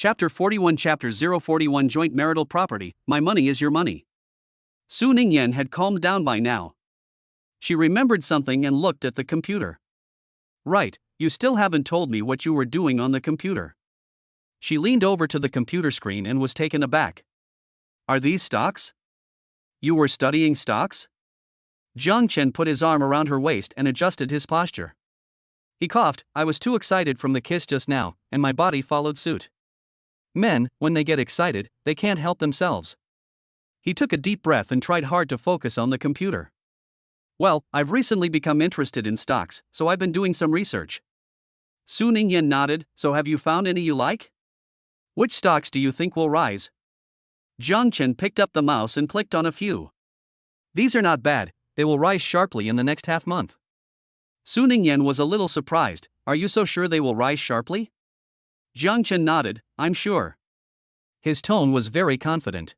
Chapter 41 Chapter 041 Joint Marital Property, My Money is Your Money. Su Ningyan had calmed down by now. She remembered something and looked at the computer. Right, you still haven't told me what you were doing on the computer. She leaned over to the computer screen and was taken aback. Are these stocks? You were studying stocks? Jiang Chen put his arm around her waist and adjusted his posture. He coughed. I was too excited from the kiss just now, and my body followed suit. Men, when they get excited, they can't help themselves. He took a deep breath and tried hard to focus on the computer. Well, I've recently become interested in stocks, so I've been doing some research. Su Ningyan nodded. So have you found any you like? Which stocks do you think will rise? Jiang Chen picked up the mouse and clicked on a few. These are not bad, they will rise sharply in the next half month. Su Ningyan was a little surprised. Are you so sure they will rise sharply? Jiang Chen nodded, I'm sure. His tone was very confident.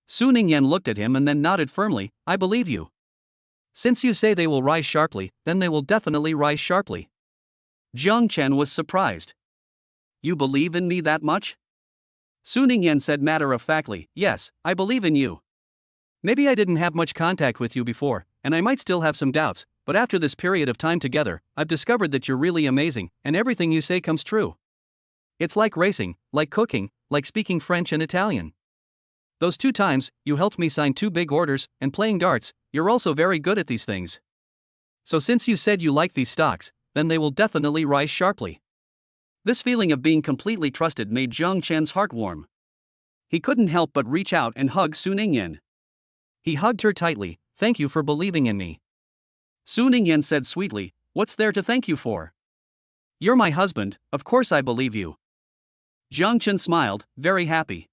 Su Ningyan looked at him and then nodded firmly, I believe you. Since you say they will rise sharply, then they will definitely rise sharply. Jiang Chen was surprised. You believe in me that much? Su Ningyan said matter-of-factly, yes, I believe in you. Maybe I didn't have much contact with you before, and I might still have some doubts, but after this period of time together, I've discovered that you're really amazing, and everything you say comes true. It's like racing, like cooking, like speaking French and Italian. Those 2 times, you helped me sign 2 big orders, and playing darts, you're also very good at these things. So since you said you like these stocks, then they will definitely rise sharply. This feeling of being completely trusted made Jiang Chen's heart warm. He couldn't help but reach out and hug Su Ningyan. He hugged her tightly, thank you for believing in me. Su Ningyan said sweetly, what's there to thank you for? You're my husband, of course I believe you. Jiang Chen smiled, very happy.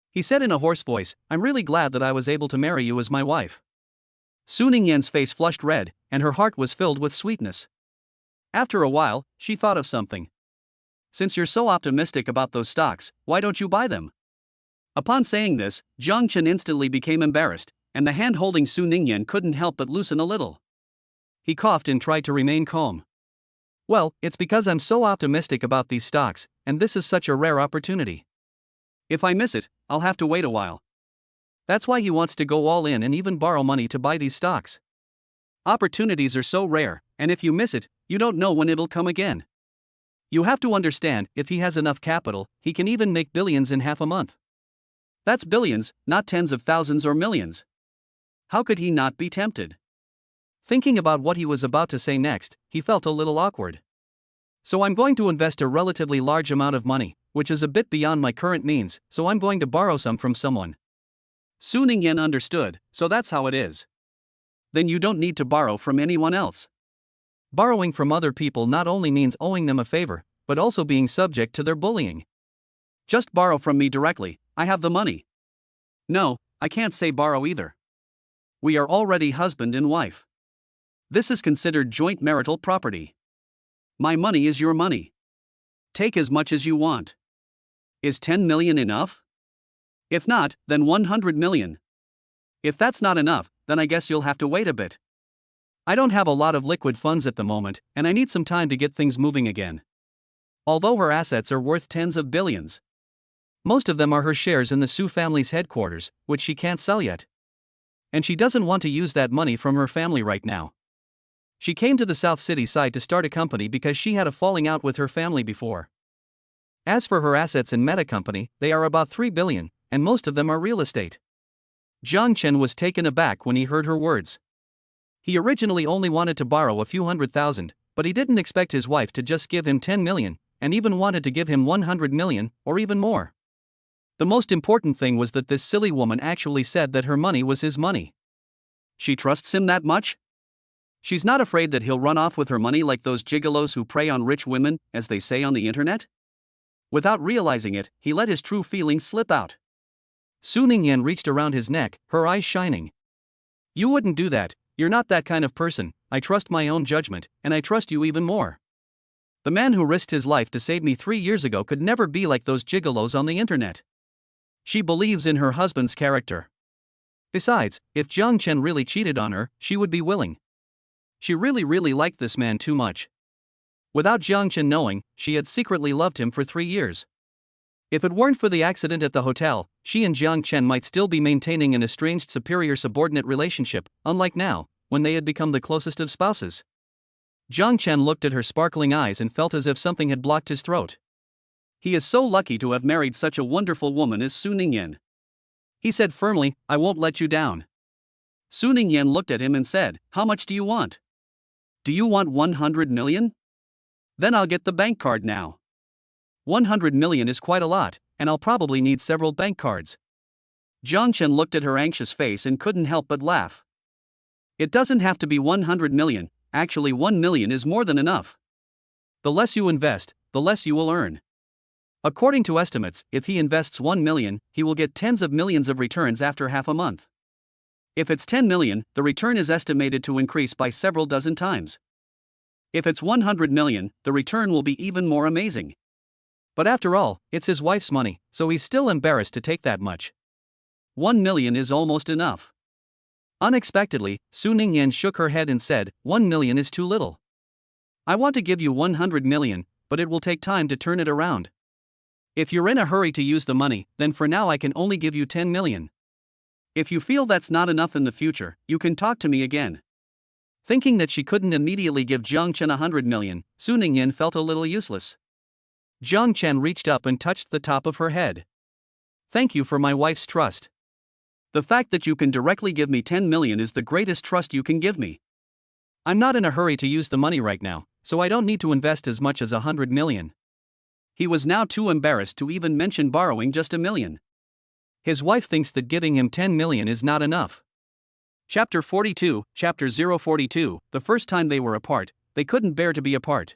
He said in a hoarse voice, I'm really glad that I was able to marry you as my wife. Su Ningyan's face flushed red, and her heart was filled with sweetness. After a while, she thought of something. Since you're so optimistic about those stocks, why don't you buy them? Upon saying this, Jiang Chen instantly became embarrassed, and the hand holding Su Ningyan couldn't help but loosen a little. He coughed and tried to remain calm. Well, it's because I'm so optimistic about these stocks, and this is such a rare opportunity. If I miss it, I'll have to wait a while. That's why he wants to go all in and even borrow money to buy these stocks. Opportunities are so rare, and if you miss it, you don't know when it'll come again. You have to understand, if he has enough capital, he can even make billions in half a month. That's billions, not tens of thousands or millions. How could he not be tempted? Thinking about what he was about to say next, he felt a little awkward. So I'm going to invest a relatively large amount of money, which is a bit beyond my current means, so I'm going to borrow some from someone. Su Ningyan understood, so that's how it is. Then you don't need to borrow from anyone else. Borrowing from other people not only means owing them a favor, but also being subject to their bullying. Just borrow from me directly, I have the money. No, I can't say borrow either. We are already husband and wife. This is considered joint marital property. My money is your money. Take as much as you want. Is 10 million enough? If not, then 100 million. If that's not enough, then I guess you'll have to wait a bit. I don't have a lot of liquid funds at the moment, and I need some time to get things moving again. Although her assets are worth tens of billions. Most of them are her shares in the Su family's headquarters, which she can't sell yet. And she doesn't want to use that money from her family right now. She came to the South City side to start a company because she had a falling out with her family before. As for her assets in Meta Company, they are about 3 billion, and most of them are real estate. Jiang Chen was taken aback when he heard her words. He originally only wanted to borrow a few $100,000, but he didn't expect his wife to just give him 10 million, and even wanted to give him 100 million, or even more. The most important thing was that this silly woman actually said that her money was his money. She trusts him that much? She's not afraid that he'll run off with her money like those gigolos who prey on rich women, as they say on the internet? Without realizing it, he let his true feelings slip out. Su Ningyan reached around his neck, her eyes shining. You wouldn't do that, you're not that kind of person, I trust my own judgment, and I trust you even more. The man who risked his life to save me 3 years ago could never be like those gigolos on the internet. She believes in her husband's character. Besides, if Jiang Chen really cheated on her, she would be willing. She really liked this man too much. Without Jiang Chen knowing, she had secretly loved him for 3 years. If it weren't for the accident at the hotel, she and Jiang Chen might still be maintaining an estranged superior-subordinate relationship, unlike now, when they had become the closest of spouses. Jiang Chen looked at her sparkling eyes and felt as if something had blocked his throat. He is so lucky to have married such a wonderful woman as Su Ningyan. He said firmly, I won't let you down. Su Ningyan looked at him and said, how much do you want? Do you want 100 million? Then I'll get the bank card now. 100 million is quite a lot, and I'll probably need several bank cards. Jiang Chen looked at her anxious face and couldn't help but laugh. It doesn't have to be 100 million, actually 1 million is more than enough. The less you invest, the less you will earn. According to estimates, if he invests 1 million, he will get tens of millions of returns after half a month. If it's 10 million, the return is estimated to increase by several dozen times. If it's 100 million, the return will be even more amazing. But after all, it's his wife's money, so he's still embarrassed to take that much. 1 million is almost enough. Unexpectedly, Su Ningyan shook her head and said, 1 million is too little. I want to give you 100 million, but it will take time to turn it around. If you're in a hurry to use the money, then for now I can only give you 10 million. If you feel that's not enough in the future, you can talk to me again. Thinking that she couldn't immediately give Jiang Chen 100 million, Su Ningyan felt a little useless. Jiang Chen reached up and touched the top of her head. Thank you for my wife's trust. The fact that you can directly give me 10 million is the greatest trust you can give me. I'm not in a hurry to use the money right now, so I don't need to invest as much as 100 million. He was now too embarrassed to even mention borrowing just a million. His wife thinks that giving him 10 million is not enough. Chapter 42, Chapter 042, the first time they were apart, they couldn't bear to be apart.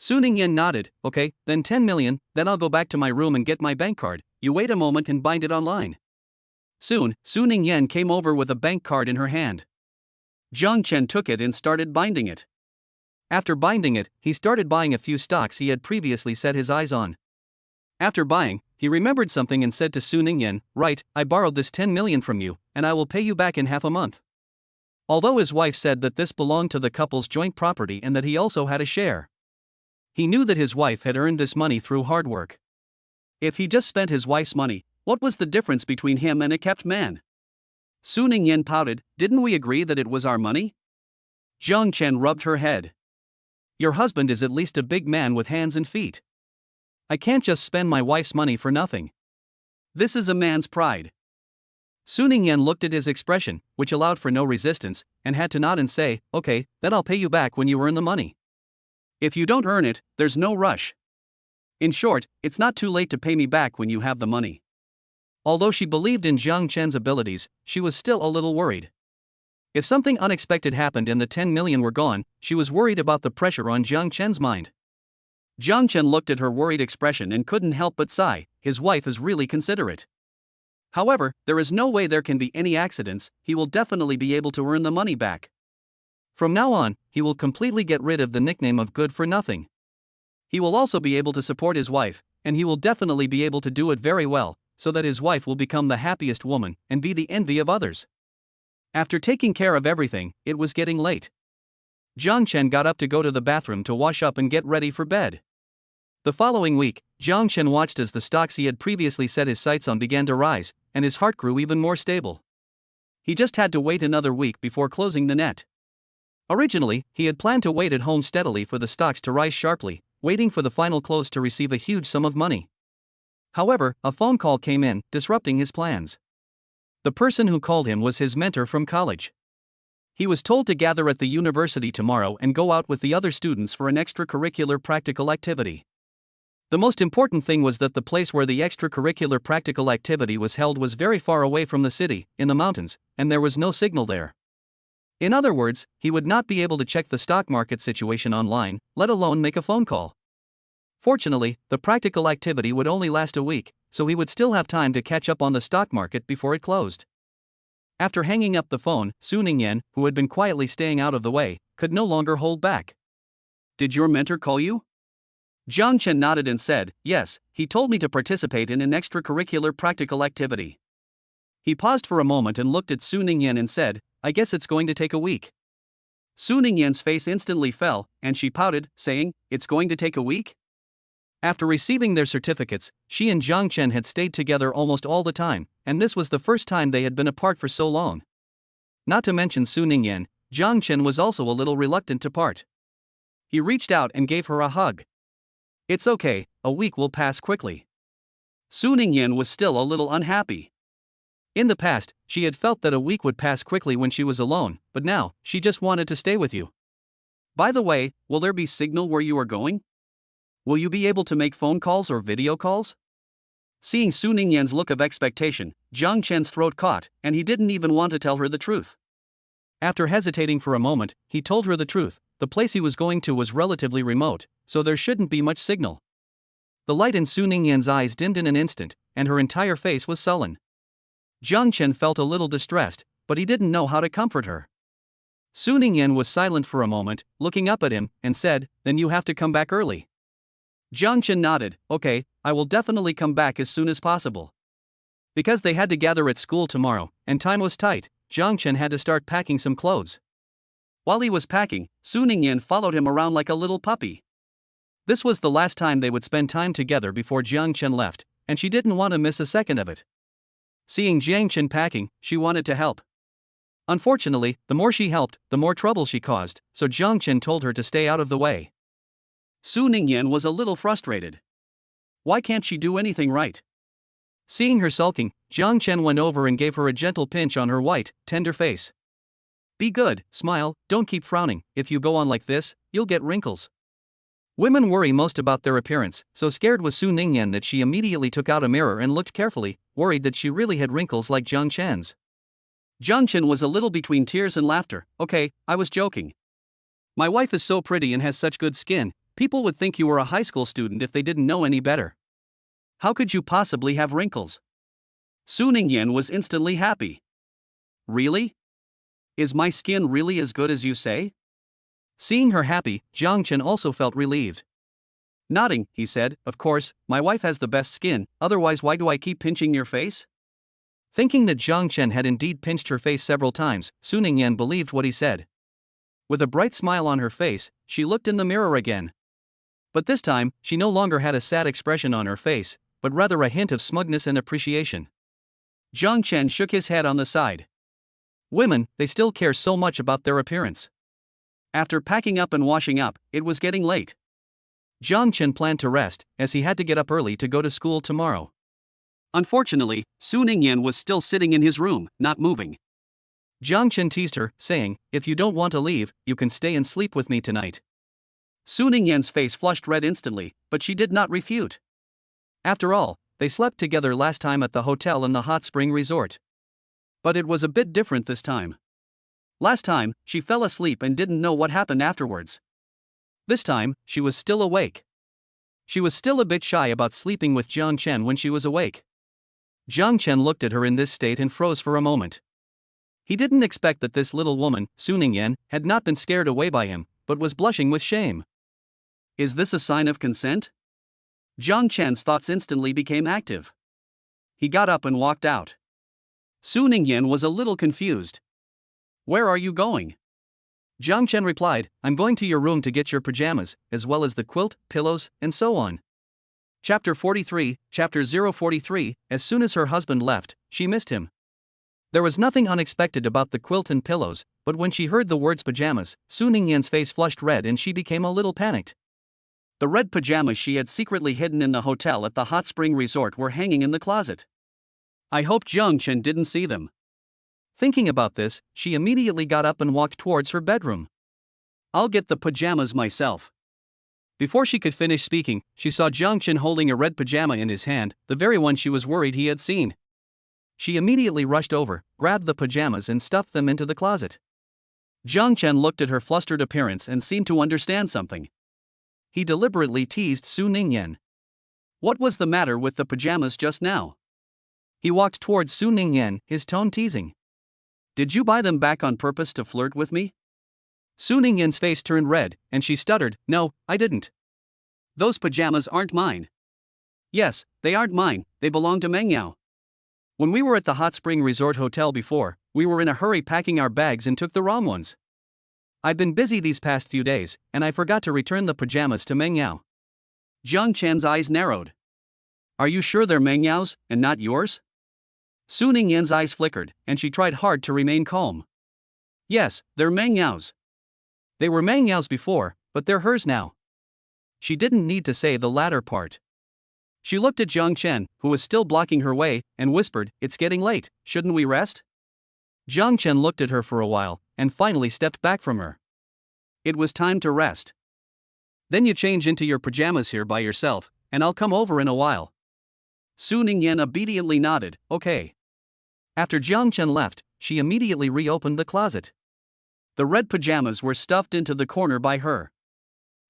Su Ningyan nodded, okay, then 10 million, then I'll go back to my room and get my bank card, you wait a moment and bind it online. Soon, Su Ningyan came over with a bank card in her hand. Jiang Chen took it and started binding it. After binding it, he started buying a few stocks he had previously set his eyes on. After buying, he remembered something and said to Su Ningyan, right, I borrowed this 10 million from you, and I will pay you back in half a month. Although his wife said that this belonged to the couple's joint property and that he also had a share. He knew that his wife had earned this money through hard work. If he just spent his wife's money, what was the difference between him and a kept man? Su Ningyan pouted, didn't we agree that it was our money? Jiang Chen rubbed her head. Your husband is at least a big man with hands and feet. I can't just spend my wife's money for nothing. This is a man's pride. Su Ningyan looked at his expression, which allowed for no resistance, and had to nod and say, okay, then I'll pay you back when you earn the money. If you don't earn it, there's no rush. In short, it's not too late to pay me back when you have the money. Although she believed in Jiang Chen's abilities, she was still a little worried. If something unexpected happened and the 10 million were gone, she was worried about the pressure on Jiang Chen's mind. Jiang Chen looked at her worried expression and couldn't help but sigh, his wife is really considerate. However, there is no way there can be any accidents, he will definitely be able to earn the money back. From now on, he will completely get rid of the nickname of good for nothing. He will also be able to support his wife, and he will definitely be able to do it very well, so that his wife will become the happiest woman and be the envy of others. After taking care of everything, it was getting late. Jiang Chen got up to go to the bathroom to wash up and get ready for bed. The following week, Jiang Chen watched as the stocks he had previously set his sights on began to rise, and his heart grew even more stable. He just had to wait another week before closing the net. Originally, he had planned to wait at home steadily for the stocks to rise sharply, waiting for the final close to receive a huge sum of money. However, a phone call came in, disrupting his plans. The person who called him was his mentor from college. He was told to gather at the university tomorrow and go out with the other students for an extracurricular practical activity. The most important thing was that the place where the extracurricular practical activity was held was very far away from the city, in the mountains, and there was no signal there. In other words, he would not be able to check the stock market situation online, let alone make a phone call. Fortunately, the practical activity would only last a week, so he would still have time to catch up on the stock market before it closed. After hanging up the phone, Su Ningyan, who had been quietly staying out of the way, could no longer hold back. Did your mentor call you? Jiang Chen nodded and said, yes, he told me to participate in an extracurricular practical activity. He paused for a moment and looked at Su Ningyan and said, I guess it's going to take a week. Su Ningyan's face instantly fell, and she pouted, saying, it's going to take a week? After receiving their certificates, she and Jiang Chen had stayed together almost all the time, and this was the first time they had been apart for so long. Not to mention Su Ningyan, Jiang Chen was also a little reluctant to part. He reached out and gave her a hug. It's okay, a week will pass quickly. Su Ningyan was still a little unhappy. In the past, she had felt that a week would pass quickly when she was alone, but now, she just wanted to stay with you. By the way, will there be signal where you are going? Will you be able to make phone calls or video calls? Seeing Su Ningyan's look of expectation, Jiang Chen's throat caught, and he didn't even want to tell her the truth. After hesitating for a moment, he told her the truth. The place he was going to was relatively remote, so there shouldn't be much signal. The light in Su Ningyan's eyes dimmed in an instant, and her entire face was sullen. Jiang Chen felt a little distressed, but he didn't know how to comfort her. Su Ningyan was silent for a moment, looking up at him, and said, "Then you have to come back early." Jiang Chen nodded, "Okay, I will definitely come back as soon as possible." Because they had to gather at school tomorrow, and time was tight, Jiang Chen had to start packing some clothes. While he was packing, Su Ningyan followed him around like a little puppy. This was the last time they would spend time together before Jiang Chen left, and she didn't want to miss a second of it. Seeing Jiang Chen packing, she wanted to help. Unfortunately, the more she helped, the more trouble she caused, so Jiang Chen told her to stay out of the way. Su Ningyan was a little frustrated. Why can't she do anything right? Seeing her sulking, Jiang Chen went over and gave her a gentle pinch on her white, tender face. Be good, smile, don't keep frowning. If you go on like this, you'll get wrinkles. Women worry most about their appearance, so scared was Su Ningyan that she immediately took out a mirror and looked carefully, worried that she really had wrinkles like Jiang Chen's. Jiang Chen was a little between tears and laughter. Okay, I was joking. My wife is so pretty and has such good skin, people would think you were a high school student if they didn't know any better. How could you possibly have wrinkles? Su Ningyan was instantly happy. Really? Is my skin really as good as you say? Seeing her happy, Jiang Chen also felt relieved. Nodding, he said, "Of course, my wife has the best skin, otherwise why do I keep pinching your face?" Thinking that Jiang Chen had indeed pinched her face several times, Su Ningyan believed what he said. With a bright smile on her face, she looked in the mirror again. But this time, she no longer had a sad expression on her face, but rather a hint of smugness and appreciation. Jiang Chen shook his head on the side. Women, they still care so much about their appearance. After packing up and washing up, it was getting late. Jiang Chen planned to rest, as he had to get up early to go to school tomorrow. Unfortunately, Su Ningyan was still sitting in his room, not moving. Jiang Chen teased her, saying, "If you don't want to leave, you can stay and sleep with me tonight." Su Ningyan's face flushed red instantly, but she did not refute. After all, they slept together last time at the hotel in the hot spring resort. But it was a bit different this time. Last time, she fell asleep and didn't know what happened afterwards. This time, she was still awake. She was still a bit shy about sleeping with Jiang Chen when she was awake. Jiang Chen looked at her in this state and froze for a moment. He didn't expect that this little woman, Su Ningyan, had not been scared away by him, but was blushing with shame. Is this a sign of consent? Jiang Chen's thoughts instantly became active. He got up and walked out. Su Ningyan was a little confused. Where are you going? Jiang Chen replied, I'm going to your room to get your pajamas, as well as the quilt, pillows, and so on. Chapter 43, Chapter 043. As soon as her husband left, she missed him. There was nothing unexpected about the quilt and pillows, but when she heard the words pajamas, Su Ningyan's face flushed red and she became a little panicked. The red pajamas she had secretly hidden in the hotel at the hot spring resort were hanging in the closet. I hope Jiang Chen didn't see them. Thinking about this, she immediately got up and walked towards her bedroom. I'll get the pajamas myself. Before she could finish speaking, she saw Jiang Chen holding a red pajama in his hand, the very one she was worried he had seen. She immediately rushed over, grabbed the pajamas and stuffed them into the closet. Jiang Chen looked at her flustered appearance and seemed to understand something. He deliberately teased Su Ningyan. What was the matter with the pajamas just now? He walked towards Su Ningyan, his tone teasing. Did you buy them back on purpose to flirt with me? Su Ningyan's face turned red, and she stuttered, No, I didn't. Those pajamas aren't mine. Yes, they aren't mine, they belong to Meng Yao. When we were at the hot spring resort hotel before, we were in a hurry packing our bags and took the wrong ones. I've been busy these past few days, and I forgot to return the pajamas to Meng Yao. Jiang Chen's eyes narrowed. Are you sure they're Meng Yao's, and not yours? Su Ningyan's eyes flickered, and she tried hard to remain calm. Yes, they're Meng Yao's. They were Meng Yao's before, but they're hers now. She didn't need to say the latter part. She looked at Jiang Chen, who was still blocking her way, and whispered, "It's getting late, shouldn't we rest?" Jiang Chen looked at her for a while, and finally stepped back from her. It was time to rest. Then you change into your pajamas here by yourself, and I'll come over in a while. Su Ningyan obediently nodded, okay. After Jiang Chen left, she immediately reopened the closet. The red pajamas were stuffed into the corner by her.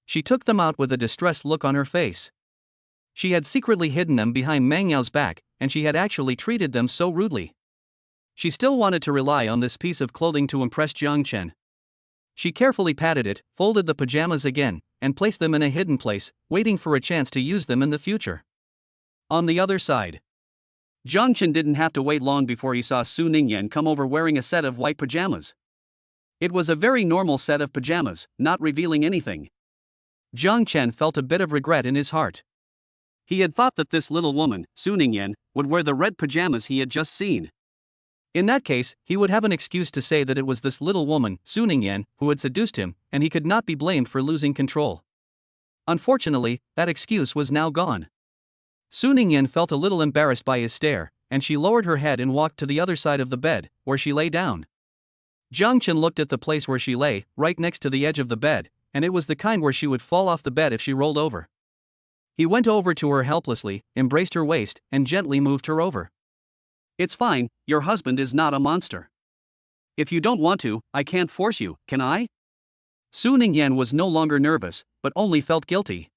She took them out with a distressed look on her face. She had secretly hidden them behind Meng Yao's back, and she had actually treated them so rudely. She still wanted to rely on this piece of clothing to impress Jiang Chen. She carefully patted it, folded the pajamas again, and placed them in a hidden place, waiting for a chance to use them in the future. On the other side, Jiang Chen didn't have to wait long before he saw Su Ningyan come over wearing a set of white pajamas. It was a very normal set of pajamas, not revealing anything. Jiang Chen felt a bit of regret in his heart. He had thought that this little woman, Su Ningyan, would wear the red pajamas he had just seen. In that case, he would have an excuse to say that it was this little woman, Su Ningyan, who had seduced him, and he could not be blamed for losing control. Unfortunately, that excuse was now gone. Su Ningyan felt a little embarrassed by his stare, and she lowered her head and walked to the other side of the bed, where she lay down. Jiang Chen looked at the place where she lay, right next to the edge of the bed, and it was the kind where she would fall off the bed if she rolled over. He went over to her helplessly, embraced her waist, and gently moved her over. It's fine, your husband is not a monster. If you don't want to, I can't force you, can I? Su Ningyan was no longer nervous, but only felt guilty.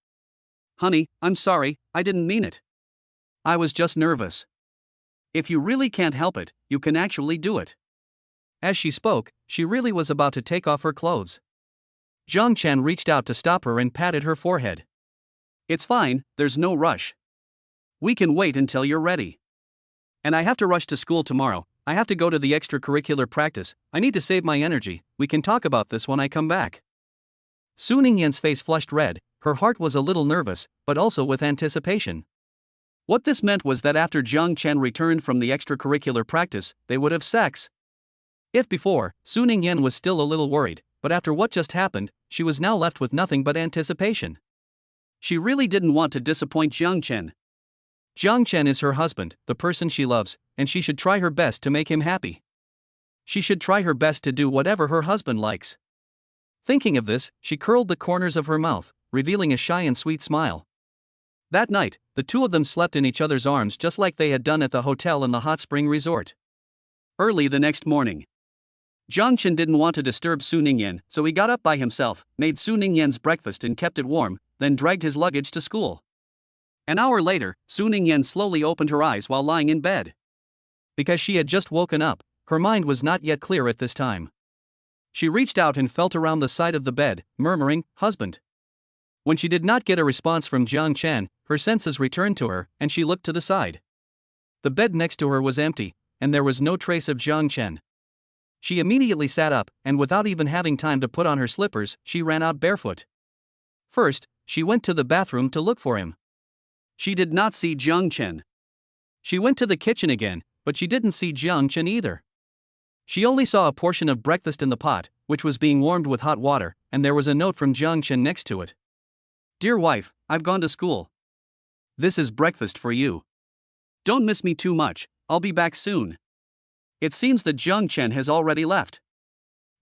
Honey, I'm sorry, I didn't mean it. I was just nervous. If you really can't help it, you can actually do it. As she spoke, she really was about to take off her clothes. Jiang Chen reached out to stop her and patted her forehead. It's fine, there's no rush. We can wait until you're ready. And I have to rush to school tomorrow, I have to go to the extracurricular practice, I need to save my energy, we can talk about this when I come back. Su Ningyan's face flushed red, her heart was a little nervous, but also with anticipation. What this meant was that after Jiang Chen returned from the extracurricular practice, they would have sex. If before, Su Ningyan was still a little worried, but after what just happened, she was now left with nothing but anticipation. She really didn't want to disappoint Jiang Chen. Jiang Chen is her husband, the person she loves, and she should try her best to make him happy. She should try her best to do whatever her husband likes. Thinking of this, she curled the corners of her mouth, revealing a shy and sweet smile. That night, the two of them slept in each other's arms just like they had done at the hotel in the hot spring resort. Early the next morning, Jiang Chen didn't want to disturb Su Ningyan, so he got up by himself, made Su Ningyan's breakfast and kept it warm, then dragged his luggage to school. An hour later, Su Ningyan slowly opened her eyes while lying in bed. Because she had just woken up, her mind was not yet clear at this time. She reached out and felt around the side of the bed, murmuring, "Husband." When she did not get a response from Jiang Chen, her senses returned to her, and she looked to the side. The bed next to her was empty, and there was no trace of Jiang Chen. She immediately sat up, and without even having time to put on her slippers, she ran out barefoot. First, she went to the bathroom to look for him. She did not see Jiang Chen. She went to the kitchen again, but she didn't see Jiang Chen either. She only saw a portion of breakfast in the pot, which was being warmed with hot water, and there was a note from Jiang Chen next to it. "Dear wife, I've gone to school. This is breakfast for you. Don't miss me too much, I'll be back soon." It seems that Jiang Chen has already left.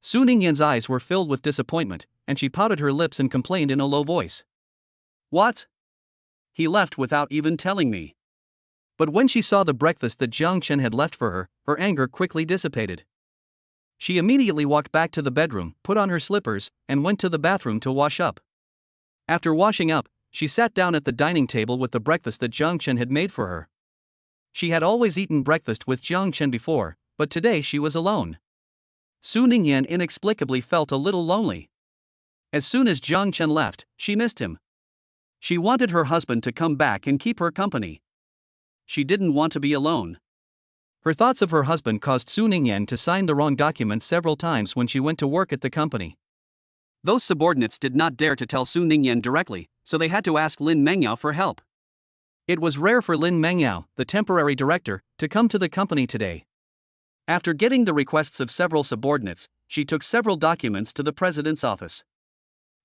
Su Ningyan's eyes were filled with disappointment, and she pouted her lips and complained in a low voice. "What? He left without even telling me." But when she saw the breakfast that Jiang Chen had left for her, her anger quickly dissipated. She immediately walked back to the bedroom, put on her slippers, and went to the bathroom to wash up. After washing up, she sat down at the dining table with the breakfast that Jiang Chen had made for her. She had always eaten breakfast with Jiang Chen before, but today she was alone. Su Ningyan inexplicably felt a little lonely. As soon as Jiang Chen left, she missed him. She wanted her husband to come back and keep her company. She didn't want to be alone. Her thoughts of her husband caused Su Ningyan to sign the wrong documents several times when she went to work at the company. Those subordinates did not dare to tell Su Ningyan directly, so they had to ask Lin Mengyao for help. It was rare for Lin Mengyao, the temporary director, to come to the company today. After getting the requests of several subordinates, she took several documents to the president's office.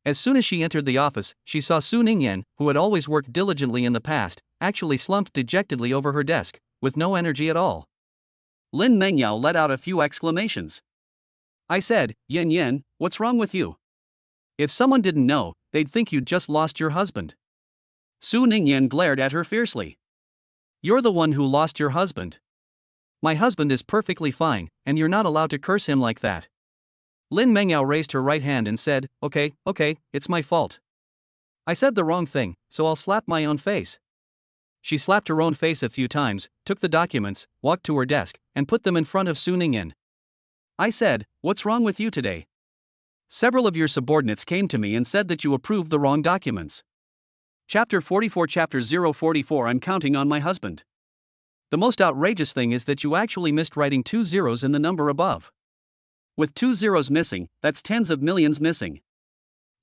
As soon as she entered the office, she saw Su Ningyan, who had always worked diligently in the past, actually slumped dejectedly over her desk, with no energy at all. Lin Mengyao let out a few exclamations. I said, Yan Yan, what's wrong with you? If someone didn't know, they'd think you'd just lost your husband. Su Ningyan glared at her fiercely. You're the one who lost your husband. My husband is perfectly fine, and you're not allowed to curse him like that. Lin Mengyao raised her right hand and said, Okay, it's my fault. I said the wrong thing, so I'll slap my own face. She slapped her own face a few times, took the documents, walked to her desk, and put them in front of Su Ningyan. I said, what's wrong with you today? Several of your subordinates came to me and said that you approved the wrong documents. Chapter 44 Chapter 044 I'm counting on my husband. The most outrageous thing is that you actually missed writing 2 zeros in the number above. With 2 zeros missing, that's tens of millions missing.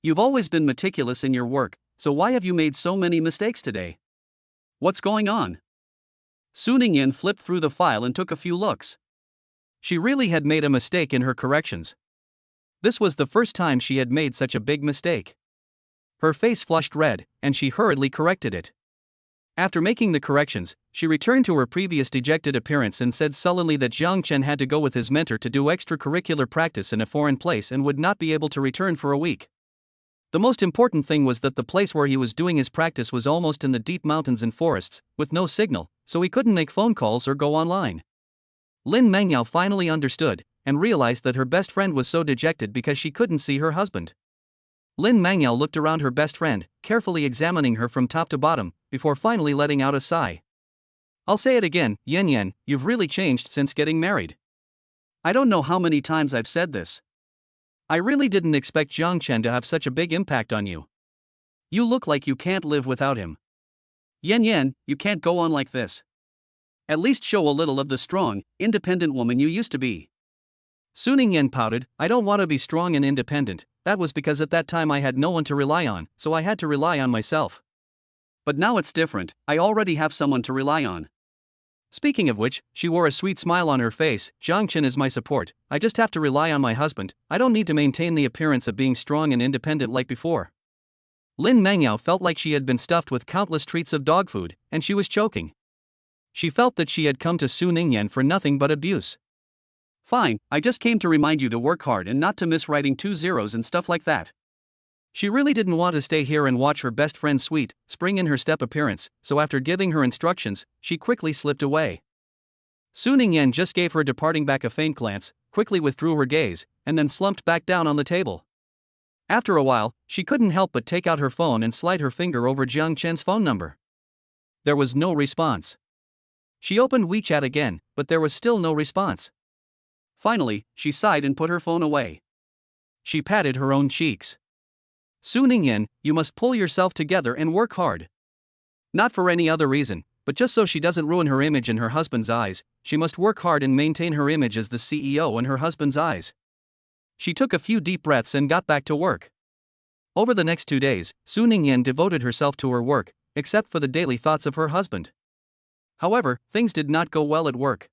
You've always been meticulous in your work, so why have you made so many mistakes today? What's going on? Su Ningyan flipped through the file and took a few looks. She really had made a mistake in her corrections. This was the first time she had made such a big mistake. Her face flushed red, and she hurriedly corrected it. After making the corrections, she returned to her previous dejected appearance and said sullenly that Jiang Chen had to go with his mentor to do extracurricular practice in a foreign place and would not be able to return for a week. The most important thing was that the place where he was doing his practice was almost in the deep mountains and forests, with no signal, so he couldn't make phone calls or go online. Lin Mengyao finally understood, and realized that her best friend was so dejected because she couldn't see her husband. Lin Mengyao looked around her best friend, carefully examining her from top to bottom, before finally letting out a sigh. I'll say it again, Yan Yan, you've really changed since getting married. I don't know how many times I've said this. I really didn't expect Jiang Chen to have such a big impact on you. You look like you can't live without him. Yan Yan, you can't go on like this. At least show a little of the strong, independent woman you used to be. Su Ningyan pouted, I don't want to be strong and independent, that was because at that time I had no one to rely on, so I had to rely on myself. But now it's different, I already have someone to rely on. Speaking of which, she wore a sweet smile on her face, Jiang Chen is my support, I just have to rely on my husband, I don't need to maintain the appearance of being strong and independent like before. Lin Mengyao felt like she had been stuffed with countless treats of dog food, and she was choking. She felt that she had come to Su Ningyan for nothing but abuse. Fine, I just came to remind you to work hard and not to miss writing 2 zeros and stuff like that. She really didn't want to stay here and watch her best friend's sweet, spring-in-her-step appearance, so after giving her instructions, she quickly slipped away. Su Ningyan just gave her departing back a faint glance, quickly withdrew her gaze, and then slumped back down on the table. After a while, she couldn't help but take out her phone and slide her finger over Jiang Chen's phone number. There was no response. She opened WeChat again, but there was still no response. Finally, she sighed and put her phone away. She patted her own cheeks. Su Ningyan, you must pull yourself together and work hard. Not for any other reason, but just so she doesn't ruin her image in her husband's eyes, she must work hard and maintain her image as the CEO in her husband's eyes. She took a few deep breaths and got back to work. Over the next 2 days, Su Ningyan devoted herself to her work, except for the daily thoughts of her husband. However, things did not go well at work.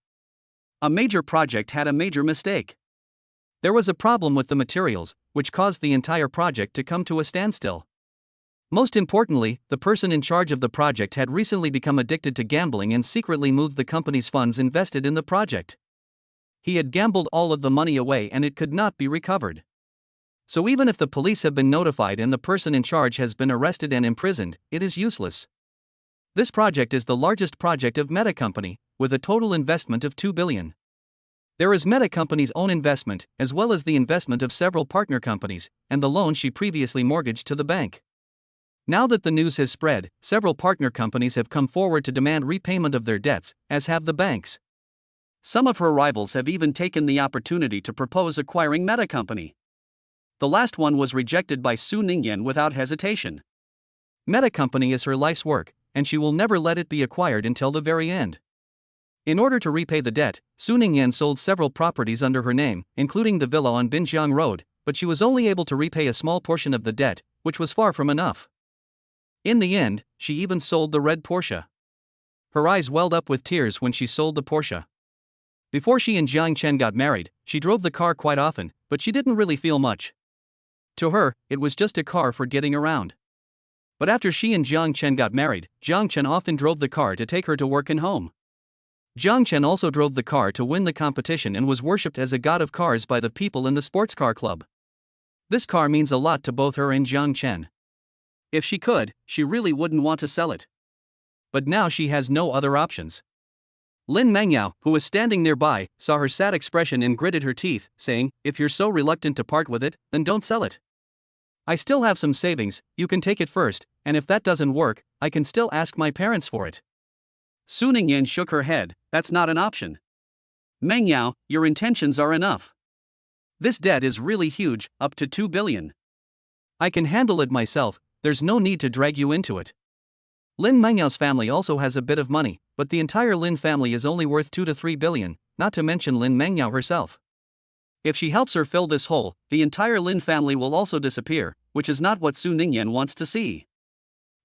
A major project had a major mistake. There was a problem with the materials, which caused the entire project to come to a standstill. Most importantly, the person in charge of the project had recently become addicted to gambling and secretly moved the company's funds invested in the project. He had gambled all of the money away and it could not be recovered. So even if the police have been notified and the person in charge has been arrested and imprisoned, it is useless. This project is the largest project of Meta Company, with a total investment of $2 billion. There is Meta Company's own investment, as well as the investment of several partner companies, and the loan she previously mortgaged to the bank. Now that the news has spread, several partner companies have come forward to demand repayment of their debts, as have the banks. Some of her rivals have even taken the opportunity to propose acquiring Meta Company. The last one was rejected by Su Ningyan without hesitation. Meta Company is her life's work, and she will never let it be acquired until the very end. In order to repay the debt, Su Ningyan sold several properties under her name, including the villa on Binjiang Road, but she was only able to repay a small portion of the debt, which was far from enough. In the end, she even sold the red Porsche. Her eyes welled up with tears when she sold the Porsche. Before she and Jiang Chen got married, she drove the car quite often, but she didn't really feel much. To her, it was just a car for getting around. But after she and Jiang Chen got married, Jiang Chen often drove the car to take her to work and home. Jiang Chen also drove the car to win the competition and was worshipped as a god of cars by the people in the sports car club. This car means a lot to both her and Jiang Chen. If she could, she really wouldn't want to sell it. But now she has no other options. Lin Mengyao, who was standing nearby, saw her sad expression and gritted her teeth, saying, "If you're so reluctant to part with it, then don't sell it. I still have some savings, you can take it first, and if that doesn't work, I can still ask my parents for it." Su Ningyan shook her head. "That's not an option. Mengyao, your intentions are enough. This debt is really huge, up to 2 billion. I can handle it myself, there's no need to drag you into it. Lin Mengyao's family also has a bit of money, but the entire Lin family is only worth 2 to 3 billion, not to mention Lin Mengyao herself. If she helps her fill this hole, the entire Lin family will also disappear, which is not what Su Ningyan wants to see."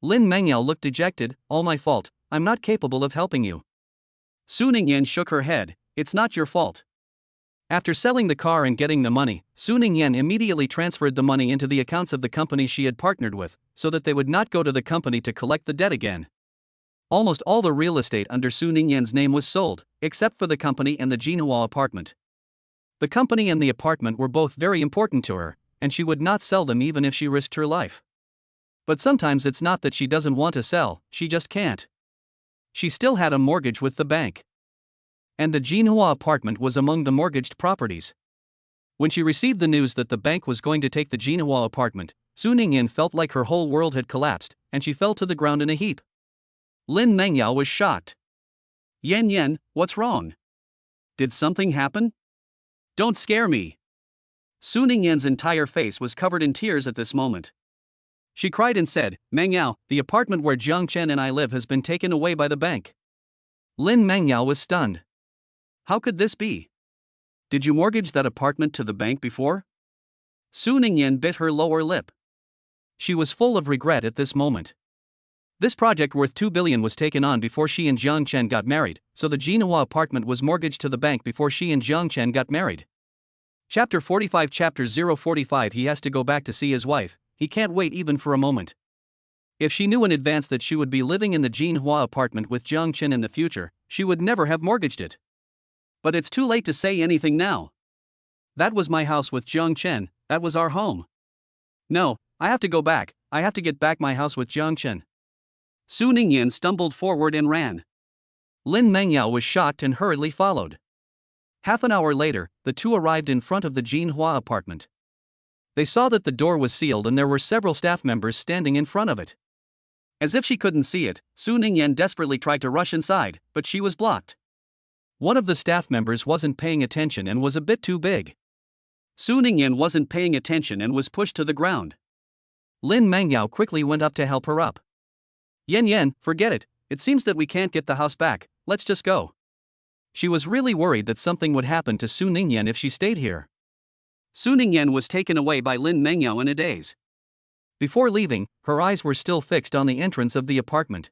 Lin Mengyao looked dejected. "All my fault, I'm not capable of helping you." Su Ningyan shook her head. "It's not your fault." After selling the car and getting the money, Su Ningyan immediately transferred the money into the accounts of the company she had partnered with, so that they would not go to the company to collect the debt again. Almost all the real estate under Su Ningyan's name was sold, except for the company and the Jinhua apartment. The company and the apartment were both very important to her, and she would not sell them even if she risked her life. But sometimes it's not that she doesn't want to sell, she just can't. She still had a mortgage with the bank. And the Jinhua apartment was among the mortgaged properties. When she received the news that the bank was going to take the Jinhua apartment, Su Ningyan felt like her whole world had collapsed, and she fell to the ground in a heap. Lin Mengyao was shocked. Yan, what's wrong? Did something happen? Don't scare me." Su Ningyan's entire face was covered in tears at this moment. She cried and said, "Mengyao, the apartment where Jiang Chen and I live has been taken away by the bank." Lin Mengyao was stunned. "How could this be? Did you mortgage that apartment to the bank before?" Su Ningyan bit her lower lip. She was full of regret at this moment. This project worth 2 billion was taken on before she and Jiang Chen got married, so the Jinhua apartment was mortgaged to the bank before she and Jiang Chen got married. Chapter 45 Chapter 045 He has to go back to see his wife, he can't wait even for a moment. If she knew in advance that she would be living in the Jinhua apartment with Jiang Chen in the future, she would never have mortgaged it. But it's too late to say anything now. That was my house with Jiang Chen, that was our home. No, I have to go back, I have to get back my house with Jiang Chen. Su Ningyan stumbled forward and ran. Lin Mengyao was shocked and hurriedly followed. Half an hour later, the two arrived in front of the Jinhua apartment. They saw that the door was sealed and there were several staff members standing in front of it. As if she couldn't see it, Su Ningyan desperately tried to rush inside, but she was blocked. One of the staff members wasn't paying attention and was a bit too big. Su Ningyan wasn't paying attention and was pushed to the ground. Lin Mengyao quickly went up to help her up. Yan, forget it, it seems that we can't get the house back, let's just go. She was really worried that something would happen to Su Ningyan if she stayed here. Su Ningyan was taken away by Lin Mengyao in a daze. Before leaving, her eyes were still fixed on the entrance of the apartment.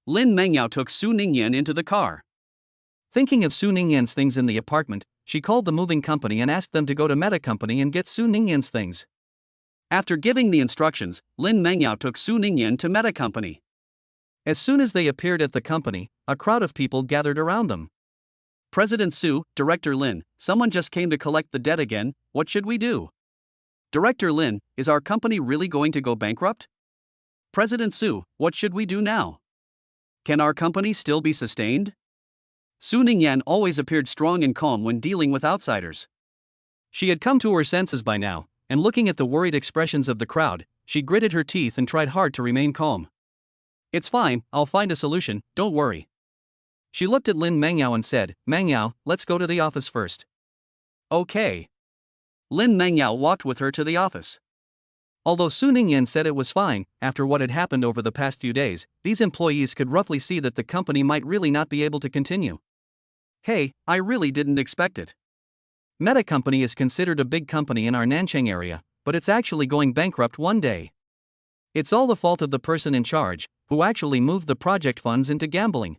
Lin Mengyao took Su Ningyan into the car. Thinking of Su Ningyan's things in the apartment, she called the moving company and asked them to go to Meta Company and get Su Ningyan's things. After giving the instructions, Lin Mengyao took Su Ningyan to Meta Company. As soon as they appeared at the company, a crowd of people gathered around them. "President Su, Director Lin, someone just came to collect the debt again, what should we do?" "Director Lin, is our company really going to go bankrupt?" "President Su, what should we do now? Can our company still be sustained?" Su Ningyan always appeared strong and calm when dealing with outsiders. She had come to her senses by now, and looking at the worried expressions of the crowd, she gritted her teeth and tried hard to remain calm. "It's fine, I'll find a solution, don't worry." She looked at Lin Mengyao and said, "Mengyao, let's go to the office first." "Okay." Lin Mengyao walked with her to the office. Although Su Ningyan said it was fine, after what had happened over the past few days, these employees could roughly see that the company might really not be able to continue. "Hey, I really didn't expect it. Meta Company is considered a big company in our Nanchang area, but it's actually going bankrupt one day. It's all the fault of the person in charge, who actually moved the project funds into gambling.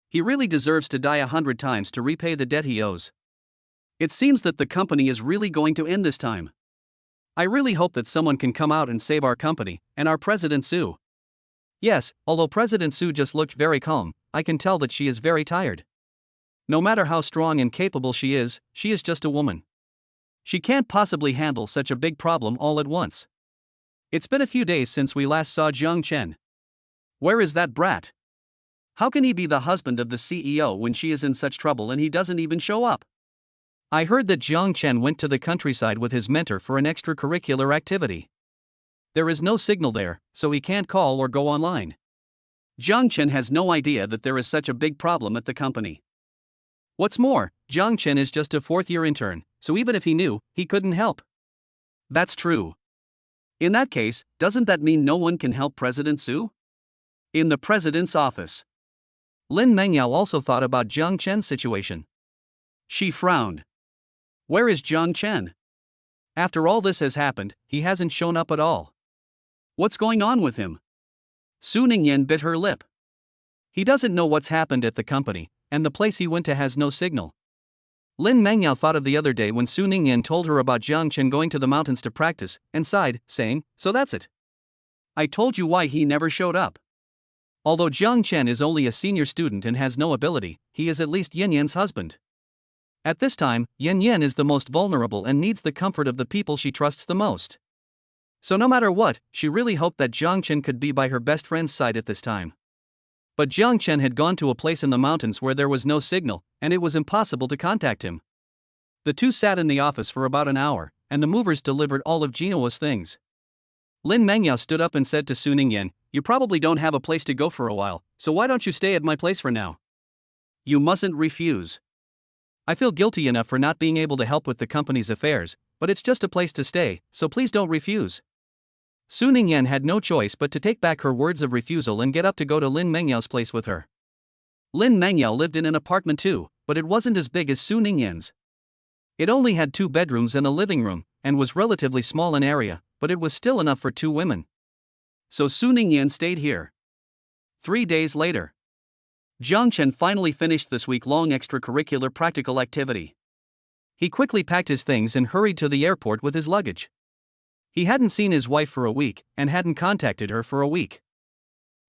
He really deserves to die 100 times to repay the debt he owes. It seems that the company is really going to end this time. I really hope that someone can come out and save our company, and our President Su. Yes, although President Su just looked very calm, I can tell that she is very tired. No matter how strong and capable she is just a woman. She can't possibly handle such a big problem all at once. It's been a few days since we last saw Jiang Chen. Where is that brat? How can he be the husband of the CEO when she is in such trouble and he doesn't even show up? I heard that Jiang Chen went to the countryside with his mentor for an extracurricular activity. There is no signal there, so he can't call or go online. Jiang Chen has no idea that there is such a big problem at the company. What's more, Jiang Chen is just a fourth-year intern, so even if he knew, he couldn't help. That's true. In that case, doesn't that mean no one can help President Su? In the president's office, Lin Mengyao also thought about Jiang Chen's situation. She frowned. Where is Jiang Chen? After all this has happened, he hasn't shown up at all. What's going on with him? Su Ningyan bit her lip. He doesn't know what's happened at the company, and the place he went to has no signal. Lin Mengyao thought of the other day when Su Ningyan told her about Jiang Chen going to the mountains to practice, and sighed, saying, "So that's it. I told you why he never showed up." Although Jiang Chen is only a senior student and has no ability, he is at least Yan Yan's husband. At this time, Yan Yan is the most vulnerable and needs the comfort of the people she trusts the most. So no matter what, she really hoped that Jiang Chen could be by her best friend's side at this time. But Jiang Chen had gone to a place in the mountains where there was no signal, and it was impossible to contact him. The two sat in the office for about an hour, and the movers delivered all of Genoa's things. Lin Mengyao stood up and said to Su Ningyan, "You probably don't have a place to go for a while, so why don't you stay at my place for now? You mustn't refuse. I feel guilty enough for not being able to help with the company's affairs, but it's just a place to stay, so please don't refuse." Su Ningyan had no choice but to take back her words of refusal and get up to go to Lin Mengyao's place with her. Lin Mengyao lived in an apartment too, but it wasn't as big as Su Ningyan's. It only had 2 bedrooms and a living room, and was relatively small in area, but it was still enough for 2 women. So Su Ningyan stayed here. 3 days later, Jiang Chen finally finished this week-long extracurricular practical activity. He quickly packed his things and hurried to the airport with his luggage. He hadn't seen his wife for a week, and hadn't contacted her for a week.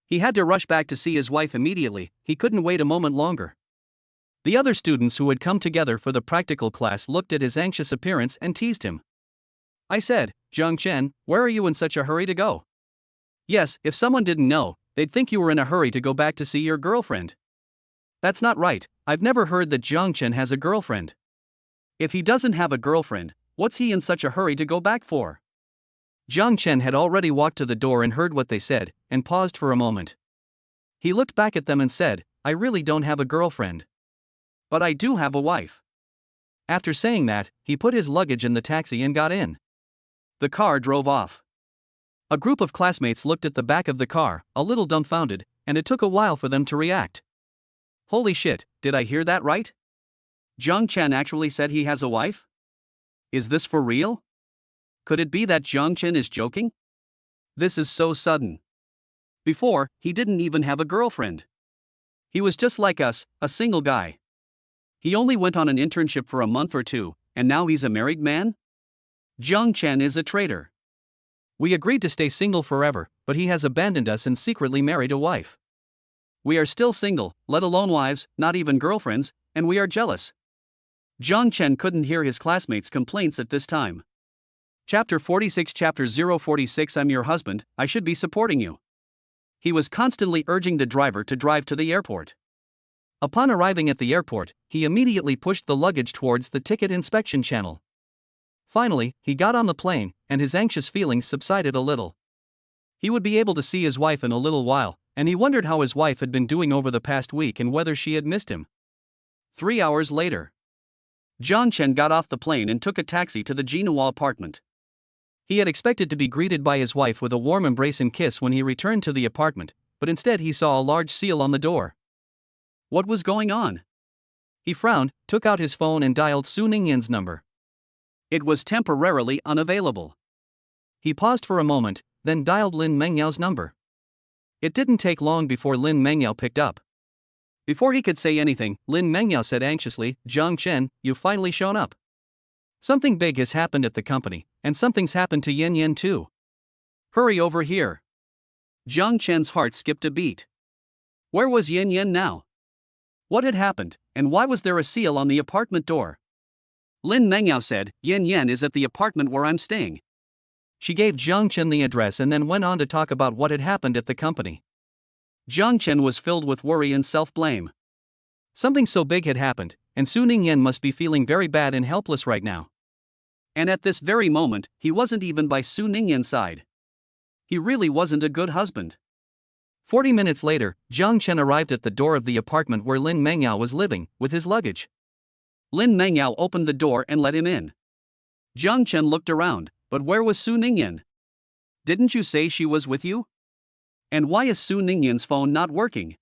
He had to rush back to see his wife immediately, he couldn't wait a moment longer. The other students who had come together for the practical class looked at his anxious appearance and teased him. I said, "Jiang Chen, where are you in such a hurry to go?" Yes, if someone didn't know, they'd think you were in a hurry to go back to see your girlfriend. That's not right, I've never heard that Jiang Chen has a girlfriend. If he doesn't have a girlfriend, what's he in such a hurry to go back for? Jiang Chen had already walked to the door and heard what they said, and paused for a moment. He looked back at them and said, "I really don't have a girlfriend. But I do have a wife." After saying that, he put his luggage in the taxi and got in. The car drove off. A group of classmates looked at the back of the car, a little dumbfounded, and it took a while for them to react. Holy shit, did I hear that right? Jiang Chen actually said he has a wife? Is this for real? Could it be that Jiang Chen is joking? This is so sudden. Before, he didn't even have a girlfriend. He was just like us, a single guy. He only went on an internship for a month or 2, and now he's a married man? Jiang Chen is a traitor. We agreed to stay single forever, but he has abandoned us and secretly married a wife. We are still single, let alone wives, not even girlfriends, and we are jealous. Jiang Chen couldn't hear his classmates' complaints at this time. Chapter 46 Chapter 046 I'm your husband, I should be supporting you. He was constantly urging the driver to drive to the airport. Upon arriving at the airport, he immediately pushed the luggage towards the ticket inspection channel. Finally, he got on the plane, and his anxious feelings subsided a little. He would be able to see his wife in a little while, and he wondered how his wife had been doing over the past week and whether she had missed him. 3 hours later, Jiang Chen got off the plane and took a taxi to the Genoa apartment. He had expected to be greeted by his wife with a warm embrace and kiss when he returned to the apartment, but instead he saw a large seal on the door. What was going on? He frowned, took out his phone and dialed Su Ningyan's number. It was temporarily unavailable. He paused for a moment, then dialed Lin Mengyao's number. It didn't take long before Lin Mengyao picked up. Before he could say anything, Lin Mengyao said anxiously, "Jiang Chen, you've finally shown up. Something big has happened at the company, and something's happened to Yan Yan too. Hurry over here." Jiang Chen's heart skipped a beat. Where was Yan Yan now? What had happened, and why was there a seal on the apartment door? Lin Mengyao said, "Yan Yan is at the apartment where I'm staying." She gave Jiang Chen the address and then went on to talk about what had happened at the company. Jiang Chen was filled with worry and self-blame. Something so big had happened, and Su Ningyan must be feeling very bad and helpless right now. And at this very moment, he wasn't even by Su Ningyan's side. He really wasn't a good husband. 40 minutes later, Jiang Chen arrived at the door of the apartment where Lin Mengyao was living, with his luggage. Lin Mengyao opened the door and let him in. Jiang Chen looked around, but where was Su Ningyan? Didn't you say she was with you? And why is Su Ningyan's phone not working?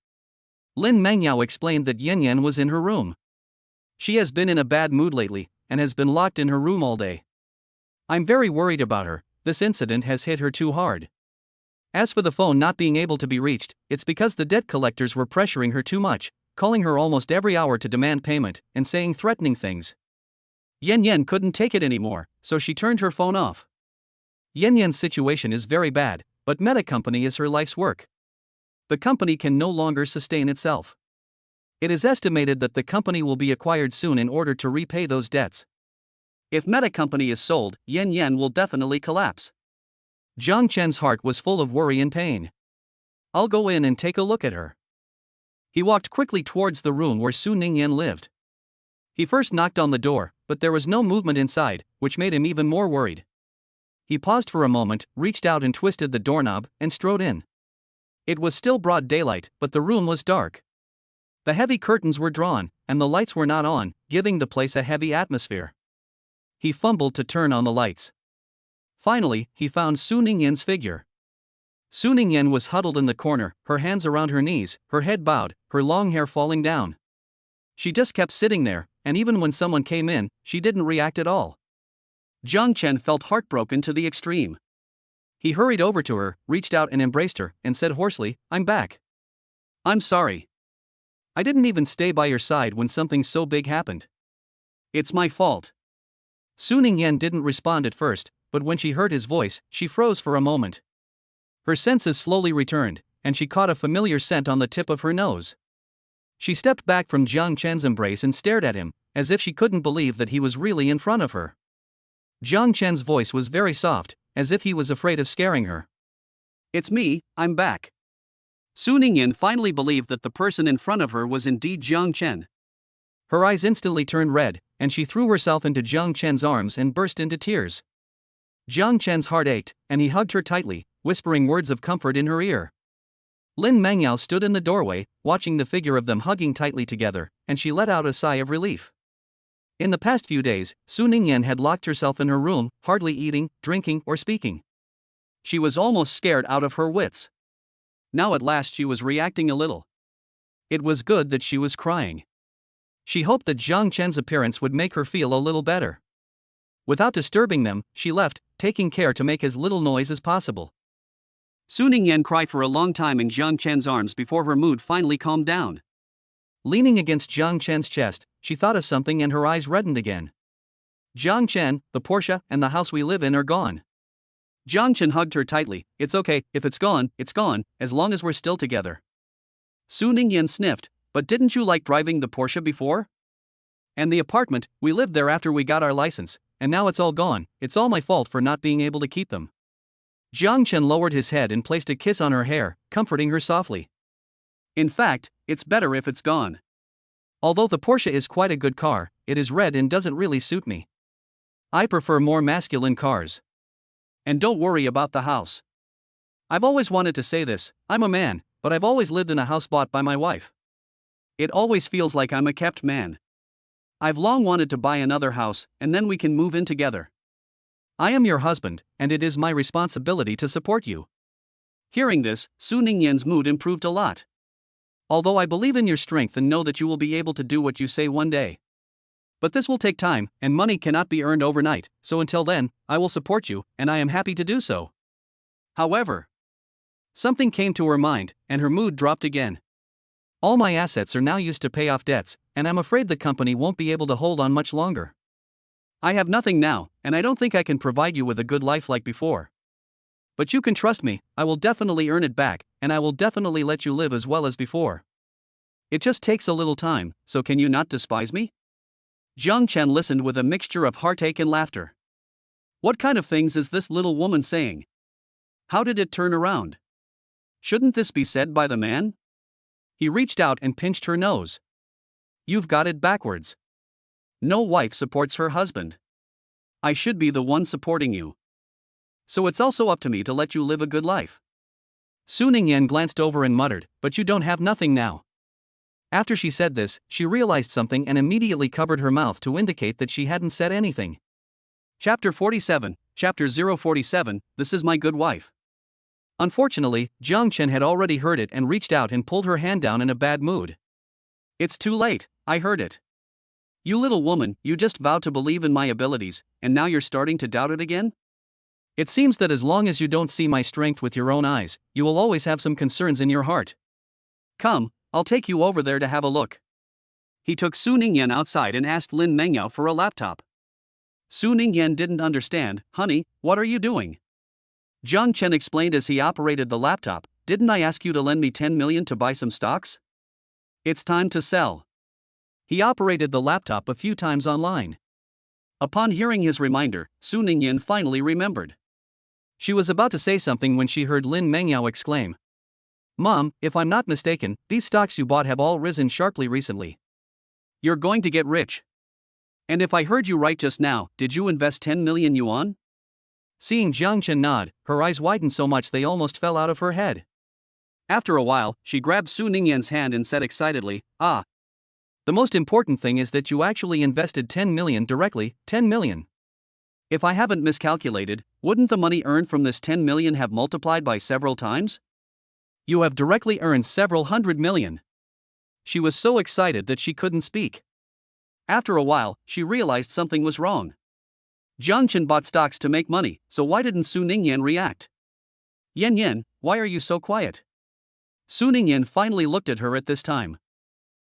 Lin Mengyao explained that Yan Yan was in her room. She has been in a bad mood lately, and has been locked in her room all day. I'm very worried about her, this incident has hit her too hard. As for the phone not being able to be reached, it's because the debt collectors were pressuring her too much, calling her almost every hour to demand payment, and saying threatening things. Yan Yan couldn't take it anymore, so she turned her phone off. Yan Yan's situation is very bad, but Meta Company is her life's work. The company can no longer sustain itself. It is estimated that the company will be acquired soon in order to repay those debts. If Meta Company is sold, Yan Yan will definitely collapse. Jiang Chen's heart was full of worry and pain. I'll go in and take a look at her. He walked quickly towards the room where Su Ningyan lived. He first knocked on the door, but there was no movement inside, which made him even more worried. He paused for a moment, reached out and twisted the doorknob, and strode in. It was still broad daylight, but the room was dark. The heavy curtains were drawn, and the lights were not on, giving the place a heavy atmosphere. He fumbled to turn on the lights. Finally, he found Su Ningyan's figure. Su Ningyan was huddled in the corner, her hands around her knees, her head bowed, her long hair falling down. She just kept sitting there, and even when someone came in, she didn't react at all. Jiang Chen felt heartbroken to the extreme. He hurried over to her, reached out and embraced her, and said hoarsely, "I'm back. I'm sorry. I didn't even stay by your side when something so big happened. It's my fault." Su Ningyan didn't respond at first, but when she heard his voice, she froze for a moment. Her senses slowly returned, and she caught a familiar scent on the tip of her nose. She stepped back from Jiang Chen's embrace and stared at him, as if she couldn't believe that he was really in front of her. Jiang Chen's voice was very soft, as if he was afraid of scaring her. "It's me, I'm back." Su Ningyan finally believed that the person in front of her was indeed Jiang Chen. Her eyes instantly turned red, and she threw herself into Jiang Chen's arms and burst into tears. Jiang Chen's heart ached, and he hugged her tightly, whispering words of comfort in her ear. Lin Mengyao stood in the doorway, watching the figure of them hugging tightly together, and she let out a sigh of relief. In the past few days, Su Ningyan had locked herself in her room, hardly eating, drinking, or speaking. She was almost scared out of her wits. Now at last she was reacting a little. It was good that she was crying. She hoped that Jiang Chen's appearance would make her feel a little better. Without disturbing them, she left, taking care to make as little noise as possible. Su Ningyan cried for a long time in Jiang Chen's arms before her mood finally calmed down. Leaning against Jiang Chen's chest, she thought of something and her eyes reddened again. "Jiang Chen, the Porsche and the house we live in are gone." Jiang Chen hugged her tightly. "It's okay, if it's gone, as long as we're still together." Su Ningyan sniffed, "But didn't you like driving the Porsche before? And the apartment, we lived there after we got our license, and now it's all gone, it's all my fault for not being able to keep them." Jiang Chen lowered his head and placed a kiss on her hair, comforting her softly. "In fact, it's better if it's gone. Although the Porsche is quite a good car, it is red and doesn't really suit me. I prefer more masculine cars. And don't worry about the house. I've always wanted to say this, I'm a man, but I've always lived in a house bought by my wife. It always feels like I'm a kept man. I've long wanted to buy another house, and then we can move in together. I am your husband, and it is my responsibility to support you." Hearing this, Su Ningyan's mood improved a lot. Although I believe in your strength and know that you will be able to do what you say one day. But this will take time, and money cannot be earned overnight, so until then, I will support you, and I am happy to do so. However, something came to her mind, and her mood dropped again. All my assets are now used to pay off debts, and I'm afraid the company won't be able to hold on much longer. I have nothing now, and I don't think I can provide you with a good life like before. But you can trust me, I will definitely earn it back, and I will definitely let you live as well as before. It just takes a little time, so can you not despise me? Jiang Chen listened with a mixture of heartache and laughter. What kind of things is this little woman saying? How did it turn around? Shouldn't this be said by the man? He reached out and pinched her nose. You've got it backwards. No wife supports her husband. I should be the one supporting you. So it's also up to me to let you live a good life. Su Ningyan glanced over and muttered, but you don't have nothing now. After she said this, she realized something and immediately covered her mouth to indicate that she hadn't said anything. Chapter 47, Chapter 047, This is my good wife. Unfortunately, Jiang Chen had already heard it and reached out and pulled her hand down in a bad mood. It's too late, I heard it. You little woman, you just vowed to believe in my abilities, and now you're starting to doubt it again? It seems that as long as you don't see my strength with your own eyes, you will always have some concerns in your heart. Come, I'll take you over there to have a look. He took Su Ningyan outside and asked Lin Mengyao for a laptop. Su Ningyan didn't understand. Honey, what are you doing? Jiang Chen explained as he operated the laptop, didn't I ask you to lend me 10 million to buy some stocks? It's time to sell. He operated the laptop a few times online. Upon hearing his reminder, Su Ningyan finally remembered. She was about to say something when she heard Lin Mengyao exclaim, Mom, if I'm not mistaken, these stocks you bought have all risen sharply recently. You're going to get rich. And if I heard you right just now, did you invest 10 million yuan? Seeing Jiang Chen nod, her eyes widened so much they almost fell out of her head. After a while, she grabbed Su Ningyan's hand and said excitedly, The most important thing is that you actually invested 10 million directly, 10 million. If I haven't miscalculated, wouldn't the money earned from this 10 million have multiplied by several times? You have directly earned several hundred million. She was so excited that she couldn't speak. After a while, she realized something was wrong. Jiang Chen bought stocks to make money, so why didn't Su Ningyan react? Yan, why are you so quiet? Su Ningyan finally looked at her at this time.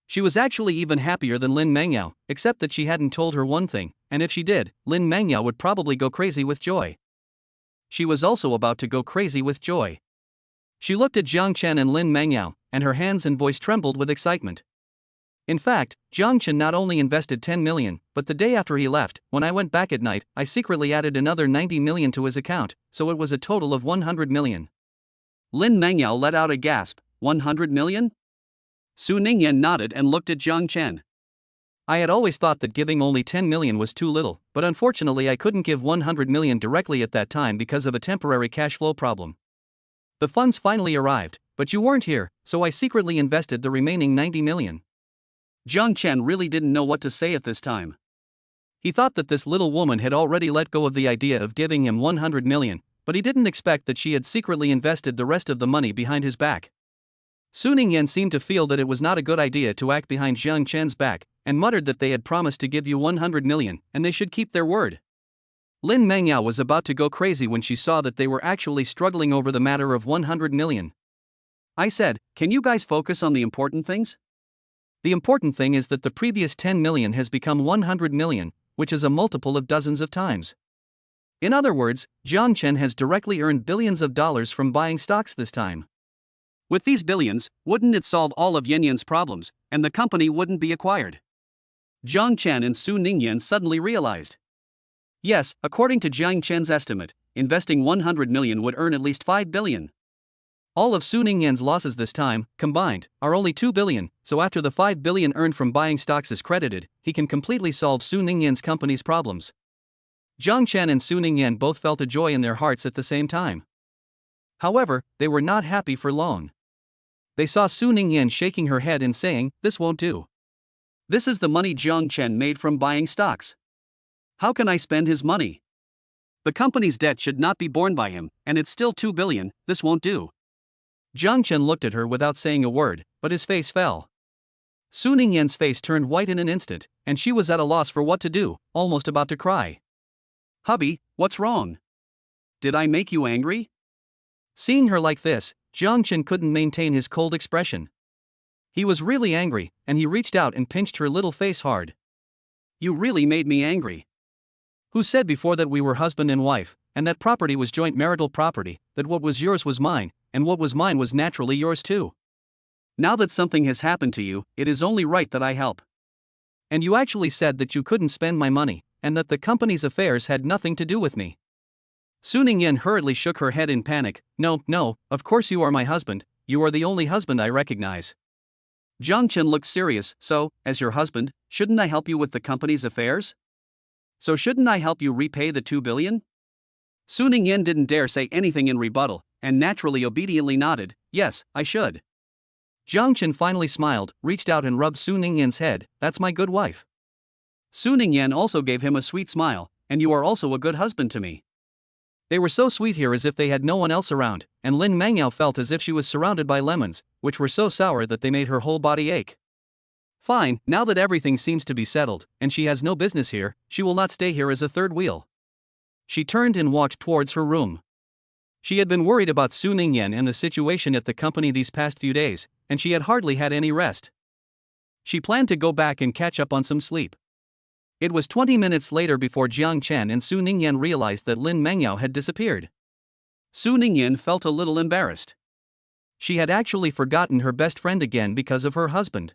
She was actually even happier than Lin Mengyao, except that she hadn't told her one thing, and if she did, Lin Mengyao would probably go crazy with joy. She was also about to go crazy with joy. She looked at Jiang Chen and Lin Mengyao, and her hands and voice trembled with excitement. In fact, Jiang Chen not only invested 10 million, but the day after he left, when I went back at night, I secretly added another 90 million to his account, so it was a total of 100 million. Lin Mengyao let out a gasp. 100 million? Su Ningyan nodded and looked at Jiang Chen. I had always thought that giving only 10 million was too little, but unfortunately I couldn't give 100 million directly at that time because of a temporary cash flow problem. The funds finally arrived, but you weren't here, so I secretly invested the remaining 90 million. Jiang Chen really didn't know what to say at this time. He thought that this little woman had already let go of the idea of giving him 100 million, but he didn't expect that she had secretly invested the rest of the money behind his back. Su Ningyan seemed to feel that it was not a good idea to act behind Jiang Chen's back, and muttered that they had promised to give you 100 million, and they should keep their word. Lin Mengyao was about to go crazy when she saw that they were actually struggling over the matter of 100 million. I said, can you guys focus on the important things? The important thing is that the previous 10 million has become 100 million, which is a multiple of dozens of times. In other words, Jiang Chen has directly earned billions of dollars from buying stocks this time. With these billions, wouldn't it solve all of Yanyan's problems, and the company wouldn't be acquired? Jiang Chen and Su Ningyan suddenly realized. Yes, according to Jiang Chen's estimate, investing 100 million would earn at least 5 billion. All of Su Ningyan's losses this time, combined, are only 2 billion, so after the 5 billion earned from buying stocks is credited, he can completely solve Su Ningyan's company's problems. Jiang Chen and Su Ningyan both felt a joy in their hearts at the same time. However, they were not happy for long. They saw Su Ningyan shaking her head and saying, this won't do. This is the money Jiang Chen made from buying stocks. How can I spend his money? The company's debt should not be borne by him, and it's still 2 billion, this won't do. Jiang Chen looked at her without saying a word, but his face fell. Su Ningyan's face turned white in an instant, and she was at a loss for what to do, almost about to cry. Hubby, what's wrong? Did I make you angry? Seeing her like this, Jiang Chen couldn't maintain his cold expression. He was really angry, and he reached out and pinched her little face hard. You really made me angry. Who said before that we were husband and wife, and that property was joint marital property, that what was yours was mine, and what was mine was naturally yours too? Now that something has happened to you, it is only right that I help. And you actually said that you couldn't spend my money, and that the company's affairs had nothing to do with me. Su Ningyan hurriedly shook her head in panic. No, of course you are my husband, you are the only husband I recognize. Jiang Chen looked serious. So, as your husband, shouldn't I help you with the company's affairs? So shouldn't I help you repay the 2 billion? Su Ningyan didn't dare say anything in rebuttal, and naturally obediently nodded. Yes, I should. Jiang Chen finally smiled, reached out and rubbed Su Ningyan's head. That's my good wife. Su Ningyan also gave him a sweet smile. And you are also a good husband to me. They were so sweet here as if they had no one else around, and Lin Mangyao felt as if she was surrounded by lemons, which were so sour that they made her whole body ache. Fine, now that everything seems to be settled, and she has no business here, she will not stay here as a third wheel. She turned and walked towards her room. She had been worried about Su Ningyan and the situation at the company these past few days, and she had hardly had any rest. She planned to go back and catch up on some sleep. It was 20 minutes later before Jiang Chen and Su Ningyan realized that Lin Mangyao had disappeared. Su Ningyan felt a little embarrassed. She had actually forgotten her best friend again because of her husband.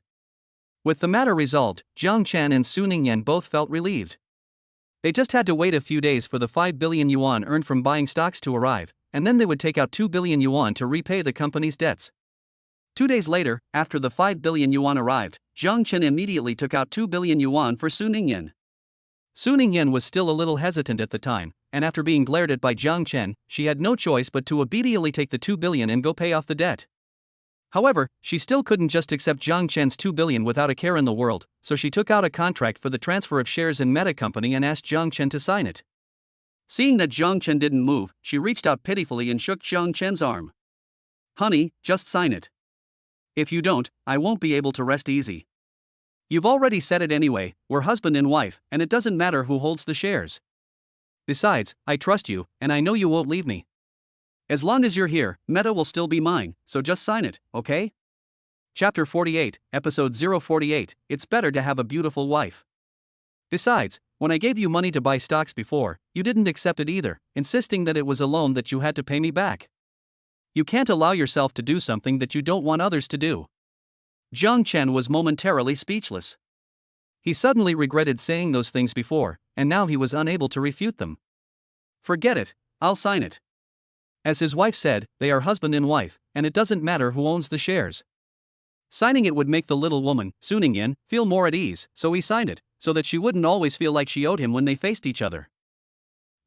With the matter resolved, Jiang Chen and Su Ningyan both felt relieved. They just had to wait a few days for the 5 billion yuan earned from buying stocks to arrive, and then they would take out 2 billion yuan to repay the company's debts. 2 days later, after the 5 billion yuan arrived, Jiang Chen immediately took out 2 billion yuan for Su Ningyan. Su Ningyan was still a little hesitant at the time, and after being glared at by Jiang Chen, she had no choice but to obediently take the 2 billion and go pay off the debt. However, she still couldn't just accept Jiang Chen's 2 billion without a care in the world, so she took out a contract for the transfer of shares in Meta Company and asked Jiang Chen to sign it. Seeing that Jiang Chen didn't move, she reached out pitifully and shook Jiang Chen's arm. Honey, just sign it. If you don't, I won't be able to rest easy. You've already said it anyway, we're husband and wife, and it doesn't matter who holds the shares. Besides, I trust you, and I know you won't leave me. As long as you're here, Meta will still be mine, so just sign it, okay? Chapter 48, Episode 048, It's better to have a beautiful wife. Besides, when I gave you money to buy stocks before, you didn't accept it either, insisting that it was a loan that you had to pay me back. You can't allow yourself to do something that you don't want others to do. Jiang Chen was momentarily speechless. He suddenly regretted saying those things before, and now he was unable to refute them. Forget it, I'll sign it. As his wife said, they are husband and wife, and it doesn't matter who owns the shares. Signing it would make the little woman, Su Ningyan, feel more at ease, so he signed it, so that she wouldn't always feel like she owed him when they faced each other.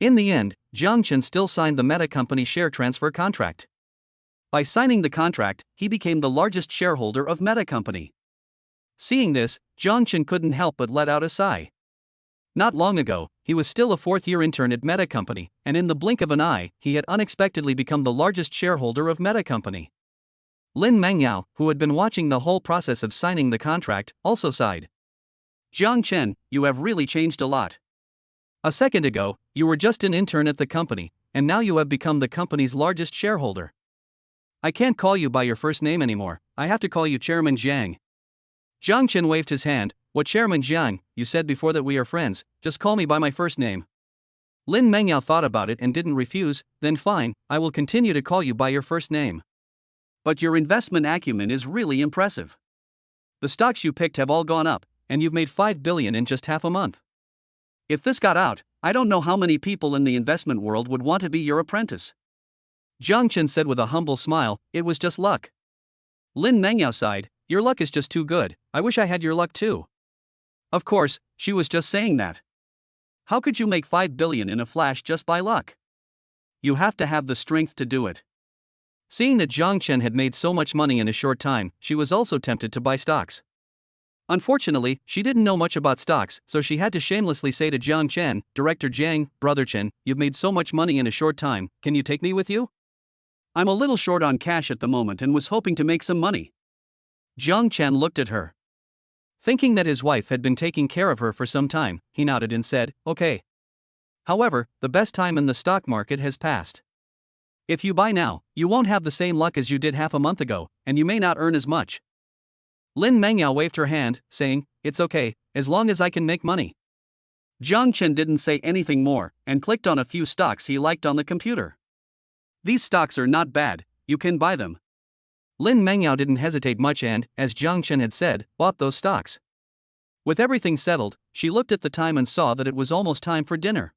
In the end, Jiang Chen still signed the Meta Company share transfer contract. By signing the contract, he became the largest shareholder of Meta Company. Seeing this, Jiang Chen couldn't help but let out a sigh. Not long ago, he was still a fourth-year intern at Meta Company, and in the blink of an eye, he had unexpectedly become the largest shareholder of Meta Company. Lin Mangyao, who had been watching the whole process of signing the contract, also sighed. Jiang Chen, you have really changed a lot. A second ago, you were just an intern at the company, and now you have become the company's largest shareholder. I can't call you by your first name anymore, I have to call you Chairman Jiang. Jiang Chen waved his hand. What, Chairman Jiang, you said before that we are friends, just call me by my first name. Lin Mangyao thought about it and didn't refuse. Then fine, I will continue to call you by your first name. But your investment acumen is really impressive. The stocks you picked have all gone up, and you've made 5 billion in just half a month. If this got out, I don't know how many people in the investment world would want to be your apprentice. Jiang Chen said with a humble smile, it was just luck. Lin Mangyao sighed, your luck is just too good, I wish I had your luck too. Of course, she was just saying that. How could you make 5 billion in a flash just by luck? You have to have the strength to do it. Seeing that Jiang Chen had made so much money in a short time, she was also tempted to buy stocks. Unfortunately, she didn't know much about stocks, so she had to shamelessly say to Jiang Chen, Director Jiang, Brother Chen, you've made so much money in a short time, can you take me with you? I'm a little short on cash at the moment and was hoping to make some money. Jiang Chen looked at her. Thinking that his wife had been taking care of her for some time, he nodded and said, okay. However, the best time in the stock market has passed. If you buy now, you won't have the same luck as you did half a month ago, and you may not earn as much. Lin Mengyao waved her hand, saying, it's okay, as long as I can make money. Jiang Chen didn't say anything more, and clicked on a few stocks he liked on the computer. These stocks are not bad, you can buy them. Lin Mengyao didn't hesitate much and, as Jiang Chen had said, bought those stocks. With everything settled, she looked at the time and saw that it was almost time for dinner.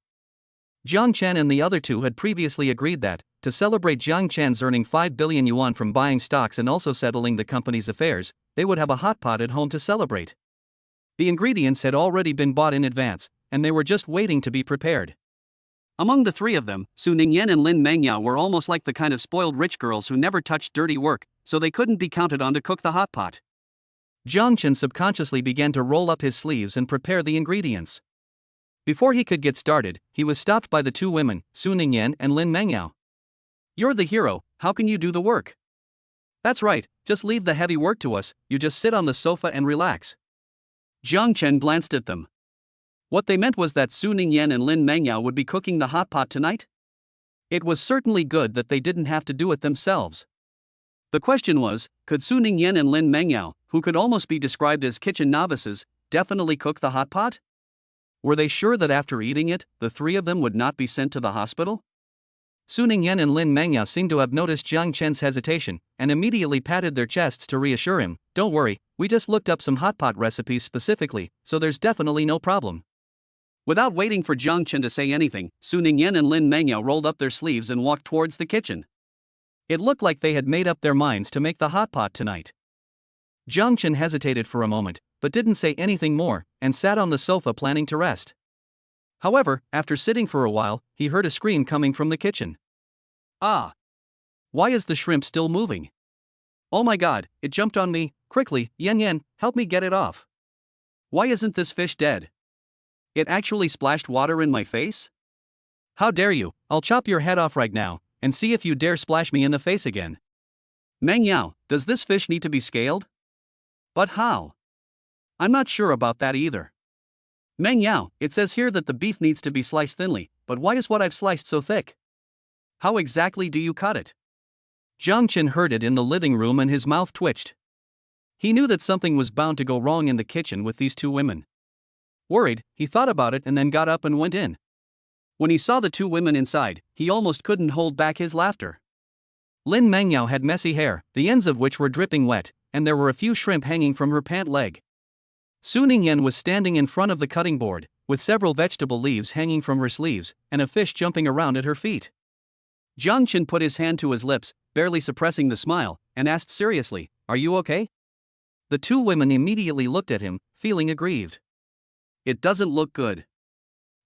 Jiang Chen and the other two had previously agreed that, to celebrate Jiang Chen's earning 5 billion yuan from buying stocks and also settling the company's affairs, they would have a hot pot at home to celebrate. The ingredients had already been bought in advance, and they were just waiting to be prepared. Among the three of them, Su Ningyan and Lin Mengyao were almost like the kind of spoiled rich girls who never touched dirty work, so they couldn't be counted on to cook the hot pot. Jiang Chen subconsciously began to roll up his sleeves and prepare the ingredients. Before he could get started, he was stopped by the two women, Su Ningyan and Lin Mengyao. You're the hero, how can you do the work? That's right, just leave the heavy work to us, you just sit on the sofa and relax. Jiang Chen glanced at them. What they meant was that Su Ningyan and Lin Mengyao would be cooking the hot pot tonight? It was certainly good that they didn't have to do it themselves. The question was, could Su Ningyan and Lin Mengyao, who could almost be described as kitchen novices, definitely cook the hot pot? Were they sure that after eating it, the three of them would not be sent to the hospital? Su Ningyan and Lin Mengyao seemed to have noticed Jiang Chen's hesitation, and immediately patted their chests to reassure him, don't worry, we just looked up some hot pot recipes specifically, so there's definitely no problem. Without waiting for Jiang Chen to say anything, Su Ningyan and Lin Mengyao rolled up their sleeves and walked towards the kitchen. It looked like they had made up their minds to make the hot pot tonight. Jiang Chen hesitated for a moment, but didn't say anything more, and sat on the sofa planning to rest. However, after sitting for a while, he heard a scream coming from the kitchen. Ah! Why is the shrimp still moving? Oh my god, it jumped on me, quickly, Yan, help me get it off. Why isn't this fish dead? It actually splashed water in my face? How dare you, I'll chop your head off right now, and see if you dare splash me in the face again. Mengyao, does this fish need to be scaled? But how? I'm not sure about that either. Mengyao, it says here that the beef needs to be sliced thinly, but why is what I've sliced so thick? How exactly do you cut it? Jiang Chen heard it in the living room and his mouth twitched. He knew that something was bound to go wrong in the kitchen with these two women. Worried, he thought about it and then got up and went in. When he saw the two women inside, he almost couldn't hold back his laughter. Lin Mengyao had messy hair, the ends of which were dripping wet, and there were a few shrimp hanging from her pant leg. Su Ningyan was standing in front of the cutting board, with several vegetable leaves hanging from her sleeves, and a fish jumping around at her feet. Jiang Chen put his hand to his lips, barely suppressing the smile, and asked seriously, are you okay? The two women immediately looked at him, feeling aggrieved. It doesn't look good.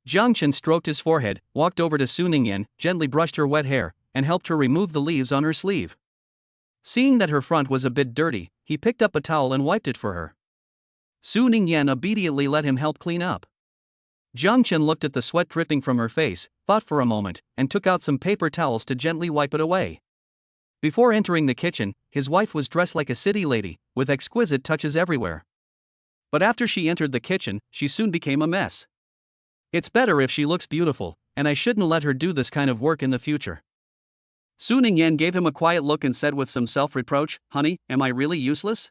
Jiang Chen stroked his forehead, walked over to Su Ningyan, gently brushed her wet hair, and helped her remove the leaves on her sleeve. Seeing that her front was a bit dirty, he picked up a towel and wiped it for her. Su Ningyan obediently let him help clean up. Jiang Chen looked at the sweat dripping from her face, thought for a moment, and took out some paper towels to gently wipe it away. Before entering the kitchen, his wife was dressed like a city lady, with exquisite touches everywhere. But after she entered the kitchen, she soon became a mess. It's better if she looks beautiful, and I shouldn't let her do this kind of work in the future. Su Ningyan gave him a quiet look and said with some self-reproach, honey, am I really useless?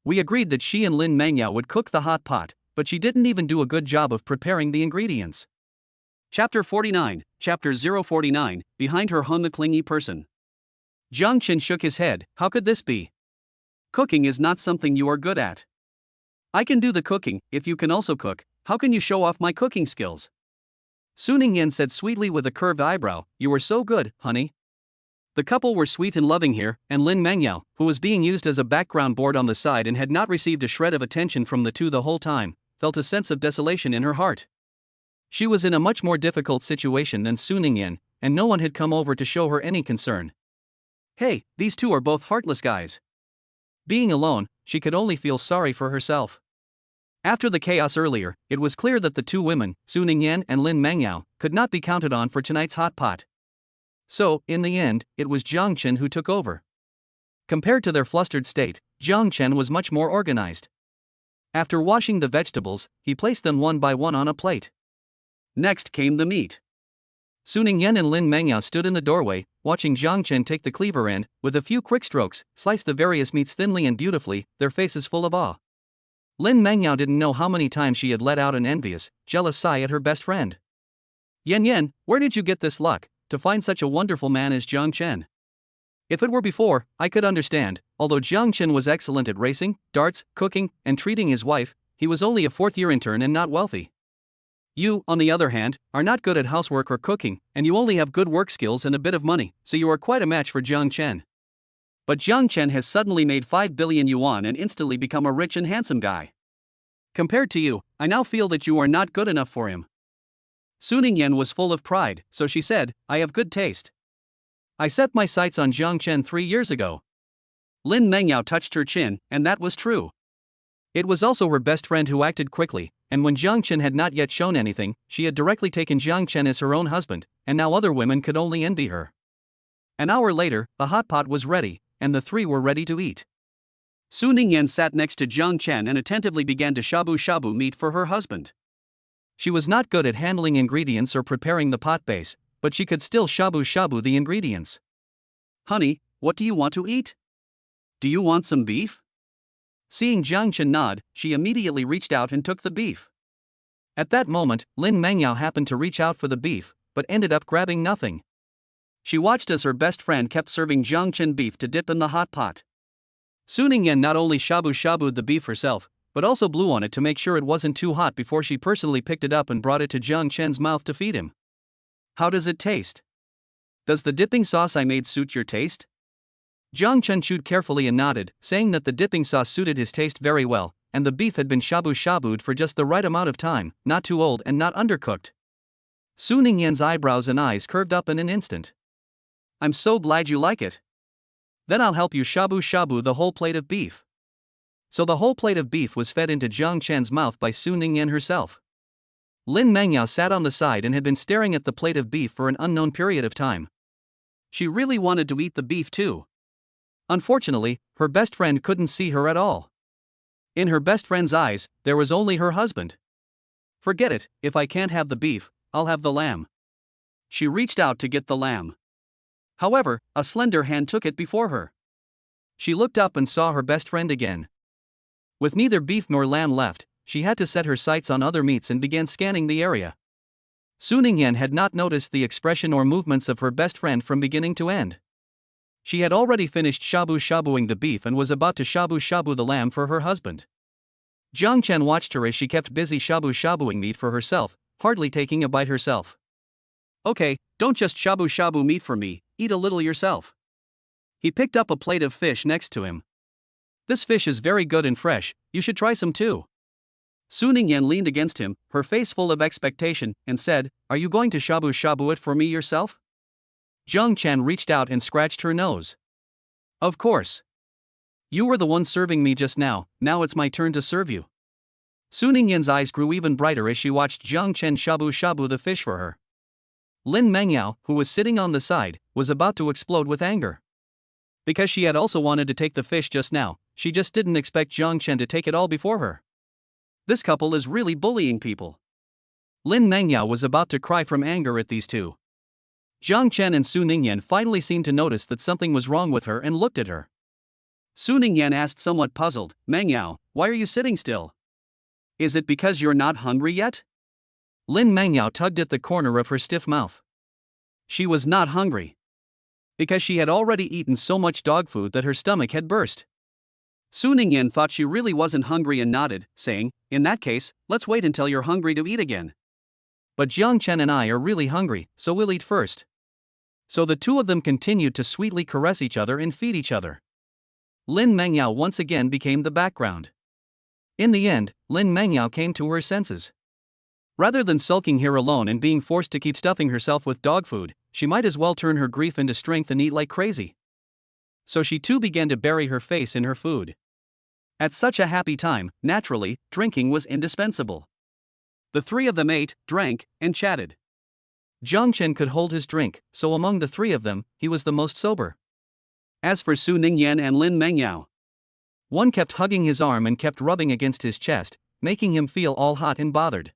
We agreed that she and Lin Mengyao would cook the hot pot, but she didn't even do a good job of preparing the ingredients. Chapter 49, Chapter 049, Behind Her Hung the Clingy Person. Jiang Chen shook his head, how could this be? Cooking is not something you are good at. I can do the cooking, if you can also cook, how can you show off my cooking skills? Su Ningyan said sweetly with a curved eyebrow, you are so good, honey. The couple were sweet and loving here, and Lin Mengyao, who was being used as a background board on the side and had not received a shred of attention from the two the whole time, felt a sense of desolation in her heart. She was in a much more difficult situation than Su Ningyan, and no one had come over to show her any concern. Hey, these two are both heartless guys. Being alone, she could only feel sorry for herself. After the chaos earlier, it was clear that the two women, Su Ningyan and Lin Mengyao, could not be counted on for tonight's hot pot. So, in the end, it was Jiang Chen who took over. Compared to their flustered state, Jiang Chen was much more organized. After washing the vegetables, he placed them one by one on a plate. Next came the meat. Su Ningyan and Lin Mengyao stood in the doorway, watching Jiang Chen take the cleaver and, with a few quick strokes, slice the various meats thinly and beautifully, their faces full of awe. Lin Mengyao didn't know how many times she had let out an envious, jealous sigh at her best friend. Yan, where did you get this luck, to find such a wonderful man as Jiang Chen? If it were before, I could understand. Although Jiang Chen was excellent at racing, darts, cooking, and treating his wife, he was only a fourth-year intern and not wealthy. You, on the other hand, are not good at housework or cooking, and you only have good work skills and a bit of money, so you are quite a match for Jiang Chen. But Jiang Chen has suddenly made 5 billion yuan and instantly become a rich and handsome guy. Compared to you, I now feel that you are not good enough for him. Su Ningyan was full of pride, so she said, I have good taste. I set my sights on Jiang Chen 3 years ago. Lin Mengyao touched her chin, and that was true. It was also her best friend who acted quickly, and when Jiang Chen had not yet shown anything, she had directly taken Jiang Chen as her own husband, and now other women could only envy her. An hour later, the hot pot was ready, and the three were ready to eat. Su Ningyan sat next to Jiang Chen and attentively began to shabu-shabu meat for her husband. She was not good at handling ingredients or preparing the pot base, but she could still shabu-shabu the ingredients. Honey, what do you want to eat? Do you want some beef? Seeing Jiang Chen nod, she immediately reached out and took the beef. At that moment, Lin Mengyao happened to reach out for the beef, but ended up grabbing nothing. She watched as her best friend kept serving Jiang Chen beef to dip in the hot pot. Su Ningyan not only shabu-shabued the beef herself, but also blew on it to make sure it wasn't too hot before she personally picked it up and brought it to Jiang Chen's mouth to feed him. How does it taste? Does the dipping sauce I made suit your taste? Jiang Chen chewed carefully and nodded, saying that the dipping sauce suited his taste very well, and the beef had been shabu-shabued for just the right amount of time, not too old and not undercooked. Su Ningyan's eyebrows and eyes curved up in an instant. I'm so glad you like it. Then I'll help you shabu-shabu the whole plate of beef. So the whole plate of beef was fed into Jiang Chen's mouth by Su Ningyan herself. Lin Mengyao sat on the side and had been staring at the plate of beef for an unknown period of time. She really wanted to eat the beef too. Unfortunately, her best friend couldn't see her at all. In her best friend's eyes, there was only her husband. Forget it, if I can't have the beef, I'll have the lamb. She reached out to get the lamb. However, a slender hand took it before her. She looked up and saw her best friend again. With neither beef nor lamb left, she had to set her sights on other meats and began scanning the area. Su Ningyan had not noticed the expression or movements of her best friend from beginning to end. She had already finished shabu-shabuing the beef and was about to shabu-shabu the lamb for her husband. Jiang Chen watched her as she kept busy shabu-shabuing meat for herself, hardly taking a bite herself. Okay, don't just shabu-shabu meat for me, eat a little yourself. He picked up a plate of fish next to him. This fish is very good and fresh, you should try some too. Su Ningyan leaned against him, her face full of expectation, and said, Are you going to shabu-shabu it for me yourself? Jiang Chen reached out and scratched her nose. Of course. You were the one serving me just now it's my turn to serve you. Su Ningyan's eyes grew even brighter as she watched Jiang Chen shabu-shabu the fish for her. Lin Mengyao, who was sitting on the side, was about to explode with anger. Because she had also wanted to take the fish just now, she just didn't expect Jiang Chen to take it all before her. This couple is really bullying people. Lin Mengyao was about to cry from anger at these two. Jiang Chen and Su Ningyan finally seemed to notice that something was wrong with her and looked at her. Su Ningyan asked somewhat puzzled, Mengyao, why are you sitting still? Is it because you're not hungry yet? Lin Mengyao tugged at the corner of her stiff mouth. She was not hungry. Because she had already eaten so much dog food that her stomach had burst. Su Ningyan thought she really wasn't hungry and nodded, saying, In that case, let's wait until you're hungry to eat again. But Jiang Chen and I are really hungry, so we'll eat first. So the two of them continued to sweetly caress each other and feed each other. Lin Mengyao once again became the background. In the end, Lin Mengyao came to her senses. Rather than sulking here alone and being forced to keep stuffing herself with dog food, she might as well turn her grief into strength and eat like crazy. So she too began to bury her face in her food. At such a happy time, naturally, drinking was indispensable. The three of them ate, drank, and chatted. Jiang Chen could hold his drink, so among the three of them, he was the most sober. As for Su Ningyan and Lin Mengyao, one kept hugging his arm and kept rubbing against his chest, making him feel all hot and bothered.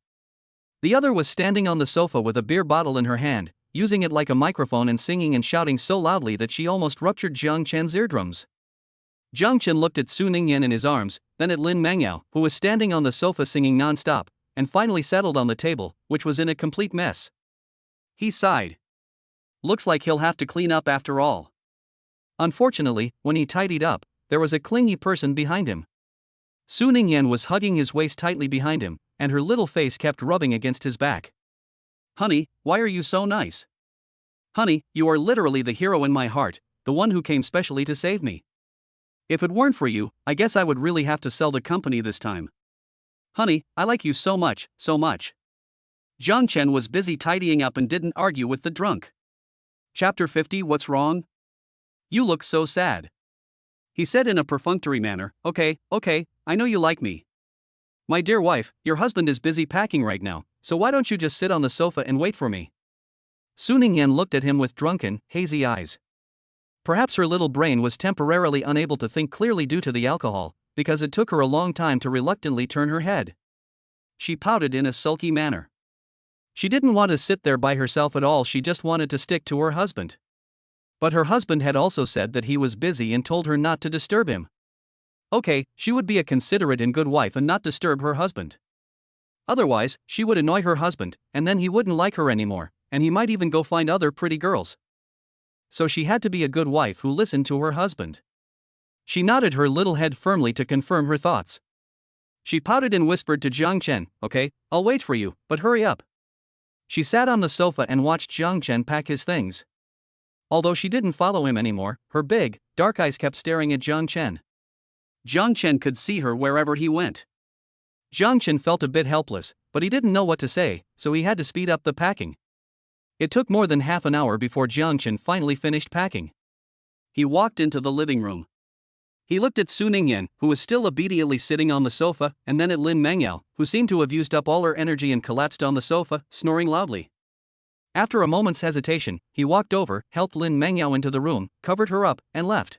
The other was standing on the sofa with a beer bottle in her hand, using it like a microphone and singing and shouting so loudly that she almost ruptured Jiang Chen's eardrums. Jiang Chen looked at Su Ningyan in his arms, then at Lin Mengyao, who was standing on the sofa singing non-stop, and finally settled on the table, which was in a complete mess. He sighed. Looks like he'll have to clean up after all. Unfortunately, when he tidied up, there was a clingy person behind him. Su Ningyan was hugging his waist tightly behind him, and her little face kept rubbing against his back. Honey, why are you so nice? Honey, you are literally the hero in my heart, the one who came specially to save me. If it weren't for you, I guess I would really have to sell the company this time. Honey, I like you so much, so much. Jiang Chen was busy tidying up and didn't argue with the drunk. Chapter 50. What's wrong? You look so sad. He said in a perfunctory manner. Okay, I know you like me. My dear wife, your husband is busy packing right now, so why don't you just sit on the sofa and wait for me? Su Ningyan looked at him with drunken, hazy eyes. Perhaps her little brain was temporarily unable to think clearly due to the alcohol, because it took her a long time to reluctantly turn her head. She pouted in a sulky manner. She didn't want to sit there by herself at all, she just wanted to stick to her husband. But her husband had also said that he was busy and told her not to disturb him. Okay, she would be a considerate and good wife and not disturb her husband. Otherwise, she would annoy her husband, and then he wouldn't like her anymore, and he might even go find other pretty girls. So she had to be a good wife who listened to her husband. She nodded her little head firmly to confirm her thoughts. She pouted and whispered to Jiang Chen, okay, I'll wait for you, but hurry up. She sat on the sofa and watched Jiang Chen pack his things. Although she didn't follow him anymore, her big, dark eyes kept staring at Jiang Chen. Jiang Chen could see her wherever he went. Jiang Chen felt a bit helpless, but he didn't know what to say, so he had to speed up the packing. It took more than half an hour before Jiang Chen finally finished packing. He walked into the living room. He looked at Su Ningyan, who was still obediently sitting on the sofa, and then at Lin Mengyao, who seemed to have used up all her energy and collapsed on the sofa, snoring loudly. After a moment's hesitation, he walked over, helped Lin Mengyao into the room, covered her up, and left.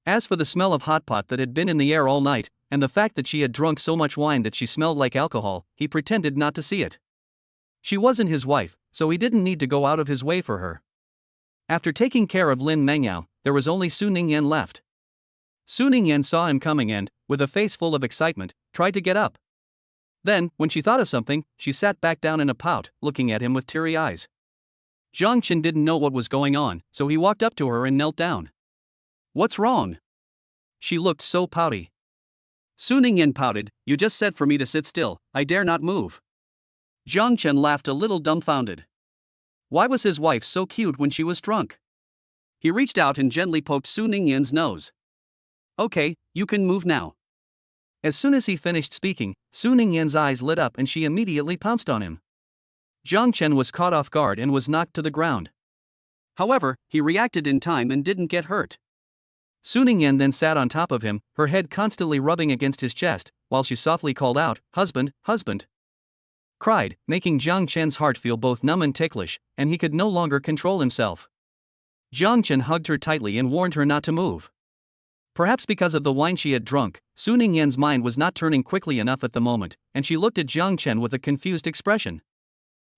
As for the smell of hot pot that had been in the air all night, and the fact that she had drunk so much wine that she smelled like alcohol, he pretended not to see it. She wasn't his wife, so he didn't need to go out of his way for her. After taking care of Lin Mengyao, there was only Su Ningyan left. Su Ningyan saw him coming and, with a face full of excitement, tried to get up. Then, when she thought of something, she sat back down in a pout, looking at him with teary eyes. Jiang Chen didn't know what was going on, so he walked up to her and knelt down. What's wrong? She looked so pouty. Su Ningyan pouted, you just said for me to sit still, I dare not move. Jiang Chen laughed a little dumbfounded. Why was his wife so cute when she was drunk? He reached out and gently poked Su Ningyan's nose. Okay, you can move now. As soon as he finished speaking, Su Ningyan's eyes lit up and she immediately pounced on him. Jiang Chen was caught off guard and was knocked to the ground. However, he reacted in time and didn't get hurt. Su Ningyan then sat on top of him, her head constantly rubbing against his chest, while she softly called out, "Husband, husband!" Cried, making Jiang Chen's heart feel both numb and ticklish, and he could no longer control himself. Jiang Chen hugged her tightly and warned her not to move. Perhaps because of the wine she had drunk, Su Ningyan's mind was not turning quickly enough at the moment, and she looked at Jiang Chen with a confused expression.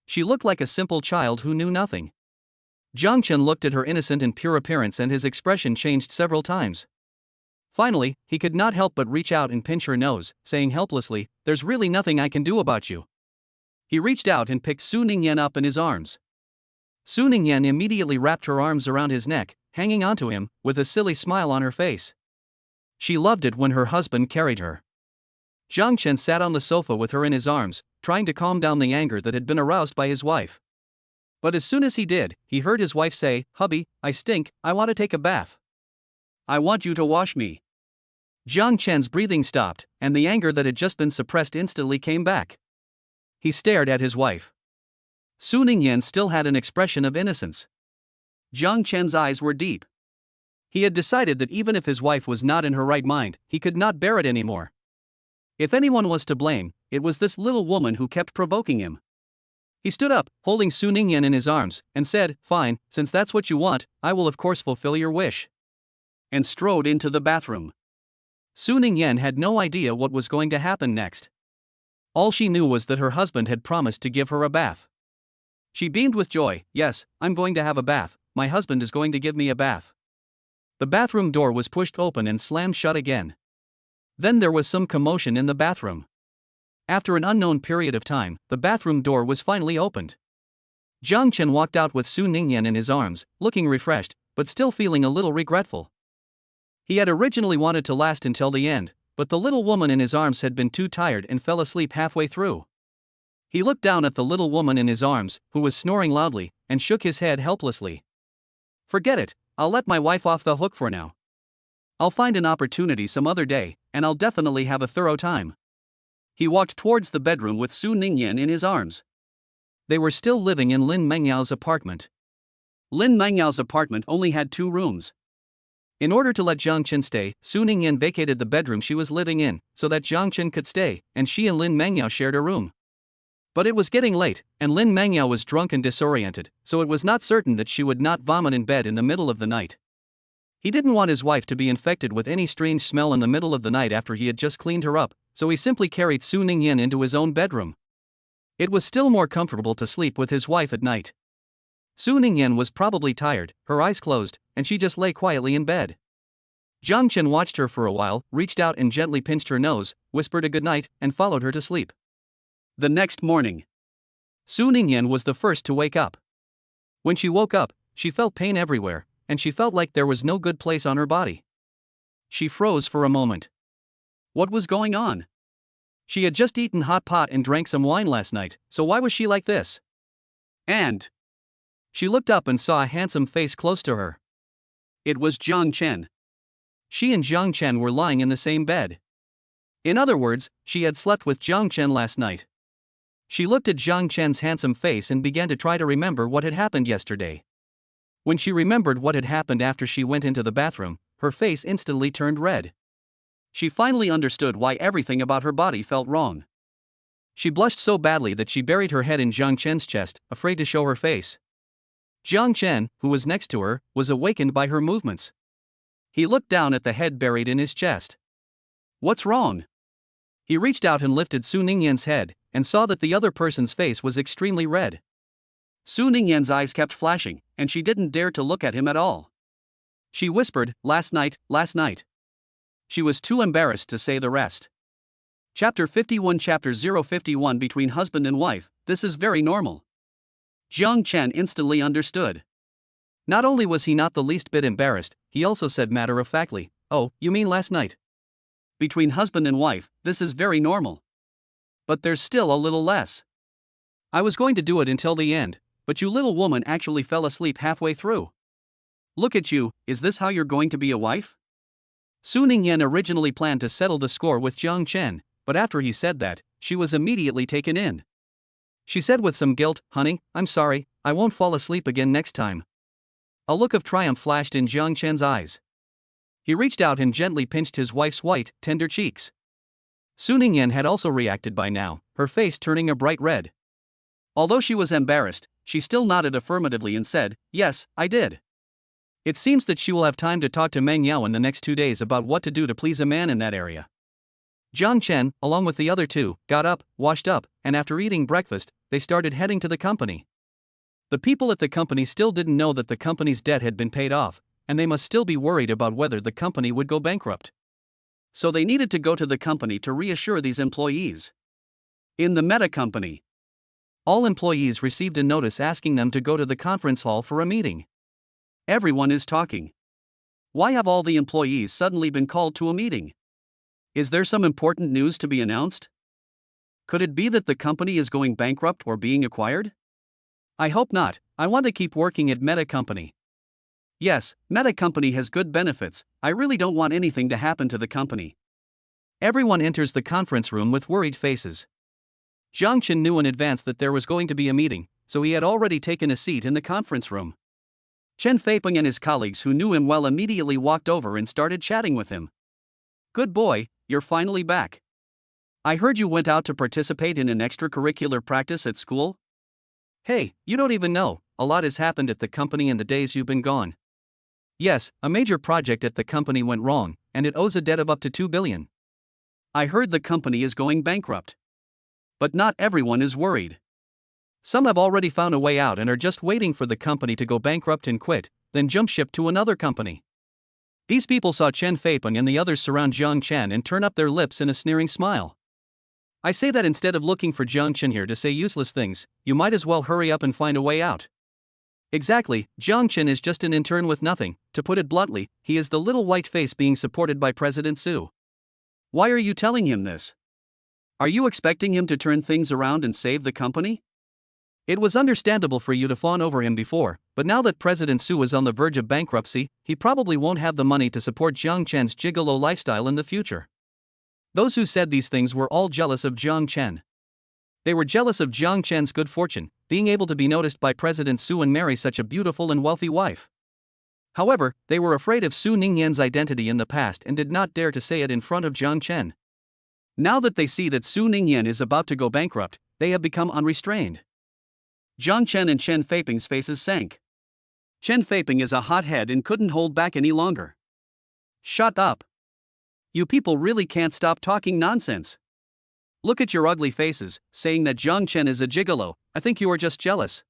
She looked like a simple child who knew nothing. Jiang Chen looked at her innocent and pure appearance and his expression changed several times. Finally, he could not help but reach out and pinch her nose, saying helplessly, "There's really nothing I can do about you." He reached out and picked Su Ningyan up in his arms. Su Ningyan immediately wrapped her arms around his neck, hanging onto him, with a silly smile on her face. She loved it when her husband carried her. Jiang Chen sat on the sofa with her in his arms, trying to calm down the anger that had been aroused by his wife. But as soon as he did, he heard his wife say, "Hubby, I stink, I want to take a bath. I want you to wash me." Jiang Chen's breathing stopped, and the anger that had just been suppressed instantly came back. He stared at his wife. Su Ningyan still had an expression of innocence. Jiang Chen's eyes were deep. He had decided that even if his wife was not in her right mind, he could not bear it anymore. If anyone was to blame, it was this little woman who kept provoking him. He stood up, holding Su Ningyan in his arms, and said, "Fine, since that's what you want, I will of course fulfill your wish," and strode into the bathroom. Su Ningyan had no idea what was going to happen next. All she knew was that her husband had promised to give her a bath. She beamed with joy. "Yes, I'm going to have a bath, my husband is going to give me a bath." The bathroom door was pushed open and slammed shut again. Then there was some commotion in the bathroom. After an unknown period of time, the bathroom door was finally opened. Jiang Chen walked out with Su Ningyan in his arms, looking refreshed, but still feeling a little regretful. He had originally wanted to last until the end, but the little woman in his arms had been too tired and fell asleep halfway through. He looked down at the little woman in his arms, who was snoring loudly, and shook his head helplessly. "Forget it, I'll let my wife off the hook for now. I'll find an opportunity some other day, and I'll definitely have a thorough time." He walked towards the bedroom with Su Ningyan in his arms. They were still living in Lin Mengyao's apartment. Lin Mengyao's apartment only had 2 rooms. In order to let Jiang Chen stay, Su Ningyan vacated the bedroom she was living in, so that Jiang Chen could stay, and she and Lin Mengyao shared a room. But it was getting late, and Lin Mengyao was drunk and disoriented, so it was not certain that she would not vomit in bed in the middle of the night. He didn't want his wife to be infected with any strange smell in the middle of the night after he had just cleaned her up, so he simply carried Su Ningyan into his own bedroom. It was still more comfortable to sleep with his wife at night. Su Ningyan was probably tired, her eyes closed, and she just lay quietly in bed. Jiang Chen watched her for a while, reached out and gently pinched her nose, whispered a good night, and followed her to sleep. The next morning, Su Ningyan was the first to wake up. When she woke up, she felt pain everywhere, and she felt like there was no good place on her body. She froze for a moment. What was going on? She had just eaten hot pot and drank some wine last night, so why was she like this? And she looked up and saw a handsome face close to her. It was Jiang Chen. She and Jiang Chen were lying in the same bed. In other words, she had slept with Jiang Chen last night. She looked at Jiang Chen's handsome face and began to try to remember what had happened yesterday. When she remembered what had happened after she went into the bathroom, her face instantly turned red. She finally understood why everything about her body felt wrong. She blushed so badly that she buried her head in Jiang Chen's chest, afraid to show her face. Jiang Chen, who was next to her, was awakened by her movements. He looked down at the head buried in his chest. "What's wrong?" He reached out and lifted Su Ningyan's head, and saw that the other person's face was extremely red. Su Ningyan's eyes kept flashing, and she didn't dare to look at him at all. She whispered, last night. She was too embarrassed to say the rest. Chapter 51 Chapter 051 Between husband and wife, this is very normal. Jiang Chen instantly understood. Not only was he not the least bit embarrassed, he also said matter-of-factly, "Oh, you mean last night?" Between husband and wife, this is very normal. But there's still a little less. I was going to do it until the end, but you little woman actually fell asleep halfway through. Look at you, is this how you're going to be a wife? Su Ningyan originally planned to settle the score with Jiang Chen, but after he said that, she was immediately taken in. She said with some guilt, "Honey, I'm sorry, I won't fall asleep again next time." A look of triumph flashed in Jiang Chen's eyes. He reached out and gently pinched his wife's white, tender cheeks. Su Ningyan had also reacted by now, her face turning a bright red. Although she was embarrassed, she still nodded affirmatively and said, "Yes, I did." It seems that she will have time to talk to Meng Yao in the next 2 days about what to do to please a man in that area. Jiang Chen, along with the other two, got up, washed up, and after eating breakfast, they started heading to the company. The people at the company still didn't know that the company's debt had been paid off, and they must still be worried about whether the company would go bankrupt. So they needed to go to the company to reassure these employees. In the Meta company, all employees received a notice asking them to go to the conference hall for a meeting. Everyone is talking. Why have all the employees suddenly been called to a meeting? Is there some important news to be announced? Could it be that the company is going bankrupt or being acquired? I hope not. I want to keep working at Meta company. Yes, Meta company has good benefits. I really don't want anything to happen to the company. Everyone enters the conference room with worried faces. Jiang Chen knew in advance that there was going to be a meeting, so he had already taken a seat in the conference room. Chen Feipeng and his colleagues who knew him well immediately walked over and started chatting with him. "Good boy, you're finally back. I heard you went out to participate in an extracurricular practice at school?" Hey, you don't even know, a lot has happened at the company in the days you've been gone. Yes, a major project at the company went wrong, and it owes a debt of up to 2 billion. I heard the company is going bankrupt. But not everyone is worried. Some have already found a way out and are just waiting for the company to go bankrupt and quit, then jump ship to another company. These people saw Chen Feipeng and the others surround Jiang Chen and turn up their lips in a sneering smile. I say that instead of looking for Jiang Chen here to say useless things, you might as well hurry up and find a way out. Exactly, Jiang Chen is just an intern with nothing. To put it bluntly, he is the little white face being supported by President Su. Why are you telling him this? Are you expecting him to turn things around and save the company? It was understandable for you to fawn over him before, but now that President Su is on the verge of bankruptcy, he probably won't have the money to support Jiang Chen's gigolo lifestyle in the future. Those who said these things were all jealous of Jiang Chen. They were jealous of Jiang Chen's good fortune, being able to be noticed by President Su and marry such a beautiful and wealthy wife. However, they were afraid of Su Ningyan's identity in the past and did not dare to say it in front of Jiang Chen. Now that they see that Su Ningyan is about to go bankrupt, they have become unrestrained. Jiang Chen and Chen Feipeng's faces sank. Chen Feipeng is a hothead and couldn't hold back any longer. Shut up. You people really can't stop talking nonsense. Look at your ugly faces, saying that Jiang Chen is a gigolo. I think you are just jealous.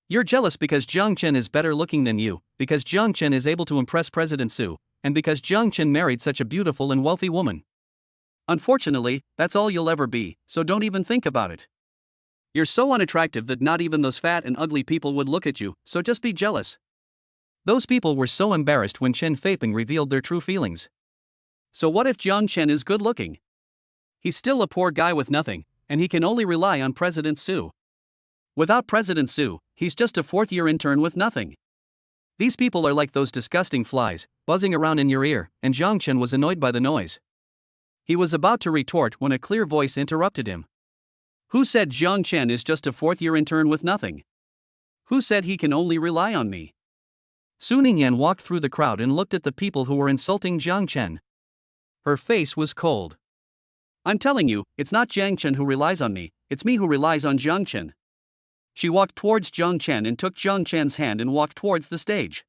You're jealous because Jiang Chen is better looking than you, because Jiang Chen is able to impress President Su, and because Jiang Chen married such a beautiful and wealthy woman. Unfortunately, that's all you'll ever be, so don't even think about it. You're so unattractive that not even those fat and ugly people would look at you, so just be jealous. Those people were so embarrassed when Chen Feipeng revealed their true feelings. So what if Jiang Chen is good looking? He's still a poor guy with nothing, and he can only rely on President Su. Without President Su, he's just a fourth-year intern with nothing. These people are like those disgusting flies, buzzing around in your ear, and Jiang Chen was annoyed by the noise. He was about to retort when a clear voice interrupted him. Who said Jiang Chen is just a fourth-year intern with nothing? Who said he can only rely on me? Su Ningyan walked through the crowd and looked at the people who were insulting Jiang Chen. Her face was cold. I'm telling you, it's not Jiang Chen who relies on me, it's me who relies on Jiang Chen. She walked towards Jiang Chen and took Jiang Chen's hand and walked towards the stage.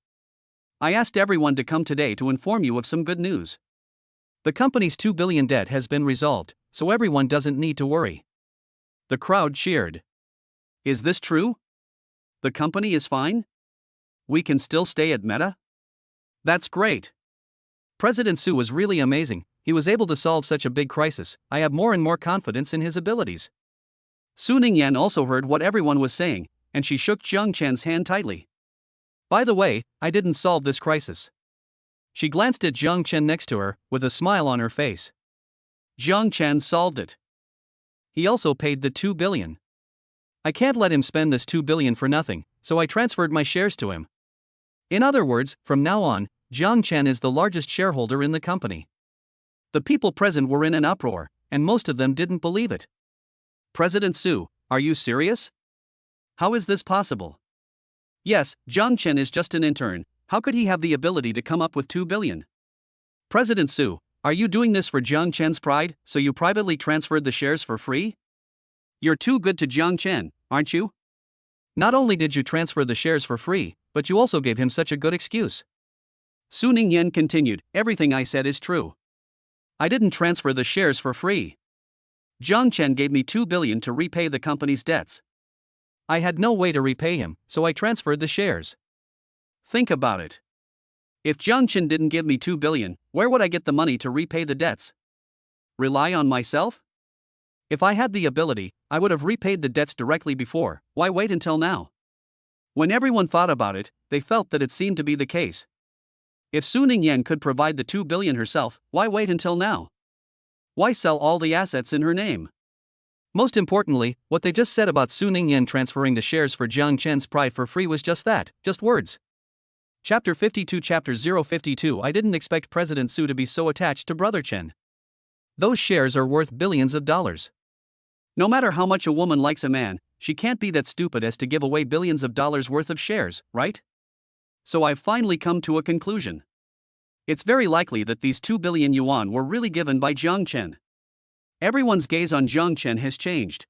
I asked everyone to come today to inform you of some good news. The company's 2 billion debt has been resolved, so everyone doesn't need to worry. The crowd cheered. Is this true? The company is fine? We can still stay at Meta? That's great. President Su was really amazing. He was able to solve such a big crisis. I have more and more confidence in his abilities. Su Ningyan also heard what everyone was saying, and she shook Jiang Chen's hand tightly. By the way, I didn't solve this crisis. She glanced at Jiang Chen next to her, with a smile on her face. Jiang Chen solved it. He also paid the 2 billion. I can't let him spend this 2 billion for nothing, so I transferred my shares to him. In other words, from now on, Jiang Chen is the largest shareholder in the company. The people present were in an uproar, and most of them didn't believe it. President Su, are you serious? How is this possible? Yes, Jiang Chen is just an intern. How could he have the ability to come up with 2 billion? President Su, are you doing this for Jiang Chen's pride, so you privately transferred the shares for free? You're too good to Jiang Chen, aren't you? Not only did you transfer the shares for free, but you also gave him such a good excuse. Su Ningyan continued, everything I said is true. I didn't transfer the shares for free. Jiang Chen gave me 2 billion to repay the company's debts. I had no way to repay him, so I transferred the shares. Think about it. If Jiang Chen didn't give me 2 billion, where would I get the money to repay the debts? Rely on myself? If I had the ability, I would have repaid the debts directly before. Why wait until now? When everyone thought about it, they felt that it seemed to be the case. If Su Ningyan could provide the 2 billion herself, why wait until now? Why sell all the assets in her name? Most importantly, what they just said about Su Ningyan transferring the shares for Jiang Chen's pride for free was just that, just words. Chapter 52 Chapter 052 I didn't expect President Su to be so attached to Brother Chen. Those shares are worth billions of dollars. No matter how much a woman likes a man, she can't be that stupid as to give away billions of dollars worth of shares, right? So I've finally come to a conclusion. It's very likely that these 2 billion yuan were really given by Jiang Chen. Everyone's gaze on Jiang Chen has changed.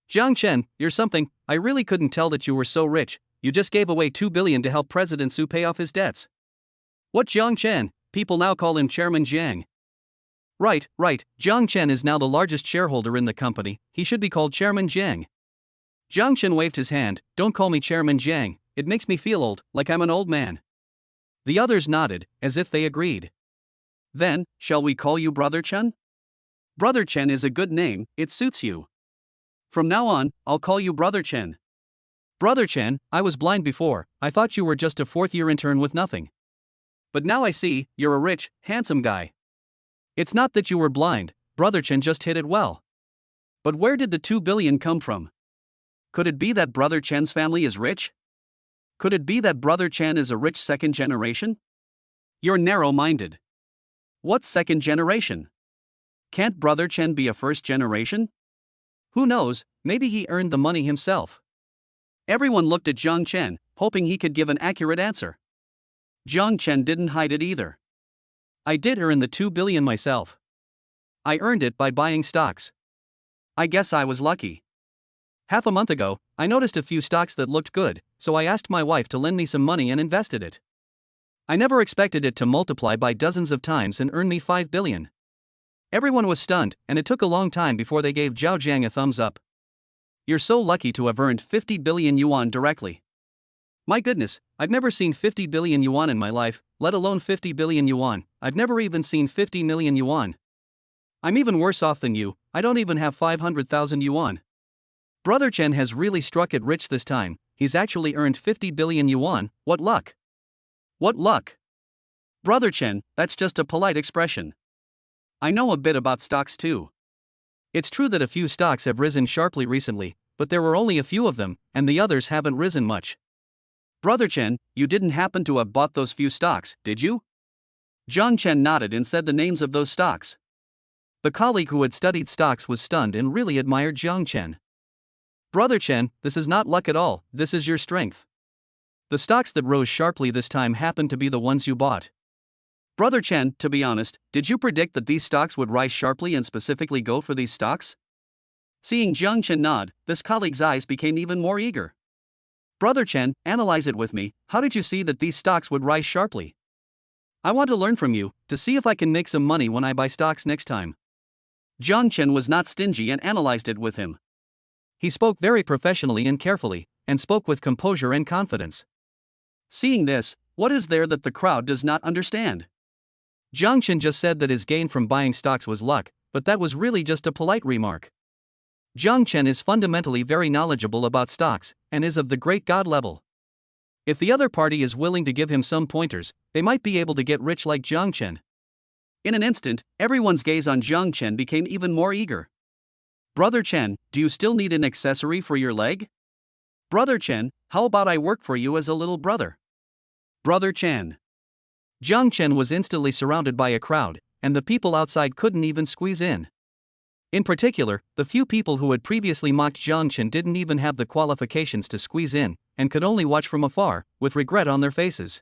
Jiang Chen, you're something. I really couldn't tell that you were so rich. You just gave away 2 billion to help President Su pay off his debts. What Jiang Chen? People now call him Chairman Jiang. Right. Jiang Chen is now the largest shareholder in the company. He should be called Chairman Jiang. Jiang Chen waved his hand. Don't call me Chairman Jiang. It makes me feel old, like I'm an old man. The others nodded, as if they agreed. Then, shall we call you Brother Chen? Brother Chen is a good name, it suits you. From now on, I'll call you Brother Chen. Brother Chen, I was blind before. I thought you were just a fourth-year intern with nothing. But now I see, you're a rich, handsome guy. It's not that you were blind, Brother Chen just hit it well. But where did the 2 billion come from? Could it be that Brother Chen's family is rich? Could it be that Brother Chen is a rich second generation? You're narrow-minded. What second generation? Can't Brother Chen be a first generation? Who knows, maybe he earned the money himself. Everyone looked at Jiang Chen, hoping he could give an accurate answer. Jiang Chen didn't hide it either. I did earn the 2 billion myself. I earned it by buying stocks. I guess I was lucky. Half a month ago, I noticed a few stocks that looked good, so I asked my wife to lend me some money and invested it. I never expected it to multiply by dozens of times and earn me 5 billion. Everyone was stunned, and it took a long time before they gave Zhao Jiang a thumbs up. You're so lucky to have earned 50 billion yuan directly. My goodness, I've never seen 50 billion yuan in my life, let alone 50 billion yuan. I've never even seen 50 million yuan. I'm even worse off than you, I don't even have 500,000 yuan. Brother Chen has really struck it rich this time. He's actually earned 50 billion yuan, what luck? What luck? Brother Chen, that's just a polite expression. I know a bit about stocks too. It's true that a few stocks have risen sharply recently, but there were only a few of them, and the others haven't risen much. Brother Chen, you didn't happen to have bought those few stocks, did you? Jiang Chen nodded and said the names of those stocks. The colleague who had studied stocks was stunned and really admired Jiang Chen. Brother Chen, this is not luck at all, this is your strength. The stocks that rose sharply this time happen to be the ones you bought. Brother Chen, to be honest, did you predict that these stocks would rise sharply and specifically go for these stocks? Seeing Jiang Chen nod, this colleague's eyes became even more eager. Brother Chen, analyze it with me, how did you see that these stocks would rise sharply? I want to learn from you, to see if I can make some money when I buy stocks next time. Jiang Chen was not stingy and analyzed it with him. He spoke very professionally and carefully, and spoke with composure and confidence. Seeing this, what is there that the crowd does not understand? Jiang Chen just said that his gain from buying stocks was luck, but that was really just a polite remark. Jiang Chen is fundamentally very knowledgeable about stocks, and is of the great god level. If the other party is willing to give him some pointers, they might be able to get rich like Jiang Chen. In an instant, everyone's gaze on Jiang Chen became even more eager. Brother Chen, do you still need an accessory for your leg? Brother Chen, how about I work for you as a little brother? Brother Chen. Jiang Chen was instantly surrounded by a crowd, and the people outside couldn't even squeeze in. In particular, the few people who had previously mocked Jiang Chen didn't even have the qualifications to squeeze in, and could only watch from afar, with regret on their faces.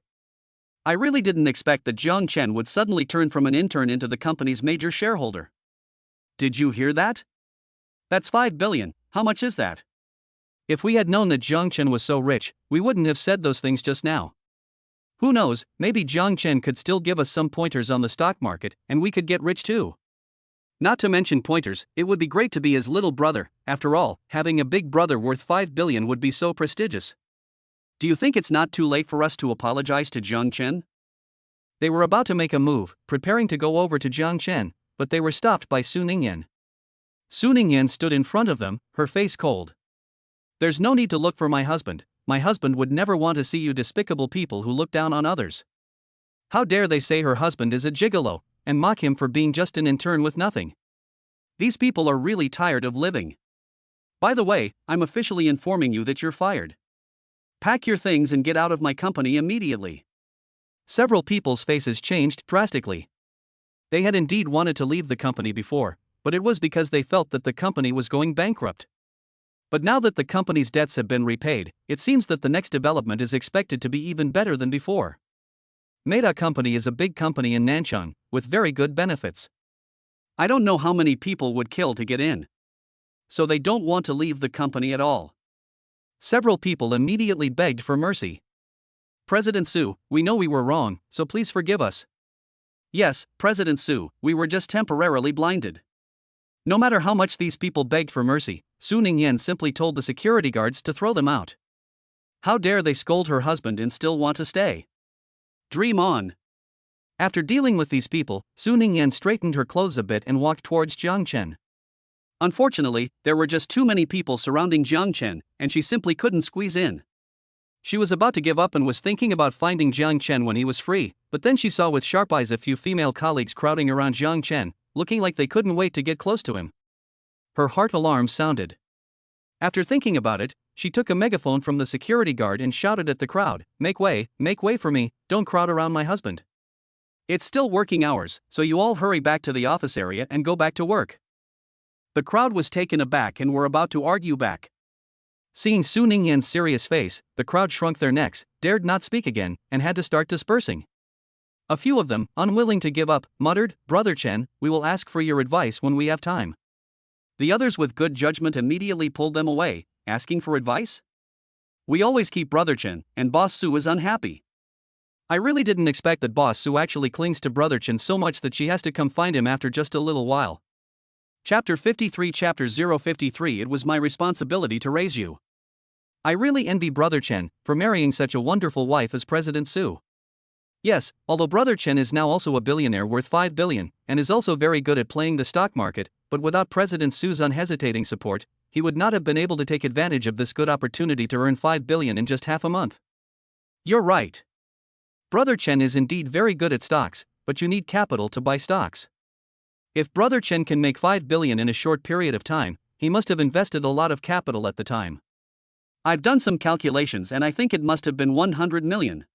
I really didn't expect that Jiang Chen would suddenly turn from an intern into the company's major shareholder. Did you hear that? That's 5 billion, how much is that? If we had known that Jiang Chen was so rich, we wouldn't have said those things just now. Who knows, maybe Jiang Chen could still give us some pointers on the stock market, and we could get rich too. Not to mention pointers, it would be great to be his little brother. After all, having a big brother worth 5 billion would be so prestigious. Do you think it's not too late for us to apologize to Jiang Chen? They were about to make a move, preparing to go over to Jiang Chen, but they were stopped by Su Ningyan. Su Ningyan stood in front of them, her face cold. There's no need to look for my husband would never want to see you despicable people who look down on others. How dare they say her husband is a gigolo, and mock him for being just an intern with nothing. These people are really tired of living. By the way, I'm officially informing you that you're fired. Pack your things and get out of my company immediately. Several people's faces changed drastically. They had indeed wanted to leave the company before, but it was because they felt that the company was going bankrupt. But now that the company's debts have been repaid, it seems that the next development is expected to be even better than before. Meta Company is a big company in Nanchang, with very good benefits. I don't know how many people would kill to get in. so they don't want to leave the company at all. Several people immediately begged for mercy. President Su, we know we were wrong, so please forgive us. Yes, President Su, we were just temporarily blinded. No matter how much these people begged for mercy, Su Ningyan simply told the security guards to throw them out. How dare they scold her husband and still want to stay? Dream on. After dealing with these people, Su Ningyan straightened her clothes a bit and walked towards Jiang Chen. Unfortunately, there were just too many people surrounding Jiang Chen, and she simply couldn't squeeze in. She was about to give up and was thinking about finding Jiang Chen when he was free, but then she saw with sharp eyes a few female colleagues crowding around Jiang Chen, looking like they couldn't wait to get close to him. Her heart alarm sounded. After thinking about it, she took a megaphone from the security guard and shouted at the crowd, make way for me, don't crowd around my husband. It's still working hours, so you all hurry back to the office area and go back to work. The crowd was taken aback and were about to argue back. Seeing Su Ningyan's serious face, the crowd shrunk their necks, dared not speak again, and had to start dispersing. A few of them, unwilling to give up, muttered, Brother Chen, we will ask for your advice when we have time. The others with good judgment immediately pulled them away, asking for advice? We always keep Brother Chen, and Boss Su is unhappy. I really didn't expect that Boss Su actually clings to Brother Chen so much that she has to come find him after just a little while. Chapter 53 Chapter 053 It was my responsibility to raise you. I really envy Brother Chen for marrying such a wonderful wife as President Su. Yes, although Brother Chen is now also a billionaire worth 5 billion, and is also very good at playing the stock market, but without President Su's unhesitating support, he would not have been able to take advantage of this good opportunity to earn 5 billion in just half a month. You're right. Brother Chen is indeed very good at stocks, but you need capital to buy stocks. If Brother Chen can make 5 billion in a short period of time, he must have invested a lot of capital at the time. I've done some calculations and I think it must have been 100 million.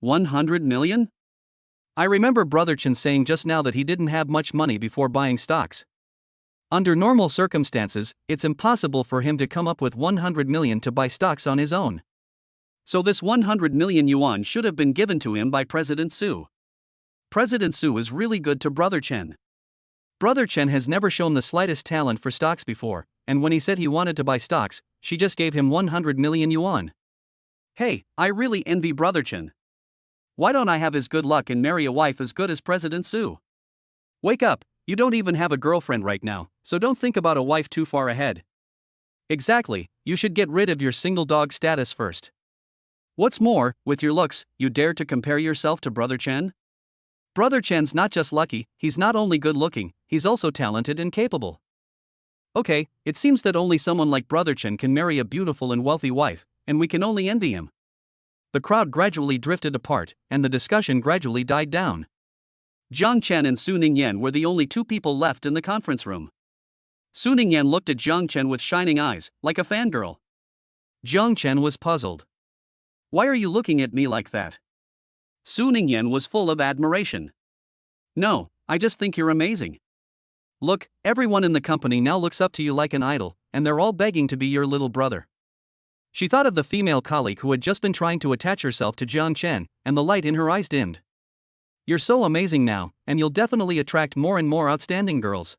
100 million? I remember Brother Chen saying just now that he didn't have much money before buying stocks. Under normal circumstances, it's impossible for him to come up with 100 million to buy stocks on his own. So this 100 million yuan should have been given to him by President Su. President Su is really good to Brother Chen. Brother Chen has never shown the slightest talent for stocks before, and when he said he wanted to buy stocks, she just gave him 100 million yuan. Hey, I really envy Brother Chen. Why don't I have his good luck and marry a wife as good as President Su? Wake up, you don't even have a girlfriend right now, so don't think about a wife too far ahead. Exactly, you should get rid of your single dog status first. What's more, with your looks, you dare to compare yourself to Brother Chen? Brother Chen's not just lucky, he's not only good looking, he's also talented and capable. Okay, it seems that only someone like Brother Chen can marry a beautiful and wealthy wife, and we can only envy him. The crowd gradually drifted apart, and the discussion gradually died down. Jiang Chen and Su Ningyan were the only two people left in the conference room. Su Ningyan looked at Jiang Chen with shining eyes, like a fangirl. Jiang Chen was puzzled. Why are you looking at me like that? Su Ningyan was full of admiration. No, I just think you're amazing. Look, everyone in the company now looks up to you like an idol, and they're all begging to be your little brother. She thought of the female colleague who had just been trying to attach herself to Jiang Chen, and the light in her eyes dimmed. You're so amazing now, and you'll definitely attract more and more outstanding girls.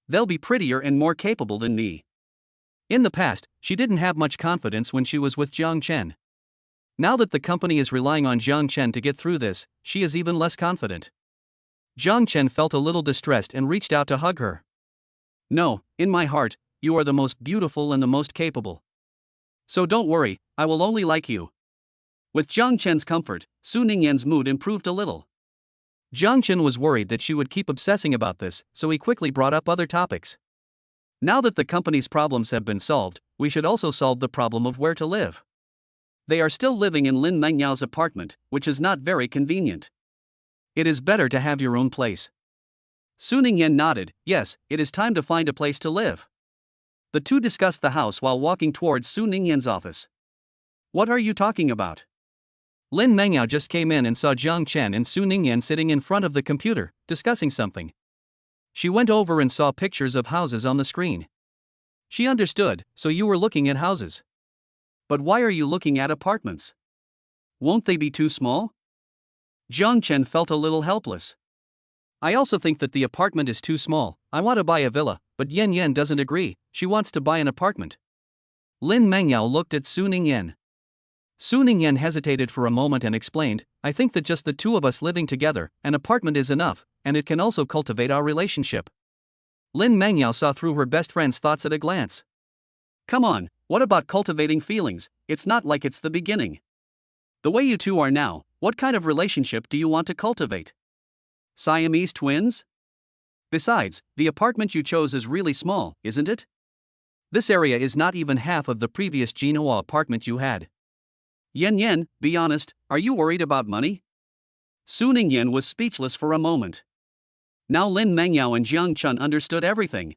They'll be prettier and more capable than me. In the past, she didn't have much confidence when she was with Jiang Chen. Now that the company is relying on Jiang Chen to get through this, she is even less confident. Jiang Chen felt a little distressed and reached out to hug her. No, in my heart, you are the most beautiful and the most capable. So don't worry, I will only like you. With Jiang Chen's comfort, Su Ningyan's mood improved a little. Jiang Chen was worried that she would keep obsessing about this, so he quickly brought up other topics. Now that the company's problems have been solved, we should also solve the problem of where to live. They are still living in Lin Mengyao's apartment, which is not very convenient. It is better to have your own place. Su Ningyan nodded. Yes, it is time to find a place to live. The two discussed the house while walking towards Su Ningyan's office. What are you talking about? Lin Mengyao just came in and saw Jiang Chen and Su Ningyan sitting in front of the computer, discussing something. She went over and saw pictures of houses on the screen. She understood, so you were looking at houses. But why are you looking at apartments? Won't they be too small? Jiang Chen felt a little helpless. I also think that the apartment is too small. I want to buy a villa, but Yan Yan doesn't agree, she wants to buy an apartment. Lin Mengyao looked at Su Ningyan. Su Ningyan hesitated for a moment and explained, I think that just the two of us living together, an apartment is enough, and it can also cultivate our relationship. Lin Mengyao saw through her best friend's thoughts at a glance. Come on, what about cultivating feelings? It's not like it's the beginning. The way you two are now, what kind of relationship do you want to cultivate? Siamese twins? Besides, the apartment you chose is really small, isn't it? This area is not even half of the previous Jinhua apartment you had. Yan Yan, be honest, are you worried about money? Su Ningyan was speechless for a moment. Now Lin Mengyao and Jiang Chun understood everything.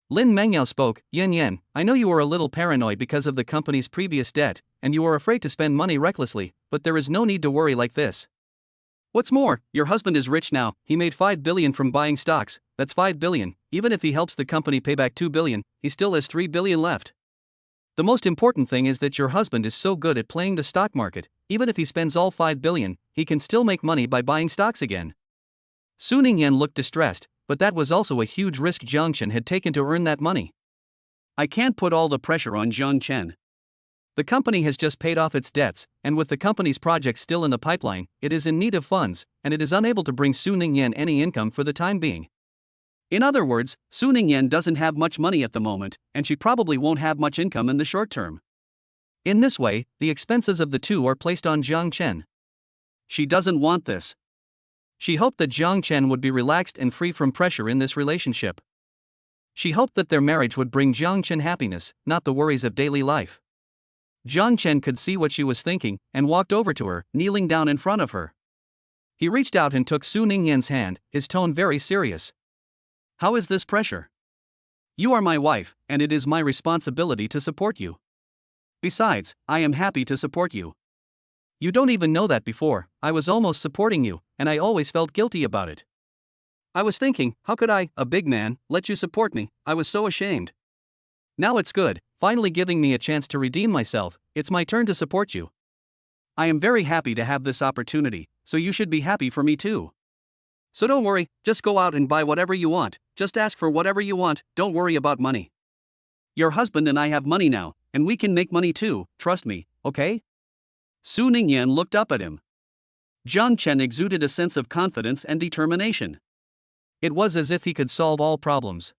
Lin Mengyao spoke, Yan Yan, I know you are a little paranoid because of the company's previous debt, and you are afraid to spend money recklessly, but there is no need to worry like this. What's more, your husband is rich now, he made 5 billion from buying stocks, that's 5 billion, even if he helps the company pay back 2 billion, he still has 3 billion left. The most important thing is that your husband is so good at playing the stock market, even if he spends all 5 billion, he can still make money by buying stocks again. Su Ningyan looked distressed, but that was also a huge risk Jiang Chen had taken to earn that money. I can't put all the pressure on Jiang Chen. The company has just paid off its debts, and with the company's projects still in the pipeline, it is in need of funds, and it is unable to bring Su Ningyan any income for the time being. In other words, Su Ningyan doesn't have much money at the moment, and she probably won't have much income in the short term. In this way, the expenses of the two are placed on Jiang Chen. She doesn't want this. She hoped that Jiang Chen would be relaxed and free from pressure in this relationship. She hoped that their marriage would bring Jiang Chen happiness, not the worries of daily life. Jiang Chen could see what she was thinking, and walked over to her, kneeling down in front of her. He reached out and took Su Ningyan's hand, his tone very serious. How is this pressure? You are my wife, and it is my responsibility to support you. Besides, I am happy to support you. You don't even know that before, I was almost supporting you, and I always felt guilty about it. I was thinking, how could I, a big man, let you support me? I was so ashamed. Now it's good, finally giving me a chance to redeem myself, it's my turn to support you. I am very happy to have this opportunity, so you should be happy for me too. So don't worry, just go out and buy whatever you want, just ask for whatever you want, don't worry about money. Your husband and I have money now, and we can make money too, trust me, okay? Su Ningyan looked up at him. Jiang Chen exuded a sense of confidence and determination. It was as if he could solve all problems.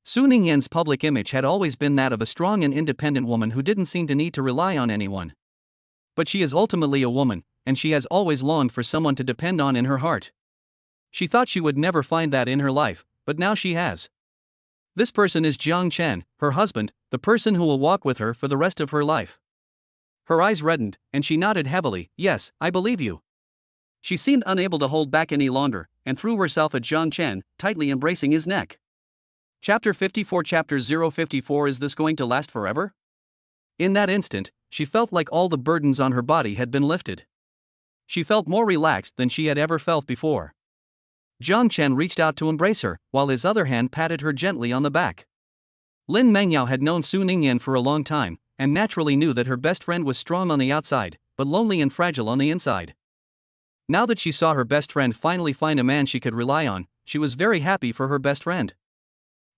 Su Ningyan's public image had always been that of a strong and independent woman who didn't seem to need to rely on anyone. But she is ultimately a woman, and she has always longed for someone to depend on in her heart. She thought she would never find that in her life, but now she has. This person is Jiang Chen, her husband, the person who will walk with her for the rest of her life. Her eyes reddened, and she nodded heavily, yes, I believe you. She seemed unable to hold back any longer, and threw herself at Jiang Chen, tightly embracing his neck. Chapter 54 Chapter 054 Is this going to last forever? In that instant, she felt like all the burdens on her body had been lifted. She felt more relaxed than she had ever felt before. Jiang Chen reached out to embrace her, while his other hand patted her gently on the back. Lin Mengyao had known Su Ningyan for a long time, and naturally knew that her best friend was strong on the outside, but lonely and fragile on the inside. Now that she saw her best friend finally find a man she could rely on, she was very happy for her best friend.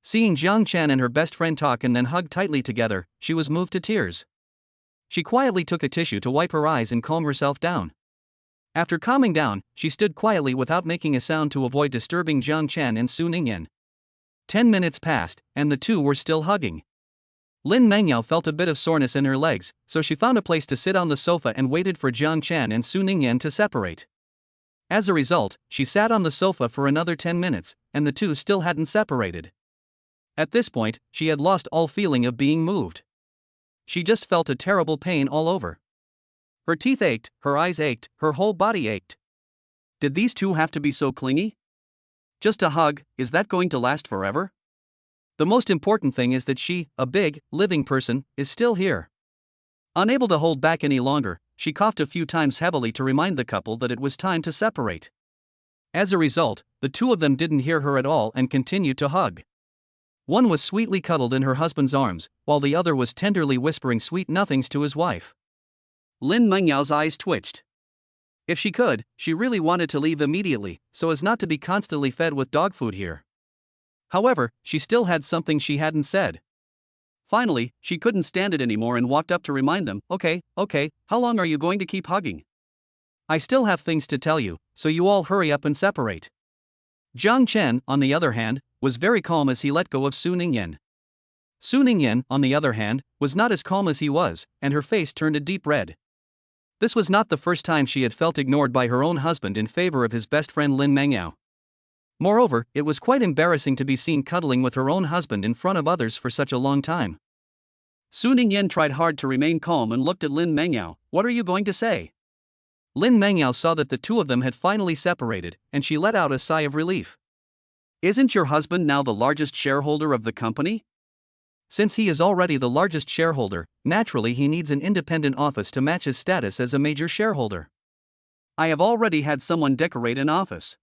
Seeing Jiang Chen and her best friend talk and then hug tightly together, she was moved to tears. She quietly took a tissue to wipe her eyes and calm herself down. After calming down, she stood quietly without making a sound to avoid disturbing Jiang Chen and Su Ningyan. 10 minutes passed, and the two were still hugging. Lin Mengyao felt a bit of soreness in her legs, so she found a place to sit on the sofa and waited for Jiang Chen and Su Ningyan to separate. As a result, she sat on the sofa for another 10 minutes, and the two still hadn't separated. At this point, she had lost all feeling of being moved. She just felt a terrible pain all over. Her teeth ached, her eyes ached, her whole body ached. Did these two have to be so clingy? Just a hug, is that going to last forever? The most important thing is that she, a big, living person, is still here. Unable to hold back any longer, she coughed a few times heavily to remind the couple that it was time to separate. As a result, the two of them didn't hear her at all and continued to hug. One was sweetly cuddled in her husband's arms, while the other was tenderly whispering sweet nothings to his wife. Lin Mengyao's eyes twitched. If she could, she really wanted to leave immediately, so as not to be constantly fed with dog food here. However, she still had something she hadn't said. Finally, she couldn't stand it anymore and walked up to remind them, okay, how long are you going to keep hugging? I still have things to tell you, so you all hurry up and separate. Jiang Chen, on the other hand, was very calm as he let go of Su Ningyan. Su Ningyan, on the other hand, was not as calm as he was, and her face turned a deep red. This was not the first time she had felt ignored by her own husband in favor of his best friend Lin Mengyao. Moreover, it was quite embarrassing to be seen cuddling with her own husband in front of others for such a long time. Su Ningyan tried hard to remain calm and looked at Lin Mengyao. What are you going to say? Lin Mengyao saw that the two of them had finally separated, and she let out a sigh of relief. Isn't your husband now the largest shareholder of the company? Since he is already the largest shareholder, naturally he needs an independent office to match his status as a major shareholder. I have already had someone decorate an office.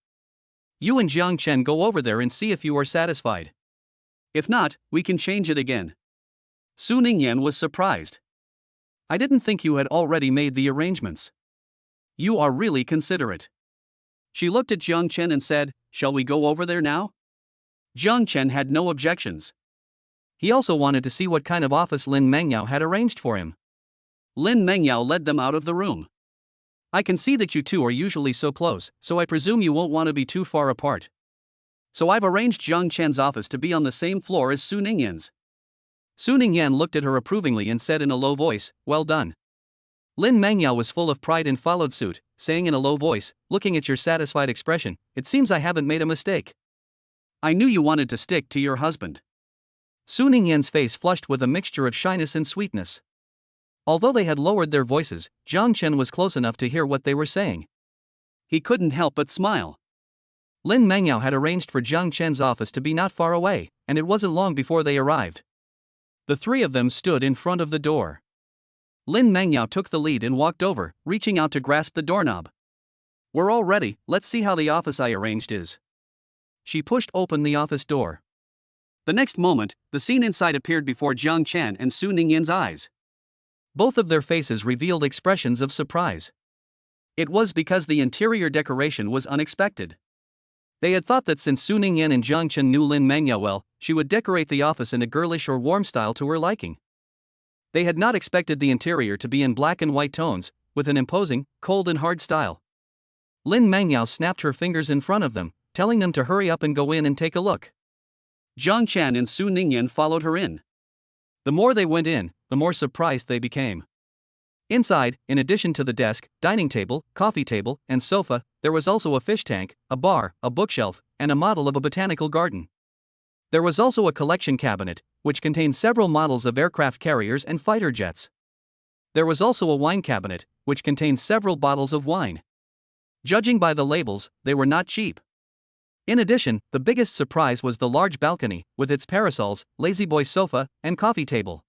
You and Jiang Chen go over there and see if you are satisfied. If not, we can change it again. Su Ningyan was surprised. I didn't think you had already made the arrangements. You are really considerate. She looked at Jiang Chen and said, shall we go over there now? Jiang Chen had no objections. He also wanted to see what kind of office Lin Mengyao had arranged for him. Lin Mengyao led them out of the room. I can see that you two are usually so close, so I presume you won't want to be too far apart. So I've arranged Jiang Chen's office to be on the same floor as Su Ningyan's. Su Ningyan looked at her approvingly and said in a low voice, well done. Lin Mengyao was full of pride and followed suit, saying in a low voice, looking at your satisfied expression, it seems I haven't made a mistake. I knew you wanted to stick to your husband. Su Ningyan's face flushed with a mixture of shyness and sweetness. Although they had lowered their voices, Jiang Chen was close enough to hear what they were saying. He couldn't help but smile. Lin Mengyao had arranged for Jiang Chen's office to be not far away, and it wasn't long before they arrived. The three of them stood in front of the door. Lin Mengyao took the lead and walked over, reaching out to grasp the doorknob. We're all ready, let's see how the office I arranged is. She pushed open the office door. The next moment, the scene inside appeared before Jiang Chen and Su Ningyan's eyes. Both of their faces revealed expressions of surprise. It was because the interior decoration was unexpected. They had thought that since Su Ningyan and Jiang Chen knew Lin Mengyao well, she would decorate the office in a girlish or warm style to her liking. They had not expected the interior to be in black and white tones, with an imposing, cold and hard style. Lin Mengyao snapped her fingers in front of them, telling them to hurry up and go in and take a look. Jiang Chen and Su Ningyan followed her in. The more they went in, the more surprised they became. Inside, in addition to the desk, dining table, coffee table, and sofa, there was also a fish tank, a bar, a bookshelf, and a model of a botanical garden. There was also a collection cabinet, which contained several models of aircraft carriers and fighter jets. There was also a wine cabinet, which contained several bottles of wine. Judging by the labels, they were not cheap. In addition, the biggest surprise was the large balcony, with its parasols, lazyboy sofa, and coffee table.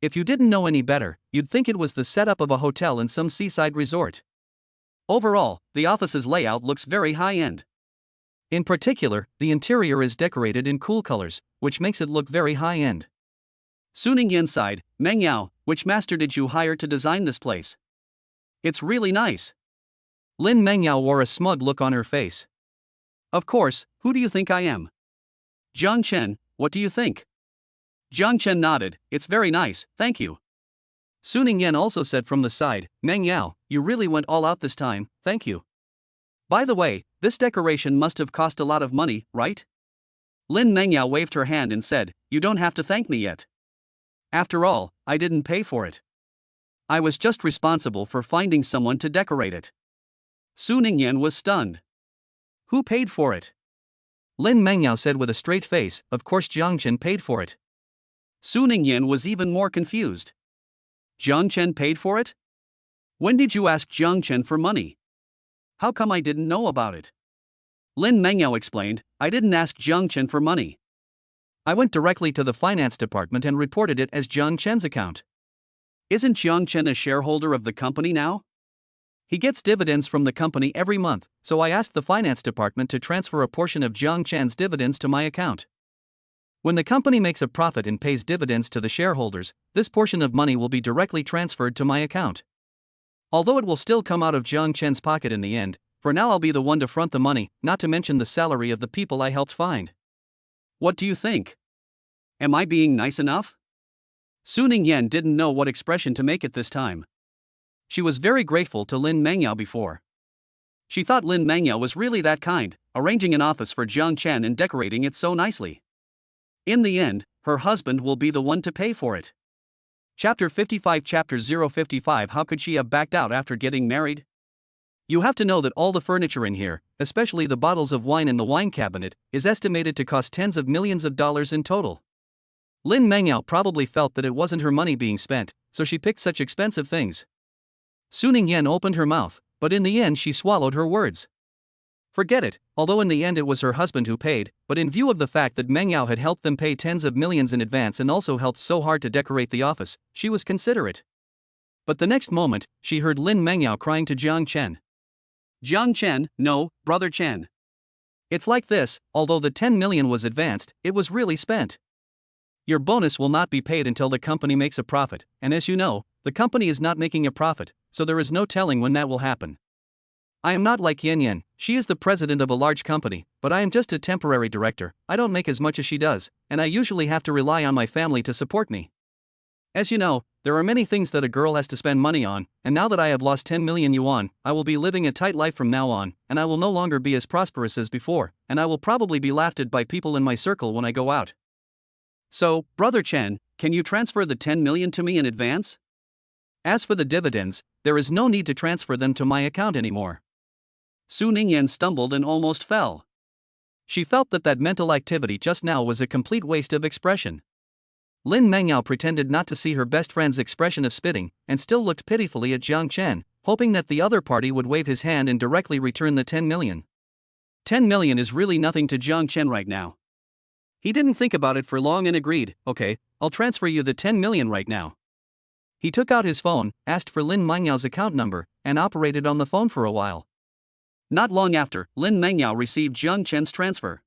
If you didn't know any better, you'd think it was the setup of a hotel in some seaside resort. Overall, the office's layout looks very high-end. In particular, the interior is decorated in cool colors, which makes it look very high-end. Su Ningyan sighed, Mengyao, which master did you hire to design this place? It's really nice. Lin Mengyao wore a smug look on her face. Of course, who do you think I am? Jiang Chen, what do you think? Jiang Chen nodded, it's very nice, thank you. Su Ningyan also said from the side, Mengyao, you really went all out this time, thank you. By the way, this decoration must have cost a lot of money, right? Lin Mengyao waved her hand and said, you don't have to thank me yet. After all, I didn't pay for it. I was just responsible for finding someone to decorate it. Su Ningyan was stunned. Who paid for it? Lin Mengyao said with a straight face, of course Jiang Chen paid for it. Su Ningyan was even more confused. Jiang Chen paid for it? When did you ask Jiang Chen for money? How come I didn't know about it? Lin Mengyao explained, I didn't ask Jiang Chen for money. I went directly to the finance department and reported it as Jiang Chen's account. Isn't Jiang Chen a shareholder of the company now? He gets dividends from the company every month, so I asked the finance department to transfer a portion of Jiang Chen's dividends to my account. When the company makes a profit and pays dividends to the shareholders, this portion of money will be directly transferred to my account. Although it will still come out of Jiang Chen's pocket in the end, for now I'll be the one to front the money, not to mention the salary of the people I helped find. What do you think? Am I being nice enough? Su Ningyan didn't know what expression to make at this time. She was very grateful to Lin Mengyao before. She thought Lin Mengyao was really that kind, arranging an office for Jiang Chen and decorating it so nicely. In the end, her husband will be the one to pay for it. Chapter 55 Chapter 055 How could she have backed out after getting married? You have to know that all the furniture in here, especially the bottles of wine in the wine cabinet, is estimated to cost tens of millions of dollars in total. Lin Mengyao probably felt that it wasn't her money being spent, so she picked such expensive things. Su Ningyan opened her mouth, but in the end she swallowed her words. Forget it, although in the end it was her husband who paid, but in view of the fact that Mengyao had helped them pay tens of millions in advance and also helped so hard to decorate the office, she was considerate. But the next moment, she heard Lin Mengyao crying to Jiang Chen. Jiang Chen, no, brother Chen. It's like this, although the 10 million was advanced, it was really spent. Your bonus will not be paid until the company makes a profit, and as you know, the company is not making a profit, so there is no telling when that will happen. I am not like Yan Yan, she is the president of a large company, but I am just a temporary director. I don't make as much as she does, and I usually have to rely on my family to support me. As you know, there are many things that a girl has to spend money on, and now that I have lost 10 million yuan, I will be living a tight life from now on, and I will no longer be as prosperous as before, and I will probably be laughed at by people in my circle when I go out. So, brother Chen, can you transfer the 10 million to me in advance? As for the dividends, there is no need to transfer them to my account anymore. Su Ningyan stumbled and almost fell. She felt that mental activity just now was a complete waste of expression. Lin Mengyao pretended not to see her best friend's expression of spitting, and still looked pitifully at Jiang Chen, hoping that the other party would wave his hand and directly return the 10 million. 10 million is really nothing to Jiang Chen right now. He didn't think about it for long and agreed, okay, I'll transfer you the 10 million right now. He took out his phone, asked for Lin Mengyao's account number, and operated on the phone for a while. Not long after, Lin Mengyao received Jiang Chen's transfer.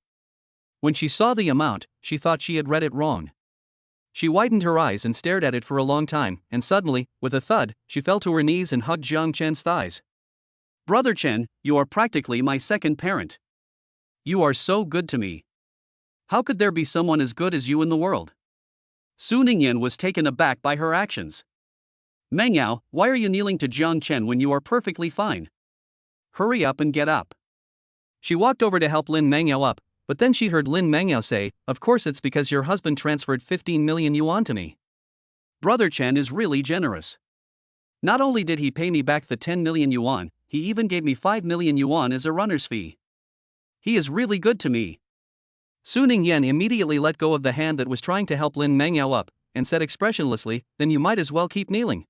When she saw the amount, she thought she had read it wrong. She widened her eyes and stared at it for a long time, and suddenly, with a thud, she fell to her knees and hugged Jiang Chen's thighs. Brother Chen, you are practically my second parent. You are so good to me. How could there be someone as good as you in the world? Su Ningyan was taken aback by her actions. Mengyao, why are you kneeling to Jiang Chen when you are perfectly fine? Hurry up and get up. She walked over to help Lin Mengyao up, but then she heard Lin Mengyao say, of course it's because your husband transferred 15 million yuan to me. Brother Chen is really generous. Not only did he pay me back the 10 million yuan, he even gave me 5 million yuan as a runner's fee. He is really good to me. Su Ningyan immediately let go of the hand that was trying to help Lin Mengyao up, and said expressionlessly, then you might as well keep kneeling.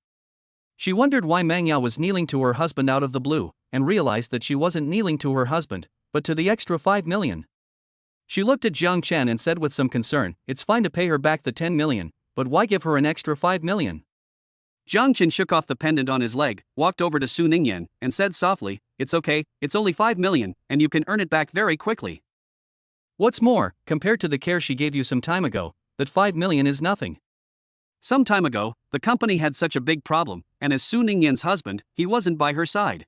She wondered why Mengyao was kneeling to her husband out of the blue, and realized that she wasn't kneeling to her husband, but to the extra 5 million. She looked at Jiang Chen and said with some concern, it's fine to pay her back the 10 million, but why give her an extra 5 million? Jiang Chen shook off the pendant on his leg, walked over to Su Ningyan, and said softly, it's okay, it's only 5 million, and you can earn it back very quickly. What's more, compared to the care she gave you some time ago, that 5 million is nothing. Some time ago, the company had such a big problem, and as Su Ningyan's husband, he wasn't by her side.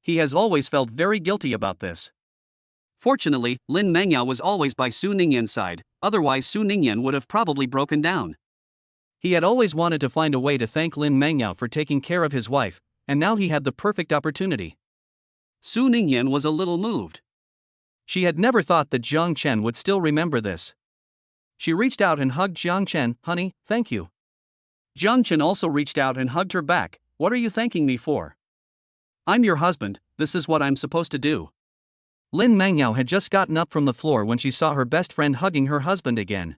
He has always felt very guilty about this. Fortunately, Lin Mengyao was always by Su Ningyan's side, otherwise Su Ningyan would have probably broken down. He had always wanted to find a way to thank Lin Mengyao for taking care of his wife, and now he had the perfect opportunity. Su Ningyan was a little moved. She had never thought that Jiang Chen would still remember this. She reached out and hugged Jiang Chen, honey, thank you. Jiang Chen also reached out and hugged her back, what are you thanking me for? I'm your husband, this is what I'm supposed to do. Lin Mengyao had just gotten up from the floor when she saw her best friend hugging her husband again.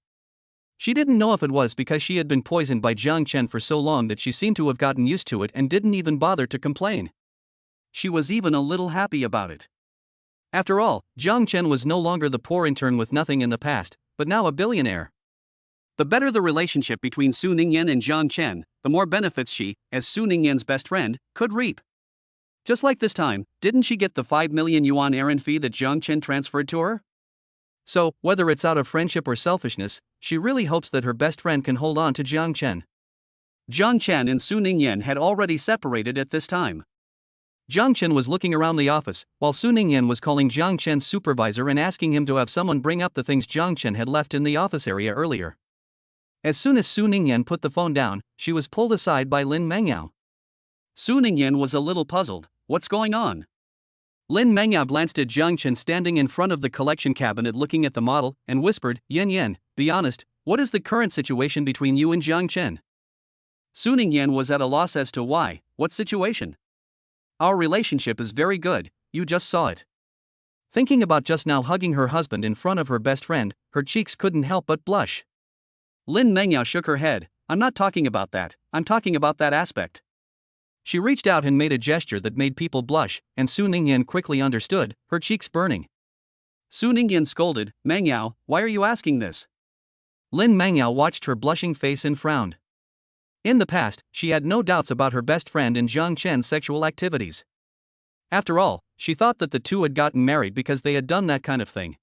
She didn't know if it was because she had been poisoned by Jiang Chen for so long that she seemed to have gotten used to it and didn't even bother to complain. She was even a little happy about it. After all, Jiang Chen was no longer the poor intern with nothing in the past, but now a billionaire. The better the relationship between Su Ningyan and Jiang Chen, the more benefits she, as Su Ningyan's best friend, could reap. Just like this time, didn't she get the 5 million yuan errand fee that Jiang Chen transferred to her? So, whether it's out of friendship or selfishness, she really hopes that her best friend can hold on to Jiang Chen. Jiang Chen and Su Ningyan had already separated at this time. Jiang Chen was looking around the office, while Su Ningyan was calling Jiang Chen's supervisor and asking him to have someone bring up the things Jiang Chen had left in the office area earlier. As soon as Su Ningyan put the phone down, she was pulled aside by Lin Mengyao. Su Ningyan was a little puzzled. What's going on? Lin Mengyao glanced at Jiang Chen standing in front of the collection cabinet looking at the model, and whispered, Yan Yan, be honest, what is the current situation between you and Jiang Chen? Su Ningyan was at a loss as to why. What situation? Our relationship is very good, you just saw it. Thinking about just now hugging her husband in front of her best friend, her cheeks couldn't help but blush. Lin Mengyao shook her head. I'm not talking about that, I'm talking about that aspect. She reached out and made a gesture that made people blush, and Su Ningyan quickly understood, her cheeks burning. Su Ningyan scolded, Mengyao, why are you asking this? Lin Mengyao watched her blushing face and frowned. In the past, she had no doubts about her best friend and Jiang Chen's sexual activities. After all, she thought that the two had gotten married because they had done that kind of thing.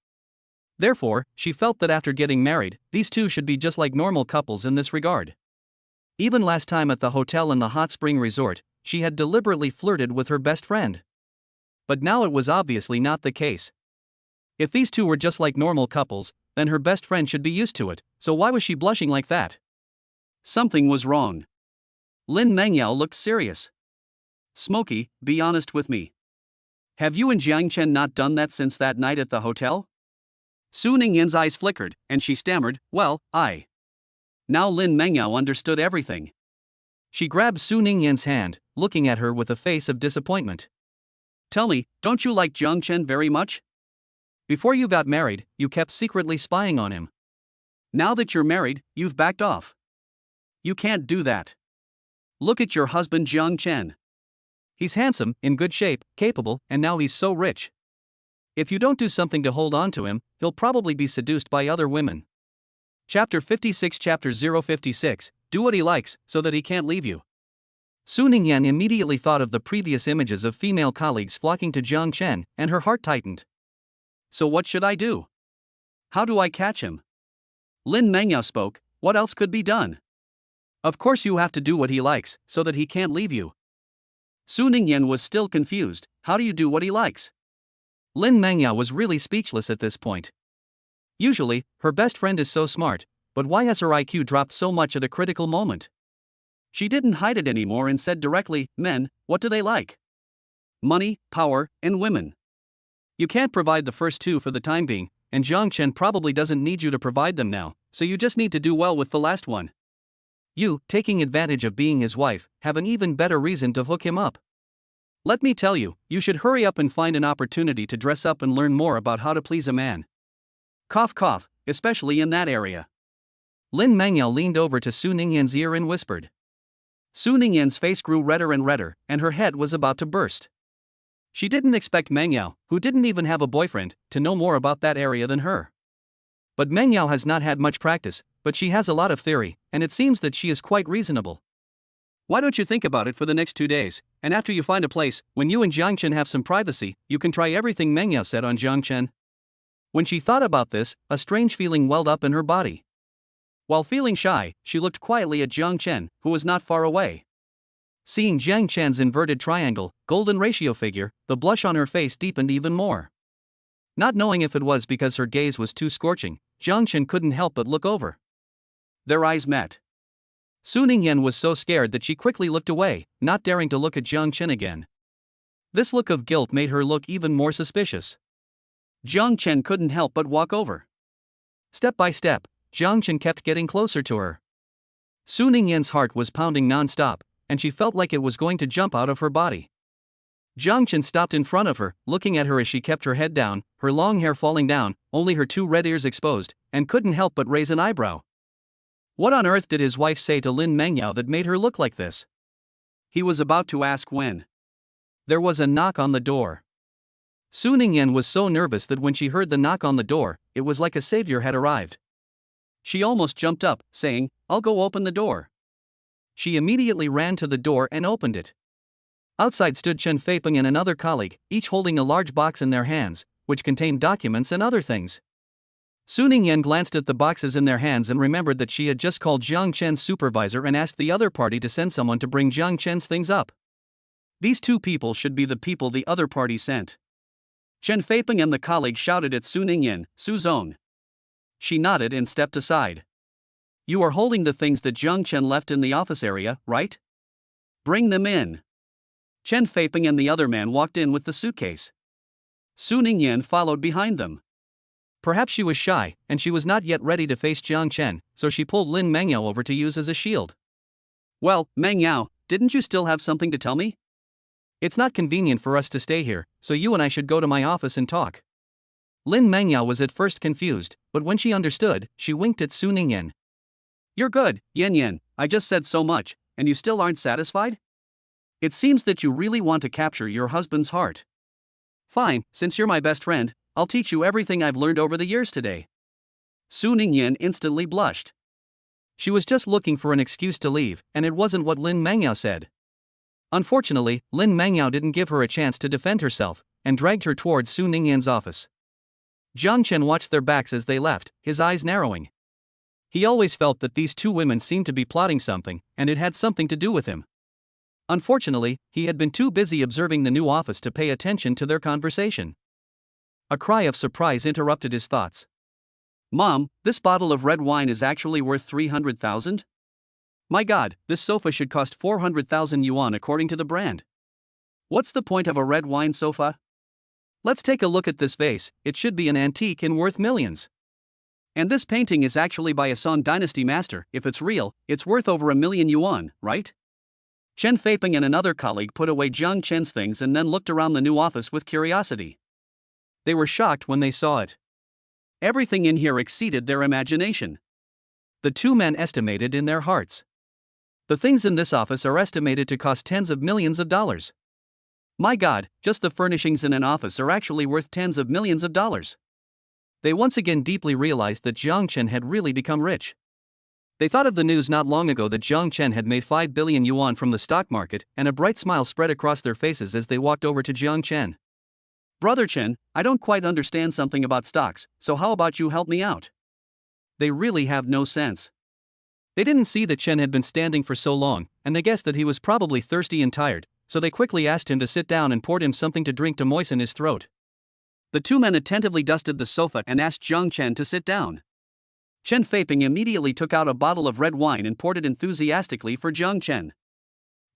Therefore, she felt that after getting married, these two should be just like normal couples in this regard. Even last time at the hotel in the hot spring resort, she had deliberately flirted with her best friend. But now it was obviously not the case. If these two were just like normal couples, then her best friend should be used to it, so why was she blushing like that? Something was wrong. Lin Mengyao looked serious. Smokey, be honest with me. Have you and Jiang Chen not done that since that night at the hotel? Su Ningyan's eyes flickered, and she stammered, well, I. Now Lin Mengyao understood everything. She grabbed Su Ningyan's hand, looking at her with a face of disappointment. Tell me, don't you like Jiang Chen very much? Before you got married, you kept secretly spying on him. Now that you're married, you've backed off. You can't do that. Look at your husband Jiang Chen. He's handsome, in good shape, capable, and now he's so rich. If you don't do something to hold on to him, he'll probably be seduced by other women. Chapter 56 Chapter 056, Do what he likes, so that he can't leave you. Su Ningyan immediately thought of the previous images of female colleagues flocking to Jiang Chen, and her heart tightened. So what should I do? How do I catch him? Lin Mengyao spoke, what else could be done? Of course you have to do what he likes, so that he can't leave you. Su Ningyan was still confused, how do you do what he likes? Lin Mengyao was really speechless at this point. Usually, her best friend is so smart, but why has her IQ dropped so much at a critical moment? She didn't hide it anymore and said directly, men, what do they like? Money, power, and women. You can't provide the first two for the time being, and Jiang Chen probably doesn't need you to provide them now, so you just need to do well with the last one. You, taking advantage of being his wife, have an even better reason to hook him up. Let me tell you, you should hurry up and find an opportunity to dress up and learn more about how to please a man. Cough cough, especially in that area. Lin Mengyao leaned over to Su Ningyan's ear and whispered. Su Ningyan's face grew redder and redder, and her head was about to burst. She didn't expect Mengyao, who didn't even have a boyfriend, to know more about that area than her. But Mengyao has not had much practice, but she has a lot of theory, and it seems that she is quite reasonable. Why don't you think about it for the next 2 days, and after you find a place, when you and Jiang Chen have some privacy, you can try everything Mengyao said on Jiang Chen. When she thought about this, a strange feeling welled up in her body. While feeling shy, she looked quietly at Jiang Chen, who was not far away. Seeing Jiang Chen's inverted triangle, golden ratio figure, the blush on her face deepened even more. Not knowing if it was because her gaze was too scorching, Jiang Chen couldn't help but look over. Their eyes met. Su Ningyan was so scared that she quickly looked away, not daring to look at Jiang Chen again. This look of guilt made her look even more suspicious. Jiang Chen couldn't help but walk over. Step by step, Jiang Chen kept getting closer to her. Su Ningyan's heart was pounding non-stop, and she felt like it was going to jump out of her body. Jiang Chen stopped in front of her, looking at her as she kept her head down, her long hair falling down, only her 2 red ears exposed, and couldn't help but raise an eyebrow. What on earth did his wife say to Lin Mengyao that made her look like this? He was about to ask when. There was a knock on the door. Su Ningyan was so nervous that when she heard the knock on the door, it was like a savior had arrived. She almost jumped up, saying, I'll go open the door. She immediately ran to the door and opened it. Outside stood Chen Feipeng and another colleague, each holding a large box in their hands, which contained documents and other things. Su Ningyan glanced at the boxes in their hands and remembered that she had just called Jiang Chen's supervisor and asked the other party to send someone to bring Jiang Chen's things up. These two people should be the people the other party sent. Chen Feipeng and the colleague shouted at Su Ningyan, Su Zong. She nodded and stepped aside. You are holding the things that Jiang Chen left in the office area, right? Bring them in. Chen Feipeng and the other man walked in with the suitcase. Su Ningyan followed behind them. Perhaps she was shy, and she was not yet ready to face Jiang Chen, so she pulled Lin Mengyao over to use as a shield. Well, Mengyao, didn't you still have something to tell me? It's not convenient for us to stay here, so you and I should go to my office and talk. Lin Mengyao was at first confused, but when she understood, she winked at Su Ningyan. You're good, Yan Yan, I just said so much, and you still aren't satisfied? It seems that you really want to capture your husband's heart. Fine, since you're my best friend, I'll teach you everything I've learned over the years today. Su Ningyan instantly blushed. She was just looking for an excuse to leave, and it wasn't what Lin Mengyao said. Unfortunately, Lin Mengyao didn't give her a chance to defend herself, and dragged her towards Su Ningyan's office. Jiang Chen watched their backs as they left, his eyes narrowing. He always felt that these two women seemed to be plotting something, and it had something to do with him. Unfortunately, he had been too busy observing the new office to pay attention to their conversation. A cry of surprise interrupted his thoughts. Mom, this bottle of red wine is actually worth 300,000? My god, this sofa should cost 400,000 yuan according to the brand. What's the point of a red wine sofa? Let's take a look at this vase, it should be an antique and worth millions. And this painting is actually by a Song Dynasty master, if it's real, it's worth over 1,000,000 yuan, right? Chen Feipeng and another colleague put away Jiang Chen's things and then looked around the new office with curiosity. They were shocked when they saw it. Everything in here exceeded their imagination. The two men estimated in their hearts. The things in this office are estimated to cost tens of millions of dollars. My god, just the furnishings in an office are actually worth tens of millions of dollars. They once again deeply realized that Jiang Chen had really become rich. They thought of the news not long ago that Jiang Chen had made 5 billion yuan from the stock market, and a bright smile spread across their faces as they walked over to Jiang Chen. Brother Chen, I don't quite understand something about stocks, so how about you help me out? They really have no sense. They didn't see that Chen had been standing for so long, and they guessed that he was probably thirsty and tired, so they quickly asked him to sit down and poured him something to drink to moisten his throat. The two men attentively dusted the sofa and asked Jiang Chen to sit down. Chen Feipeng immediately took out a bottle of red wine and poured it enthusiastically for Jiang Chen.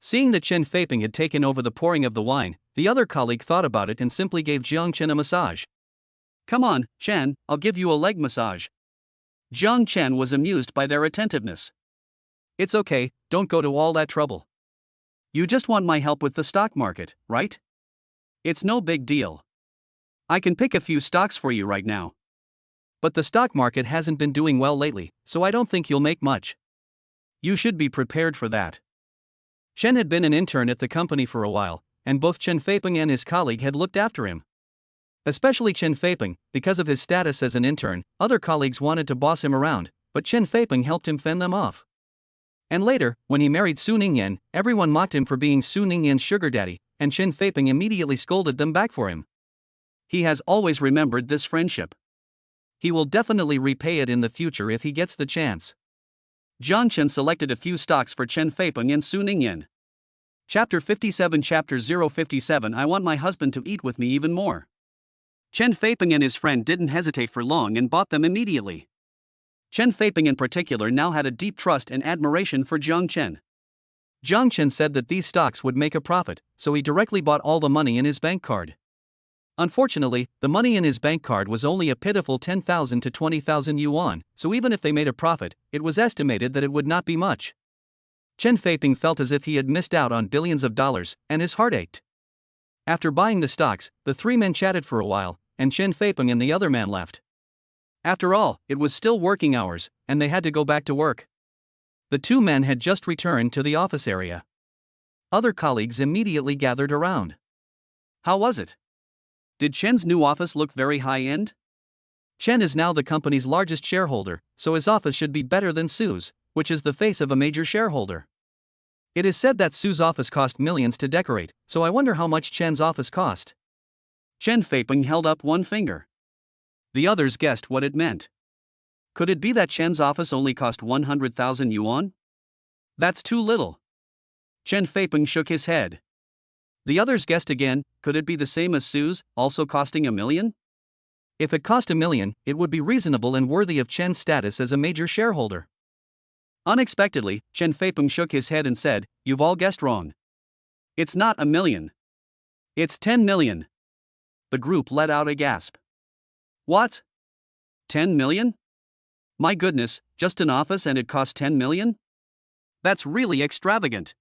Seeing that Chen Feipeng had taken over the pouring of the wine, the other colleague thought about it and simply gave Jiang Chen a massage. Come on, Chen, I'll give you a leg massage. Jiang Chen was amused by their attentiveness. It's okay, don't go to all that trouble. You just want my help with the stock market, right? It's no big deal. I can pick a few stocks for you right now. But the stock market hasn't been doing well lately, so I don't think you'll make much. You should be prepared for that. Chen had been an intern at the company for a while, and both Chen Feipeng and his colleague had looked after him. Especially Chen Feipeng, because of his status as an intern, other colleagues wanted to boss him around, but Chen Feipeng helped him fend them off. And later, when he married Su Ningyan, everyone mocked him for being Su Ningyan's sugar daddy, and Chen Feipeng immediately scolded them back for him. He has always remembered this friendship. He will definitely repay it in the future if he gets the chance. Jiang Chen selected a few stocks for Chen Feipeng and Su Ningyan. Chapter 57 Chapter 057 I want my husband to eat with me even more. Chen Feipeng and his friend didn't hesitate for long and bought them immediately. Chen Feipeng in particular now had a deep trust and admiration for Jiang Chen. Jiang Chen said that these stocks would make a profit, so he directly bought all the money in his bank card. Unfortunately, the money in his bank card was only a pitiful 10,000 to 20,000 yuan, so even if they made a profit, it was estimated that it would not be much. Chen Feipeng felt as if he had missed out on billions of dollars, and his heart ached. After buying the stocks, the three men chatted for a while, and Chen Feipeng and the other man left. After all, it was still working hours, and they had to go back to work. The two men had just returned to the office area. Other colleagues immediately gathered around. How was it? Did Chen's new office look very high-end? Chen is now the company's largest shareholder, so his office should be better than Su's, which is the face of a major shareholder. It is said that Su's office cost millions to decorate, so I wonder how much Chen's office cost. Chen Feipeng held up one finger. The others guessed what it meant. Could it be that Chen's office only cost 100,000 yuan? That's too little. Chen Feipeng shook his head. The others guessed again. Could it be the same as Sue's, also costing $1 million? If it cost $1 million, it would be reasonable and worthy of Chen's status as a major shareholder. Unexpectedly, Chen Feipeng shook his head and said, "You've all guessed wrong. It's not $1 million. It's $10 million." The group let out a gasp. What? $10 million? My goodness, just an office and it costs $10 million? That's really extravagant.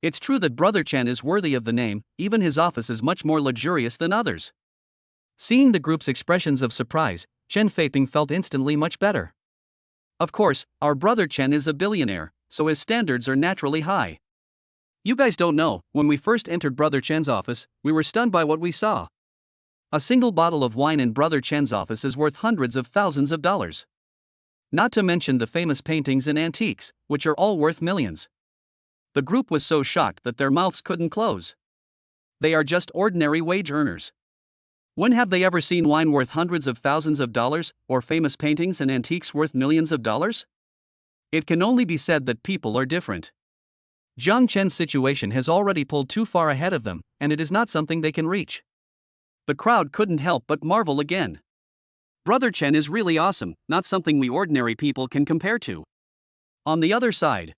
It's true that Brother Chen is worthy of the name, even his office is much more luxurious than others. Seeing the group's expressions of surprise, Chen Feipeng felt instantly much better. Of course, our Brother Chen is a billionaire, so his standards are naturally high. You guys don't know, when we first entered Brother Chen's office, we were stunned by what we saw. A single bottle of wine in Brother Chen's office is worth hundreds of thousands of dollars. Not to mention the famous paintings and antiques, which are all worth millions. The group was so shocked that their mouths couldn't close. They are just ordinary wage earners. When have they ever seen wine worth hundreds of thousands of dollars, or famous paintings and antiques worth millions of dollars? It can only be said that people are different. Jiang Chen's situation has already pulled too far ahead of them, and it is not something they can reach. The crowd couldn't help but marvel again. Brother Chen is really awesome, not something we ordinary people can compare to. On the other side,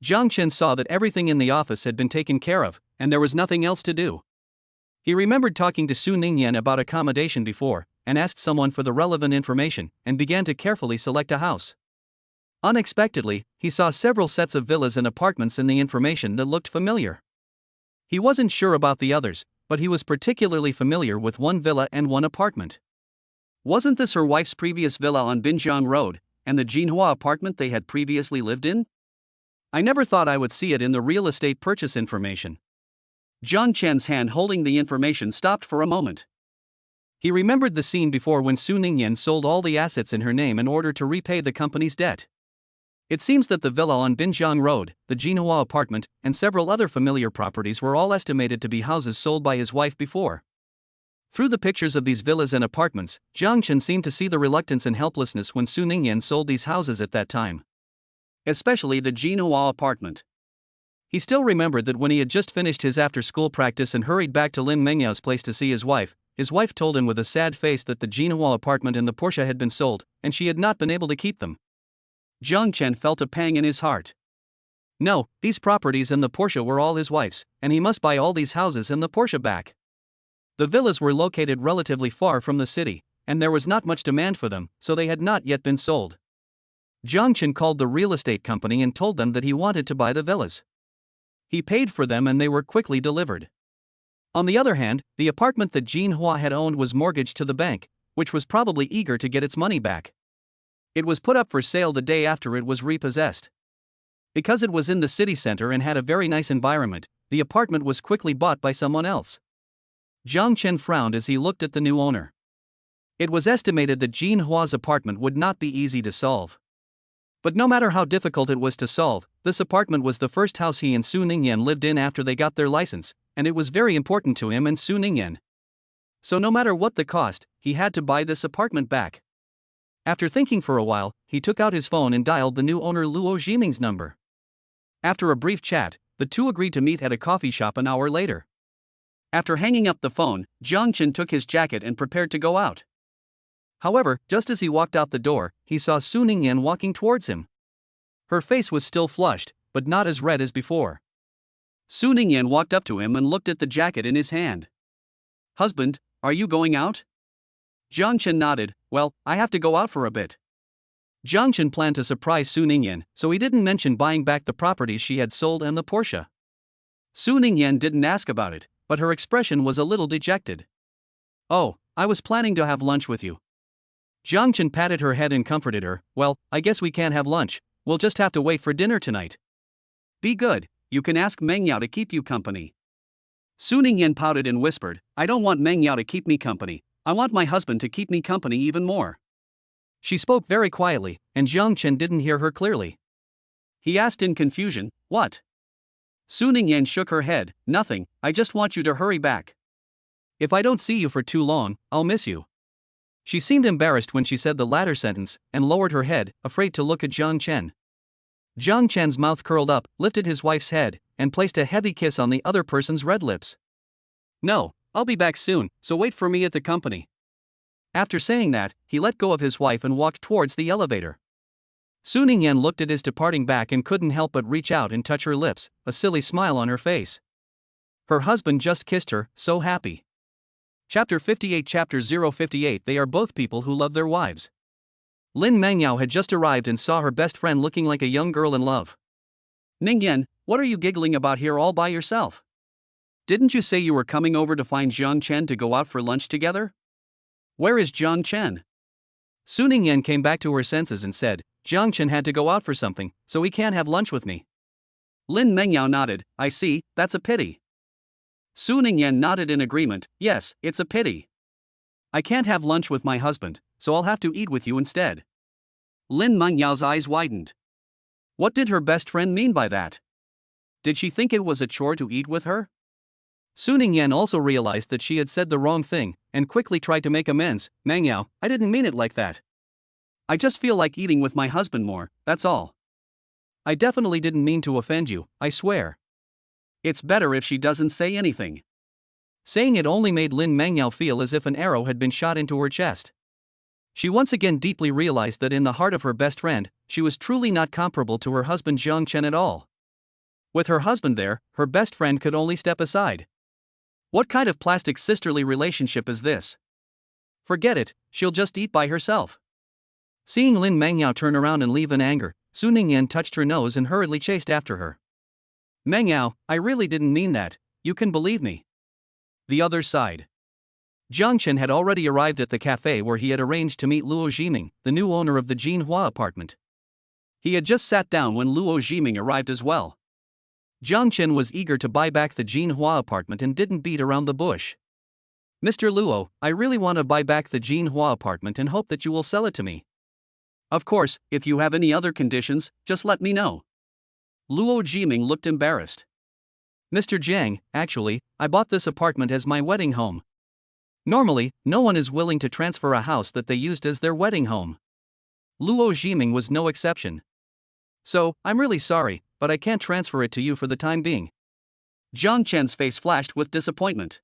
Jiang Chen saw that everything in the office had been taken care of, and there was nothing else to do. He remembered talking to Su Ningyan about accommodation before, and asked someone for the relevant information, and began to carefully select a house. Unexpectedly, he saw several sets of villas and apartments in the information that looked familiar. He wasn't sure about the others, but he was particularly familiar with one villa and one apartment. Wasn't this her wife's previous villa on Binjiang Road, and the Jinhua apartment they had previously lived in? I never thought I would see it in the real estate purchase information. Jiang Chen's hand holding the information stopped for a moment. He remembered the scene before when Su Ningyan sold all the assets in her name in order to repay the company's debt. It seems that the villa on Binjiang Road, the Jinhua apartment, and several other familiar properties were all estimated to be houses sold by his wife before. Through the pictures of these villas and apartments, Jiang Chen seemed to see the reluctance and helplessness when Su Ningyan sold these houses at that time. Especially the Jinhua apartment. He still remembered that when he had just finished his after-school practice and hurried back to Lin Mengyao's place to see his wife told him with a sad face that the Jinhua apartment and the Porsche had been sold, and she had not been able to keep them. Jiang Chen felt a pang in his heart. No, these properties and the Porsche were all his wife's, and he must buy all these houses and the Porsche back. The villas were located relatively far from the city, and there was not much demand for them, so they had not yet been sold. Jiang Chen called the real estate company and told them that he wanted to buy the villas. He paid for them and they were quickly delivered. On the other hand, the apartment that Jinhua had owned was mortgaged to the bank, which was probably eager to get its money back. It was put up for sale the day after it was repossessed. Because it was in the city center and had a very nice environment, the apartment was quickly bought by someone else. Jiang Chen frowned as he looked at the new owner. It was estimated that Jinhua's apartment would not be easy to solve. But no matter how difficult it was to solve, this apartment was the first house he and Su Ningyan lived in after they got their license, and it was very important to him and Su Ningyan. So no matter what the cost, he had to buy this apartment back. After thinking for a while, he took out his phone and dialed the new owner Luo Zhiming's number. After a brief chat, the two agreed to meet at a coffee shop an hour later. After hanging up the phone, Jiang Chen took his jacket and prepared to go out. However, just as he walked out the door, he saw Su Ningyan walking towards him. Her face was still flushed, but not as red as before. Su Ningyan walked up to him and looked at the jacket in his hand. "Husband, are you going out?" Jiang Chen nodded. "Well, I have to go out for a bit." Jiang Chen planned to surprise Su Ningyan, so he didn't mention buying back the properties she had sold and the Porsche. Su Ningyan didn't ask about it, but her expression was a little dejected. "Oh, I was planning to have lunch with you." Jiang Chen patted her head and comforted her. "Well, I guess we can't have lunch, we'll just have to wait for dinner tonight." "Be good, you can ask Meng Yao to keep you company." Su Ningyan pouted and whispered, "I don't want Meng Yao to keep me company, I want my husband to keep me company even more." She spoke very quietly, and Jiang Chen didn't hear her clearly. He asked in confusion, "What?" Su Ningyan shook her head, "Nothing, I just want you to hurry back. If I don't see you for too long, I'll miss you." She seemed embarrassed when she said the latter sentence, and lowered her head, afraid to look at Jiang Chen. Jiang Chen's mouth curled up, lifted his wife's head, and placed a heavy kiss on the other person's red lips. No, I'll be back soon, so wait for me at the company. After saying that, he let go of his wife and walked towards the elevator. Su Ningyan looked at his departing back and couldn't help but reach out and touch her lips, a silly smile on her face. Her husband just kissed her, so happy. Chapter 58. Chapter 058. They are both people who love their wives. Lin Mangyao had just arrived and saw her best friend looking like a young girl in love. Ningyan, what are you giggling about here all by yourself? Didn't you say you were coming over to find Jiang Chen to go out for lunch together? Where is Jiang Chen? Su Ningyan came back to her senses and said, Jiang Chen had to go out for something, so he can't have lunch with me. Lin Mangyao nodded. I see, that's a pity. Su Ningyan nodded in agreement. Yes, it's a pity. I can't have lunch with my husband, so I'll have to eat with you instead. Lin Mengyao's eyes widened. What did her best friend mean by that? Did she think it was a chore to eat with her? Su Ningyan also realized that she had said the wrong thing, and quickly tried to make amends. Mangyao, I didn't mean it like that. I just feel like eating with my husband more, that's all. I definitely didn't mean to offend you, I swear. It's better if she doesn't say anything. Saying it only made Lin Mangyao feel as if an arrow had been shot into her chest. She once again deeply realized that in the heart of her best friend, she was truly not comparable to her husband Jiang Chen at all. With her husband there, her best friend could only step aside. What kind of plastic sisterly relationship is this? Forget it, she'll just eat by herself. Seeing Lin Mangyao turn around and leave in anger, Su Ningyan touched her nose and hurriedly chased after her. Mangyao, I really didn't mean that, you can believe me. The other side. Jiang Chen had already arrived at the cafe where he had arranged to meet Luo Jiming, the new owner of the Jinhua apartment. He had just sat down when Luo Jiming arrived as well. Jiang Chen was eager to buy back the Jinhua apartment and didn't beat around the bush. Mr. Luo, I really want to buy back the Jinhua apartment and hope that you will sell it to me. Of course, if you have any other conditions, just let me know. Luo Jiming looked embarrassed. Mr. Jiang, actually, I bought this apartment as my wedding home. Normally, no one is willing to transfer a house that they used as their wedding home. Luo Jiming was no exception. So, I'm really sorry, but I can't transfer it to you for the time being. Jiang Chen's face flashed with disappointment.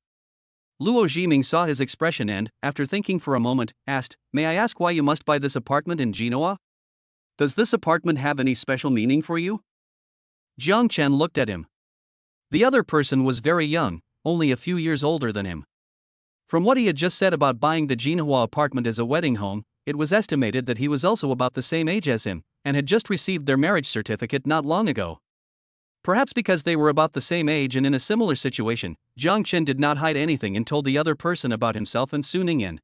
Luo Jiming saw his expression and, after thinking for a moment, asked, May I ask why you must buy this apartment in Jinhua? Does this apartment have any special meaning for you? Jiang Chen looked at him. The other person was very young, only a few years older than him. From what he had just said about buying the Jinhua apartment as a wedding home, it was estimated that he was also about the same age as him, and had just received their marriage certificate not long ago. Perhaps because they were about the same age and in a similar situation, Jiang Chen did not hide anything and told the other person about himself and Su Ningyan.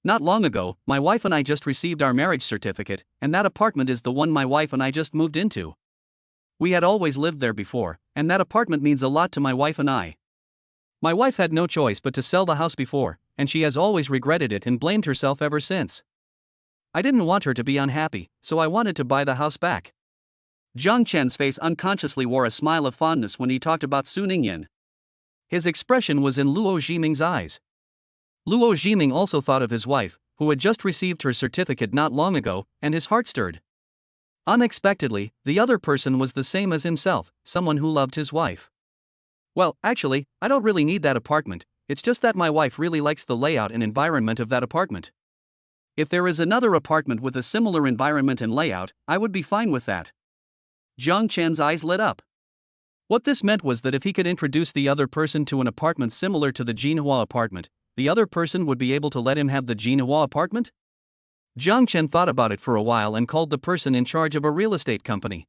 Not long ago, my wife and I just received our marriage certificate, and that apartment is the one my wife and I just moved into. We had always lived there before, and that apartment means a lot to my wife and I. My wife had no choice but to sell the house before, and she has always regretted it and blamed herself ever since. I didn't want her to be unhappy, so I wanted to buy the house back. Jiang Chen's face unconsciously wore a smile of fondness when he talked about Su Ningyan. His expression was in Luo Jiming's eyes. Luo Jiming also thought of his wife, who had just received her certificate not long ago, and his heart stirred. Unexpectedly, the other person was the same as himself, someone who loved his wife. Well, actually, I don't really need that apartment, it's just that my wife really likes the layout and environment of that apartment. If there is another apartment with a similar environment and layout, I would be fine with that. Jiang Chen's eyes lit up. What this meant was that if he could introduce the other person to an apartment similar to the Jinhua apartment, the other person would be able to let him have the Jinhua apartment? Jiang Chen thought about it for a while and called the person in charge of a real estate company.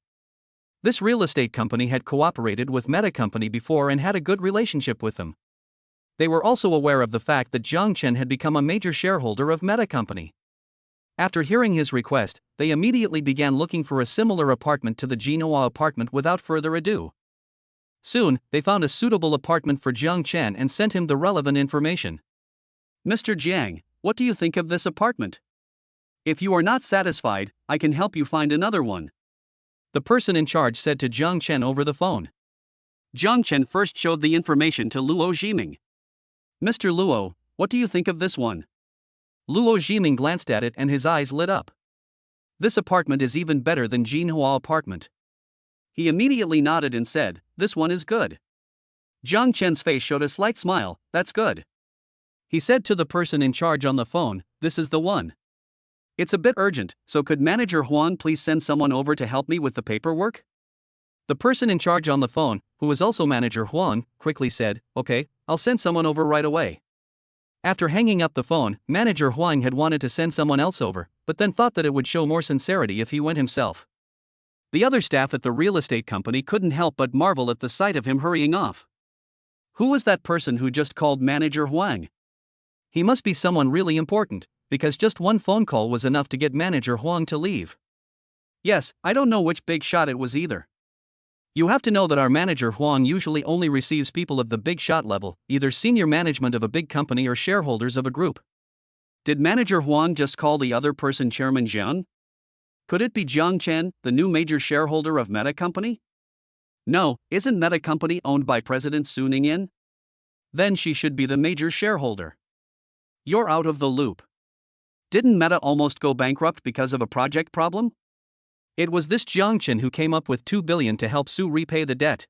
This real estate company had cooperated with Meta Company before and had a good relationship with them. They were also aware of the fact that Jiang Chen had become a major shareholder of Meta Company. After hearing his request, they immediately began looking for a similar apartment to the Jinhua apartment without further ado. Soon, they found a suitable apartment for Jiang Chen and sent him the relevant information. Mr. Jiang, what do you think of this apartment? If you are not satisfied, I can help you find another one. The person in charge said to Jiang Chen over the phone. Jiang Chen first showed the information to Luo Jiming. Mr. Luo, what do you think of this one? Luo Jiming glanced at it and his eyes lit up. This apartment is even better than Jinhua apartment. He immediately nodded and said, "This one is good." Jiang Chen's face showed a slight smile. "That's good." He said to the person in charge on the phone, "This is the one. It's a bit urgent, so could Manager Huang please send someone over to help me with the paperwork?" The person in charge on the phone, who was also Manager Huang, quickly said, "Okay, I'll send someone over right away." After hanging up the phone, Manager Huang had wanted to send someone else over, but then thought that it would show more sincerity if he went himself. The other staff at the real estate company couldn't help but marvel at the sight of him hurrying off. Who was that person who just called Manager Huang? He must be someone really important, because just one phone call was enough to get Manager Huang to leave. Yes, I don't know which big shot it was either. You have to know that our Manager Huang usually only receives people of the big shot level, either senior management of a big company or shareholders of a group. Did Manager Huang just call the other person Chairman Jiang? Could it be Jiang Chen, the new major shareholder of Meta Company? No, isn't Meta Company owned by President Su Ningyan? Then she should be the major shareholder. You're out of the loop. Didn't Meta almost go bankrupt because of a project problem? It was this Jiang Chen who came up with 2 billion to help Su repay the debt.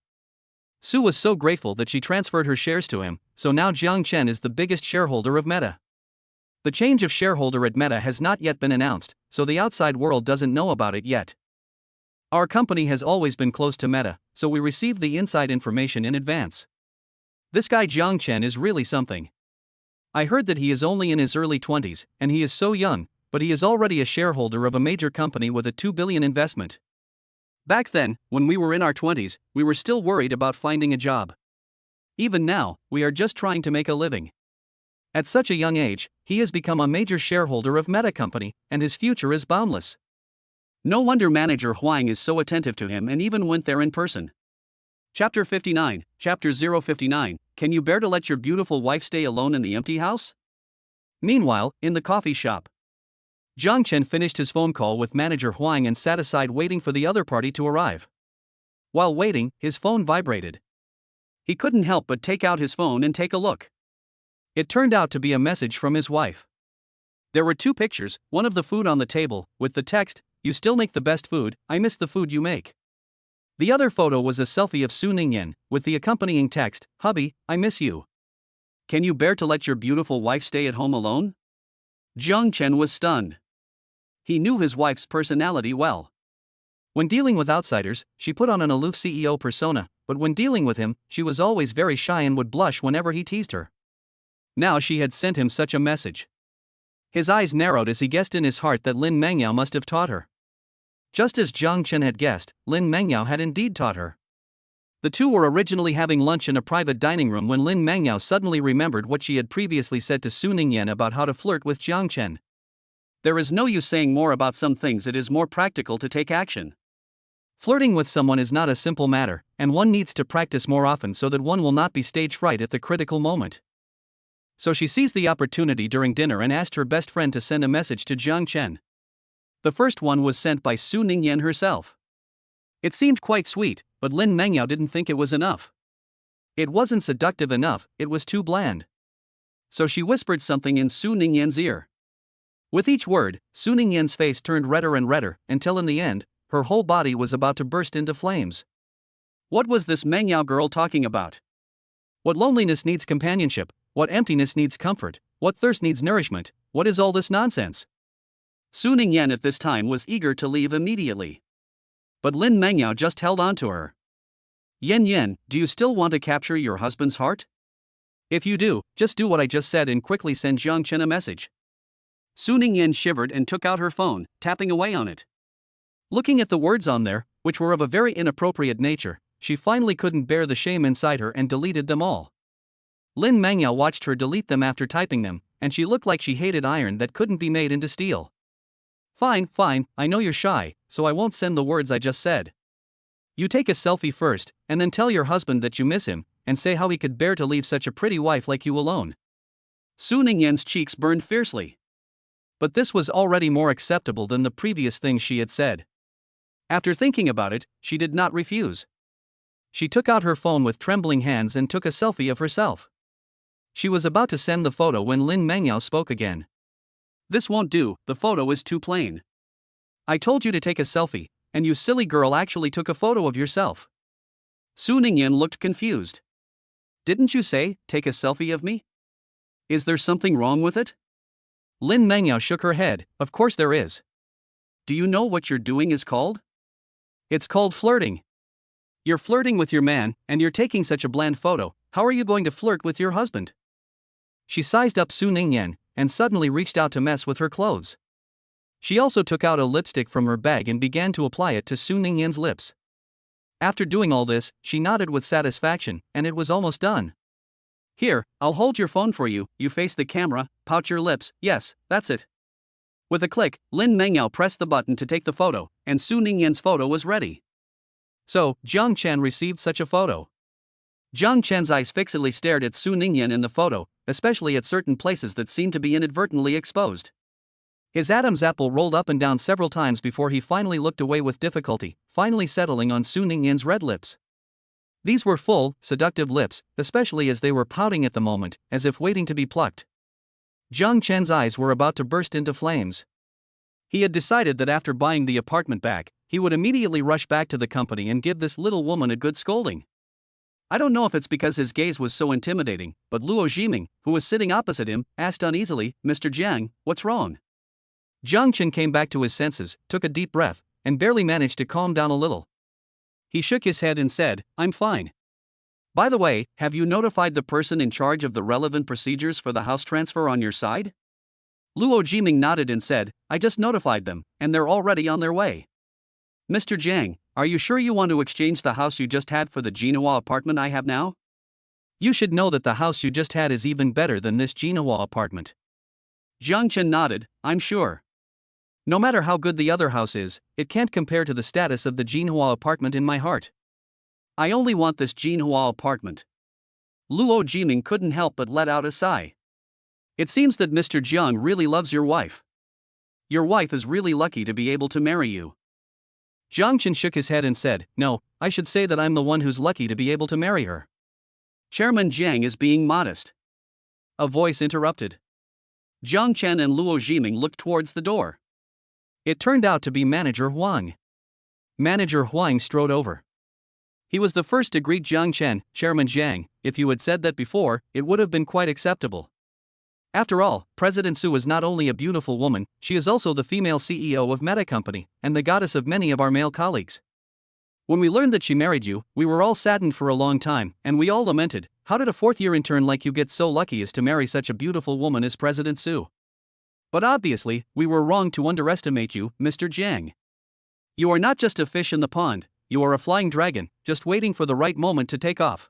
Su was so grateful that she transferred her shares to him, so now Jiang Chen is the biggest shareholder of Meta. The change of shareholder at Meta has not yet been announced, so the outside world doesn't know about it yet. Our company has always been close to Meta, so we received the inside information in advance. This guy Jiang Chen is really something. I heard that he is only in his early 20s, and he is so young, but he is already a shareholder of a major company with a 2 billion investment. Back then, when we were in our 20s, we were still worried about finding a job. Even now, we are just trying to make a living. At such a young age, he has become a major shareholder of Meta Company, and his future is boundless. No wonder Manager Huang is so attentive to him and even went there in person. Chapter 59, Chapter 059, Can you bear to let your beautiful wife stay alone in the empty house? Meanwhile, in the coffee shop, Jiang Chen finished his phone call with Manager Huang and sat aside waiting for the other party to arrive. While waiting, his phone vibrated. He couldn't help but take out his phone and take a look. It turned out to be a message from his wife. There were 2 pictures, one of the food on the table, with the text, "You still make the best food, I miss the food you make." The other photo was a selfie of Su Ningyan, with the accompanying text, "Hubby, I miss you. Can you bear to let your beautiful wife stay at home alone?" Jiang Chen was stunned. He knew his wife's personality well. When dealing with outsiders, she put on an aloof CEO persona, but when dealing with him, she was always very shy and would blush whenever he teased her. Now she had sent him such a message. His eyes narrowed as he guessed in his heart that Lin Mengyao must have taught her. Just as Jiang Chen had guessed, Lin Mengyao had indeed taught her. The two were originally having lunch in a private dining room when Lin Mengyao suddenly remembered what she had previously said to Su Ningyan about how to flirt with Jiang Chen. There is no use saying more about some things, it is more practical to take action. Flirting with someone is not a simple matter, and one needs to practice more often so that one will not be stage fright at the critical moment. So she seized the opportunity during dinner and asked her best friend to send a message to Jiang Chen. The first one was sent by Su Ningyan herself. It seemed quite sweet, but Lin Mengyao didn't think it was enough. It wasn't seductive enough, it was too bland. So she whispered something in Su Ningyan's ear. With each word, Su Ningyan's face turned redder and redder, until in the end, her whole body was about to burst into flames. What was this Mengyao girl talking about? What loneliness needs companionship, what emptiness needs comfort, what thirst needs nourishment, what is all this nonsense? Su Ningyan at this time was eager to leave immediately. But Lin Mengyao just held on to her. Yen, do you still want to capture your husband's heart? If you do, just do what I just said and quickly send Jiang Chen a message. Su Ningyan shivered and took out her phone, tapping away on it. Looking at the words on there, which were of a very inappropriate nature, she finally couldn't bear the shame inside her and deleted them all. Lin Mengyao watched her delete them after typing them, and she looked like she hated iron that couldn't be made into steel. Fine, I know you're shy, so I won't send the words I just said. You take a selfie first, and then tell your husband that you miss him, and say how he could bear to leave such a pretty wife like you alone. Su Ningyan's cheeks burned fiercely. But this was already more acceptable than the previous things she had said. After thinking about it, she did not refuse. She took out her phone with trembling hands and took a selfie of herself. She was about to send the photo when Lin Mengyao spoke again. This won't do, the photo is too plain. I told you to take a selfie, And you silly girl actually took a photo of yourself. Su Ningyan looked confused. Didn't you say, take a selfie of me? Is there something wrong with it? Lin Mengyao shook her head. Of course there is. Do you know what you're doing is called? It's called flirting. You're flirting with your man, and you're taking such a bland photo. How are you going to flirt with your husband? She sized up Su Ningyan, and suddenly reached out to mess with her clothes. She also took out a lipstick from her bag and began to apply it to Su Ningyan's lips. After doing all this, she nodded with satisfaction, and it was almost done. Here, I'll hold your phone for you. You face the camera, pout your lips. Yes, that's it. With a click, Lin Mengyao pressed the button to take the photo, and Su Ningyan's photo was ready. So, Jiang Chen received such a photo. Jiang Chen's eyes fixedly stared at Su Ningyan in the photo, especially at certain places that seemed to be inadvertently exposed. His Adam's apple rolled up and down several times before he finally looked away with difficulty, finally settling on Su Ningyan's red lips. These were full, seductive lips, especially as they were pouting at the moment, as if waiting to be plucked. Jiang Chen's eyes were about to burst into flames. He had decided that after buying the apartment back, he would immediately rush back to the company and give this little woman a good scolding. I don't know if it's because his gaze was so intimidating, but Luo Jiming, who was sitting opposite him, asked uneasily, Mr. Jiang, what's wrong? Jiang Chen came back to his senses, took a deep breath, and barely managed to calm down a little. He shook his head and said, I'm fine. By the way, have you notified the person in charge of the relevant procedures for the house transfer on your side? Luo Jiming nodded and said, I just notified them, and they're already on their way. Mr. Jiang, are you sure you want to exchange the house you just had for the Jinhua apartment I have now? You should know that the house you just had is even better than this Jinhua apartment. Jiang Chen nodded, I'm sure. No matter how good the other house is, it can't compare to the status of the Jinhua apartment in my heart. I only want this Jinhua apartment. Luo Jiming couldn't help but let out a sigh. It seems that Mr. Jiang really loves your wife. Your wife is really lucky to be able to marry you. Jiang Chen shook his head and said, No, I should say that I'm the one who's lucky to be able to marry her. Chairman Jiang is being modest. A voice interrupted. Jiang Chen and Luo Jiming looked towards the door. It turned out to be Manager Huang. Manager Huang strode over. He was the first to greet Jiang Chen, Chairman Jiang. If you had said that before, it would have been quite acceptable. After all, President Su is not only a beautiful woman, she is also the female CEO of Meta Company, and the goddess of many of our male colleagues. When we learned that she married you, we were all saddened for a long time, and we all lamented, how did a fourth-year intern like you get so lucky as to marry such a beautiful woman as President Su? But obviously, we were wrong to underestimate you, Mr. Jiang. You are not just a fish in the pond, you are a flying dragon, just waiting for the right moment to take off.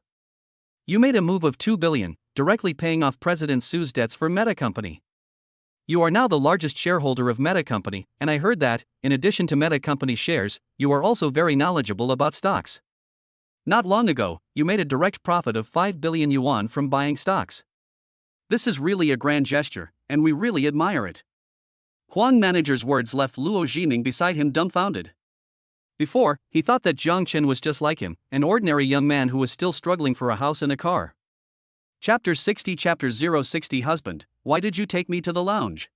You made a move of 2 billion, directly paying off President Su's debts for Meta Company. You are now the largest shareholder of Meta Company, and I heard that, in addition to Meta Company shares, you are also very knowledgeable about stocks. Not long ago, you made a direct profit of 5 billion yuan from buying stocks. This is really a grand gesture, and we really admire it. Huang Manager's words left Luo Jiming beside him dumbfounded. Before, he thought that Jiang Chen was just like him, an ordinary young man who was still struggling for a house and a car. Chapter 60 Chapter 060 Husband, why did you take me to the lounge?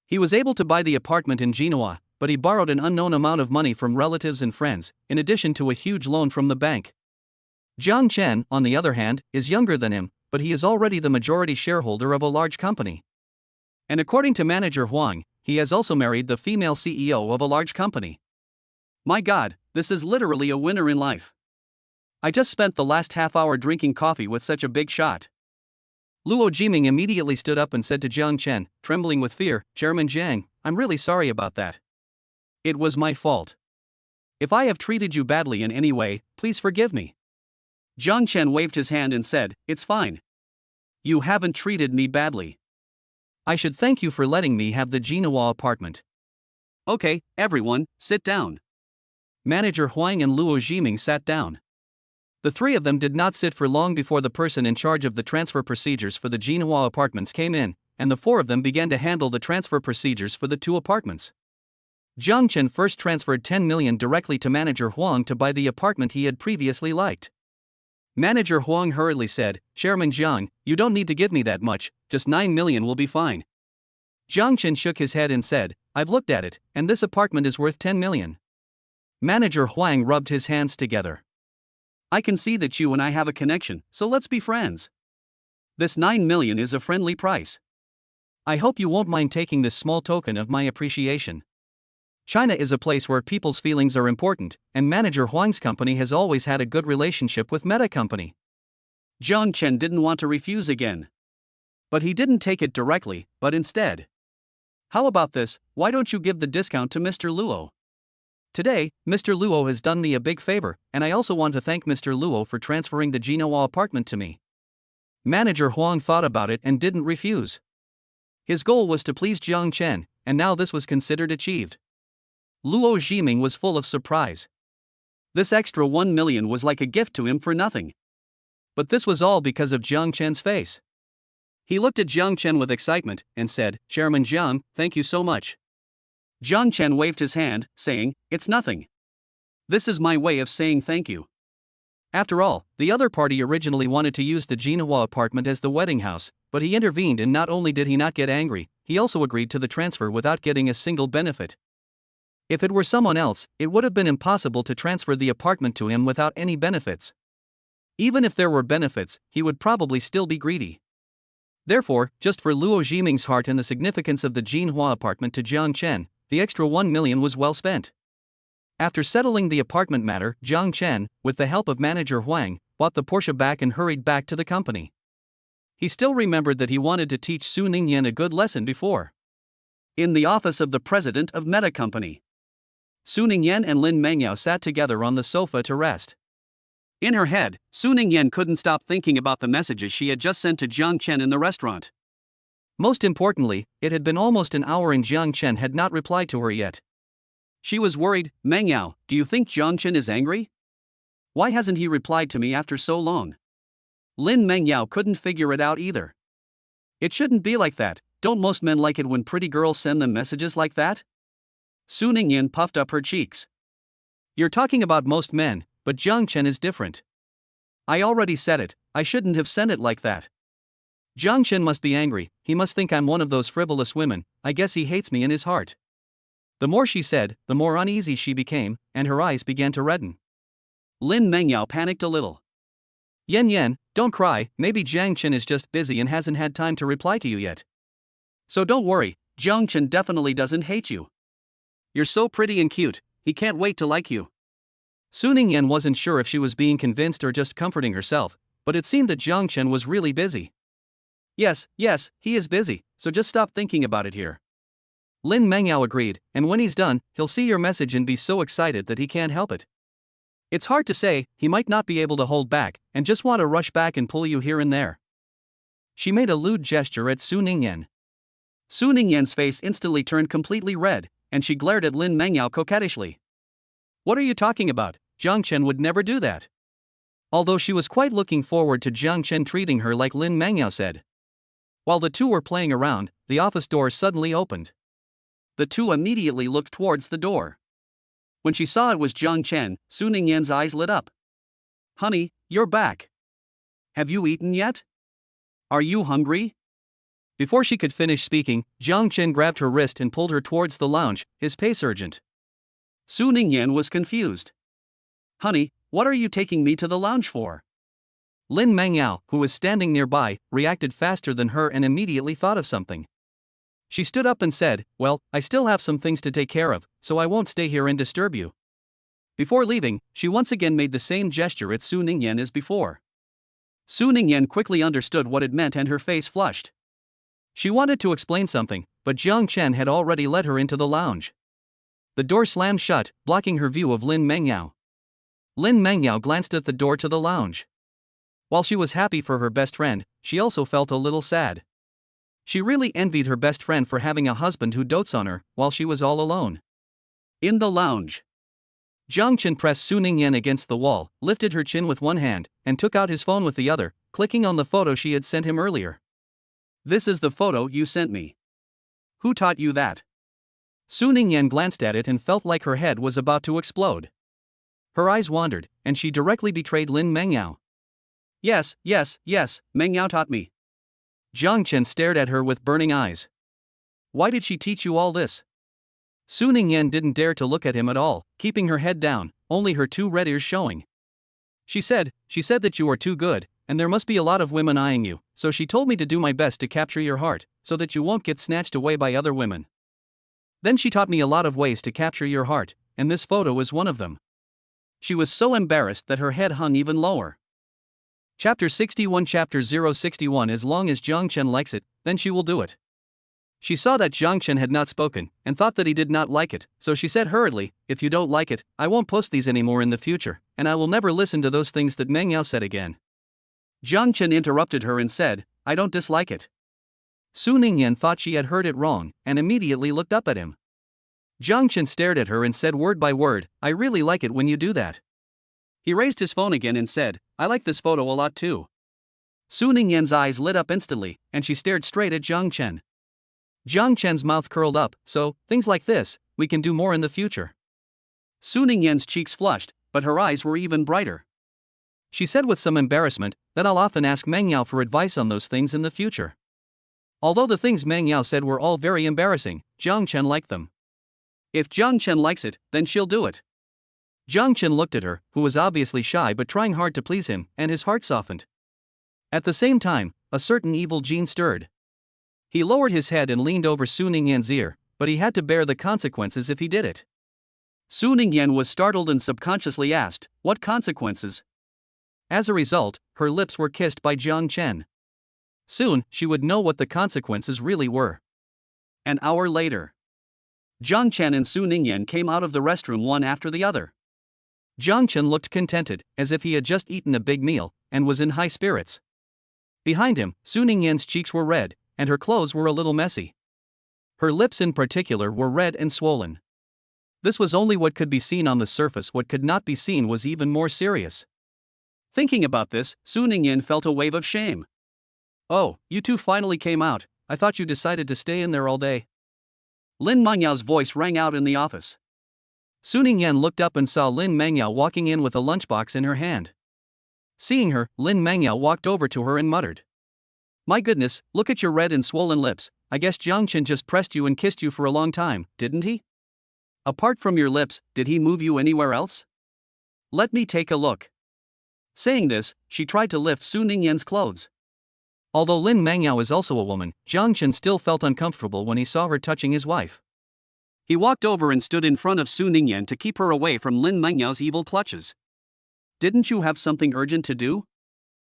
He was able to buy the apartment in Jinhua, but he borrowed an unknown amount of money from relatives and friends, in addition to a huge loan from the bank. Jiang Chen, on the other hand, is younger than him, but he is already the majority shareholder of a large company. And according to Manager Huang, he has also married the female CEO of a large company. My God, this is literally a winner in life. I just spent the last half hour drinking coffee with such a big shot. Luo Jiming immediately stood up and said to Jiang Chen, trembling with fear, Chairman Jiang, I'm really sorry about that. It was my fault. If I have treated you badly in any way, please forgive me. Jiang Chen waved his hand and said, It's fine. You haven't treated me badly. I should thank you for letting me have the Jinhua apartment. Okay, everyone, sit down. Manager Huang and Luo Jiming sat down. The three of them did not sit for long before the person in charge of the transfer procedures for the Jinhua apartments came in, and the four of them began to handle the transfer procedures for the two apartments. Jiang Chen first transferred 10 million directly to Manager Huang to buy the apartment he had previously liked. Manager Huang hurriedly said, Chairman Jiang, you don't need to give me that much, just 9 million will be fine. Jiang Chen shook his head and said, I've looked at it, and this apartment is worth 10 million. Manager Huang rubbed his hands together. I can see that you and I have a connection, so let's be friends. This 9 million is a friendly price. I hope you won't mind taking this small token of my appreciation. China is a place where people's feelings are important, and Manager Huang's company has always had a good relationship with Meta Company. Jiang Chen didn't want to refuse again. But he didn't take it directly, but instead. How about this, why don't you give the discount to Mr. Luo? Today, Mr. Luo has done me a big favor, and I also want to thank Mr. Luo for transferring the Jinhua apartment to me. Manager Huang thought about it and didn't refuse. His goal was to please Jiang Chen, and now this was considered achieved. Luo Zhiming was full of surprise. This extra 1 million was like a gift to him for nothing. But this was all because of Jiang Chen's face. He looked at Jiang Chen with excitement and said, "Chairman Jiang, thank you so much." Jiang Chen waved his hand, saying, "It's nothing. This is my way of saying thank you." After all, the other party originally wanted to use the Jinhua apartment as the wedding house, but he intervened, and not only did he not get angry, he also agreed to the transfer without getting a single benefit. If it were someone else, it would have been impossible to transfer the apartment to him without any benefits. Even if there were benefits, he would probably still be greedy. Therefore, just for Luo Zhiming's heart and the significance of the Jinhua apartment to Jiang Chen, the extra 1 million was well spent. After settling the apartment matter, Jiang Chen, with the help of Manager Huang, bought the Porsche back and hurried back to the company. He still remembered that he wanted to teach Su Ningyan a good lesson before. In the office of the president of Meta Company, Su Ningyan and Lin Mengyao sat together on the sofa to rest. In her head, Su Ningyan couldn't stop thinking about the messages she had just sent to Jiang Chen in the restaurant. Most importantly, it had been almost an hour and Jiang Chen had not replied to her yet. She was worried. "Mengyao, do you think Jiang Chen is angry? Why hasn't he replied to me after so long?" Lin Mengyao couldn't figure it out either. "It shouldn't be like that. Don't most men like it when pretty girls send them messages like that?" Su Ningyan puffed up her cheeks. "You're talking about most men, but Jiang Chen is different. I already said it, I shouldn't have sent it like that. Jiang Chen must be angry, he must think I'm one of those frivolous women, I guess he hates me in his heart." The more she said, the more uneasy she became, and her eyes began to redden. Lin Mengyao panicked a little. Yan, don't cry, maybe Jiang Chen is just busy and hasn't had time to reply to you yet. So don't worry, Jiang Chen definitely doesn't hate you. You're so pretty and cute, he can't wait to like you." Su Ningyan wasn't sure if she was being convinced or just comforting herself, but it seemed that Jiang Chen was really busy. Yes, he is busy, so just stop thinking about it here." Lin Mengyao agreed, "And when he's done, he'll see your message and be so excited that he can't help it. It's hard to say, he might not be able to hold back, and just want to rush back and pull you here and there." She made a lewd gesture at Su Ningyan. Su Ningyan's face instantly turned completely red, and she glared at Lin Mengyao coquettishly. "What are you talking about? Jiang Chen would never do that." Although she was quite looking forward to Jiang Chen treating her like Lin Mengyao said. While the two were playing around, the office door suddenly opened. The two immediately looked towards the door. When she saw it was Jiang Chen, Su Ningyan's eyes lit up. "Honey, you're back. Have you eaten yet? Are you hungry?" Before she could finish speaking, Jiang Chen grabbed her wrist and pulled her towards the lounge, his pace urgent. Su Ningyan was confused. "Honey, what are you taking me to the lounge for?" Lin Mengyao, who was standing nearby, reacted faster than her and immediately thought of something. She stood up and said, "Well, I still have some things to take care of, so I won't stay here and disturb you." Before leaving, she once again made the same gesture at Su Ningyan as before. Su Ningyan quickly understood what it meant and her face flushed. She wanted to explain something, but Jiang Chen had already led her into the lounge. The door slammed shut, blocking her view of Lin Mengyao. Lin Mengyao glanced at the door to the lounge. While she was happy for her best friend, she also felt a little sad. She really envied her best friend for having a husband who dotes on her, while she was all alone. In the lounge, Jiang Chen pressed Su Ningyan against the wall, lifted her chin with one hand, and took out his phone with the other, clicking on the photo she had sent him earlier. "This is the photo you sent me. Who taught you that?" Su Ningyan glanced at it and felt like her head was about to explode. Her eyes wandered, and she directly betrayed Lin Mengyao. Yes, Mengyao taught me." Jiang Chen stared at her with burning eyes. "Why did she teach you all this?" Su Ningyan didn't dare to look at him at all, keeping her head down, only her two red ears showing. She said that you are too good, and there must be a lot of women eyeing you, so she told me to do my best to capture your heart, so that you won't get snatched away by other women. Then she taught me a lot of ways to capture your heart, and this photo is one of them. She was so embarrassed that her head hung even lower. Chapter 61. Chapter 061. As long as Jiang Chen likes it, then she will do it. She saw that Jiang Chen had not spoken, and thought that he did not like it, so she said hurriedly, "If you don't like it, I won't post these anymore in the future, and I will never listen to those things that Meng Yao said again." Jiang Chen interrupted her and said, "I don't dislike it." Su Ningyan thought she had heard it wrong, and immediately looked up at him. Jiang Chen stared at her and said word by word, "I really like it when you do that." He raised his phone again and said, "I like this photo a lot too." Su Ningyan's eyes lit up instantly, and she stared straight at Jiang Chen. Jiang Chen's mouth curled up, "So, things like this, we can do more in the future." Su Ningyan's cheeks flushed, but her eyes were even brighter. She said with some embarrassment, that I'll often ask Meng Yao for advice on those things in the future. Although the things Meng Yao said were all very embarrassing, Jiang Chen liked them. If Jiang Chen likes it, then she'll do it. Jiang Chen looked at her, who was obviously shy but trying hard to please him, and his heart softened. At the same time, a certain evil gene stirred. He lowered his head and leaned over Su Ningyan's ear, but he had to bear the consequences if he did it. Su Ningyan was startled and subconsciously asked, "What consequences?" As a result, her lips were kissed by Jiang Chen. Soon, she would know what the consequences really were. An hour later, Jiang Chen and Su Ningyan came out of the restroom one after the other. Jiang Chen looked contented, as if he had just eaten a big meal, and was in high spirits. Behind him, Su Ningyan's cheeks were red, and her clothes were a little messy. Her lips in particular were red and swollen. This was only what could be seen on the surface. What could not be seen was even more serious. Thinking about this, Su Ningyan felt a wave of shame. "Oh, you two finally came out. I thought you decided to stay in there all day." Lin Mengyao voice rang out in the office. Su Ningyan looked up and saw Lin Mengyao walking in with a lunchbox in her hand. Seeing her, Lin Mengyao walked over to her and muttered, "My goodness, look at your red and swollen lips. I guess Jiang Chen just pressed you and kissed you for a long time, didn't he? Apart from your lips, did he move you anywhere else? Let me take a look." Saying this, she tried to lift Su Ningyan's clothes. Although Lin Mengyao is also a woman, Jiang Chen still felt uncomfortable when he saw her touching his wife. He walked over and stood in front of Su Ningyan to keep her away from Lin Mengyao's evil clutches. "Didn't you have something urgent to do?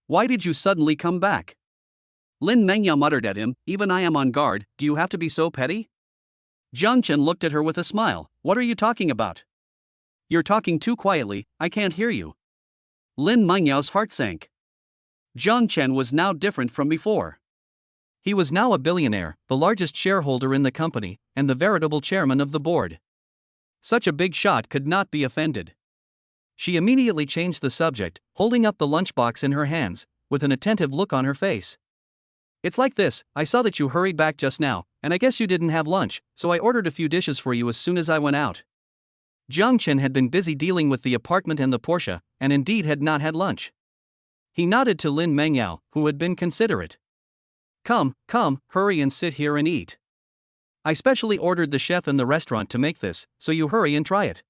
Why did you suddenly come back?" Lin Mengyao muttered at him, "Even I am on guard, do you have to be so petty?" Jiang Chen looked at her with a smile, "What are you talking about? You're talking too quietly, I can't hear you." Lin Mengyao's heart sank. Jiang Chen was now different from before. He was now a billionaire, the largest shareholder in the company, and the veritable chairman of the board. Such a big shot could not be offended. She immediately changed the subject, holding up the lunchbox in her hands, with an attentive look on her face. "It's like this, I saw that you hurried back just now, and I guess you didn't have lunch, so I ordered a few dishes for you as soon as I went out." Jiang Chen had been busy dealing with the apartment and the Porsche, and indeed had not had lunch. He nodded to Lin Mengyao, who had been considerate. Come, hurry and sit here and eat. I specially ordered the chef in the restaurant to make this, so you hurry and try it."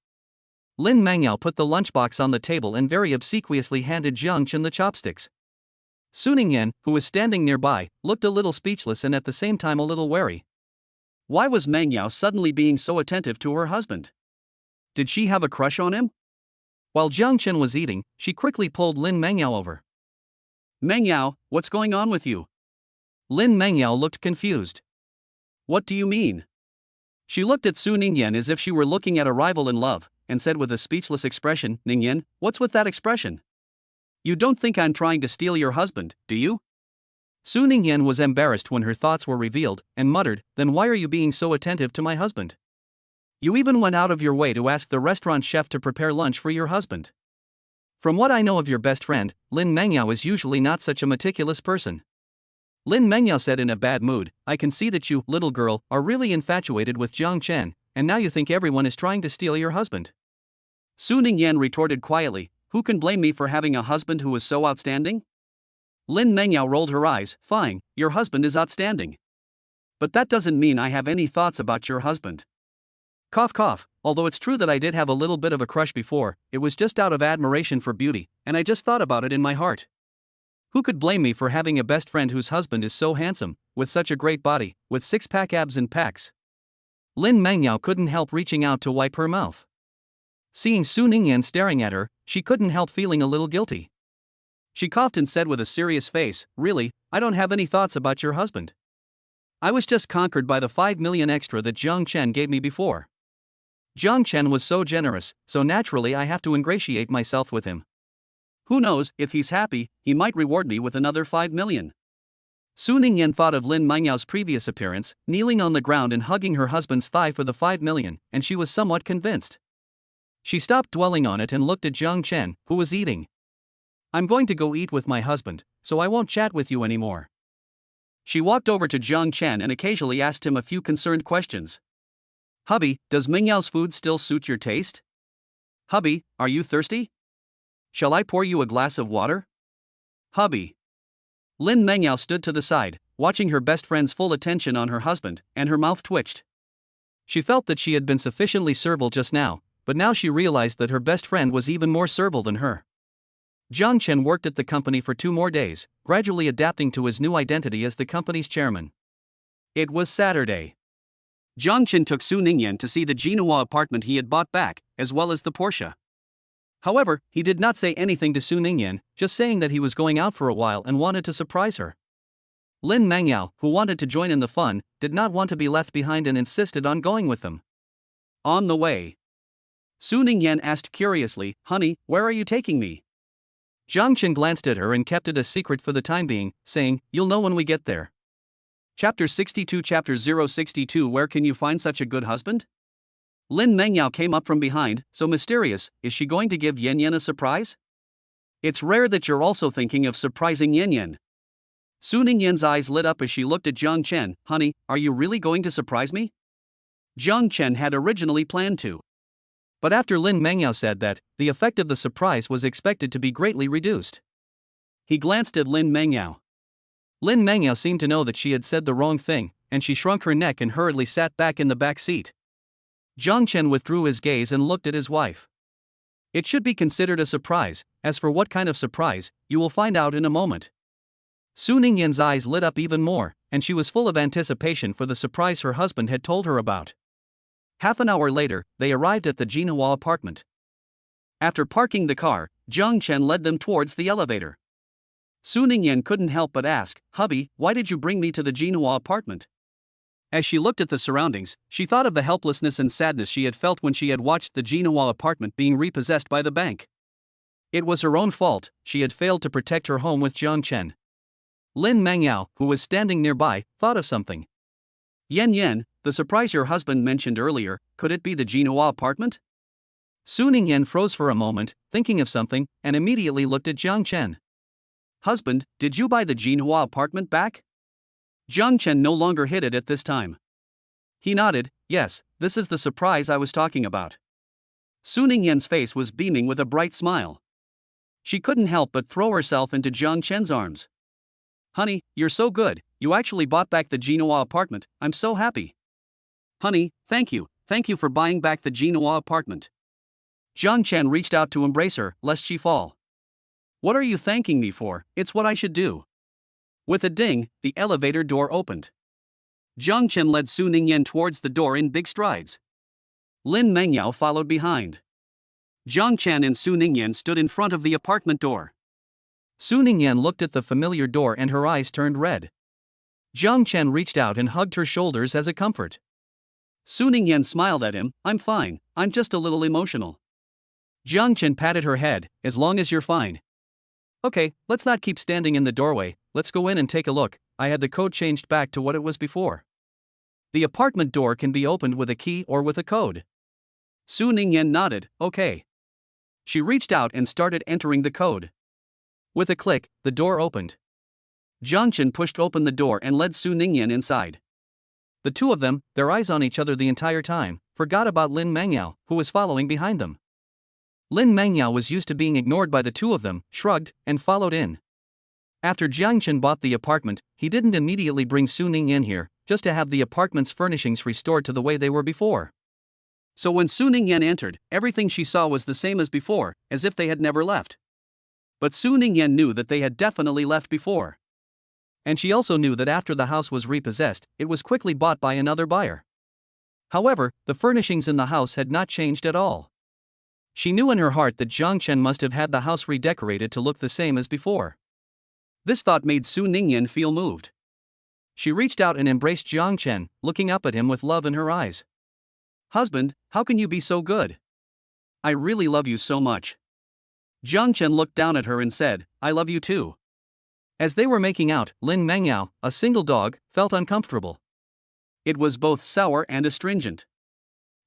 Lin Mengyao put the lunchbox on the table and very obsequiously handed Jiang Chen the chopsticks. Su Ningyan, who was standing nearby, looked a little speechless and at the same time a little wary. Why was Mengyao suddenly being so attentive to her husband? Did she have a crush on him? While Jiang Chen was eating, she quickly pulled Lin Mengyao over. "Mengyao, what's going on with you?" Lin Mengyao looked confused. "What do you mean?" She looked at Su Ningyan as if she were looking at a rival in love, and said with a speechless expression, "Ningyan, what's with that expression? You don't think I'm trying to steal your husband, do you?" Su Ningyan was embarrassed when her thoughts were revealed, and muttered, "Then why are you being so attentive to my husband? You even went out of your way to ask the restaurant chef to prepare lunch for your husband. From what I know of your best friend, Lin Mengyao is usually not such a meticulous person." Lin Mengyao said in a bad mood, "I can see that you, little girl, are really infatuated with Jiang Chen, and now you think everyone is trying to steal your husband." Su Ningyan retorted quietly, "Who can blame me for having a husband who is so outstanding?" Lin Mengyao rolled her eyes, "Fine, your husband is outstanding. But that doesn't mean I have any thoughts about your husband. Cough cough, although it's true that I did have a little bit of a crush before, it was just out of admiration for beauty, and I just thought about it in my heart. Who could blame me for having a best friend whose husband is so handsome, with such a great body, with six-pack abs and pecs? Lin Mangyao couldn't help reaching out to wipe her mouth. Seeing Su Ningyan staring at her, she couldn't help feeling a little guilty. She coughed and said with a serious face, "Really, I don't have any thoughts about your husband. I was just conquered by the 5 million extra that Jiang Chen gave me before. Jiang Chen was so generous, so naturally I have to ingratiate myself with him. Who knows, if he's happy, he might reward me with another 5 million. Su Ningyan thought of Lin Mangyao's previous appearance, kneeling on the ground and hugging her husband's thigh for the 5 million, and she was somewhat convinced. She stopped dwelling on it and looked at Jiang Chen, who was eating. "I'm going to go eat with my husband, so I won't chat with you anymore." She walked over to Jiang Chen and occasionally asked him a few concerned questions. "Hubby, does Mingyao's food still suit your taste? Hubby, are you thirsty? Shall I pour you a glass of water? Hubby." Lin Mengyao stood to the side, watching her best friend's full attention on her husband, and her mouth twitched. She felt that she had been sufficiently servile just now, but now she realized that her best friend was even more servile than her. Jiang Chen worked at the company for 2 more days, gradually adapting to his new identity as the company's chairman. It was Saturday. Jiang Chen took Su Ningyan to see the Jinhua apartment he had bought back, as well as the Porsche. However, he did not say anything to Su Ningyan, just saying that he was going out for a while and wanted to surprise her. Lin Mangyao, who wanted to join in the fun, did not want to be left behind and insisted on going with them. On the way, Su Ningyan asked curiously, "Honey, where are you taking me?" Jiang Chen glanced at her and kept it a secret for the time being, saying, "You'll know when we get there." Chapter 62 Chapter 062 Where can you find such a good husband? Lin Mengyao came up from behind, so mysterious. Is she going to give Yan Yan a surprise? It's rare that you're also thinking of surprising Yan Yan. Su Ningyan's eyes lit up as she looked at Jiang Chen. "Honey, are you really going to surprise me?" Jiang Chen had originally planned to. But after Lin Mengyao said that, the effect of the surprise was expected to be greatly reduced. He glanced at Lin Mengyao. Lin Mengyao seemed to know that she had said the wrong thing, and she shrunk her neck and hurriedly sat back in the back seat. Jiang Chen withdrew his gaze and looked at his wife. It should be considered a surprise. As for what kind of surprise, you will find out in a moment. Su Ningyan's eyes lit up even more, and she was full of anticipation for the surprise her husband had told her about. Half an hour later, they arrived at the Jinhua apartment. After parking the car, Jiang Chen led them towards the elevator. Su Ningyan couldn't help but ask, "Hubby, why did you bring me to the Jinhua apartment?" As she looked at the surroundings, she thought of the helplessness and sadness she had felt when she had watched the Jinhua apartment being repossessed by the bank. It was her own fault, she had failed to protect her home with Jiang Chen. Lin Mangyao, who was standing nearby, thought of something. "Yan Yan, the surprise your husband mentioned earlier, could it be the Jinhua apartment?" Su Ningyan froze for a moment, thinking of something, and immediately looked at Jiang Chen. "Husband, did you buy the Jinhua apartment back?" Jiang Chen no longer hid it at this time. He nodded. "Yes, this is the surprise I was talking about." Su Ningyan's face was beaming with a bright smile. She couldn't help but throw herself into Jiang Chen's arms. "Honey, you're so good, you actually bought back the Jinhua apartment, I'm so happy." "Honey, thank you for buying back the Jinhua apartment." Jiang Chen reached out to embrace her, lest she fall. "What are you thanking me for? It's what I should do." With a ding, the elevator door opened. Jiang Chen led Su Ningyan towards the door in big strides. Lin Mengyao followed behind. Jiang Chen and Su Ningyan stood in front of the apartment door. Su Ningyan looked at the familiar door and her eyes turned red. Jiang Chen reached out and hugged her shoulders as a comfort. Su Ningyan smiled at him. "I'm fine, I'm just a little emotional." Jiang Chen patted her head. "As long as you're fine." "Okay, let's not keep standing in the doorway, let's go in and take a look. I had the code changed back to what it was before." The apartment door can be opened with a key or with a code. Su Ningyan nodded, "Okay." She reached out and started entering the code. With a click, the door opened. Jiang Chen pushed open the door and led Su Ningyan inside. The two of them, their eyes on each other the entire time, forgot about Lin Mengyao, who was following behind them. Lin Mengyao was used to being ignored by the two of them, shrugged, and followed in. After Jiang Chen bought the apartment, he didn't immediately bring Su Ningyan here, just to have the apartment's furnishings restored to the way they were before. So when Su Ningyan entered, everything she saw was the same as before, as if they had never left. But Su Ningyan knew that they had definitely left before. And she also knew that after the house was repossessed, it was quickly bought by another buyer. However, the furnishings in the house had not changed at all. She knew in her heart that Jiang Chen must have had the house redecorated to look the same as before. This thought made Su Ningyan feel moved. She reached out and embraced Jiang Chen, looking up at him with love in her eyes. "Husband, how can you be so good? I really love you so much." Jiang Chen looked down at her and said, "I love you too." As they were making out, Lin Mengyao, a single dog, felt uncomfortable. It was both sour and astringent.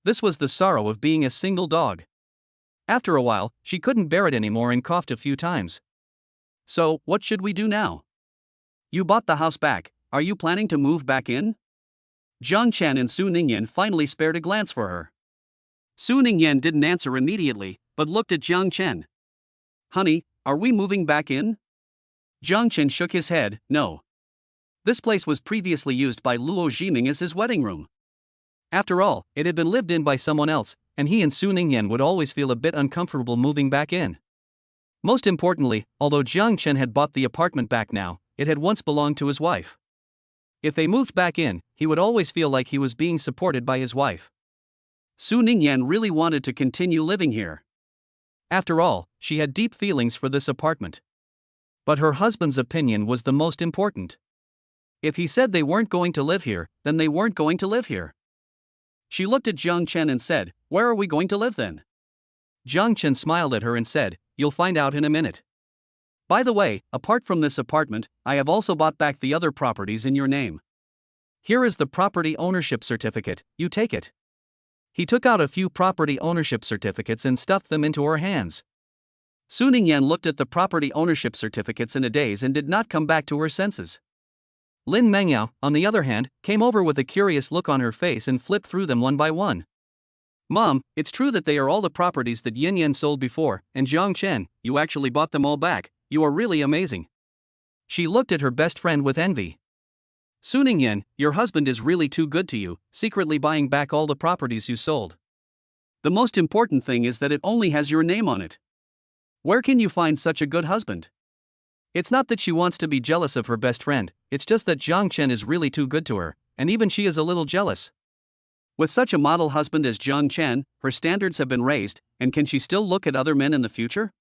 This was the sorrow of being a single dog. After a while, she couldn't bear it anymore and coughed a few times. "So, what should we do now? You bought the house back, are you planning to move back in?" Jiang Chen and Su Ningyan finally spared a glance for her. Su Ningyan didn't answer immediately, but looked at Jiang Chen. "Honey, are we moving back in?" Jiang Chen shook his head, "No. This place was previously used by Luo Jiming as his wedding room. After all, it had been lived in by someone else, and he and Su Ningyan would always feel a bit uncomfortable moving back in. Most importantly, although Jiang Chen had bought the apartment back now, it had once belonged to his wife. If they moved back in, he would always feel like he was being supported by his wife. Su Ningyan really wanted to continue living here. After all, she had deep feelings for this apartment. But her husband's opinion was the most important. If he said they weren't going to live here, then they weren't going to live here. She looked at Jiang Chen and said, "Where are we going to live then?" Jiang Chen smiled at her and said, "You'll find out in a minute. By the way, apart from this apartment, I have also bought back the other properties in your name. Here is the property ownership certificate, you take it." He took out a few property ownership certificates and stuffed them into her hands. Su Ningyan looked at the property ownership certificates in a daze and did not come back to her senses. Lin Mengyao, on the other hand, came over with a curious look on her face and flipped through them one by one. "Mom, it's true that they are all the properties that Yin Yan sold before, and Jiang Chen, you actually bought them all back. You are really amazing." She looked at her best friend with envy. "Su Ningyan, your husband is really too good to you, secretly buying back all the properties you sold. The most important thing is that it only has your name on it. Where can you find such a good husband?" It's not that she wants to be jealous of her best friend, it's just that Jiang Chen is really too good to her, and even she is a little jealous. With such a model husband as Jiang Chen, her standards have been raised, and can she still look at other men in the future?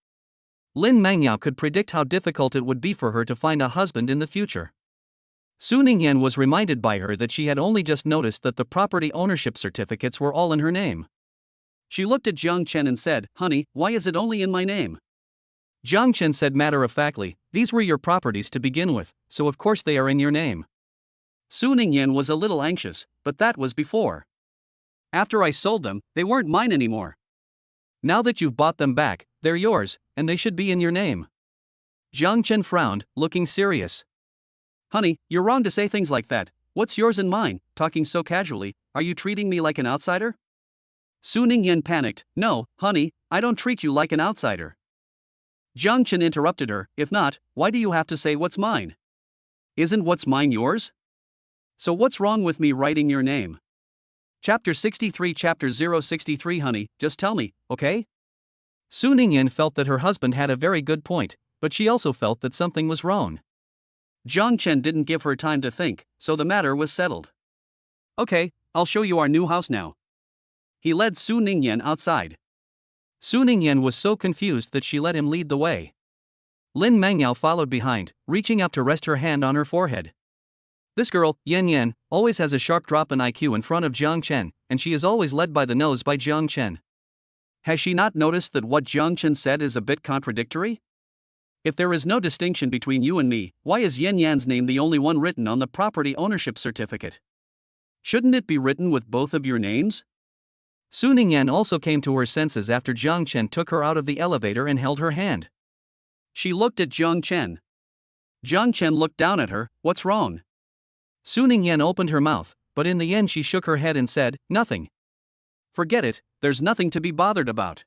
Lin Mengyao could predict how difficult it would be for her to find a husband in the future. Su Ningyan was reminded by her that she had only just noticed that the property ownership certificates were all in her name. She looked at Jiang Chen and said, "Honey, why is it only in my name?" Jiang Chen said matter-of-factly, "These were your properties to begin with, so of course they are in your name." Su Ningyan was a little anxious, but that was before. "After I sold them, they weren't mine anymore." "Now that you've bought them back, they're yours, and they should be in your name." Jiang Chen frowned, looking serious. "Honey, you're wrong to say things like that. What's yours and mine, talking so casually, are you treating me like an outsider?" Su Ningyan panicked, "No, honey, I don't treat you like an outsider." Jiang Chen interrupted her, "If not, why do you have to say what's mine? Isn't what's mine yours? So what's wrong with me writing your name?" Chapter 063 Honey, just tell me, okay? Su Ningyan felt that her husband had a very good point, but she also felt that something was wrong. Jiang Chen didn't give her time to think, so the matter was settled. "Okay, I'll show you our new house now." He led Su Ningyan outside. Su Ningyan was so confused that she let him lead the way. Lin Mengyao followed behind, reaching up to rest her hand on her forehead. This girl, Yan Yan, always has a sharp drop in IQ in front of Jiang Chen, and she is always led by the nose by Jiang Chen. Has she not noticed that what Jiang Chen said is a bit contradictory? If there is no distinction between you and me, why is Yan Yan's name the only one written on the property ownership certificate? Shouldn't it be written with both of your names? Su Ningyan also came to her senses after Jiang Chen took her out of the elevator and held her hand. She looked at Jiang Chen. Jiang Chen looked down at her, "What's wrong?" Su Ningyan opened her mouth, but in the end she shook her head and said, "Nothing." "Forget it, there's nothing to be bothered about."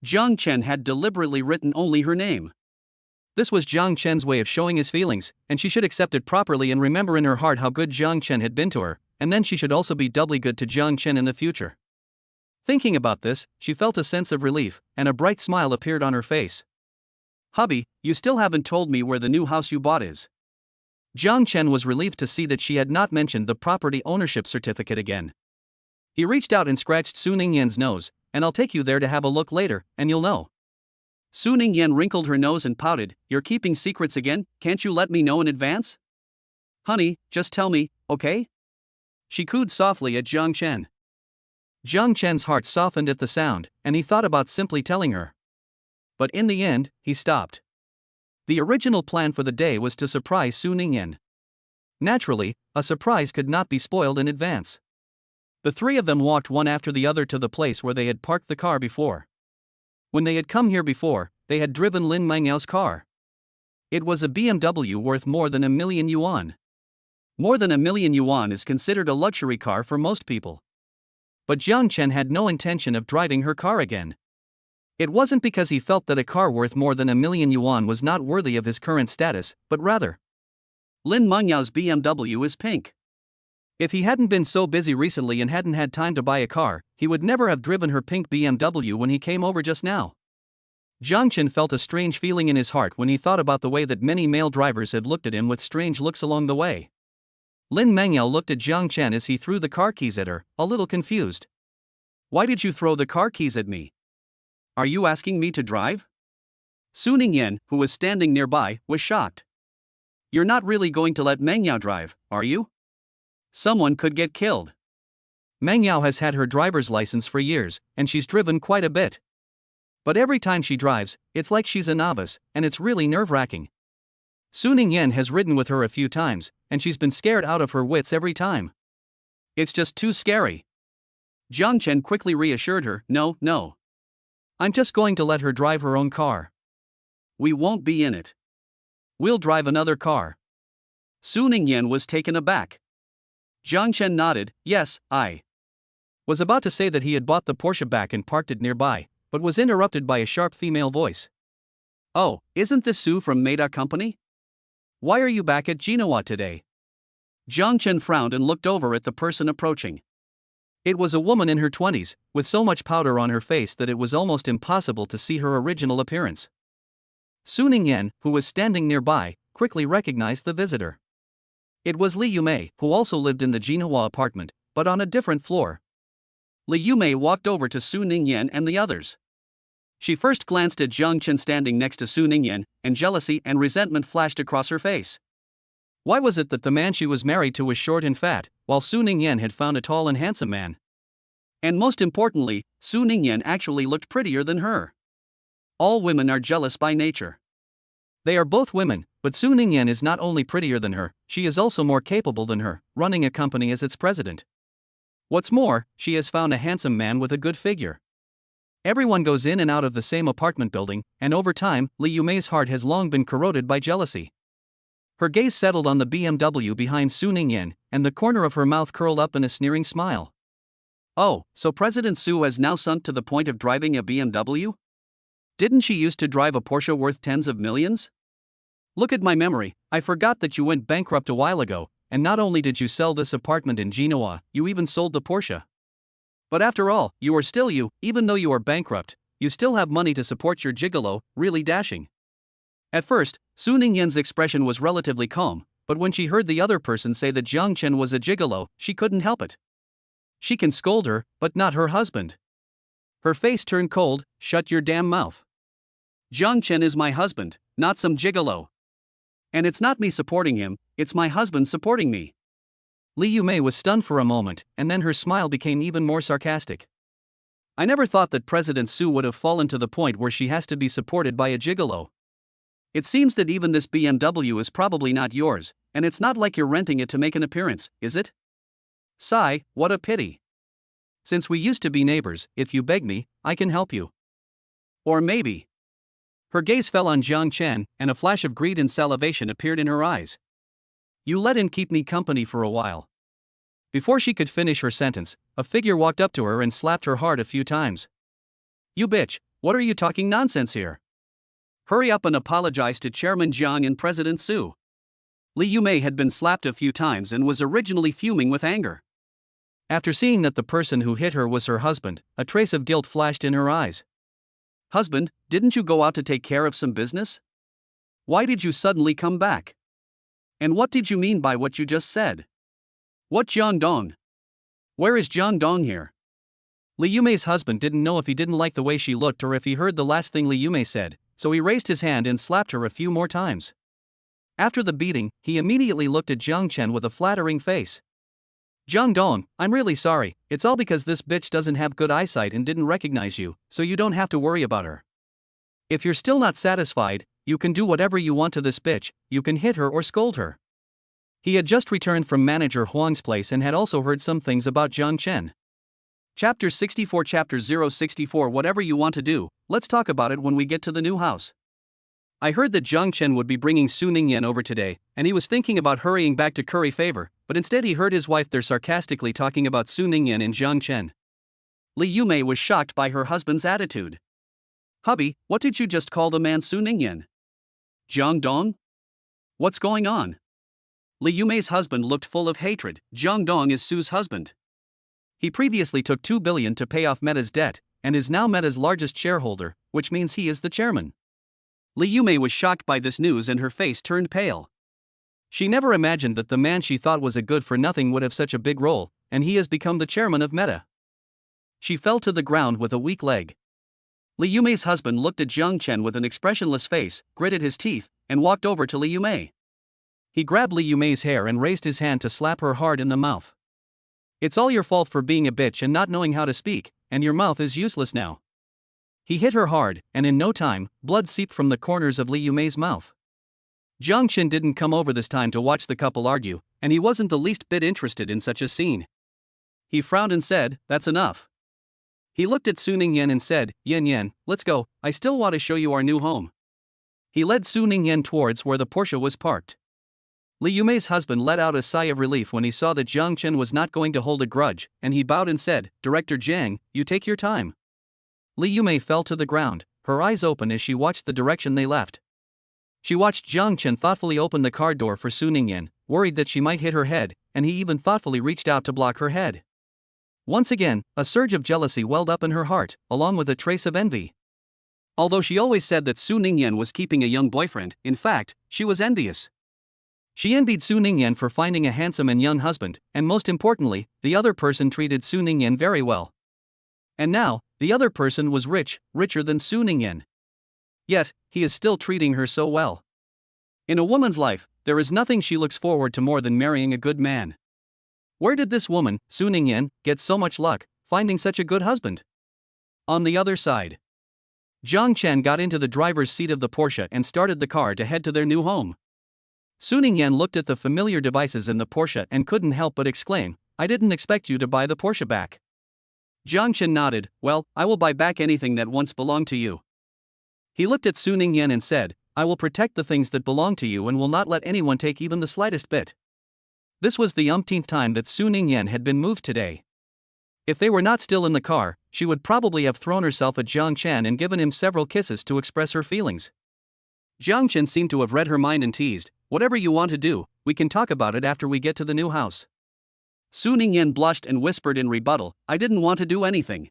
Jiang Chen had deliberately written only her name. This was Jiang Chen's way of showing his feelings, and she should accept it properly and remember in her heart how good Jiang Chen had been to her, and then she should also be doubly good to Jiang Chen in the future. Thinking about this, she felt a sense of relief, and a bright smile appeared on her face. Hubby, you still haven't told me where the new house you bought is. Jiang Chen was relieved to see that she had not mentioned the property ownership certificate again. He reached out and scratched Su Ningyan's nose, and I'll take you there to have a look later, and you'll know. Su Ningyan wrinkled her nose and pouted, you're keeping secrets again, can't you let me know in advance? Honey, just tell me, okay? She cooed softly at Jiang Chen. Jiang Chen's heart softened at the sound, and he thought about simply telling her. But in the end, he stopped. The original plan for the day was to surprise Su Ningyan. Naturally, a surprise could not be spoiled in advance. The three of them walked one after the other to the place where they had parked the car before. When they had come here before, they had driven Lin Mengyao's car. It was a BMW worth more than 1,000,000 yuan. More than 1,000,000 yuan is considered a luxury car for most people. But Jiang Chen had no intention of driving her car again. It wasn't because he felt that a car worth more than 1,000,000 yuan was not worthy of his current status, but rather, Lin Mengyao's BMW is pink. If he hadn't been so busy recently and hadn't had time to buy a car, he would never have driven her pink BMW when he came over just now. Jiang Chen felt a strange feeling in his heart when he thought about the way that many male drivers had looked at him with strange looks along the way. Lin Mengyao looked at Jiang Chen as he threw the car keys at her, a little confused. Why did you throw the car keys at me? Are you asking me to drive? Su Ningyan, who was standing nearby, was shocked. You're not really going to let Mengyao drive, are you? Someone could get killed. Mengyao has had her driver's license for years, and she's driven quite a bit. But every time she drives, it's like she's a novice, and it's really nerve-wracking. Su Ningyan has ridden with her a few times, and she's been scared out of her wits every time. It's just too scary. Jiang Chen quickly reassured her, no. I'm just going to let her drive her own car. We won't be in it. We'll drive another car. Su Ningyan was taken aback. Jiang Chen nodded, yes, I was about to say that he had bought the Porsche back and parked it nearby, but was interrupted by a sharp female voice. Oh, isn't this Su from Maida Company? Why are you back at Genoa today? Jiang Chen frowned and looked over at the person approaching. It was a woman in her 20s, with so much powder on her face that it was almost impossible to see her original appearance. Su Ningyan, who was standing nearby, quickly recognized the visitor. It was Li Yumei, who also lived in the Genoa apartment, but on a different floor. Li Yumei walked over to Su Ningyan and the others. She first glanced at Jiang Chen standing next to Su Ningyan, and jealousy and resentment flashed across her face. Why was it that the man she was married to was short and fat, while Su Ningyan had found a tall and handsome man? And most importantly, Su Ningyan actually looked prettier than her. All women are jealous by nature. They are both women, but Su Ningyan is not only prettier than her, she is also more capable than her, running a company as its president. What's more, she has found a handsome man with a good figure. Everyone goes in and out of the same apartment building, and over time, Li Yumei's heart has long been corroded by jealousy. Her gaze settled on the BMW behind Su Ningyan, and the corner of her mouth curled up in a sneering smile. Oh, so President Su has now sunk to the point of driving a BMW? Didn't she used to drive a Porsche worth tens of millions? Look at my memory, I forgot that you went bankrupt a while ago, and not only did you sell this apartment in Genoa, you even sold the Porsche. But after all, you are still you, even though you are bankrupt, you still have money to support your gigolo, really dashing. At first, Su Ningyan's expression was relatively calm, but when she heard the other person say that Jiang Chen was a gigolo, she couldn't help it. She can scold her, but not her husband. Her face turned cold, shut your damn mouth. Jiang Chen is my husband, not some gigolo. And it's not me supporting him, it's my husband supporting me. Li Yumei was stunned for a moment, and then her smile became even more sarcastic. I never thought that President Su would have fallen to the point where she has to be supported by a gigolo. It seems that even this BMW is probably not yours, and it's not like you're renting it to make an appearance, is it? Sigh, what a pity. Since we used to be neighbors, if you beg me, I can help you. Or maybe. Her gaze fell on Jiang Chen, and a flash of greed and salivation appeared in her eyes. You let him keep me company for a while. Before she could finish her sentence, a figure walked up to her and slapped her hard a few times. You bitch, what are you talking nonsense here? Hurry up and apologize to Chairman Jiang and President Su. Li Yumei had been slapped a few times and was originally fuming with anger. After seeing that the person who hit her was her husband, a trace of guilt flashed in her eyes. Husband, didn't you go out to take care of some business? Why did you suddenly come back? And what did you mean by what you just said? What Jiang Dong? Where is Jiang Dong here? Li Yumei's husband didn't know if he didn't like the way she looked or if he heard the last thing Li Yumei said, so he raised his hand and slapped her a few more times. After the beating, he immediately looked at Jiang Chen with a flattering face. Jiang Dong, I'm really sorry, it's all because this bitch doesn't have good eyesight and didn't recognize you, so you don't have to worry about her. If you're still not satisfied, you can do whatever you want to this bitch, you can hit her or scold her. He had just returned from manager Huang's place and had also heard some things about Jiang Chen. Chapter 64 Chapter 064 Whatever you want to do, let's talk about it when we get to the new house. I heard that Jiang Chen would be bringing Su Ningyan over today, and he was thinking about hurrying back to curry favor, but instead he heard his wife there sarcastically talking about Su Ningyan and Jiang Chen. Li Yumei was shocked by her husband's attitude. Hubby, what did you just call the man Su Ningyan? Jiang Dong? What's going on? Li Yumei's husband looked full of hatred. Jiang Dong is Su's husband. He previously took 2 billion to pay off Meta's debt, and is now Meta's largest shareholder, which means he is the chairman. Li Yumei was shocked by this news and her face turned pale. She never imagined that the man she thought was a good-for-nothing would have such a big role, and he has become the chairman of Meta. She fell to the ground with a weak leg. Li Yumei's husband looked at Jiang Chen with an expressionless face, gritted his teeth, and walked over to Li Yumei. He grabbed Li Yumei's hair and raised his hand to slap her hard in the mouth. It's all your fault for being a bitch and not knowing how to speak, and your mouth is useless now. He hit her hard, and in no time, blood seeped from the corners of Li Yumei's mouth. Jiang Chen didn't come over this time to watch the couple argue, and he wasn't the least bit interested in such a scene. He frowned and said, "That's enough." He looked at Su Ningyan and said, "Yan Yan, let's go, I still want to show you our new home." He led Su Ningyan towards where the Porsche was parked. Li Yumei's husband let out a sigh of relief when he saw that Jiang Chen was not going to hold a grudge, and he bowed and said, "Director Jiang, you take your time." Li Yumei fell to the ground, her eyes open as she watched the direction they left. She watched Jiang Chen thoughtfully open the car door for Su Ningyan, worried that she might hit her head, and he even thoughtfully reached out to block her head. Once again, a surge of jealousy welled up in her heart, along with a trace of envy. Although she always said that Su Ningyan was keeping a young boyfriend, in fact, she was envious. She envied Su Ningyan for finding a handsome and young husband, and most importantly, the other person treated Su Ningyan very well. And now, the other person was rich, richer than Su Ningyan. Yet, he is still treating her so well. In a woman's life, there is nothing she looks forward to more than marrying a good man. Where did this woman, Su Ningyan, get so much luck, finding such a good husband? On the other side, Jiang Chen got into the driver's seat of the Porsche and started the car to head to their new home. Su Ningyan looked at the familiar devices in the Porsche and couldn't help but exclaim, "I didn't expect you to buy the Porsche back." Jiang Chen nodded, "Well, I will buy back anything that once belonged to you." He looked at Su Ningyan and said, "I will protect the things that belong to you and will not let anyone take even the slightest bit." This was the umpteenth time that Su Ningyan had been moved today. If they were not still in the car, she would probably have thrown herself at Jiang Chen and given him several kisses to express her feelings. Jiang Chen seemed to have read her mind and teased, "Whatever you want to do, we can talk about it after we get to the new house." Su Ningyan blushed and whispered in rebuttal, "I didn't want to do anything."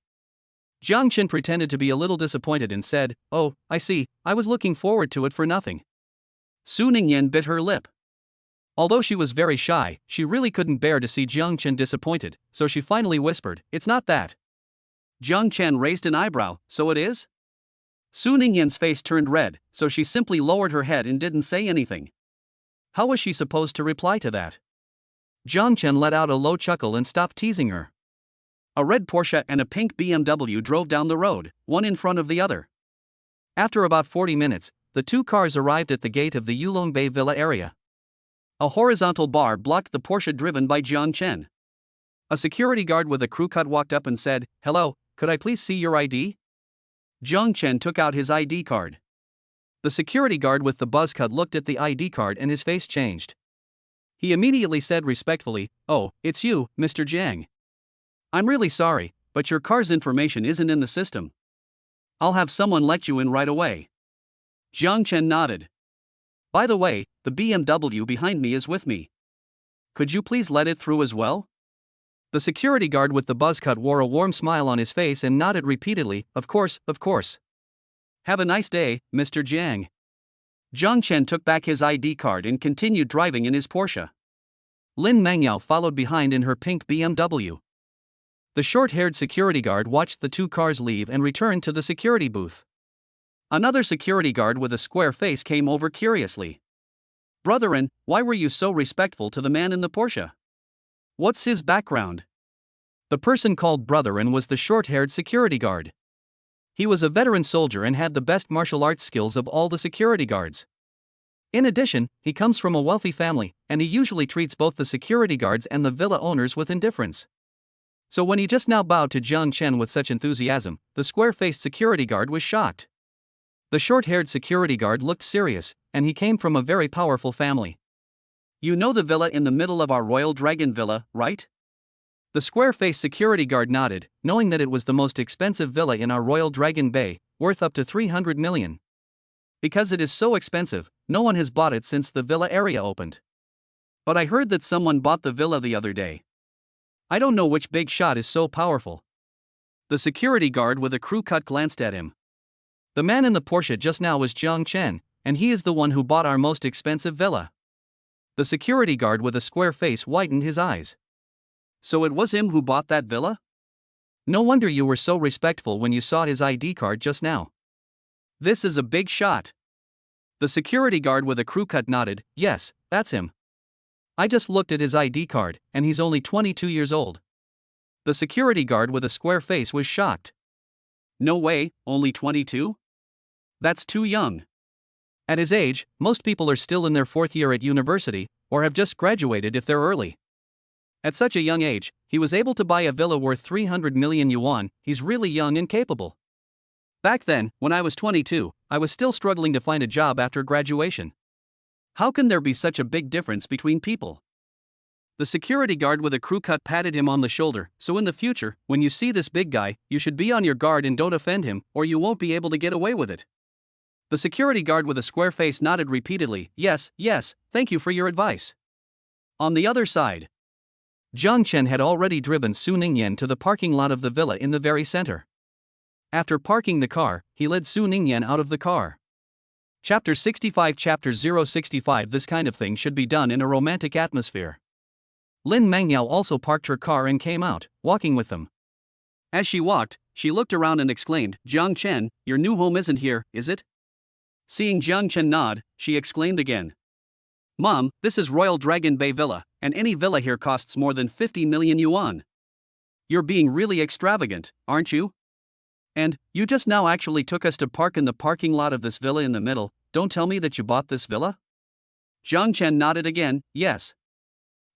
Jiang Chen pretended to be a little disappointed and said, "Oh, I see, I was looking forward to it for nothing." Su Ningyan bit her lip. Although she was very shy, she really couldn't bear to see Jiang Chen disappointed, so she finally whispered, "It's not that." Jiang Chen raised an eyebrow, "So it is?" Su Ningyan's face turned red, so she simply lowered her head and didn't say anything. How was she supposed to reply to that? Jiang Chen let out a low chuckle and stopped teasing her. A red Porsche and a pink BMW drove down the road, one in front of the other. After about 40 minutes, the two cars arrived at the gate of the Yulongbei Villa area. A horizontal bar blocked the Porsche driven by Jiang Chen. A security guard with a crew cut walked up and said, "Hello, could I please see your ID?" Jiang Chen took out his ID card. The security guard with the buzz cut looked at the ID card and his face changed. He immediately said respectfully, "Oh, it's you, Mr. Jiang. I'm really sorry, but your car's information isn't in the system. I'll have someone let you in right away." Jiang Chen nodded. "By the way, the BMW behind me is with me. Could you please let it through as well?" The security guard with the buzz cut wore a warm smile on his face and nodded repeatedly, of course, of course. Have a nice day, Mr. Jiang. Jiang Chen took back his ID card and continued driving in his Porsche. Lin Mangyao followed behind in her pink BMW. The short-haired security guard watched the two cars leave and returned to the security booth. Another security guard with a square face came over curiously. Brotherin, why were you so respectful to the man in the Porsche? What's his background? The person called Brotherin was the short-haired security guard. He was a veteran soldier and had the best martial arts skills of all the security guards. In addition, he comes from a wealthy family, and he usually treats both the security guards and the villa owners with indifference. So when he just now bowed to Jiang Chen with such enthusiasm, the square-faced security guard was shocked. The short-haired security guard looked serious, and he came from a very powerful family. You know the villa in the middle of our Royal Dragon Villa, right? The square-faced security guard nodded, knowing that it was the most expensive villa in our Royal Dragon Bay, worth up to 300 million. Because it is so expensive, no one has bought it since the villa area opened. But I heard that someone bought the villa the other day. I don't know which big shot is so powerful. The security guard with a crew cut glanced at him. The man in the Porsche just now was Jiang Chen, and he is the one who bought our most expensive villa. The security guard with a square face whitened his eyes. So it was him who bought that villa? No wonder you were so respectful when you saw his ID card just now. This is a big shot. The security guard with a crew cut nodded, yes, that's him. I just looked at his ID card, and he's only 22 years old. The security guard with a square face was shocked. No way, only 22? That's too young. At his age, most people are still in their fourth year at university, or have just graduated if they're early. At such a young age, he was able to buy a villa worth 300 million yuan. He's really young and capable. Back then, when I was 22, I was still struggling to find a job after graduation. How can there be such a big difference between people? The security guard with a crew cut patted him on the shoulder, so in the future, when you see this big guy, you should be on your guard and don't offend him, or you won't be able to get away with it. The security guard with a square face nodded repeatedly, yes, yes, thank you for your advice. On the other side, Jiang Chen had already driven Su Ningyan to the parking lot of the villa in the very center. After parking the car, he led Su Ningyan out of the car. Chapter 65 Chapter 065 This kind of thing should be done in a romantic atmosphere. Lin Mangyao also parked her car and came out, walking with them. As she walked, she looked around and exclaimed, Jiang Chen, your new home isn't here, is it? Seeing Jiang Chen nod, she exclaimed again. Mom, this is Royal Dragon Bay Villa, and any villa here costs more than 50 million yuan. You're being really extravagant, aren't you? And, you just now actually took us to park in the parking lot of this villa in the middle, don't tell me that you bought this villa? Jiang Chen nodded again, yes.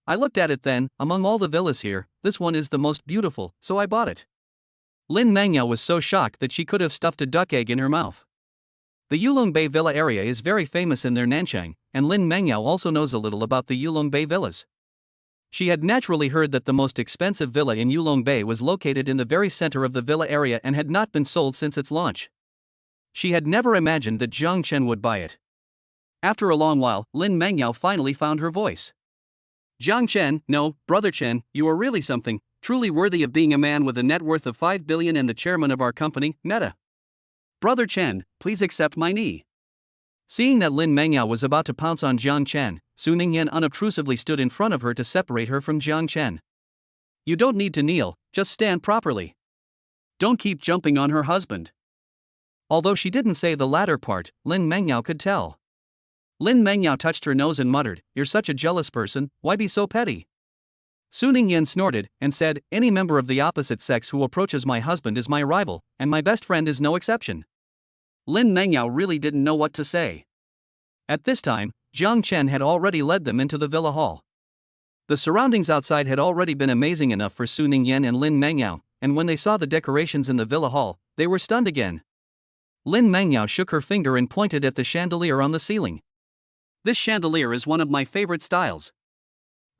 I looked at it then, among all the villas here, this one is the most beautiful, so I bought it. Lin Mangyao was so shocked that she could have stuffed a duck egg in her mouth. The Yulong Bay Villa area is very famous in their Nanchang, and Lin Mangyao also knows a little about the Yulong Bay villas. She had naturally heard that the most expensive villa in Yulong Bay was located in the very center of the villa area and had not been sold since its launch. She had never imagined that Jiang Chen would buy it. After a long while, Lin Mangyao finally found her voice. Jiang Chen, no, Brother Chen, you are really something, truly worthy of being a man with a net worth of 5 billion and the chairman of our company, Meta. Brother Chen, please accept my knee. Seeing that Lin Mangyao was about to pounce on Jiang Chen, Su Ningyan unobtrusively stood in front of her to separate her from Jiang Chen. You don't need to kneel, just stand properly. Don't keep jumping on her husband. Although she didn't say the latter part, Lin Mangyao could tell. Lin Mangyao touched her nose and muttered, you're such a jealous person, why be so petty? Su Ningyan snorted and said, any member of the opposite sex who approaches my husband is my rival, and my best friend is no exception. Lin Mangyao really didn't know what to say. At this time, Jiang Chen had already led them into the villa hall. The surroundings outside had already been amazing enough for Su Ningyan and Lin Mangyao, and when they saw the decorations in the villa hall, they were stunned again. Lin Mangyao shook her finger and pointed at the chandelier on the ceiling. This chandelier is one of my favorite styles.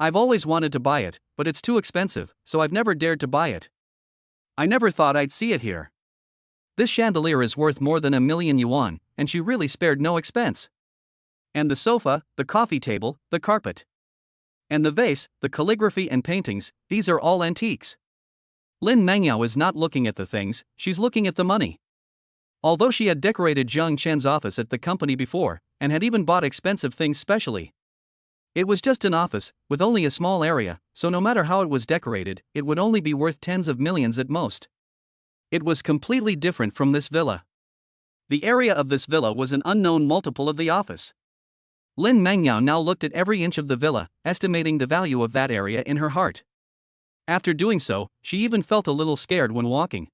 I've always wanted to buy it, but it's too expensive, so I've never dared to buy it. I never thought I'd see it here. This chandelier is worth more than 1 million yuan, and she really spared no expense. And the sofa, the coffee table, the carpet. And the vase, the calligraphy and paintings, these are all antiques. Lin Mangyao is not looking at the things, she's looking at the money. Although she had decorated Zhang Chen's office at the company before, and had even bought expensive things specially. It was just an office, with only a small area, so no matter how it was decorated, it would only be worth tens of millions at most. It was completely different from this villa. The area of this villa was an unknown multiple of the office. Lin Mangyao now looked at every inch of the villa, estimating the value of that area in her heart. After doing so, she even felt a little scared when walking.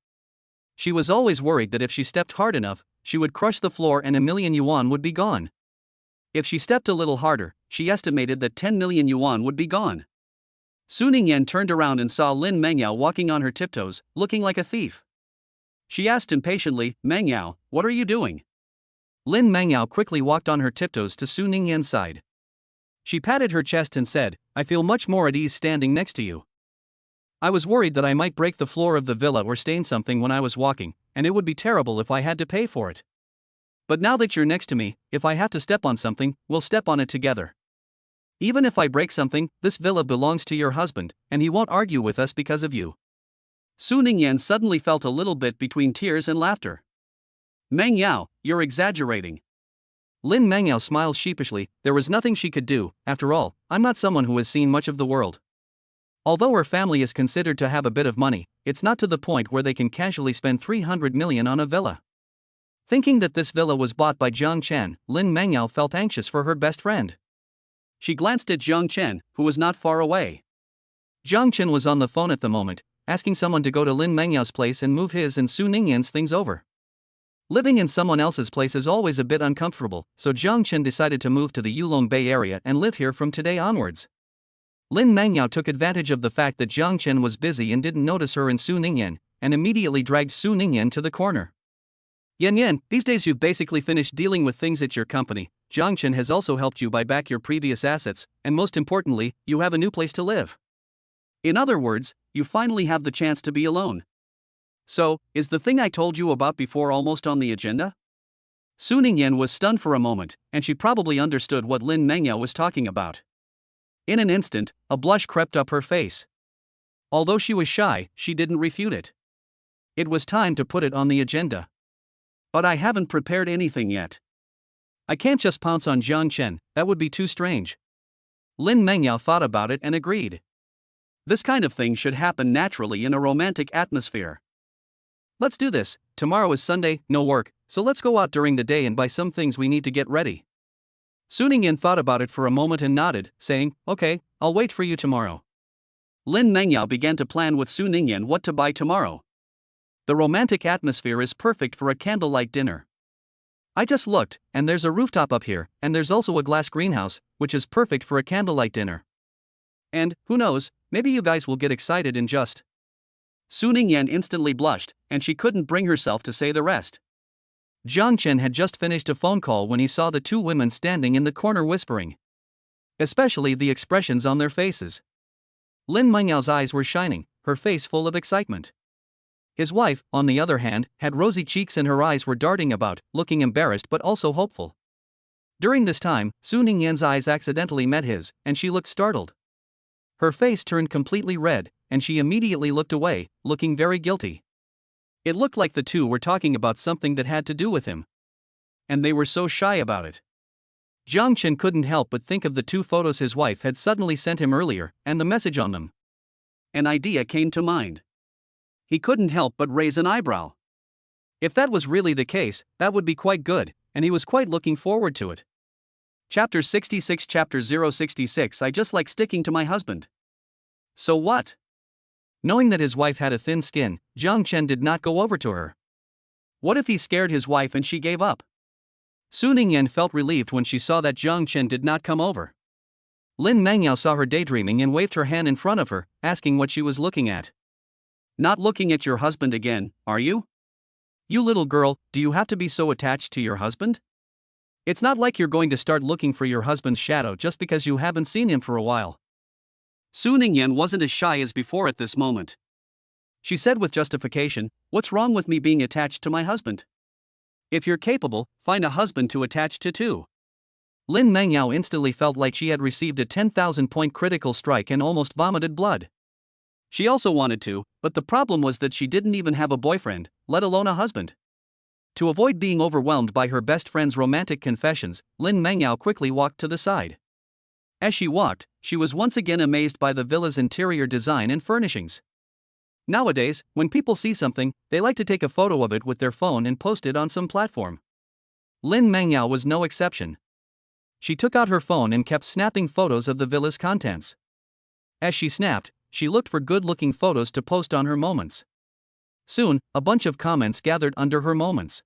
She was always worried that if she stepped hard enough, she would crush the floor and 1,000,000 yuan would be gone. If she stepped a little harder, she estimated that 10 million yuan would be gone. Su Ningyan turned around and saw Lin Mangyao walking on her tiptoes, looking like a thief. She asked impatiently, "Mangyao, what are you doing?" Lin Mangyao quickly walked on her tiptoes to Su Ningyan's side. She patted her chest and said, "I feel much more at ease standing next to you. I was worried that I might break the floor of the villa or stain something when I was walking, and it would be terrible if I had to pay for it. But now that you're next to me, if I have to step on something, we'll step on it together. Even if I break something, this villa belongs to your husband, and he won't argue with us because of you." Su Ningyan suddenly felt a little bit between tears and laughter. "Mangyao, you're exaggerating." Lin Mangyao smiled sheepishly. There was nothing she could do. After all, I'm not someone who has seen much of the world. Although her family is considered to have a bit of money, it's not to the point where they can casually spend 300 million on a villa. Thinking that this villa was bought by Zhang Chen, Lin Mangyao felt anxious for her best friend. She glanced at Zhang Chen, who was not far away. Zhang Chen was on the phone at the moment, asking someone to go to Lin Mengyao's place and move his and Su Ningyan's things over. Living in someone else's place is always a bit uncomfortable, so Zhang Chen decided to move to the Yulong Bay area and live here from today onwards. Lin Mangyao took advantage of the fact that Zhang Chen was busy and didn't notice her and Su Ningyan, and immediately dragged Su Ningyan to the corner. "Yan, these days you've basically finished dealing with things at your company. Zhang Chen has also helped you buy back your previous assets, and most importantly, you have a new place to live. In other words, you finally have the chance to be alone. So, is the thing I told you about before almost on the agenda?" Su Ningyan was stunned for a moment, and she probably understood what Lin Mangyao was talking about. In an instant, a blush crept up her face. Although she was shy, she didn't refute it. It was time to put it on the agenda. "But I haven't prepared anything yet. I can't just pounce on Zhang Chen, that would be too strange." Lin Mangyao thought about it and agreed. This kind of thing should happen naturally in a romantic atmosphere. "Let's do this. Tomorrow is Sunday, no work, so let's go out during the day and buy some things we need to get ready." Su Ningyan thought about it for a moment and nodded, saying, "Okay, I'll wait for you tomorrow." Lin Mangyao began to plan with Su Ningyan what to buy tomorrow. The romantic atmosphere is perfect for a candlelight dinner. "I just looked, and there's a rooftop up here, and there's also a glass greenhouse, which is perfect for a candlelight dinner. And, who knows, maybe you guys will get excited in just..." Su Ningyan instantly blushed, and she couldn't bring herself to say the rest. Zhang Chen had just finished a phone call when he saw the two women standing in the corner whispering. Especially the expressions on their faces. Lin Mengyao's eyes were shining, her face full of excitement. His wife, on the other hand, had rosy cheeks and her eyes were darting about, looking embarrassed but also hopeful. During this time, Su Ningyan's eyes accidentally met his, and she looked startled. Her face turned completely red, and she immediately looked away, looking very guilty. It looked like the two were talking about something that had to do with him. And they were so shy about it. Zhang Chen couldn't help but think of the two photos his wife had suddenly sent him earlier, and the message on them. An idea came to mind. He couldn't help but raise an eyebrow. If that was really the case, that would be quite good, and he was quite looking forward to it. Chapter 66 Chapter 066 I just like sticking to my husband. So what? Knowing that his wife had a thin skin, Zhang Chen did not go over to her. What if he scared his wife and she gave up? Su Ningyan felt relieved when she saw that Zhang Chen did not come over. Lin Mangyao saw her daydreaming and waved her hand in front of her, asking what she was looking at. "Not looking at your husband again, are you? You little girl, do you have to be so attached to your husband? It's not like you're going to start looking for your husband's shadow just because you haven't seen him for a while." Su Ningyan wasn't as shy as before at this moment. She said with justification, "What's wrong with me being attached to my husband? If you're capable, find a husband to attach to too." Lin Mengyao instantly felt like she had received a 10,000-point critical strike and almost vomited blood. She also wanted to, but the problem was that she didn't even have a boyfriend, let alone a husband. To avoid being overwhelmed by her best friend's romantic confessions, Lin Mengyao quickly walked to the side. As she walked, she was once again amazed by the villa's interior design and furnishings. Nowadays, when people see something, they like to take a photo of it with their phone and post it on some platform. Lin Mengyao was no exception. She took out her phone and kept snapping photos of the villa's contents. As she snapped, she looked for good-looking photos to post on her moments. Soon, a bunch of comments gathered under her moments.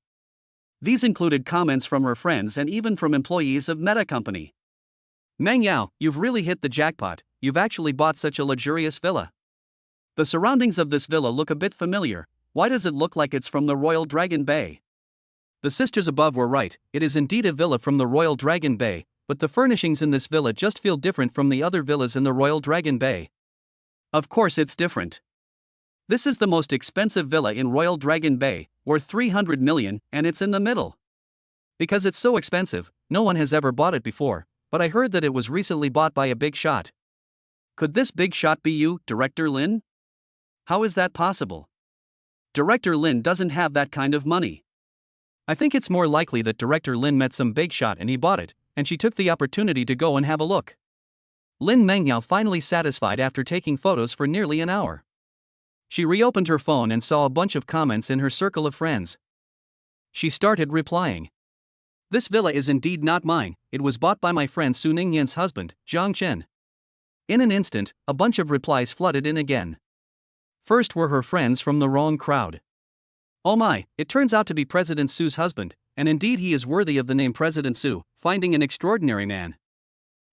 These included comments from her friends and even from employees of Meta Company. Mengyao, you've really hit the jackpot, you've actually bought such a luxurious villa. The surroundings of this villa look a bit familiar, why does it look like it's from the Royal Dragon Bay? The sisters above were right, it is indeed a villa from the Royal Dragon Bay, but the furnishings in this villa just feel different from the other villas in the Royal Dragon Bay. Of course it's different. This is the most expensive villa in Royal Dragon Bay, worth 300 million, and it's in the middle. Because it's so expensive, no one has ever bought it before, but I heard that it was recently bought by a big shot. Could this big shot be you, Director Lin? How is that possible? Director Lin doesn't have that kind of money. I think it's more likely that Director Lin met some big shot and he bought it, and she took the opportunity to go and have a look. Lin Mengyao finally satisfied after taking photos for nearly an hour. She reopened her phone and saw a bunch of comments in her circle of friends. She started replying. This villa is indeed not mine, it was bought by my friend Su Ningyan's husband, Jiang Chen. In an instant, a bunch of replies flooded in again. First were her friends from the wrong crowd. Oh my, it turns out to be President Su's husband, and indeed he is worthy of the name President Su, finding an extraordinary man.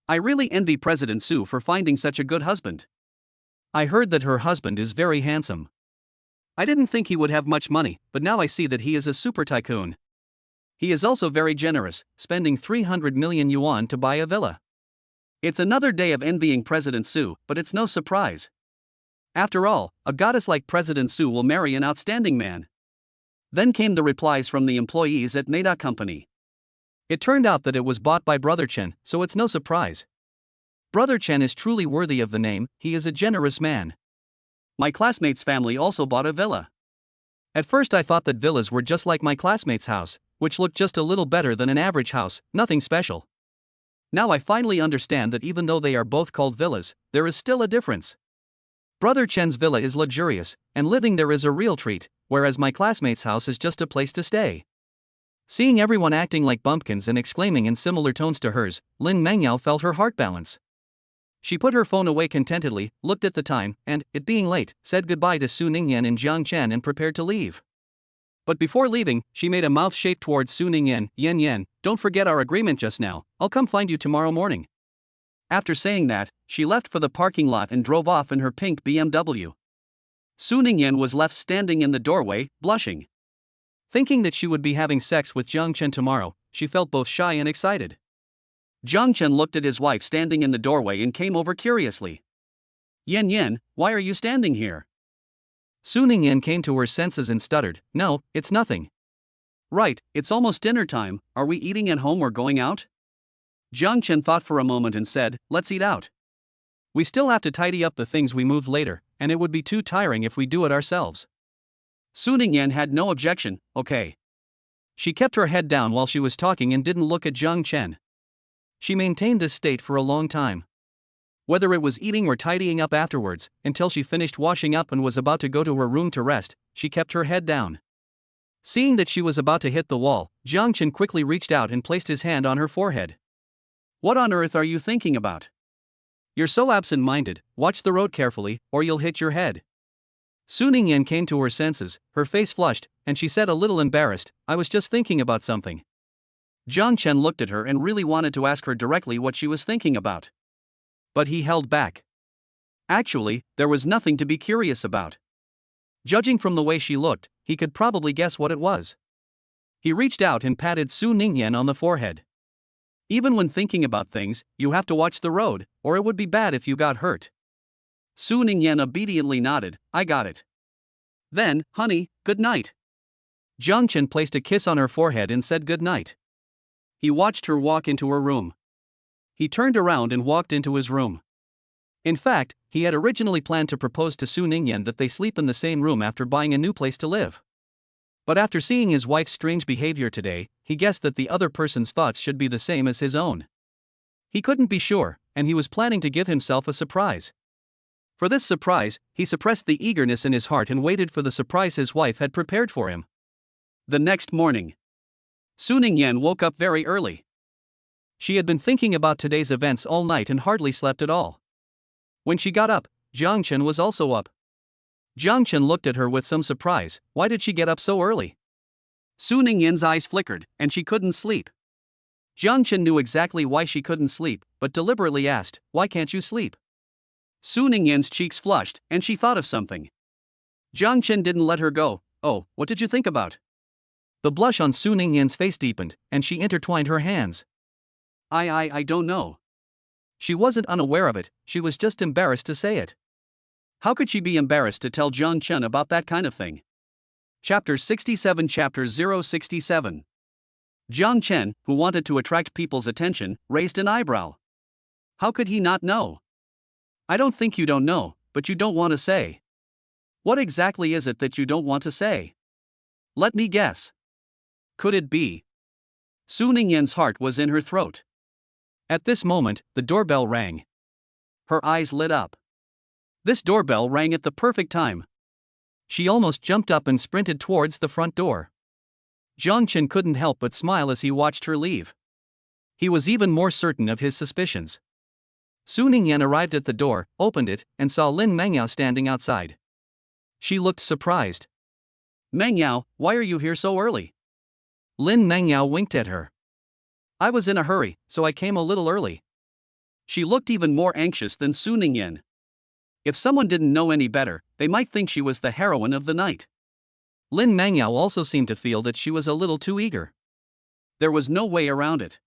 I really envy President Su for finding such a good husband. I heard that her husband is very handsome. I didn't think he would have much money, but now I see that he is a super tycoon. He is also very generous, spending 300 million yuan to buy a villa. It's another day of envying President Su, but it's no surprise. After all, a goddess like President Su will marry an outstanding man. Then came the replies from the employees at Meta Company. It turned out that it was bought by Brother Chen, so it's no surprise. Brother Chen is truly worthy of the name, he is a generous man. My classmate's family also bought a villa. At first I thought that villas were just like my classmate's house, which looked just a little better than an average house, nothing special. Now I finally understand that even though they are both called villas, there is still a difference. Brother Chen's villa is luxurious, and living there is a real treat, whereas my classmate's house is just a place to stay. Seeing everyone acting like bumpkins and exclaiming in similar tones to hers, Lin Mengyao felt her heart balance. She put her phone away contentedly, looked at the time, and, it being late, said goodbye to Su Ningyan and Jiang Chen and prepared to leave. But before leaving, she made a mouth shape towards Su Ningyan. Yan, don't forget our agreement just now, I'll come find you tomorrow morning. After saying that, she left for the parking lot and drove off in her pink BMW. Su Ningyan was left standing in the doorway, blushing. Thinking that she would be having sex with Jiang Chen tomorrow, she felt both shy and excited. Jiang Chen looked at his wife standing in the doorway and came over curiously. Yan, why are you standing here? Su Ningyan came to her senses and stuttered, no, it's nothing. Right, it's almost dinner time, are we eating at home or going out? Jiang Chen thought for a moment and said, let's eat out. We still have to tidy up the things we moved later, and it would be too tiring if we do it ourselves. Su Ningyan had no objection, okay. She kept her head down while she was talking and didn't look at Jiang Chen. She maintained this state for a long time. Whether it was eating or tidying up afterwards, until she finished washing up and was about to go to her room to rest, she kept her head down. Seeing that she was about to hit the wall, Jiang Chen quickly reached out and placed his hand on her forehead. What on earth are you thinking about? You're so absent-minded, watch the road carefully, or you'll hit your head. Su Ningyan came to her senses, her face flushed, and she said a little embarrassed, I was just thinking about something. Jiang Chen looked at her and really wanted to ask her directly what she was thinking about. But he held back. Actually, there was nothing to be curious about. Judging from the way she looked, he could probably guess what it was. He reached out and patted Su Ningyan on the forehead. Even when thinking about things, you have to watch the road, or it would be bad if you got hurt. Su Ningyan obediently nodded, I got it. Then, honey, good night. Jiang Chen placed a kiss on her forehead and said good night. He watched her walk into her room. He turned around and walked into his room. In fact, he had originally planned to propose to Su Ningyan that they sleep in the same room after buying a new place to live. But after seeing his wife's strange behavior today, he guessed that the other person's thoughts should be the same as his own. He couldn't be sure, and he was planning to give himself a surprise. For this surprise, he suppressed the eagerness in his heart and waited for the surprise his wife had prepared for him. The next morning, Su Ningyan woke up very early. She had been thinking about today's events all night and hardly slept at all. When she got up, Jiang Chen was also up. Jiang Chen looked at her with some surprise. Why did she get up so early? Su Ningyan's eyes flickered, and she couldn't sleep. Jiang Chen knew exactly why she couldn't sleep, but deliberately asked, "Why can't you sleep?" Su Ningyan's cheeks flushed, and she thought of something. Jiang Chen didn't let her go. "Oh, what did you think about?" The blush on Su Ningyan's face deepened, and she intertwined her hands. I don't know. She wasn't unaware of it, she was just embarrassed to say it. How could she be embarrassed to tell Jiang Chen about that kind of thing? Chapter 67 Chapter 067 Jiang Chen, who wanted to attract people's attention, raised an eyebrow. How could he not know? I don't think you don't know, but you don't want to say. What exactly is it that you don't want to say? Let me guess. Could it be? Su Ningyan's heart was in her throat. At this moment, the doorbell rang. Her eyes lit up. This doorbell rang at the perfect time. She almost jumped up and sprinted towards the front door. Jiang Chen couldn't help but smile as he watched her leave. He was even more certain of his suspicions. Su Ningyan arrived at the door, opened it, and saw Lin Mengyao standing outside. She looked surprised. "Mengyao, why are you here so early?" Lin Mengyao winked at her. "I was in a hurry, so I came a little early." She looked even more anxious than Su Ningyan. If someone didn't know any better, they might think she was the heroine of the night. Lin Mengyao also seemed to feel that she was a little too eager. There was no way around it.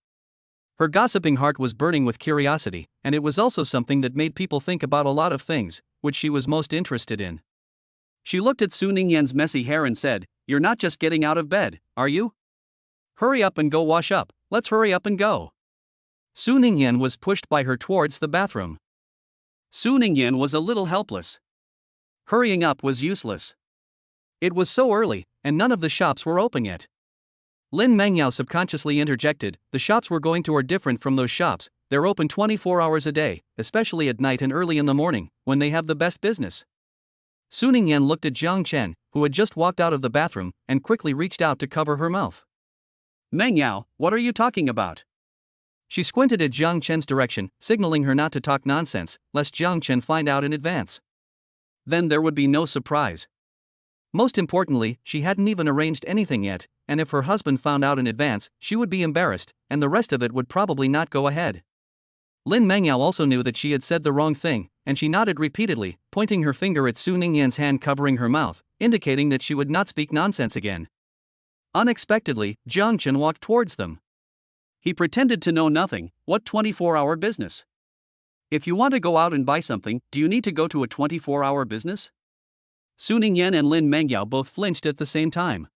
Her gossiping heart was burning with curiosity, and it was also something that made people think about a lot of things, which she was most interested in. She looked at Su Ningyan's messy hair and said, "You're not just getting out of bed, are you? Hurry up and go wash up, let's hurry up and go." Su Ningyan was pushed by her towards the bathroom. Su Ningyan was a little helpless. Hurrying up was useless. It was so early, and none of the shops were open yet. Lin Mengyao subconsciously interjected, "The shops we're going to are different from those shops, they're open 24 hours a day, especially at night and early in the morning, when they have the best business." Su Ningyan looked at Jiang Chen, who had just walked out of the bathroom, and quickly reached out to cover her mouth. "Mengyao, what are you talking about?" She squinted at Jiang Chen's direction, signaling her not to talk nonsense, lest Jiang Chen find out in advance. Then there would be no surprise. Most importantly, she hadn't even arranged anything yet, and if her husband found out in advance, she would be embarrassed, and the rest of it would probably not go ahead. Lin Mengyao also knew that she had said the wrong thing, and she nodded repeatedly, pointing her finger at Su Ningyan's hand covering her mouth, indicating that she would not speak nonsense again. Unexpectedly, Jiang Chen walked towards them. He pretended to know nothing. What 24-hour business? If you want to go out and buy something, do you need to go to a 24-hour business? Su Ningyan and Lin Mengyao both flinched at the same time.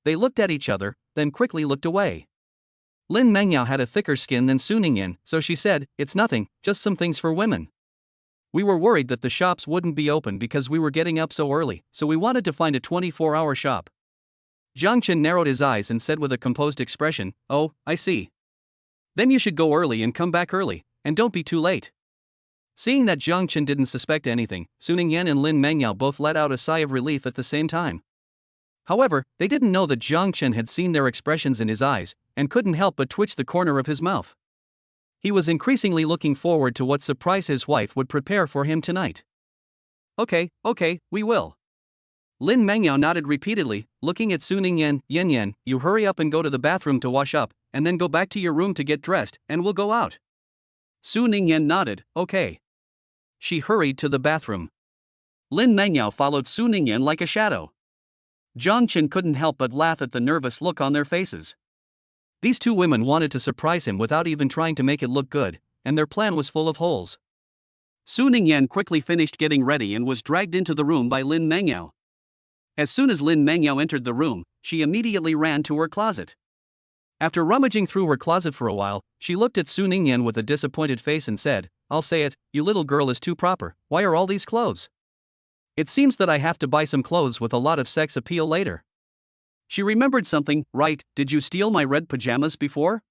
They looked at each other, then quickly looked away. Lin Mengyao had a thicker skin than Su Ningyan, so she said, "It's nothing, just some things for women. We were worried that the shops wouldn't be open because we were getting up so early, so we wanted to find a 24-hour shop." Jiang Chen narrowed his eyes and said with a composed expression, "Oh, I see. Then you should go early and come back early, and don't be too late." Seeing that Jiang Chen didn't suspect anything, Su Ningyan and Lin Mengyao both let out a sigh of relief at the same time. However, they didn't know that Jiang Chen had seen their expressions in his eyes, and couldn't help but twitch the corner of his mouth. He was increasingly looking forward to what surprise his wife would prepare for him tonight. Okay, we will." Lin Mengyao nodded repeatedly, looking at Su Ningyan. "Yan, you hurry up and go to the bathroom to wash up, and then go back to your room to get dressed, and we'll go out." Su Ningyan nodded, "Okay." She hurried to the bathroom. Lin Mengyao followed Su Ningyan like a shadow. Jiang Chen couldn't help but laugh at the nervous look on their faces. These two women wanted to surprise him without even trying to make it look good, and their plan was full of holes. Su Ningyan quickly finished getting ready and was dragged into the room by Lin Mengyao. As soon as Lin Mengyao entered the room, she immediately ran to her closet. After rummaging through her closet for a while, she looked at Su Ningyan with a disappointed face and said, "I'll say it, you little girl is too proper. Why are all these clothes? It seems that I have to buy some clothes with a lot of sex appeal later." She remembered something, right? Did you steal my red pajamas before?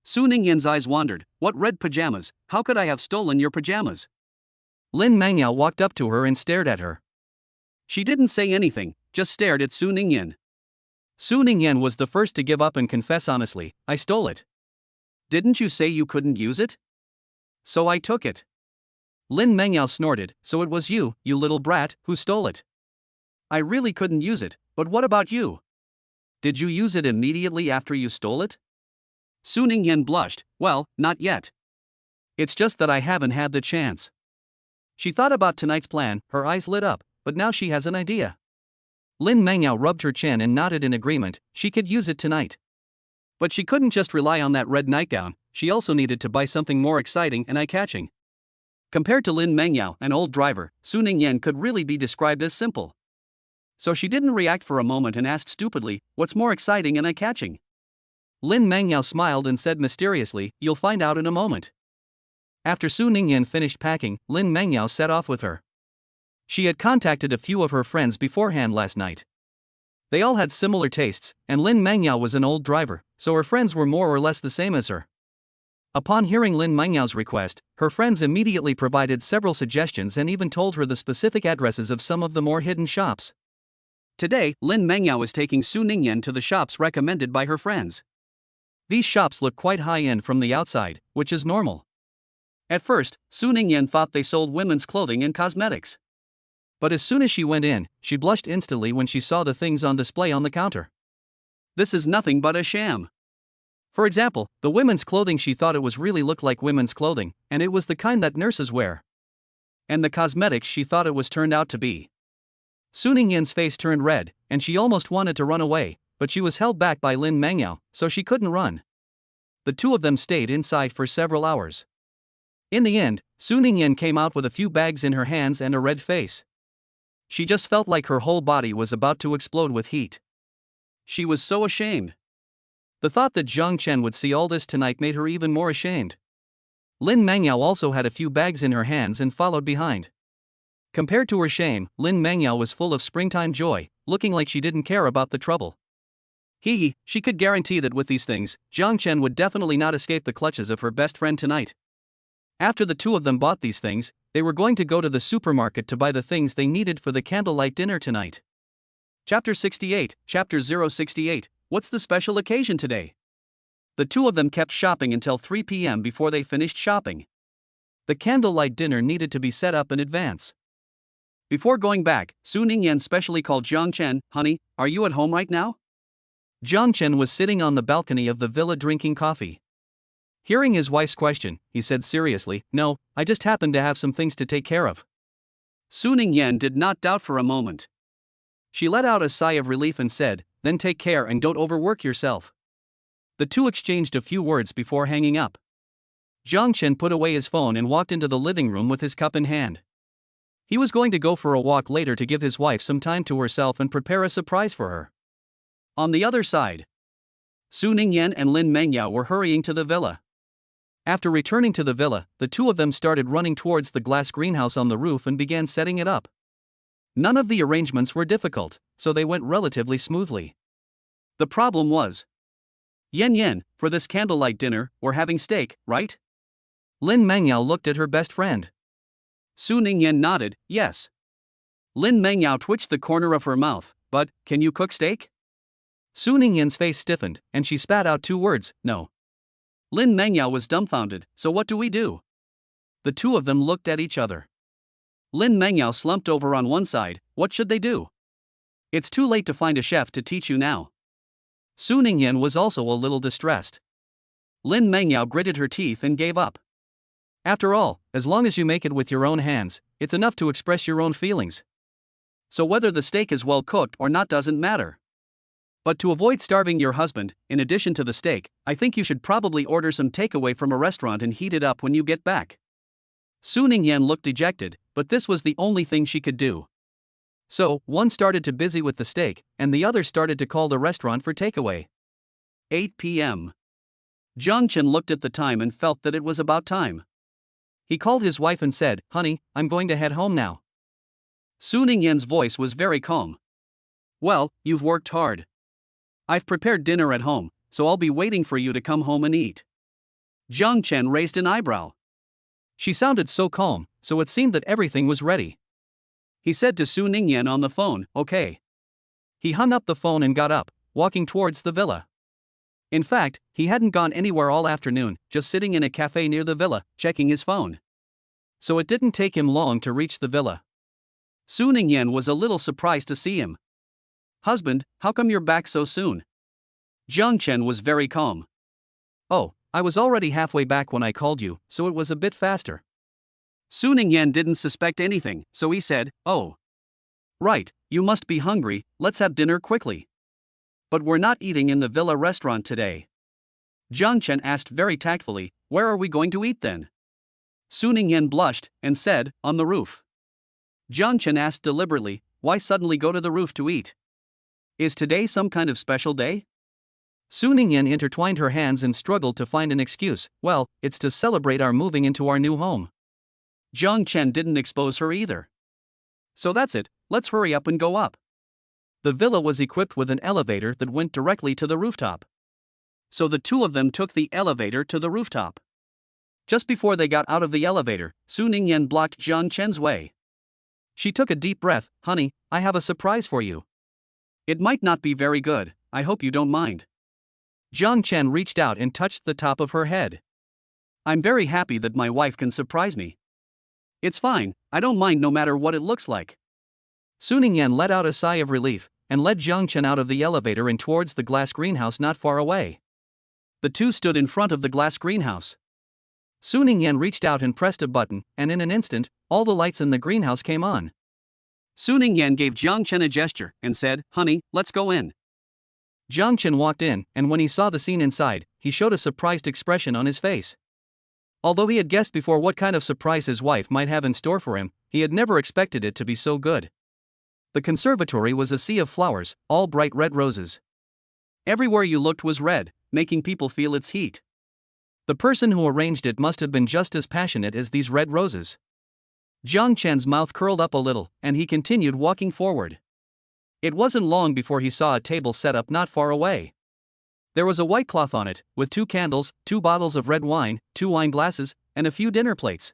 Su Ningyan's eyes wandered. What red pajamas? How could I have stolen your pajamas? Lin Mangyao walked up to her and stared at her. She didn't say anything, just stared at Su Ningyan. Su Ningyan was the first to give up and confess honestly, "I stole it." Didn't you say you couldn't use it? So I took it. Lin Mangyao snorted, "So it was you, you little brat, who stole it." I really couldn't use it, but what about you? Did you use it immediately after you stole it? Su Ningyan blushed. Well, not yet. It's just that I haven't had the chance. She thought about tonight's plan, her eyes lit up, but now she has an idea. Lin Mangyao rubbed her chin and nodded in agreement, she could use it tonight. But she couldn't just rely on that red nightgown, she also needed to buy something more exciting and eye-catching. Compared to Lin Mangyao, an old driver, Su Ningyan could really be described as simple. So she didn't react for a moment and asked stupidly, "What's more exciting and eye-catching?" Lin Mangyao smiled and said mysteriously, "You'll find out in a moment." After Su Ningyan finished packing, Lin Mangyao set off with her. She had contacted a few of her friends beforehand last night. They all had similar tastes, and Lin Mangyao was an old driver, so her friends were more or less the same as her. Upon hearing Lin Mangyao's request, her friends immediately provided several suggestions and even told her the specific addresses of some of the more hidden shops. Today, Lin Mangyao is taking Su Ningyan to the shops recommended by her friends. These shops look quite high-end from the outside, which is normal. At first, Su Ningyan thought they sold women's clothing and cosmetics. But as soon as she went in, she blushed instantly when she saw the things on display on the counter. This is nothing but a sham. For example, the women's clothing, she thought it was really looked like women's clothing, and it was the kind that nurses wear. And the cosmetics, she thought it was turned out to be. Su Ningyan's face turned red, and she almost wanted to run away, but she was held back by Lin Mangyao, so she couldn't run. The two of them stayed inside for several hours. In the end, Su Ningyan came out with a few bags in her hands and a red face. She just felt like her whole body was about to explode with heat. She was so ashamed. The thought that Zhang Chen would see all this tonight made her even more ashamed. Lin Mangyao also had a few bags in her hands and followed behind. Compared to her shame, Lin Mangyao was full of springtime joy, looking like she didn't care about the trouble. She could guarantee that with these things, Zhang Chen would definitely not escape the clutches of her best friend tonight. After the two of them bought these things, they were going to go to the supermarket to buy the things they needed for the candlelight dinner tonight. Chapter 68, Chapter 068, what's the special occasion today? The two of them kept shopping until 3 p.m. before they finished shopping. The candlelight dinner needed to be set up in advance. Before going back, Su Ningyan specially called Zhang Chen, "Honey, are you at home right now?" Zhang Chen was sitting on the balcony of the villa drinking coffee. Hearing his wife's question, he said seriously, "No, I just happened to have some things to take care of." Su Ningyan did not doubt for a moment. She let out a sigh of relief and said, "Then take care and don't overwork yourself." The two exchanged a few words before hanging up. Zhang Chen put away his phone and walked into the living room with his cup in hand. He was going to go for a walk later to give his wife some time to herself and prepare a surprise for her. On the other side, Su Ningyan and Lin Mangyao were hurrying to the villa. After returning to the villa, the two of them started running towards the glass greenhouse on the roof and began setting it up. None of the arrangements were difficult, so they went relatively smoothly. The problem was, Yen, for this candlelight dinner, we're having steak, right? Lin Mangyao looked at her best friend. Su Ningyan nodded, yes. Lin Mangyao twitched the corner of her mouth, but, can you cook steak? Su Ningyan's face stiffened, and she spat out two words, no. Lin Mangyao was dumbfounded, so what do we do? The two of them looked at each other. Lin Mangyao slumped over on one side, what should they do? It's too late to find a chef to teach you now. Su Ningyan was also a little distressed. Lin Mangyao gritted her teeth and gave up. After all, as long as you make it with your own hands, it's enough to express your own feelings. So whether the steak is well cooked or not doesn't matter. But to avoid starving your husband, in addition to the steak, I think you should probably order some takeaway from a restaurant and heat it up when you get back. Su Ningyan looked dejected, but this was the only thing she could do. So, one started to busy with the steak, and the other started to call the restaurant for takeaway. 8 p.m. Jiang Chen looked at the time and felt that it was about time. He called his wife and said, "Honey, I'm going to head home now." Su Ningyan's voice was very calm. "Well, you've worked hard. I've prepared dinner at home, so I'll be waiting for you to come home and eat." Jiang Chen raised an eyebrow. She sounded so calm, so it seemed that everything was ready. He said to Su Ningyan on the phone, "Okay." He hung up the phone and got up, walking towards the villa. In fact, he hadn't gone anywhere all afternoon, just sitting in a cafe near the villa, checking his phone. So it didn't take him long to reach the villa. Su Ningyan was a little surprised to see him. "Husband, how come you're back so soon?" Jiang Chen was very calm. "Oh, I was already halfway back when I called you, so it was a bit faster." Su Ningyan didn't suspect anything, so he said, "Oh. Right, you must be hungry, let's have dinner quickly." "But we're not eating in the villa restaurant today." Jiang Chen asked very tactfully, "Where are we going to eat then?" Su Ningyan blushed and said, "On the roof." Jiang Chen asked deliberately, "Why suddenly go to the roof to eat? Is today some kind of special day?" Su Ningyan intertwined her hands and struggled to find an excuse. "Well, it's to celebrate our moving into our new home." Jiang Chen didn't expose her either. "So that's it, let's hurry up and go up." The villa was equipped with an elevator that went directly to the rooftop. So the two of them took the elevator to the rooftop. Just before they got out of the elevator, Su Ningyan blocked Jiang Chen's way. She took a deep breath. "Honey, I have a surprise for you." "It might not be very good, I hope you don't mind." Jiang Chen reached out and touched the top of her head. "I'm very happy that my wife can surprise me. It's fine, I don't mind no matter what it looks like." Su Ningyan let out a sigh of relief and led Jiang Chen out of the elevator and towards the glass greenhouse not far away. The two stood in front of the glass greenhouse. Su Ningyan reached out and pressed a button, and in an instant, all the lights in the greenhouse came on. Su Ningyan gave Jiang Chen a gesture and said, "Honey, let's go in." Jiang Chen walked in, and when he saw the scene inside, he showed a surprised expression on his face. Although he had guessed before what kind of surprise his wife might have in store for him, he had never expected it to be so good. The conservatory was a sea of flowers, all bright red roses. Everywhere you looked was red, making people feel its heat. The person who arranged it must have been just as passionate as these red roses. Jiang Chen's mouth curled up a little, and he continued walking forward. It wasn't long before he saw a table set up not far away. There was a white cloth on it, with 2 candles, 2 bottles of red wine, 2 wine glasses, and a few dinner plates.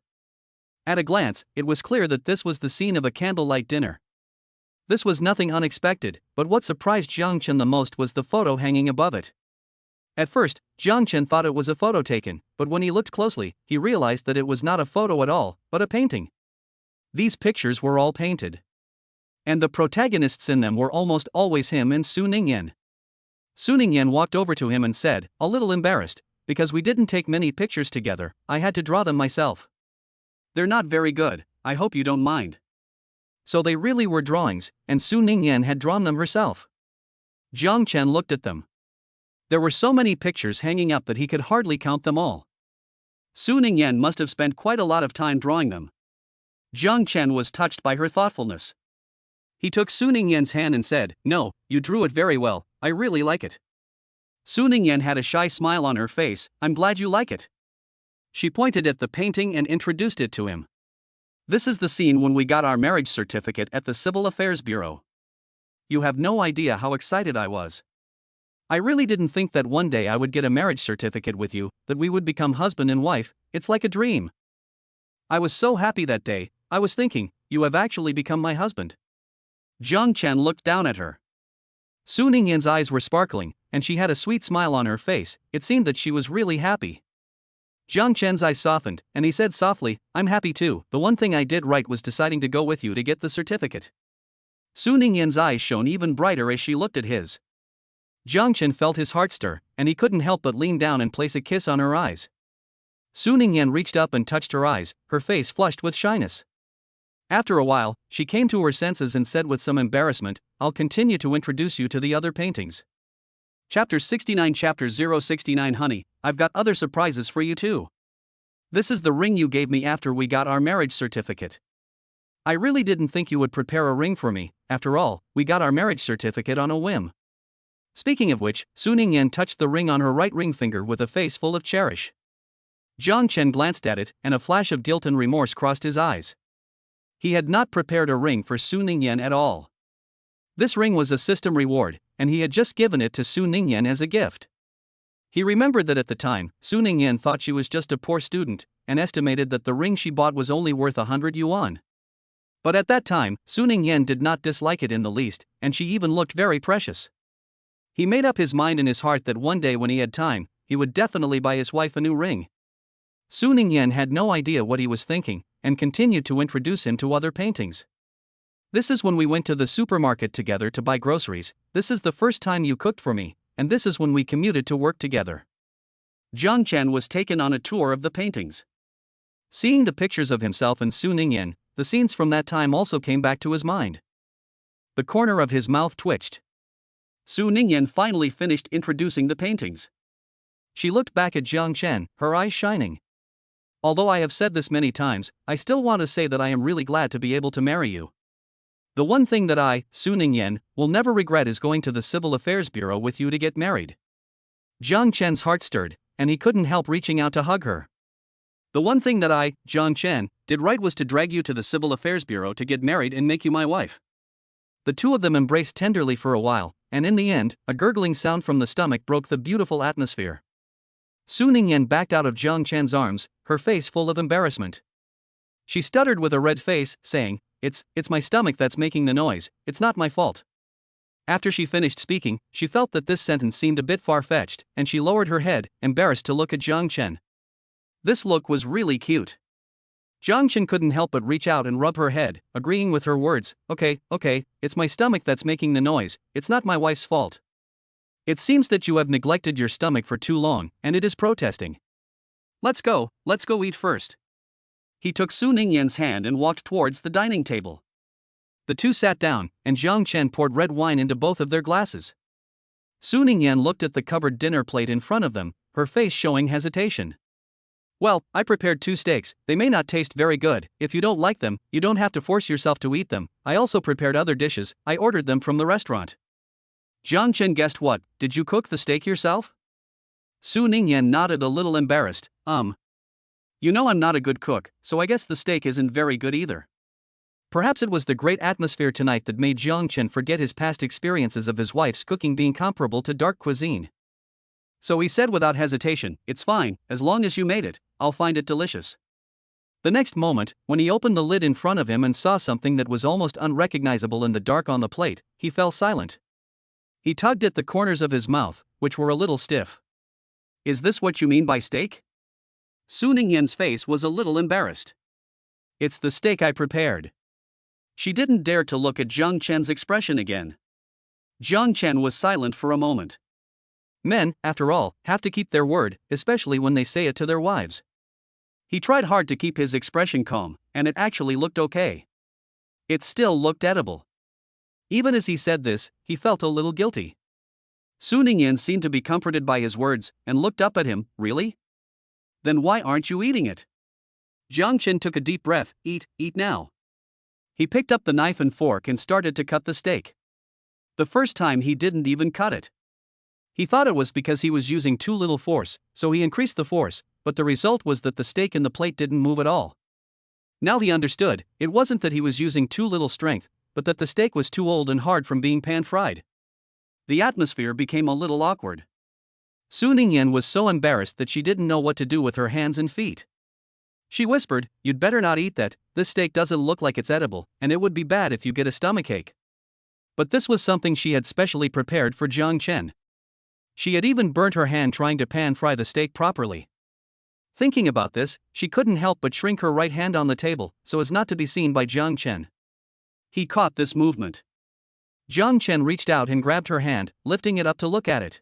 At a glance, it was clear that this was the scene of a candlelight dinner. This was nothing unexpected, but what surprised Jiang Chen the most was the photo hanging above it. At first, Jiang Chen thought it was a photo taken, but when he looked closely, he realized that it was not a photo at all, but a painting. These pictures were all painted. And the protagonists in them were almost always him and Su Ningyan. Su Ningyan walked over to him and said, a little embarrassed, "Because we didn't take many pictures together, I had to draw them myself." "They're not very good, I hope you don't mind." So they really were drawings, and Su Ningyan had drawn them herself. Jiang Chen looked at them. There were so many pictures hanging up that he could hardly count them all. Su Ningyan must have spent quite a lot of time drawing them. Jiang Chen was touched by her thoughtfulness. He took Su Ningyan's hand and said, "No, you drew it very well, I really like it." Su Ningyan had a shy smile on her face. "I'm glad you like it." She pointed at the painting and introduced it to him. "This is the scene when we got our marriage certificate at the Civil Affairs Bureau. You have no idea how excited I was. I really didn't think that one day I would get a marriage certificate with you, that we would become husband and wife. It's like a dream. I was so happy that day, I was thinking, you have actually become my husband." Jiang Chen looked down at her. Su Ningyan's eyes were sparkling, and she had a sweet smile on her face. It seemed that she was really happy. Jiang Chen's eyes softened, and he said softly, "I'm happy too. The one thing I did right was deciding to go with you to get the certificate." Su Ningyan's eyes shone even brighter as she looked at his. Jiang Chen felt his heart stir, and he couldn't help but lean down and place a kiss on her eyes. Su Ningyan reached up and touched her eyes, her face flushed with shyness. After a while, she came to her senses and said with some embarrassment, "I'll continue to introduce you to the other paintings." Chapter 69 Chapter 069 Honey, I've got other surprises for you too. This is the ring you gave me after we got our marriage certificate. I really didn't think you would prepare a ring for me. After all, we got our marriage certificate on a whim. Speaking of which, Su Ningyan touched the ring on her right ring finger with a face full of cherish. Jiang Chen glanced at it, and a flash of guilt and remorse crossed his eyes. He had not prepared a ring for Su Ningyan at all. This ring was a system reward, and he had just given it to Su Ningyan as a gift. He remembered that at the time, Su Ningyan thought she was just a poor student, and estimated that the ring she bought was only worth 100 yuan. But at that time, Su Ningyan did not dislike it in the least, and she even looked very precious. He made up his mind in his heart that one day when he had time, he would definitely buy his wife a new ring. Su Ningyan had no idea what he was thinking, and continued to introduce him to other paintings. This is when we went to the supermarket together to buy groceries, this is the first time you cooked for me, and this is when we commuted to work together. Jiang Chen was taken on a tour of the paintings. Seeing the pictures of himself and Su Ningyan, the scenes from that time also came back to his mind. The corner of his mouth twitched. Su Ningyan finally finished introducing the paintings. She looked back at Jiang Chen, her eyes shining. Although I have said this many times, I still want to say that I am really glad to be able to marry you. The one thing that I, Su Ningyan, will never regret is going to the Civil Affairs Bureau with you to get married. Jiang Chen's heart stirred, and he couldn't help reaching out to hug her. The one thing that I, Jiang Chen, did right was to drag you to the Civil Affairs Bureau to get married and make you my wife. The two of them embraced tenderly for a while, and in the end, a gurgling sound from the stomach broke the beautiful atmosphere. Su Ningyan backed out of Jiang Chen's arms, her face full of embarrassment. She stuttered with a red face, saying, It's my stomach that's making the noise, it's not my fault. After she finished speaking, she felt that this sentence seemed a bit far-fetched, and she lowered her head, embarrassed to look at Jiang Chen. This look was really cute. Jiang Chen couldn't help but reach out and rub her head, agreeing with her words, okay, it's my stomach that's making the noise, it's not my wife's fault. It seems that you have neglected your stomach for too long, and it is protesting. Let's go eat first. He took Su Ningyan's hand and walked towards the dining table. The two sat down, and Jiang Chen poured red wine into both of their glasses. Su Ningyan looked at the covered dinner plate in front of them, her face showing hesitation. Well, I prepared 2 steaks, they may not taste very good, if you don't like them, you don't have to force yourself to eat them, I also prepared other dishes, I ordered them from the restaurant. Jiang Chen guessed what, did you cook the steak yourself? Su Ningyan nodded a little embarrassed, You know I'm not a good cook, so I guess the steak isn't very good either. Perhaps it was the great atmosphere tonight that made Jiang Chen forget his past experiences of his wife's cooking being comparable to dark cuisine. So he said without hesitation, it's fine, as long as you made it, I'll find it delicious. The next moment, when he opened the lid in front of him and saw something that was almost unrecognizable in the dark on the plate, he fell silent. He tugged at the corners of his mouth, which were a little stiff. Is this what you mean by steak? Su Ningyan's face was a little embarrassed. It's the steak I prepared. She didn't dare to look at Jiang Chen's expression again. Jiang Chen was silent for a moment. Men, after all, have to keep their word, especially when they say it to their wives. He tried hard to keep his expression calm, and it actually looked okay. It still looked edible. Even as he said this, he felt a little guilty. Su Ningyan seemed to be comforted by his words, and looked up at him, really? Then why aren't you eating it? Jiang Chen took a deep breath, eat now. He picked up the knife and fork and started to cut the steak. The first time he didn't even cut it. He thought it was because he was using too little force, so he increased the force, but the result was that the steak in the plate didn't move at all. Now he understood, it wasn't that he was using too little strength, but that the steak was too old and hard from being pan-fried. The atmosphere became a little awkward. Su Ningyan was so embarrassed that she didn't know what to do with her hands and feet. She whispered, "You'd better not eat that, this steak doesn't look like it's edible, and it would be bad if you get a stomachache." But this was something she had specially prepared for Jiang Chen. She had even burnt her hand trying to pan-fry the steak properly. Thinking about this, she couldn't help but shrink her right hand on the table, so as not to be seen by Jiang Chen. He caught this movement. Jiang Chen reached out and grabbed her hand, lifting it up to look at it.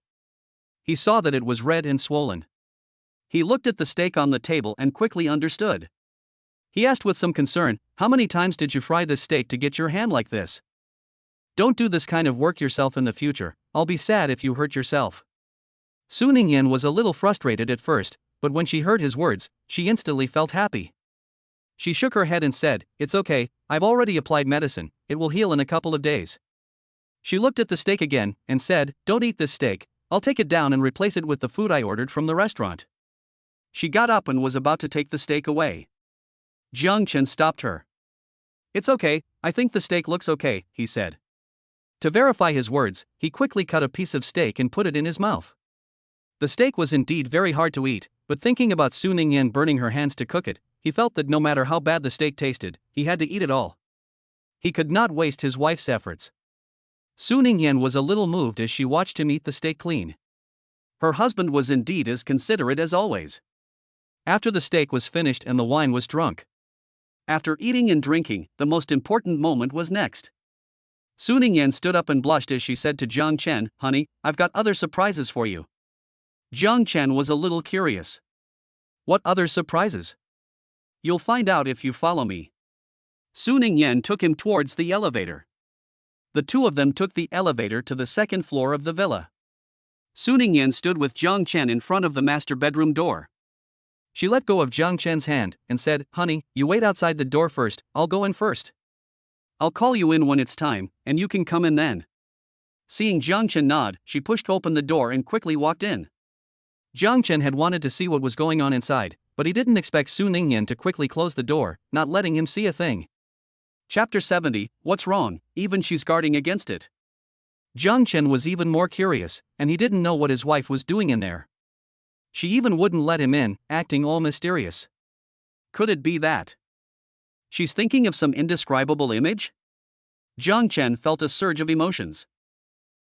He saw that it was red and swollen. He looked at the steak on the table and quickly understood. He asked with some concern, "How many times did you fry this steak to get your hand like this? Don't do this kind of work yourself in the future, I'll be sad if you hurt yourself." Su Ningyan was a little frustrated at first, but when she heard his words, she instantly felt happy. She shook her head and said, "It's okay, I've already applied medicine, it will heal in a couple of days." She looked at the steak again and said, "Don't eat this steak, I'll take it down and replace it with the food I ordered from the restaurant." She got up and was about to take the steak away. Jiang Chen stopped her. "It's okay, I think the steak looks okay," he said. To verify his words, he quickly cut a piece of steak and put it in his mouth. The steak was indeed very hard to eat, but thinking about Su Ningyan burning her hands to cook it, he felt that no matter how bad the steak tasted, he had to eat it all. He could not waste his wife's efforts. Su Ningyan was a little moved as she watched him eat the steak clean. Her husband was indeed as considerate as always. After the steak was finished and the wine was drunk. After eating and drinking, the most important moment was next. Su Ningyan stood up and blushed as she said to Jiang Chen, "Honey, I've got other surprises for you." Jiang Chen was a little curious. "What other surprises?" "You'll find out if you follow me." Su Ningyan took him towards the elevator. The two of them took the elevator to the second floor of the villa. Su Ningyan stood with Jiang Chen in front of the master bedroom door. She let go of Jiang Chen's hand and said, "Honey, you wait outside the door first, I'll go in first." "I'll call you in when it's time, and you can come in then." Seeing Jiang Chen nod, she pushed open the door and quickly walked in. Jiang Chen had wanted to see what was going on inside, but he didn't expect Su Ningyan to quickly close the door, not letting him see a thing. Chapter 70, What's wrong? Even she's guarding against it. Jiang Chen was even more curious, and he didn't know what his wife was doing in there. She even wouldn't let him in, acting all mysterious. Could it be that she's thinking of some indescribable image? Jiang Chen felt a surge of emotions.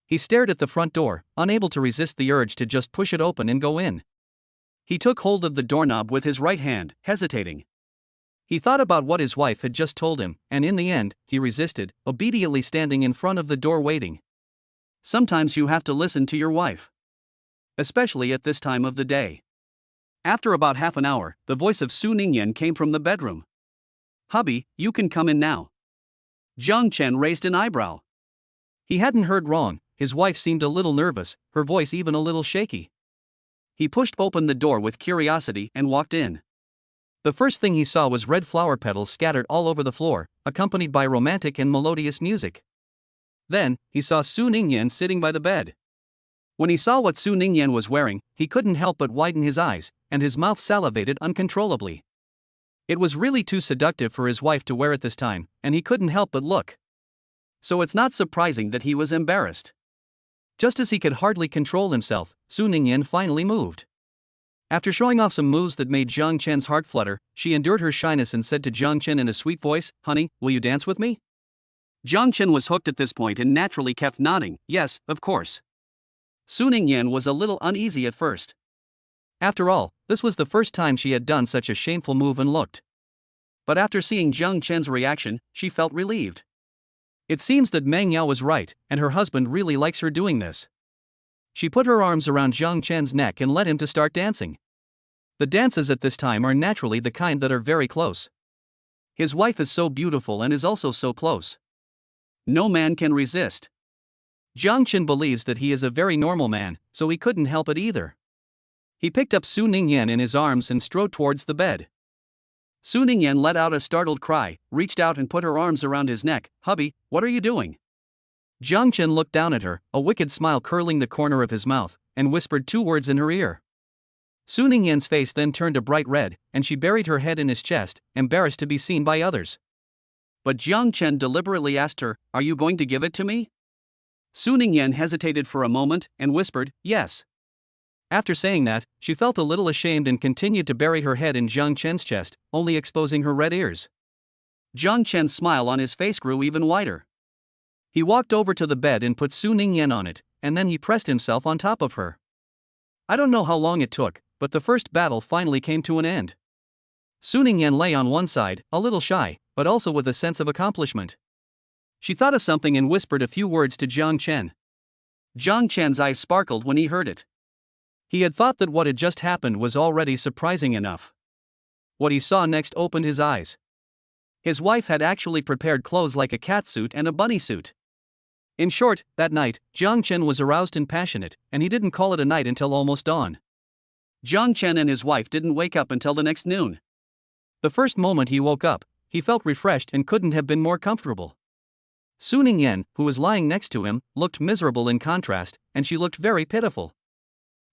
He stared at the front door, unable to resist the urge to just push it open and go in. He took hold of the doorknob with his right hand, hesitating. He thought about what his wife had just told him, and in the end, he resisted, obediently standing in front of the door waiting. Sometimes you have to listen to your wife. Especially at this time of the day. After about half an hour, the voice of Su Ningyan came from the bedroom. "Hubby, you can come in now." Jiang Chen raised an eyebrow. He hadn't heard wrong, his wife seemed a little nervous, her voice even a little shaky. He pushed open the door with curiosity and walked in. The first thing he saw was red flower petals scattered all over the floor, accompanied by romantic and melodious music. Then, he saw Su Ningyan sitting by the bed. When he saw what Su Ningyan was wearing, he couldn't help but widen his eyes, and his mouth salivated uncontrollably. It was really too seductive for his wife to wear at this time, and he couldn't help but look. So it's not surprising that he was embarrassed. Just as he could hardly control himself, Su Ningyan finally moved. After showing off some moves that made Jiang Chen's heart flutter, she endured her shyness and said to Jiang Chen in a sweet voice, "Honey, will you dance with me?" Jiang Chen was hooked at this point and naturally kept nodding, "Yes, of course." Su Ningyan was a little uneasy at first. After all, this was the first time she had done such a shameful move and looked. But after seeing Jiang Chen's reaction, she felt relieved. It seems that Meng Yao was right, and her husband really likes her doing this. She put her arms around Jiang Chen's neck and led him to start dancing. The dances at this time are naturally the kind that are very close. His wife is so beautiful and is also so close. No man can resist. Jiang Chen believes that he is a very normal man, so he couldn't help it either. He picked up Su Ningyan in his arms and strode towards the bed. Su Ningyan let out a startled cry, reached out and put her arms around his neck. "Hubby, what are you doing?" Jiang Chen looked down at her, a wicked smile curling the corner of his mouth, and whispered 2 words in her ear. Su Ningyan's face then turned a bright red, and she buried her head in his chest, embarrassed to be seen by others. But Jiang Chen deliberately asked her, "Are you going to give it to me?" Su Ningyan hesitated for a moment and whispered, "Yes." After saying that, she felt a little ashamed and continued to bury her head in Jiang Chen's chest, only exposing her red ears. Jiang Chen's smile on his face grew even wider. He walked over to the bed and put Su Ningyan on it, and then he pressed himself on top of her. I don't know how long it took, but the first battle finally came to an end. Su Ningyan lay on one side, a little shy, but also with a sense of accomplishment. She thought of something and whispered a few words to Jiang Chen. Jiang Chen's eyes sparkled when he heard it. He had thought that what had just happened was already surprising enough. What he saw next opened his eyes. His wife had actually prepared clothes like a catsuit and a bunny suit. In short, that night, Jiang Chen was aroused and passionate, and he didn't call it a night until almost dawn. Jiang Chen and his wife didn't wake up until the next noon. The first moment he woke up, he felt refreshed and couldn't have been more comfortable. Su Ningyan, who was lying next to him, looked miserable in contrast, and she looked very pitiful.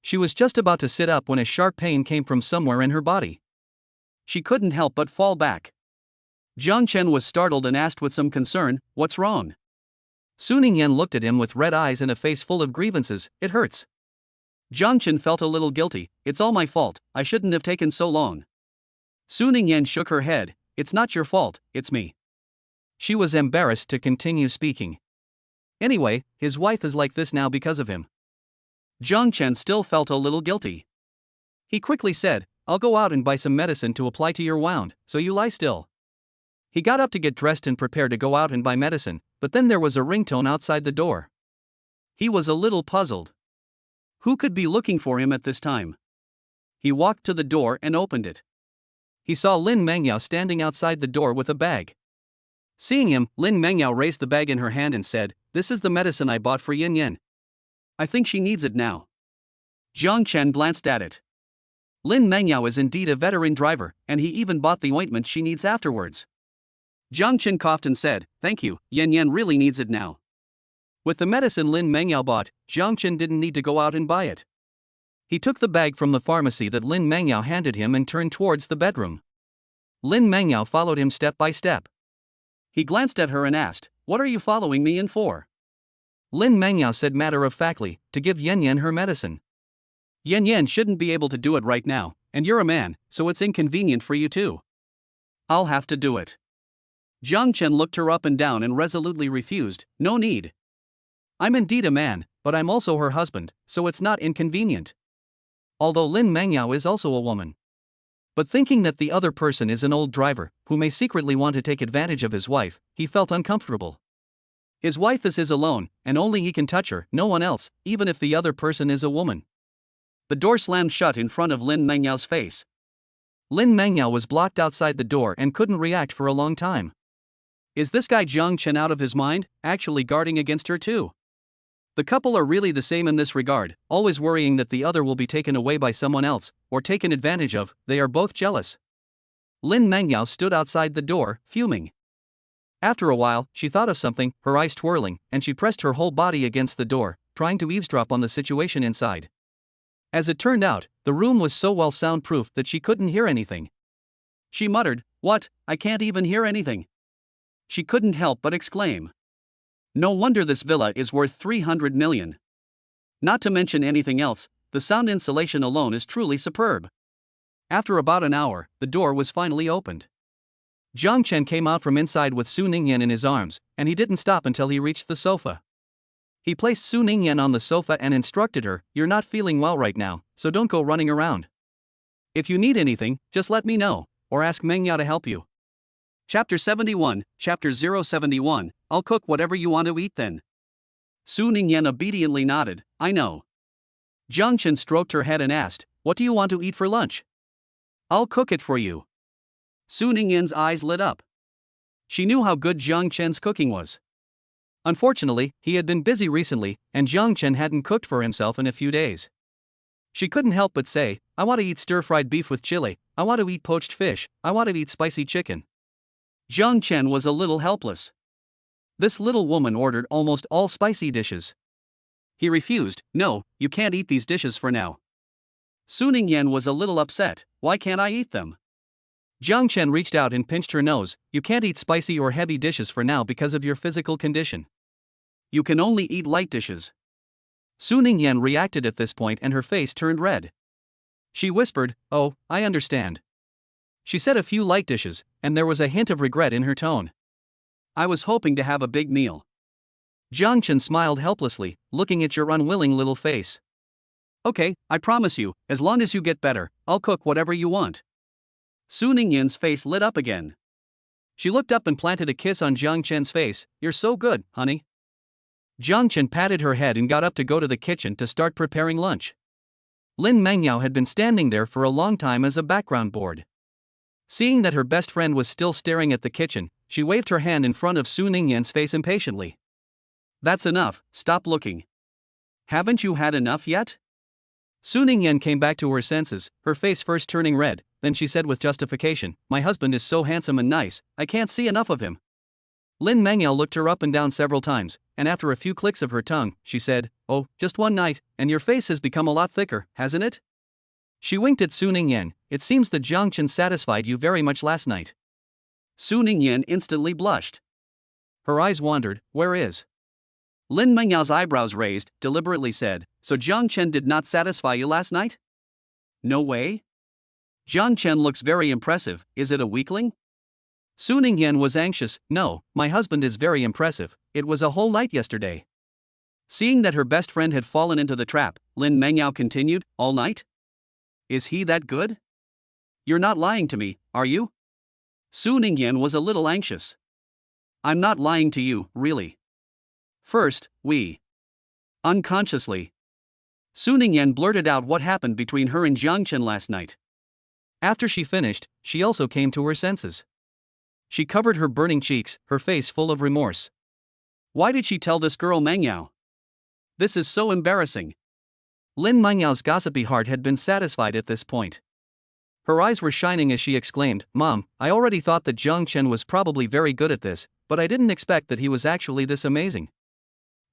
She was just about to sit up when a sharp pain came from somewhere in her body. She couldn't help but fall back. Jiang Chen was startled and asked with some concern, "What's wrong?" Su Ningyan looked at him with red eyes and a face full of grievances. "It hurts." Jiang Chen felt a little guilty. "It's all my fault, I shouldn't have taken so long." Su Ningyan shook her head. "It's not your fault, it's me." She was embarrassed to continue speaking. Anyway, his wife is like this now because of him. Jiang Chen still felt a little guilty. He quickly said, "I'll go out and buy some medicine to apply to your wound, so you lie still." He got up to get dressed and prepare to go out and buy medicine, but then there was a ringtone outside the door. He was a little puzzled. Who could be looking for him at this time? He walked to the door and opened it. He saw Lin Mengyao standing outside the door with a bag. Seeing him, Lin Mengyao raised the bag in her hand and said, "This is the medicine I bought for Yin Yan. I think she needs it now." Jiang Chen glanced at it. Lin Mengyao is indeed a veteran driver, and he even bought the ointment she needs afterwards. Jiang Chen coughed and said, "Thank you, Yin Yan really needs it now." With the medicine Lin Mengyao bought, Jiang Chen didn't need to go out and buy it. He took the bag from the pharmacy that Lin Mengyao handed him and turned towards the bedroom. Lin Mengyao followed him step by step. He glanced at her and asked, "What are you following me in for?" Lin Mengyao said matter-of-factly, "To give Yan Yan her medicine." "Yan Yan shouldn't be able to do it right now, and you're a man, so it's inconvenient for you too." "I'll have to do it." Jiang Chen looked her up and down and resolutely refused, "No need. I'm indeed a man, but I'm also her husband, so it's not inconvenient." Although Lin Mengyao is also a woman. But thinking that the other person is an old driver, who may secretly want to take advantage of his wife, he felt uncomfortable. His wife is his alone, and only he can touch her, no one else, even if the other person is a woman. The door slammed shut in front of Lin Mengyao's face. Lin Mengyao was blocked outside the door and couldn't react for a long time. Is this guy Jiang Chen out of his mind, actually guarding against her too? The couple are really the same in this regard, always worrying that the other will be taken away by someone else, or taken advantage of. They are both jealous. Lin Mengyao stood outside the door, fuming. After a while, she thought of something, her eyes twirling, and she pressed her whole body against the door, trying to eavesdrop on the situation inside. As it turned out, the room was so well soundproofed that she couldn't hear anything. She muttered, "What? I can't even hear anything." She couldn't help but exclaim. No wonder this villa is worth 300 million. Not to mention anything else, the sound insulation alone is truly superb. After about an hour, the door was finally opened. Jiang Chen came out from inside with Su Ningyan in his arms, and he didn't stop until he reached the sofa. He placed Su Ningyan on the sofa and instructed her, "You're not feeling well right now, so don't go running around. If you need anything, just let me know, or ask Mengyao to help you." Chapter 71, Chapter 071, I'll cook whatever you want to eat then. Su Ningyan obediently nodded, "I know." Jiang Chen stroked her head and asked, "What do you want to eat for lunch?" "I'll cook it for you." Su Ningyan's eyes lit up. She knew how good Jiang Chen's cooking was. Unfortunately, he had been busy recently, and Jiang Chen hadn't cooked for himself in a few days. She couldn't help but say, "I want to eat stir-fried beef with chili, I want to eat poached fish, I want to eat spicy chicken." Jiang Chen was a little helpless. This little woman ordered almost all spicy dishes. He refused, "No, you can't eat these dishes for now." Su Ningyan was a little upset, "Why can't I eat them?" Jiang Chen reached out and pinched her nose, "You can't eat spicy or heavy dishes for now because of your physical condition. You can only eat light dishes." Su Ningyan reacted at this point and her face turned red. She whispered, "Oh, I understand." She said a few light dishes, and there was a hint of regret in her tone. "I was hoping to have a big meal." Jiang Chen smiled helplessly, looking at your unwilling little face. "Okay, I promise you, as long as you get better, I'll cook whatever you want." Su Ningyan's face lit up again. She looked up and planted a kiss on Jiang Chen's face. "You're so good, honey." Jiang Chen patted her head and got up to go to the kitchen to start preparing lunch. Lin Mengyao had been standing there for a long time as a background board. Seeing that her best friend was still staring at the kitchen, she waved her hand in front of Su Ningyan's face impatiently. "That's enough, stop looking. Haven't you had enough yet?" Su Ningyan came back to her senses, her face first turning red, then she said with justification, "My husband is so handsome and nice, I can't see enough of him." Lin Mangyao looked her up and down several times, and after a few clicks of her tongue, she said, "Oh, just one night, and your face has become a lot thicker, hasn't it?" She winked at Su Ningyan. "It seems that Jiang Chen satisfied you very much last night." Su Ningyan instantly blushed. Her eyes wandered. "Where is?" Lin Mengyao's eyebrows raised, deliberately said, "So Jiang Chen did not satisfy you last night?" "No way. Jiang Chen looks very impressive, is it a weakling?" Su Ningyan was anxious. "No, my husband is very impressive, it was a whole night yesterday." Seeing that her best friend had fallen into the trap, Lin Mengyao continued, "All night? Is he that good? You're not lying to me, are you?" Su Ningyan was a little anxious. "I'm not lying to you, really. First, we..." Unconsciously, Su Ningyan blurted out what happened between her and Jiang Chen last night. After she finished, she also came to her senses. She covered her burning cheeks, her face full of remorse. Why did she tell this girl Mengyao? This is so embarrassing. Lin Mengyao's gossipy heart had been satisfied at this point. Her eyes were shining as she exclaimed, "Mom, I already thought that Jiang Chen was probably very good at this, but I didn't expect that he was actually this amazing."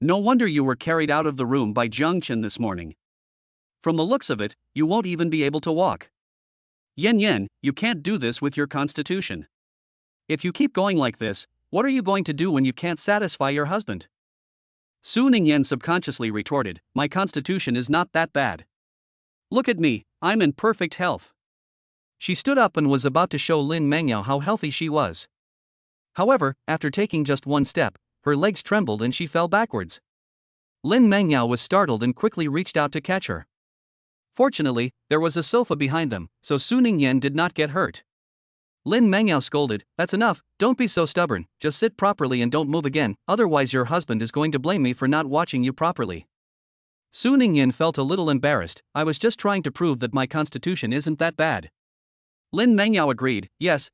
No wonder you were carried out of the room by Jiang Chen this morning. From the looks of it, you won't even be able to walk. Yan, you can't do this with your constitution. If you keep going like this, what are you going to do when you can't satisfy your husband? Su Ningyan subconsciously retorted, "My constitution is not that bad. Look at me, I'm in perfect health." She stood up and was about to show Lin Mengyao how healthy she was. However, after taking just one step, her legs trembled and she fell backwards. Lin Mengyao was startled and quickly reached out to catch her. Fortunately, there was a sofa behind them, so Su Ningyan did not get hurt. Lin Mengyao scolded, "That's enough, don't be so stubborn, just sit properly and don't move again, otherwise your husband is going to blame me for not watching you properly." Su Ningyan felt a little embarrassed. "I was just trying to prove that my constitution isn't that bad." Lin Mengyao agreed, yes,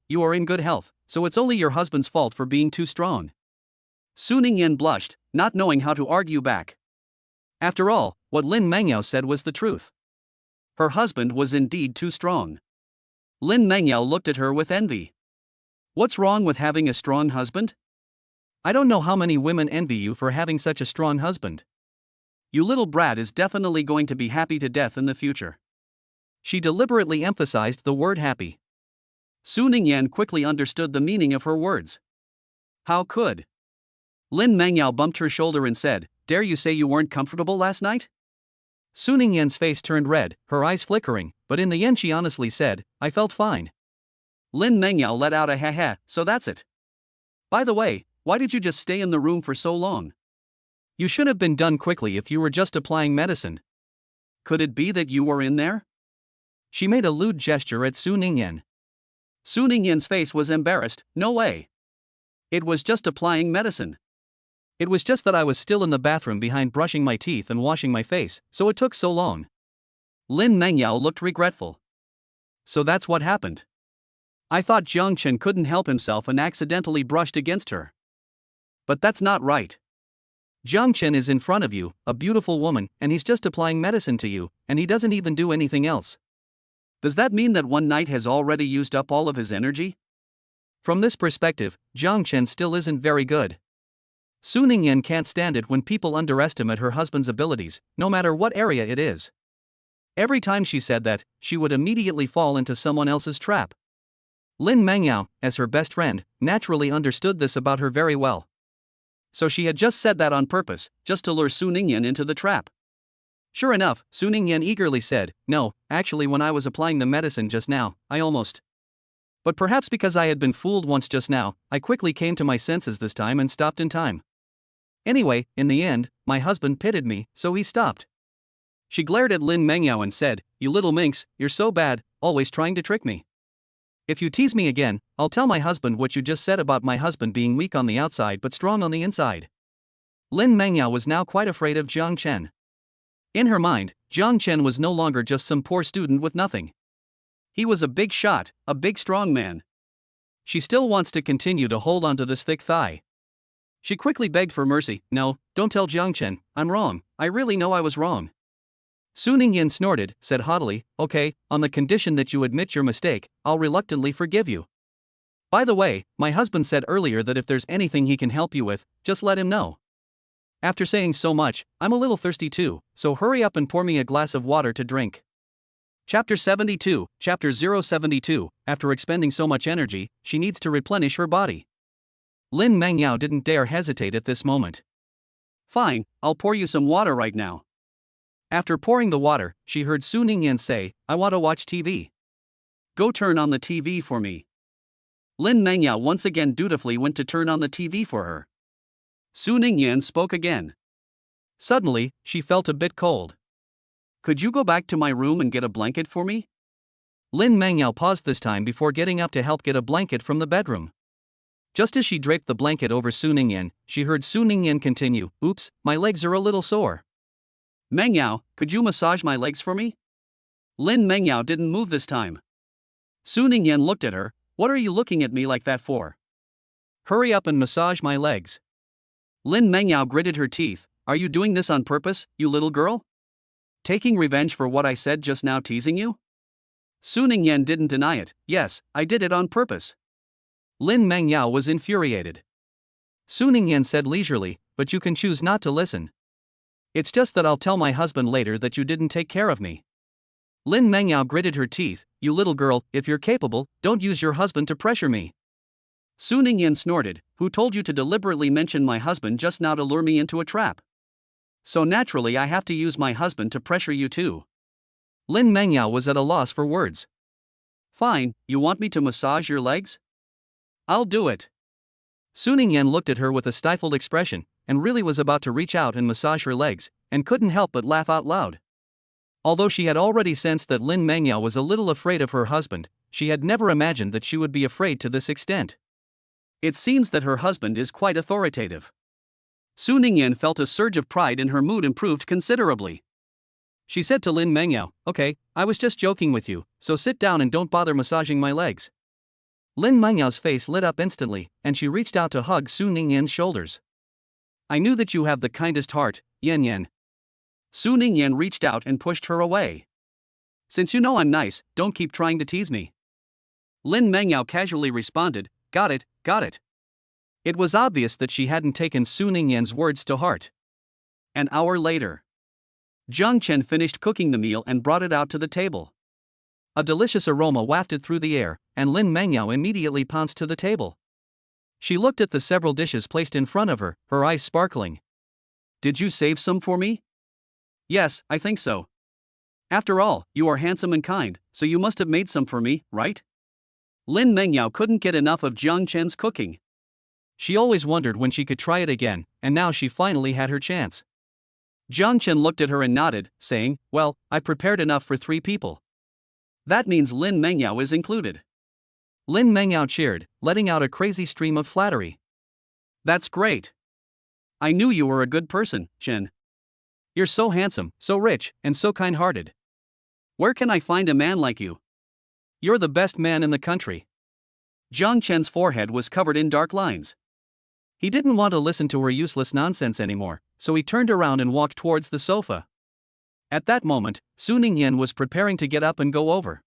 you are in good health, so it's only your husband's fault for being too strong." Su Ningyan blushed, not knowing how to argue back. After all, what Lin Mengyao said was the truth. Her husband was indeed too strong. Lin Mengyao looked at her with envy. "What's wrong with having a strong husband?" "I don't know how many women envy you for having such a strong husband." "You little brat is definitely going to be happy to death in the future." She deliberately emphasized the word happy. Su Ningyan quickly understood the meaning of her words. How could? Lin Mengyao bumped her shoulder and said, "Dare you say you weren't comfortable last night?" Su Ningyan's face turned red, her eyes flickering, but in the end she honestly said, "I felt fine." Lin Mengyao let out a ha-ha, "So that's it. By the way, why did you just stay in the room for so long? You should have been done quickly if you were just applying medicine." "Could it be that you were in there?" She made a lewd gesture at Su Ningyan. Su Ningyan's face was embarrassed. "No way. It was just applying medicine." "It was just that I was still in the bathroom behind brushing my teeth and washing my face, so it took so long." Lin Mengyao looked regretful. "So that's what happened. I thought Jiang Chen couldn't help himself and accidentally brushed against her. But that's not right. Jiang Chen is in front of you, a beautiful woman, and he's just applying medicine to you, and he doesn't even do anything else." Does that mean that one night has already used up all of his energy? From this perspective, Jiang Chen still isn't very good. Su Ningyan can't stand it when people underestimate her husband's abilities, no matter what area it is. Every time she said that, she would immediately fall into someone else's trap. Lin Mengyao, as her best friend, naturally understood this about her very well. So she had just said that on purpose, just to lure Su Ningyan into the trap. Sure enough, Su Ningyan eagerly said, "No, actually when I was applying the medicine just now, I almost. But perhaps because I had been fooled once just now, I quickly came to my senses this time and stopped in time. Anyway, in the end, my husband pitied me, so he stopped." She glared at Lin Mengyao and said, "You little minx, you're so bad, always trying to trick me. If you tease me again, I'll tell my husband what you just said about my husband being weak on the outside but strong on the inside." Lin Mengyao was now quite afraid of Jiang Chen. In her mind, Jiang Chen was no longer just some poor student with nothing. He was a big shot, a big strong man. She still wants to continue to hold onto this thick thigh. She quickly begged for mercy, "No, don't tell Jiang Chen, I'm wrong, I really know I was wrong." Su Ningyan snorted, said haughtily, "Okay, on the condition that you admit your mistake, I'll reluctantly forgive you." By the way, my husband said earlier that if there's anything he can help you with, just let him know. After saying so much, I'm a little thirsty too, so hurry up and pour me a glass of water to drink. Chapter 72, Chapter 072, after expending so much energy, she needs to replenish her body. Lin Mengyao didn't dare hesitate at this moment. Fine, I'll pour you some water right now. After pouring the water, she heard Su Ningyan say, I want to watch TV. Go turn on the TV for me. Lin Mengyao once again dutifully went to turn on the TV for her. Su Ningyan spoke again. Suddenly, she felt a bit cold. Could you go back to my room and get a blanket for me? Lin Mengyao paused this time before getting up to help get a blanket from the bedroom. Just as she draped the blanket over Su Ningyan, she heard Su Ningyan continue, Oops, my legs are a little sore. Mengyao, could you massage my legs for me? Lin Mengyao didn't move this time. Su Ningyan looked at her. What are you looking at me like that for? Hurry up and massage my legs. Lin Mengyao gritted her teeth. Are you doing this on purpose, you little girl? Taking revenge for what I said just now, teasing you? Su Ningyan didn't deny it. Yes, I did it on purpose. Lin Mengyao was infuriated. Su Ningyan said leisurely, but you can choose not to listen. It's just that I'll tell my husband later that you didn't take care of me. Lin Mengyao gritted her teeth. You little girl, if you're capable, don't use your husband to pressure me. Su Ningyan snorted. Who told you to deliberately mention my husband just now to lure me into a trap? So naturally I have to use my husband to pressure you too. Lin Mengyao was at a loss for words. Fine, you want me to massage your legs? I'll do it. Su Ningyan looked at her with a stifled expression, and really was about to reach out and massage her legs, and couldn't help but laugh out loud. Although she had already sensed that Lin Mengyao was a little afraid of her husband, she had never imagined that she would be afraid to this extent. It seems that her husband is quite authoritative. Su Ningyan felt a surge of pride and her mood improved considerably. She said to Lin Mengyao, Okay, I was just joking with you, so sit down and don't bother massaging my legs. Lin Mengyao's face lit up instantly, and she reached out to hug Su Ningyan's shoulders. I knew that you have the kindest heart, Yan Yan. Su Ningyan reached out and pushed her away. Since you know I'm nice, don't keep trying to tease me. Lin Mengyao casually responded, Got it, got it. It was obvious that she hadn't taken Su Ningyan's words to heart. An hour later, Jiang Chen finished cooking the meal and brought it out to the table. A delicious aroma wafted through the air, and Lin Mengyao immediately pounced to the table. She looked at the several dishes placed in front of her, her eyes sparkling. Did you save some for me? Yes, I think so. After all, you are handsome and kind, so you must have made some for me, right? Lin Mengyao couldn't get enough of Jiang Chen's cooking. She always wondered when she could try it again, and now she finally had her chance. Jiang Chen looked at her and nodded, saying, Well, I prepared enough for 3 people. That means Lin Mengyao is included. Lin Mengyao cheered, letting out a crazy stream of flattery. That's great. I knew you were a good person, Chen. You're so handsome, so rich, and so kind-hearted. Where can I find a man like you? You're the best man in the country. Jiang Chen's forehead was covered in dark lines. He didn't want to listen to her useless nonsense anymore, so he turned around and walked towards the sofa. At that moment, Su Ningyan was preparing to get up and go over.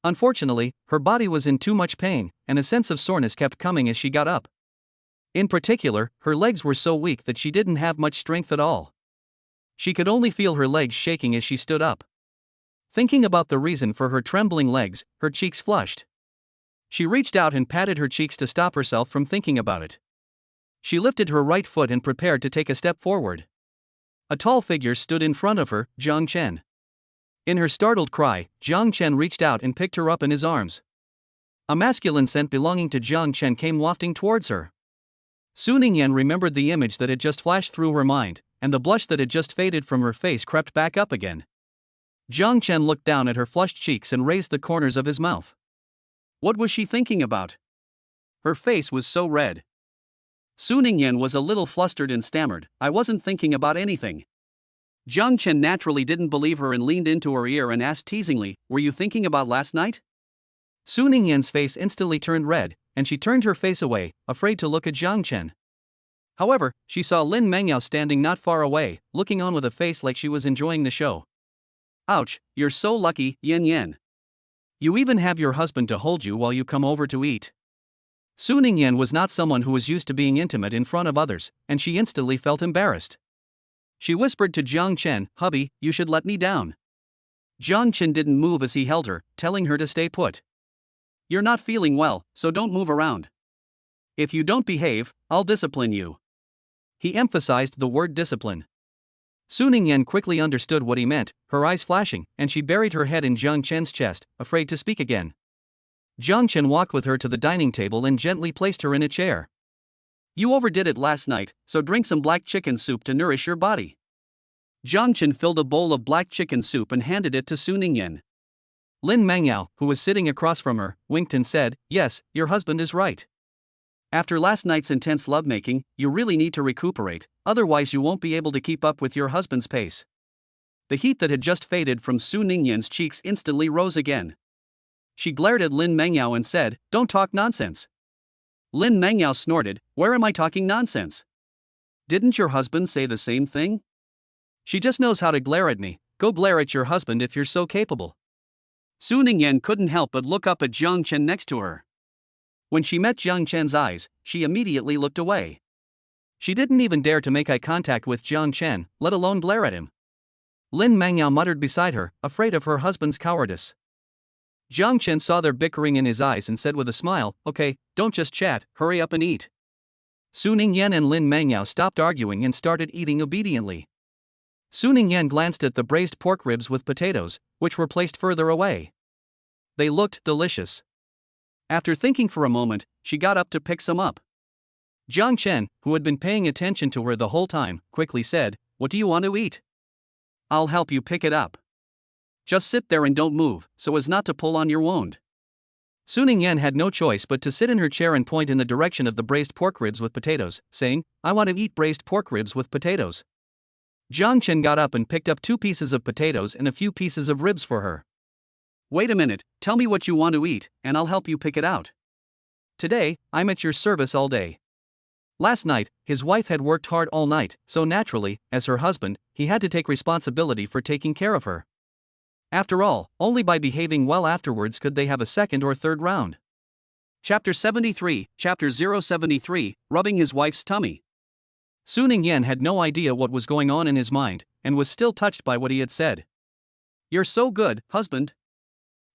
Unfortunately, her body was in too much pain, and a sense of soreness kept coming as she got up. In particular, her legs were so weak that she didn't have much strength at all. She could only feel her legs shaking as she stood up. Thinking about the reason for her trembling legs, her cheeks flushed. She reached out and patted her cheeks to stop herself from thinking about it. She lifted her right foot and prepared to take a step forward. A tall figure stood in front of her, Jiang Chen. In her startled cry, Jiang Chen reached out and picked her up in his arms. A masculine scent belonging to Jiang Chen came wafting towards her. Su Ningyan remembered the image that had just flashed through her mind, and the blush that had just faded from her face crept back up again. Jiang Chen looked down at her flushed cheeks and raised the corners of his mouth. What was she thinking about? Her face was so red. Su Ningyan was a little flustered and stammered, I wasn't thinking about anything. Jiang Chen naturally didn't believe her and leaned into her ear and asked teasingly, Were you thinking about last night? Su Ningyan's face instantly turned red, and she turned her face away, afraid to look at Jiang Chen. However, she saw Lin Mengyao standing not far away, looking on with a face like she was enjoying the show. Ouch, you're so lucky, Yan Yan. You even have your husband to hold you while you come over to eat. Su Ningyan was not someone who was used to being intimate in front of others, and she instantly felt embarrassed. She whispered to Jiang Chen, "Hubby, you should let me down." Jiang Chen didn't move as he held her, telling her to stay put. "You're not feeling well, so don't move around. If you don't behave, I'll discipline you." He emphasized the word discipline. Su Ningyan quickly understood what he meant, her eyes flashing, and she buried her head in Jiang Chen's chest, afraid to speak again. Jiang Chen walked with her to the dining table and gently placed her in a chair. "You overdid it last night, so drink some black chicken soup to nourish your body." Jiang Chen filled a bowl of black chicken soup and handed it to Su Ningyan. Lin Mengyao, who was sitting across from her, winked and said, "Yes, your husband is right. After last night's intense lovemaking, you really need to recuperate, otherwise you won't be able to keep up with your husband's pace." The heat that had just faded from Su Ningyan's cheeks instantly rose again. She glared at Lin Mengyao and said, "Don't talk nonsense." Lin Mengyao snorted, "Where am I talking nonsense? Didn't your husband say the same thing? She just knows how to glare at me. Go glare at your husband if you're so capable." Su Ningyan couldn't help but look up at Jiang Chen next to her. When she met Jiang Chen's eyes, she immediately looked away. She didn't even dare to make eye contact with Jiang Chen, let alone glare at him. Lin Mengyao muttered beside her, afraid of her husband's cowardice. Jiang Chen saw their bickering in his eyes and said with a smile, "Okay, don't just chat, hurry up and eat." Su Ningyan and Lin Mengyao stopped arguing and started eating obediently. Su Ningyan glanced at the braised pork ribs with potatoes, which were placed further away. They looked delicious. After thinking for a moment, she got up to pick some up. Jiang Chen, who had been paying attention to her the whole time, quickly said, "What do you want to eat? I'll help you pick it up. Just sit there and don't move, so as not to pull on your wound." Su Ningyan had no choice but to sit in her chair and point in the direction of the braised pork ribs with potatoes, saying, "I want to eat braised pork ribs with potatoes." Jiang Chen got up and picked up 2 pieces of potatoes and a few pieces of ribs for her. "Wait a minute, tell me what you want to eat, and I'll help you pick it out. Today, I'm at your service all day." Last night, his wife had worked hard all night, so naturally, as her husband, he had to take responsibility for taking care of her. After all, only by behaving well afterwards could they have a second or third round. Chapter 073, rubbing his wife's tummy. Su Ningyan had no idea what was going on in his mind, and was still touched by what he had said. "You're so good, husband."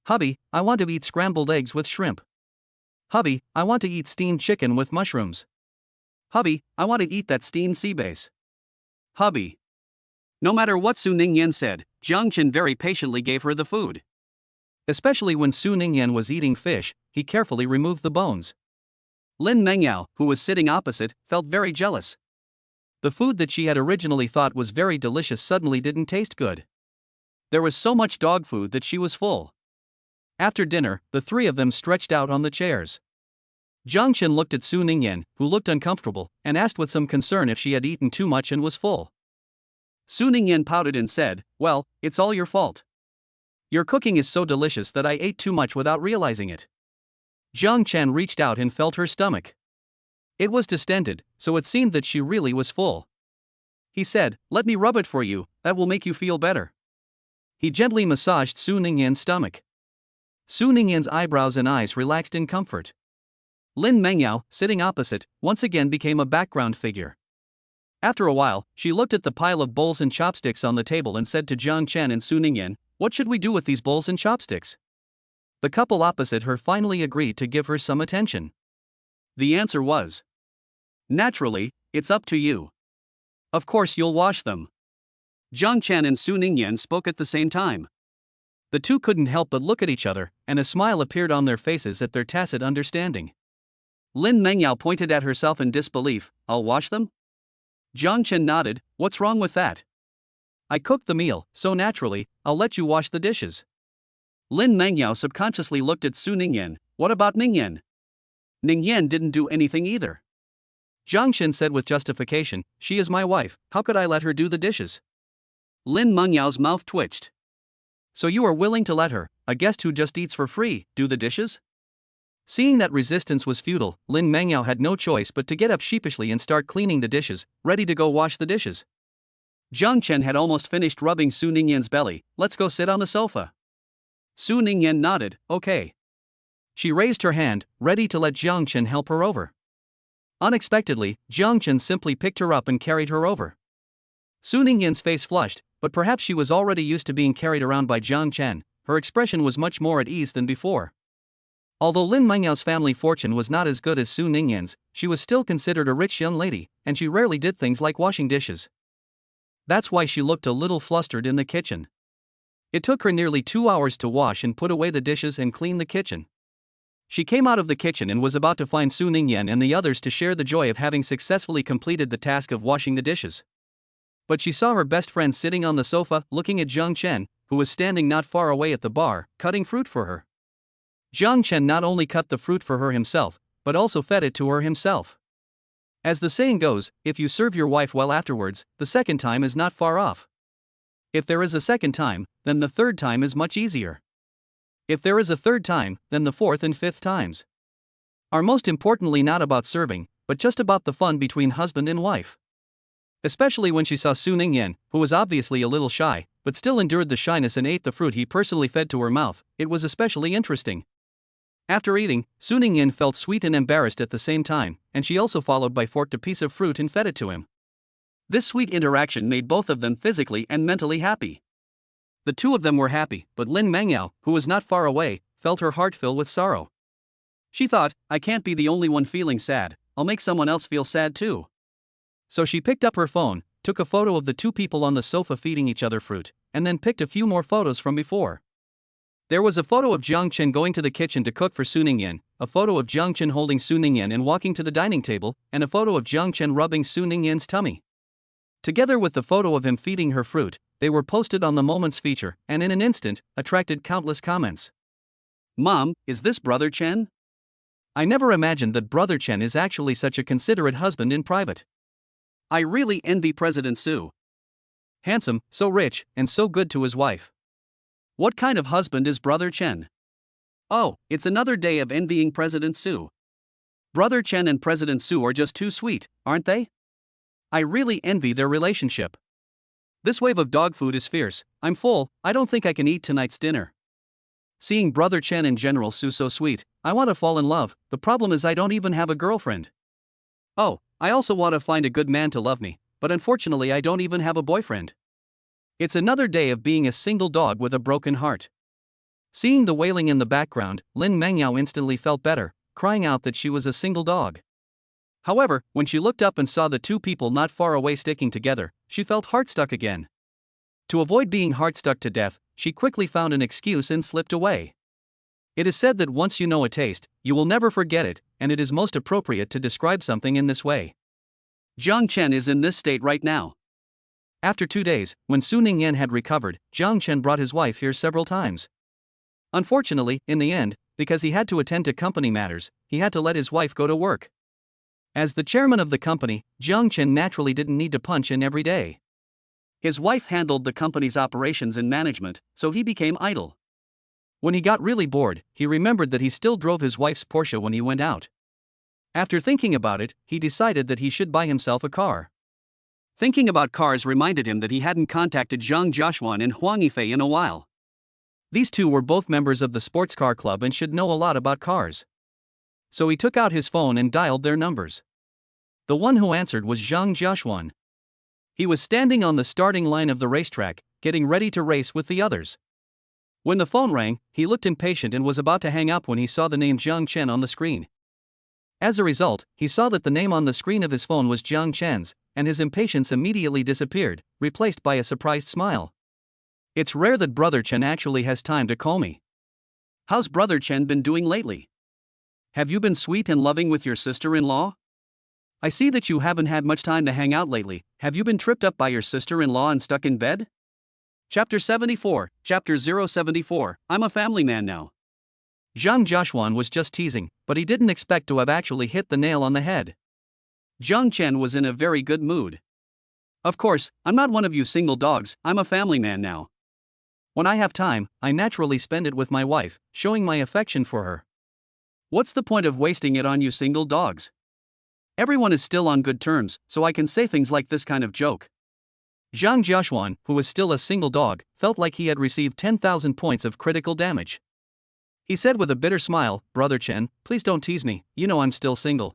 "Hubby, I want to eat scrambled eggs with shrimp." "Hubby, I want to eat steamed chicken with mushrooms." "Hubby, I want to eat that steamed sea bass." "Hubby." No matter what Su Ningyan said, Jiang Chen very patiently gave her the food. Especially when Su Ningyan was eating fish, he carefully removed the bones. Lin Mengyao, who was sitting opposite, felt very jealous. The food that she had originally thought was very delicious suddenly didn't taste good. There was so much dog food that she was full. After dinner, the 3 of them stretched out on the chairs. Jiang Chen looked at Su Ningyan, who looked uncomfortable, and asked with some concern if she had eaten too much and was full. Su Ningyan pouted and said, "Well, it's all your fault. Your cooking is so delicious that I ate too much without realizing it." Jiang Chen reached out and felt her stomach. It was distended, so it seemed that she really was full. He said, "Let me rub it for you, that will make you feel better." He gently massaged Su Ningyan's stomach. Su Ningyan's eyebrows and eyes relaxed in comfort. Lin Mengyao, sitting opposite, once again became a background figure. After a while, she looked at the pile of bowls and chopsticks on the table and said to Jiang Chen and Su Ningyan, "What should we do with these bowls and chopsticks?" The couple opposite her finally agreed to give her some attention. The answer was, "Naturally, it's up to you. Of course you'll wash them." Jiang Chen and Su Ningyan spoke at the same time. The 2 couldn't help but look at each other, and a smile appeared on their faces at their tacit understanding. Lin Mengyao pointed at herself in disbelief, "I'll wash them?" Jiang Chen nodded, "What's wrong with that? I cooked the meal, so naturally, I'll let you wash the dishes." Lin Mengyao subconsciously looked at Su Ningyan, "What about Ningyan? Ningyan didn't do anything either." Jiang Chen said with justification, "She is my wife, how could I let her do the dishes?" Lin Mengyao's mouth twitched. "So you are willing to let her, a guest who just eats for free, do the dishes?" Seeing that resistance was futile, Lin Mengyao had no choice but to get up sheepishly and start cleaning the dishes, ready to go wash the dishes. Jiang Chen had almost finished rubbing Su Ningyan's belly. "Let's go sit on the sofa." Su Ningyan nodded, "Okay." She raised her hand, ready to let Jiang Chen help her over. Unexpectedly, Jiang Chen simply picked her up and carried her over. Su Ningyan's face flushed, but perhaps she was already used to being carried around by Jiang Chen. Her expression was much more at ease than before. Although Lin Mengyao's family fortune was not as good as Su Ningyan's, she was still considered a rich young lady, and she rarely did things like washing dishes. That's why she looked a little flustered in the kitchen. It took her nearly 2 hours to wash and put away the dishes and clean the kitchen. She came out of the kitchen and was about to find Su Ningyan and the others to share the joy of having successfully completed the task of washing the dishes. But she saw her best friend sitting on the sofa, looking at Jiang Chen, who was standing not far away at the bar, cutting fruit for her. Jiang Chen not only cut the fruit for her himself, but also fed it to her himself. As the saying goes, if you serve your wife well afterwards, the second time is not far off. If there is a second time, then the third time is much easier. If there is a third time, then the fourth and fifth times are most importantly not about serving, but just about the fun between husband and wife. Especially when she saw Su Ningyan, who was obviously a little shy, but still endured the shyness and ate the fruit he personally fed to her mouth, it was especially interesting. After eating, Su Ningyan felt sweet and embarrassed at the same time, and she also followed by forked a piece of fruit and fed it to him. This sweet interaction made both of them physically and mentally happy. The two of them were happy, but Lin Mengyao, who was not far away, felt her heart fill with sorrow. She thought, I can't be the only one feeling sad, I'll make someone else feel sad too. So she picked up her phone, took a photo of the two people on the sofa feeding each other fruit, and then picked a few more photos from before. There was a photo of Jiang Chen going to the kitchen to cook for Su Ningyan, a photo of Jiang Chen holding Su Ningyan and walking to the dining table, and a photo of Jiang Chen rubbing Su Ningyan's tummy. Together with the photo of him feeding her fruit, they were posted on the Moments feature, and in an instant, attracted countless comments. Mom, is this Brother Chen? I never imagined that Brother Chen is actually such a considerate husband in private. I really envy President Su. Handsome, so rich, and so good to his wife. What kind of husband is Brother Chen? Oh, it's another day of envying President Su. Brother Chen and President Su are just too sweet, aren't they? I really envy their relationship. This wave of dog food is fierce, I'm full, I don't think I can eat tonight's dinner. Seeing Brother Chen and General Su so sweet, I want to fall in love, the problem is I don't even have a girlfriend. Oh, I also want to find a good man to love me, but unfortunately I don't even have a boyfriend. It's another day of being a single dog with a broken heart. Seeing the wailing in the background, Lin Mengyao instantly felt better, crying out that she was a single dog. However, when she looked up and saw the two people not far away sticking together, she felt heart-stuck again. To avoid being heart-stuck to death, she quickly found an excuse and slipped away. It is said that once you know a taste, you will never forget it, and it is most appropriate to describe something in this way. Jiang Chen is in this state right now. After 2 days, when Su Ningyan had recovered, Jiang Chen brought his wife here several times. Unfortunately, in the end, because he had to attend to company matters, he had to let his wife go to work. As the chairman of the company, Jiang Chen naturally didn't need to punch in every day. His wife handled the company's operations and management, so he became idle. When he got really bored, he remembered that he still drove his wife's Porsche when he went out. After thinking about it, he decided that he should buy himself a car. Thinking about cars reminded him that he hadn't contacted Zhang Jiaxuan and Huang Yifei in a while. These two were both members of the sports car club and should know a lot about cars. So he took out his phone and dialed their numbers. The one who answered was Zhang Jiaxuan. He was standing on the starting line of the racetrack, getting ready to race with the others. When the phone rang, he looked impatient and was about to hang up when he saw the name Jiang Chen on the screen. As a result, he saw that the name on the screen of his phone was Jiang Chen's, and his impatience immediately disappeared, replaced by a surprised smile. It's rare that Brother Chen actually has time to call me. How's Brother Chen been doing lately? Have you been sweet and loving with your sister-in-law? I see that you haven't had much time to hang out lately. Have you been tripped up by your sister-in-law and stuck in bed? Chapter 74, Chapter 074, I'm a family man now. Zhang Jiaxuan was just teasing, but he didn't expect to have actually hit the nail on the head. Jiang Chen was in a very good mood. Of course, I'm not one of you single dogs, I'm a family man now. When I have time, I naturally spend it with my wife, showing my affection for her. What's the point of wasting it on you single dogs? Everyone is still on good terms, so I can say things like this kind of joke. Zhang Jiaxuan, who was still a single dog, felt like he had received 10,000 points of critical damage. He said with a bitter smile, "Brother Chen, please don't tease me, you know I'm still single."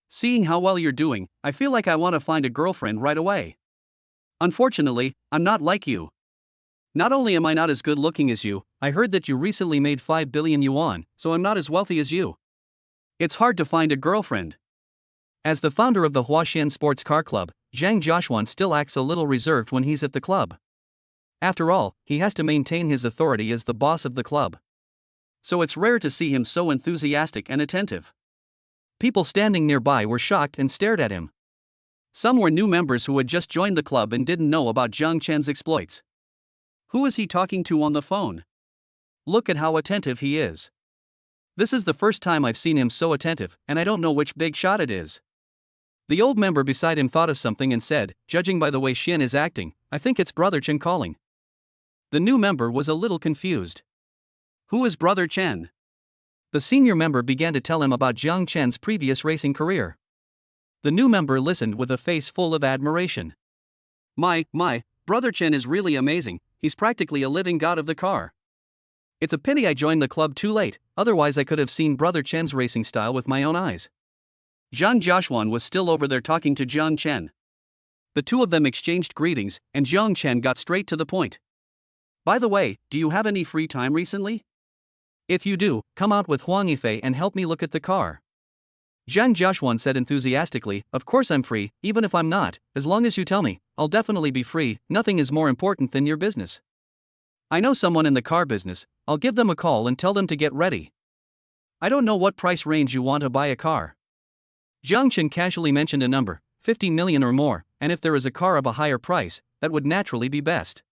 Seeing how well you're doing, I feel like I want to find a girlfriend right away. Unfortunately, I'm not like you. Not only am I not as good looking as you, I heard that you recently made 5 billion yuan, so I'm not as wealthy as you. It's hard to find a girlfriend. As the founder of the Huaxian Sports Car Club, Zhang Jiaxuan still acts a little reserved when he's at the club. After all, he has to maintain his authority as the boss of the club. So it's rare to see him so enthusiastic and attentive. People standing nearby were shocked and stared at him. Some were new members who had just joined the club and didn't know about Zhang Chen's exploits. Who is he talking to on the phone? Look at how attentive he is. This is the first time I've seen him so attentive, and I don't know which big shot it is. The old member beside him thought of something and said, "Judging by the way Xian is acting, I think it's Brother Chen calling." The new member was a little confused. Who is Brother Chen? The senior member began to tell him about Zhang Chen's previous racing career. The new member listened with a face full of admiration. My, Brother Chen is really amazing, he's practically a living god of the car. It's a pity I joined the club too late, otherwise I could have seen Brother Chen's racing style with my own eyes. Zhang Jiaxuan was still over there talking to Zhang Chen. The two of them exchanged greetings, and Zhang Chen got straight to the point. By the way, do you have any free time recently? If you do, come out with Huang Yifei and help me look at the car. Zhang Jiaxuan said enthusiastically, "Of course I'm free, even if I'm not, as long as you tell me, I'll definitely be free, nothing is more important than your business. I know someone in the car business, I'll give them a call and tell them to get ready." I don't know what price range you want to buy a car. Zhang Chen casually mentioned a number, 50 million or more, and if there is a car of a higher price, that would naturally be best.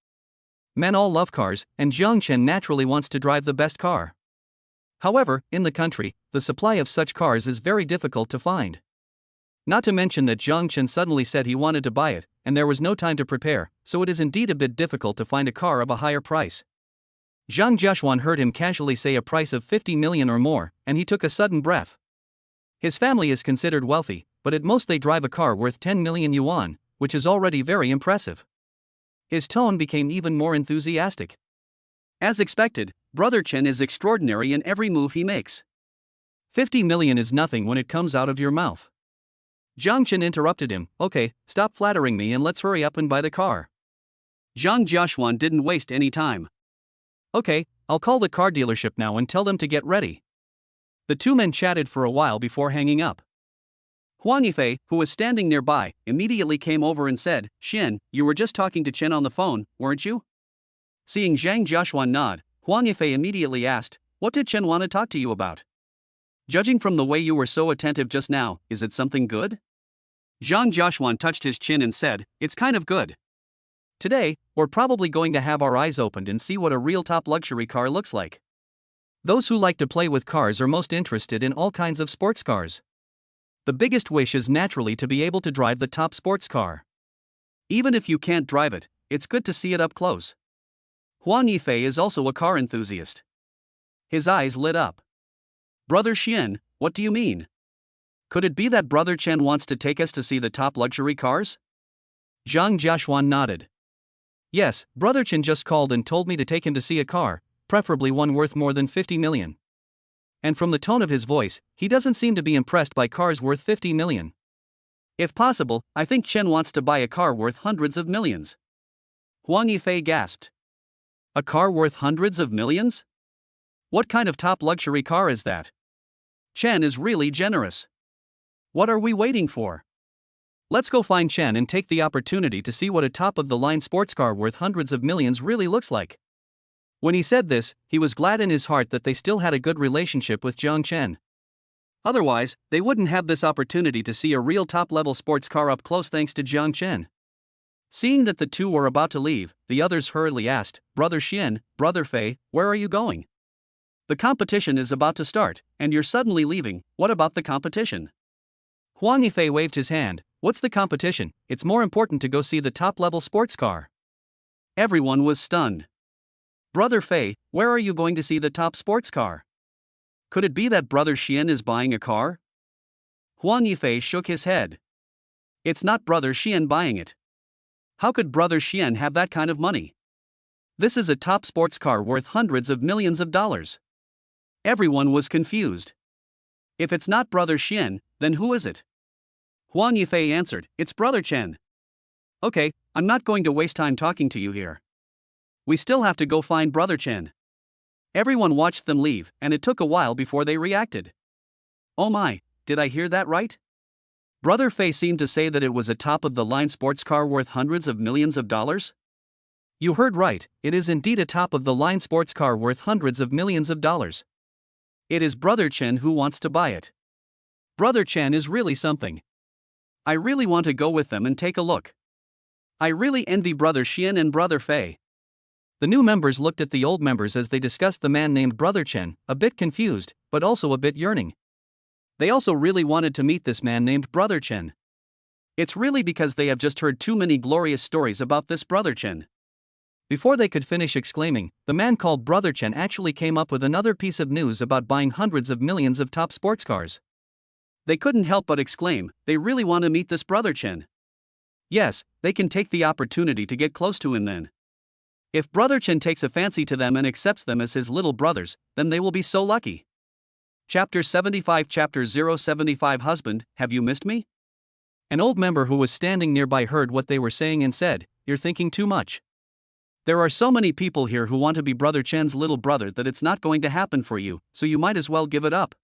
Men all love cars, and Zhang Chen naturally wants to drive the best car. However, in the country, the supply of such cars is very difficult to find. Not to mention that Zhang Chen suddenly said he wanted to buy it, and there was no time to prepare, so it is indeed a bit difficult to find a car of a higher price. Zhang Jiaxuan heard him casually say a price of 50 million or more, and he took a sudden breath. His family is considered wealthy, but at most they drive a car worth 10 million yuan, which is already very impressive. His tone became even more enthusiastic. As expected, Brother Chen is extraordinary in every move he makes. 50 million is nothing when it comes out of your mouth. Zhang Chen interrupted him, "Okay, stop flattering me and let's hurry up and buy the car." Zhang Jiaxuan didn't waste any time. "Okay, I'll call the car dealership now and tell them to get ready." The two men chatted for a while before hanging up. Huang Yifei, who was standing nearby, immediately came over and said, "Xian, you were just talking to Chen on the phone, weren't you?" Seeing Zhang Jiaxuan nod, Huang Yifei immediately asked, "What did Chen want to talk to you about? Judging from the way you were so attentive just now, is it something good?" Zhang Jiaxuan touched his chin and said, "It's kind of good. Today, we're probably going to have our eyes opened and see what a real top luxury car looks like. Those who like to play with cars are most interested in all kinds of sports cars. The biggest wish is naturally to be able to drive the top sports car. Even if you can't drive it, it's good to see it up close." Huang Yifei is also a car enthusiast. His eyes lit up. "Brother Xian, what do you mean? Could it be that Brother Chen wants to take us to see the top luxury cars?" Zhang Jiaxuan nodded. "Yes, Brother Chen just called and told me to take him to see a car, preferably one worth more than 50 million. And from the tone of his voice, he doesn't seem to be impressed by cars worth 50 million. If possible, I think Chen wants to buy a car worth hundreds of millions." Huang Yifei gasped. "A car worth hundreds of millions? What kind of top luxury car is that? Chen is really generous. What are we waiting for? Let's go find Chen and take the opportunity to see what a top-of-the-line sports car worth hundreds of millions really looks like." When he said this, he was glad in his heart that they still had a good relationship with Zhang Chen. Otherwise, they wouldn't have this opportunity to see a real top-level sports car up close thanks to Zhang Chen. Seeing that the two were about to leave, the others hurriedly asked, "Brother Xian, Brother Fei, where are you going? The competition is about to start, and you're suddenly leaving, what about the competition?" Huang Yifei waved his hand, "What's the competition? It's more important to go see the top-level sports car." Everyone was stunned. "Brother Fei, where are you going to see the top sports car? Could it be that Brother Xian is buying a car?" Huang Yifei shook his head. "It's not Brother Xian buying it. How could Brother Xian have that kind of money? This is a top sports car worth hundreds of millions of dollars. Everyone was confused. If it's not Brother Xian, then who is it? Huang Yifei answered, it's Brother Chen. Okay, I'm not going to waste time talking to you here. We still have to go find Brother Chen. Everyone watched them leave, and it took a while before they reacted. Oh my, did I hear that right? Brother Fei seemed to say that it was a top-of-the-line sports car worth hundreds of millions of dollars? You heard right, it is indeed a top-of-the-line sports car worth hundreds of millions of dollars. It is Brother Chen who wants to buy it. Brother Chen is really something. I really want to go with them and take a look. I really envy Brother Xian and Brother Fei. The new members looked at the old members as they discussed the man named Brother Chen, a bit confused, but also a bit yearning. They also really wanted to meet this man named Brother Chen. It's really because they have just heard too many glorious stories about this Brother Chen. Before they could finish exclaiming, the man called Brother Chen actually came up with another piece of news about buying hundreds of millions of top sports cars. They couldn't help but exclaim, they really want to meet this Brother Chen. Yes, they can take the opportunity to get close to him then. If Brother Chen takes a fancy to them and accepts them as his little brothers, then they will be so lucky. Chapter 75 Chapter 075 Husband, have you missed me? An old member who was standing nearby heard what they were saying and said, you're thinking too much. There are so many people here who want to be Brother Chen's little brother that it's not going to happen for you, so you might as well give it up.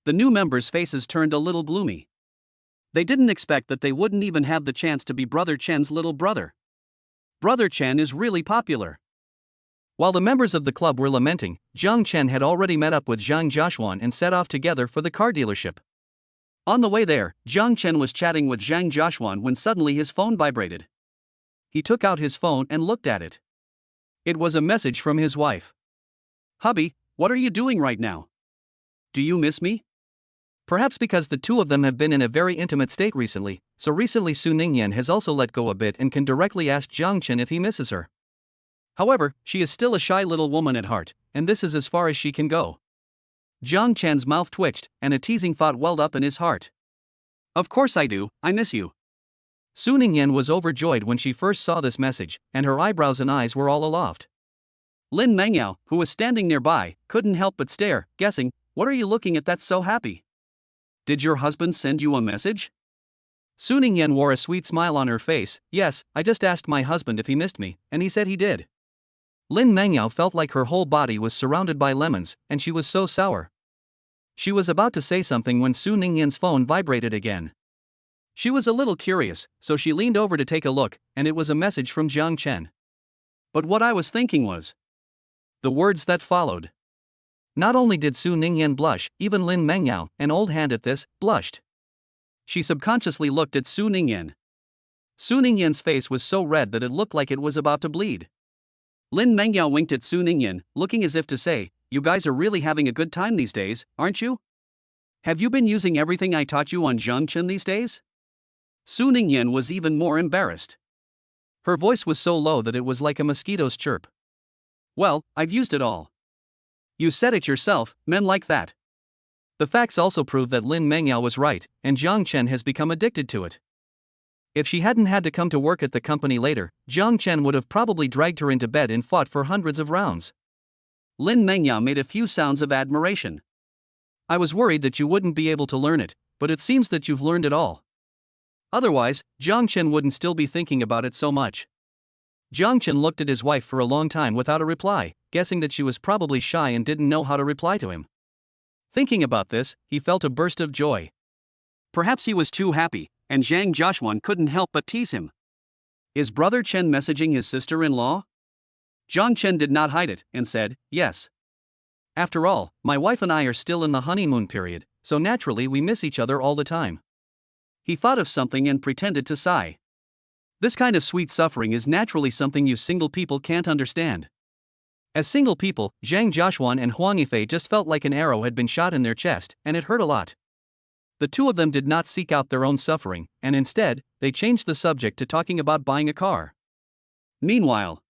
The new members' faces turned a little gloomy. They didn't expect that they wouldn't even have the chance to be Brother Chen's little brother. Brother Chen is really popular. While the members of the club were lamenting, Jiang Chen had already met up with Zhang Jiaxuan and set off together for the car dealership. On the way there, Jiang Chen was chatting with Zhang Jiaxuan when suddenly his phone vibrated. He took out his phone and looked at it. It was a message from his wife. Hubby, what are you doing right now? Do you miss me? Perhaps because the two of them have been in a very intimate state recently, so recently Su Ningyan has also let go a bit and can directly ask Jiang Chen if he misses her. However, she is still a shy little woman at heart, and this is as far as she can go. Jiang Chen's mouth twitched, and a teasing thought welled up in his heart. Of course I do, I miss you. Su Ningyan was overjoyed when she first saw this message, and her eyebrows and eyes were all aloft. Lin Mengyao, who was standing nearby, couldn't help but stare, guessing, what are you looking at that's so happy? Did your husband send you a message? Su Ningyan wore a sweet smile on her face. Yes, I just asked my husband if he missed me, and he said he did. Lin Mengyao felt like her whole body was surrounded by lemons, and she was so sour. She was about to say something when Su Ningyan's phone vibrated again. She was a little curious, so she leaned over to take a look, and it was a message from Jiang Chen. But what I was thinking was the words that followed. Not only did Su Ningyan blush, even Lin Mengyao, an old hand at this, blushed. She subconsciously looked at Su Ningyan. Su Ningyan's face was so red that it looked like it was about to bleed. Lin Mengyao winked at Su Ningyan, looking as if to say, you guys are really having a good time these days, aren't you? Have you been using everything I taught you on Jiang Chen these days? Su Ningyan was even more embarrassed. Her voice was so low that it was like a mosquito's chirp. Well, I've used it all. You said it yourself, men like that. The facts also prove that Lin Mengyao was right, and Jiang Chen has become addicted to it. If she hadn't had to come to work at the company later, Jiang Chen would have probably dragged her into bed and fought for hundreds of rounds. Lin Mengyao made a few sounds of admiration. I was worried that you wouldn't be able to learn it, but it seems that you've learned it all. Otherwise, Jiang Chen wouldn't still be thinking about it so much. Jiang Chen looked at his wife for a long time without a reply, guessing that she was probably shy and didn't know how to reply to him. Thinking about this, he felt a burst of joy. Perhaps he was too happy, and Zhang Jiaxuan couldn't help but tease him. Is Brother Chen messaging his sister-in-law? Jiang Chen did not hide it, and said, yes. After all, my wife and I are still in the honeymoon period, so naturally we miss each other all the time. He thought of something and pretended to sigh. This kind of sweet suffering is naturally something you single people can't understand. As single people, Zhang Jiaxuan and Huang Yifei just felt like an arrow had been shot in their chest, and it hurt a lot. The two of them did not seek out their own suffering, and instead, they changed the subject to talking about buying a car. Meanwhile,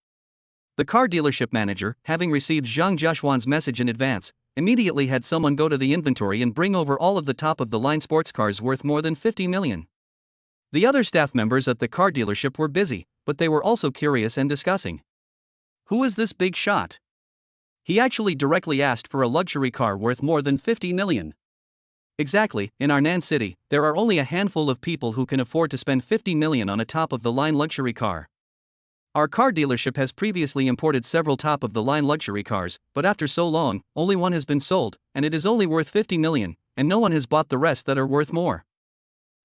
the car dealership manager, having received Zhang Jiaxuan's message in advance, immediately had someone go to the inventory and bring over all of the top-of-the-line sports cars worth more than 50 million. The other staff members at the car dealership were busy, but they were also curious and discussing. Who is this big shot? He actually directly asked for a luxury car worth more than 50 million. Exactly, in our Nan City, there are only a handful of people who can afford to spend 50 million on a top-of-the-line luxury car. Our car dealership has previously imported several top-of-the-line luxury cars, but after so long, only one has been sold, and it is only worth 50 million, and no one has bought the rest that are worth more.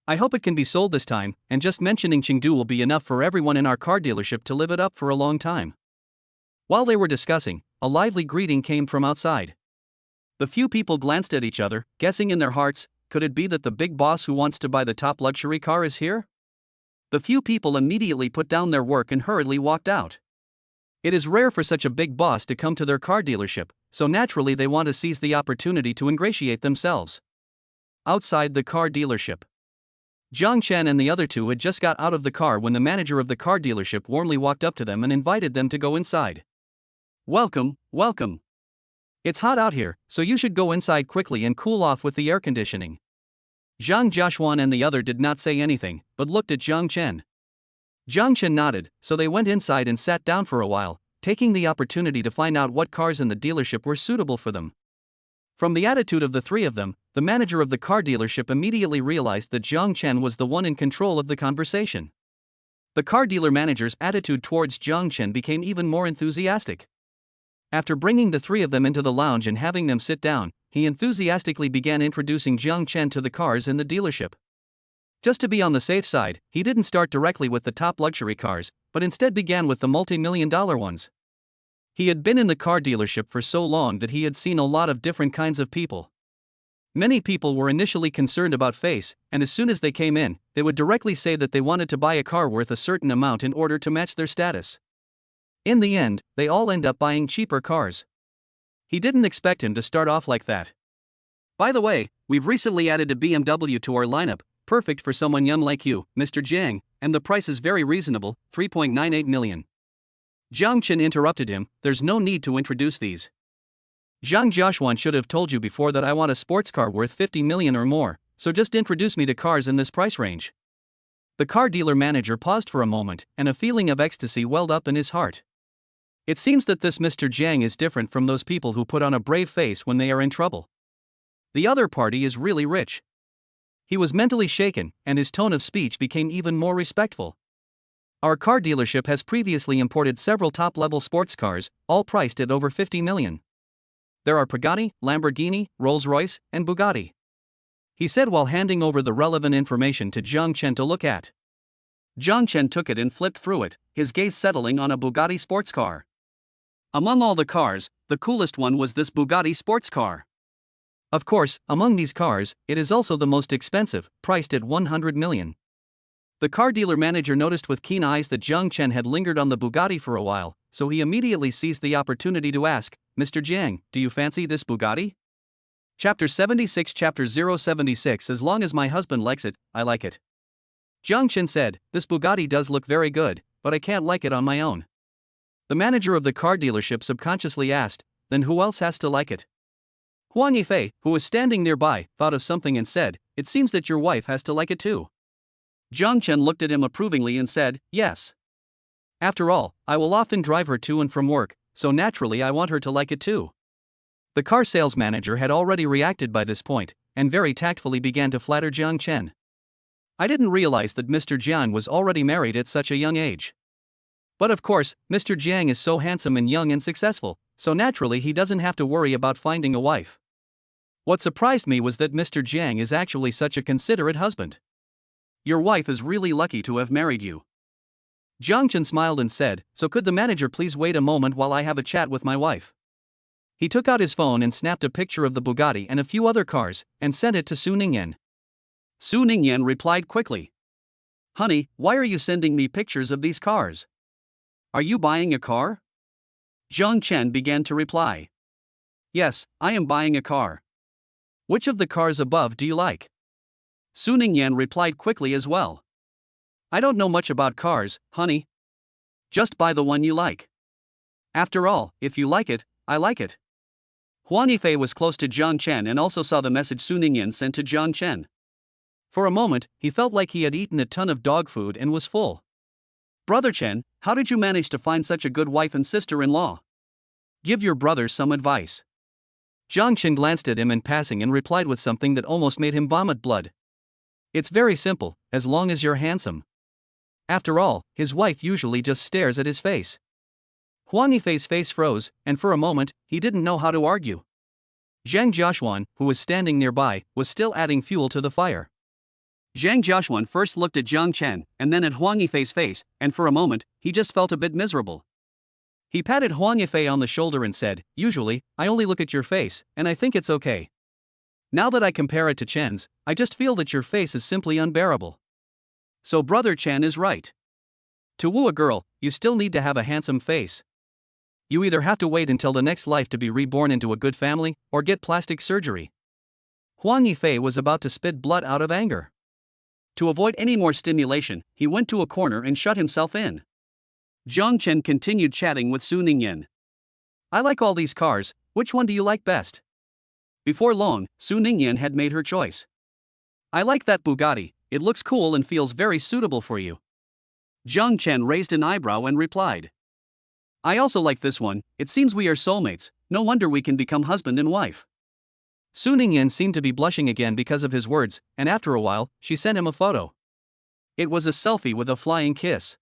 I hope it can be sold this time, and just mentioning Chengdu will be enough for everyone in our car dealership to live it up for a long time. While they were discussing, a lively greeting came from outside. The few people glanced at each other, guessing in their hearts, could it be that the big boss who wants to buy the top luxury car is here? The few people immediately put down their work and hurriedly walked out. It is rare for such a big boss to come to their car dealership, so naturally they want to seize the opportunity to ingratiate themselves. Outside the car dealership, Jiang Chen and the other two had just got out of the car when the manager of the car dealership warmly walked up to them and invited them to go inside. Welcome, welcome. It's hot out here, so you should go inside quickly and cool off with the air conditioning. Zhang Jiaxuan and the other did not say anything, but looked at Jiang Chen. Jiang Chen nodded, so they went inside and sat down for a while, taking the opportunity to find out what cars in the dealership were suitable for them. From the attitude of the three of them, the manager of the car dealership immediately realized that Jiang Chen was the one in control of the conversation. The car dealer manager's attitude towards Jiang Chen became even more enthusiastic. After bringing the three of them into the lounge and having them sit down, he enthusiastically began introducing Jiang Chen to the cars in the dealership. Just to be on the safe side, he didn't start directly with the top luxury cars, but instead began with the multi-million-dollar ones. He had been in the car dealership for so long that he had seen a lot of different kinds of people. Many people were initially concerned about face, and as soon as they came in, they would directly say that they wanted to buy a car worth a certain amount in order to match their status. In the end, they all end up buying cheaper cars. He didn't expect him to start off like that. By the way, we've recently added a BMW to our lineup, perfect for someone young like you, Mr. Jiang, and the price is very reasonable, 3.98 million. Jiang Chen interrupted him, there's no need to introduce these. Zhang Jiaxuan should have told you before that I want a sports car worth 50 million or more, so just introduce me to cars in this price range. The car dealer manager paused for a moment, and a feeling of ecstasy welled up in his heart. It seems that this Mr. Jiang is different from those people who put on a brave face when they are in trouble. The other party is really rich. He was mentally shaken, and his tone of speech became even more respectful. Our car dealership has previously imported several top-level sports cars, all priced at over 50 million. There are Pagani, Lamborghini, Rolls-Royce, and Bugatti, he said while handing over the relevant information to Jiang Chen to look at. Jiang Chen took it and flipped through it, his gaze settling on a Bugatti sports car. Among all the cars, the coolest one was this Bugatti sports car. Of course, among these cars, it is also the most expensive, priced at 100 million. The car dealer manager noticed with keen eyes that Jiang Chen had lingered on the Bugatti for a while, so he immediately seized the opportunity to ask, Mr. Jiang, do you fancy this Bugatti? Chapter 76 Chapter 076 As long as my husband likes it, I like it. Jiang Chen said, this Bugatti does look very good, but I can't like it on my own. The manager of the car dealership subconsciously asked, then who else has to like it? Huang Yifei, who was standing nearby, thought of something and said, it seems that your wife has to like it too. Jiang Chen looked at him approvingly and said, yes. After all, I will often drive her to and from work, so naturally I want her to like it too. The car sales manager had already reacted by this point, and very tactfully began to flatter Jiang Chen. I didn't realize that Mr. Jiang was already married at such a young age. But of course, Mr. Jiang is so handsome and young and successful, so naturally he doesn't have to worry about finding a wife. What surprised me was that Mr. Jiang is actually such a considerate husband. Your wife is really lucky to have married you. Jiang Chen smiled and said, so could the manager please wait a moment while I have a chat with my wife? He took out his phone and snapped a picture of the Bugatti and a few other cars, and sent it to Su Ningyan. Su Ningyan replied quickly. Honey, why are you sending me pictures of these cars? Are you buying a car? Jiang Chen began to reply. Yes, I am buying a car. Which of the cars above do you like? Su Ningyan replied quickly as well. I don't know much about cars, honey. Just buy the one you like. After all, if you like it, I like it. Huang Yifei was close to Jiang Chen and also saw the message Su Ningyan sent to Jiang Chen. For a moment, he felt like he had eaten a ton of dog food and was full. Brother Chen, how did you manage to find such a good wife and sister-in-law? Give your brother some advice. Jiang Chen glanced at him in passing and replied with something that almost made him vomit blood. It's very simple, as long as you're handsome. After all, his wife usually just stares at his face. Huang Yifei's face froze, and for a moment, he didn't know how to argue. Zhang Jiaxuan, who was standing nearby, was still adding fuel to the fire. Zhang Jiaxuan first looked at Jiang Chen and then at Huang Yifei's face, and for a moment, he just felt a bit miserable. He patted Huang Yifei on the shoulder and said, "Usually, I only look at your face, and I think it's okay. Now that I compare it to Chen's, I just feel that your face is simply unbearable. So brother Chen is right. To woo a girl, you still need to have a handsome face. You either have to wait until the next life to be reborn into a good family, or get plastic surgery." Huang Yifei was about to spit blood out of anger. To avoid any more stimulation, he went to a corner and shut himself in. Jiang Chen continued chatting with Su Ningyan. "I like all these cars, which one do you like best?" Before long, Su Ningyan had made her choice. "I like that Bugatti, it looks cool and feels very suitable for you." Jiang Chen raised an eyebrow and replied, "I also like this one, it seems we are soulmates, no wonder we can become husband and wife." Su Ningyan seemed to be blushing again because of his words, and after a while, she sent him a photo. It was a selfie with a flying kiss.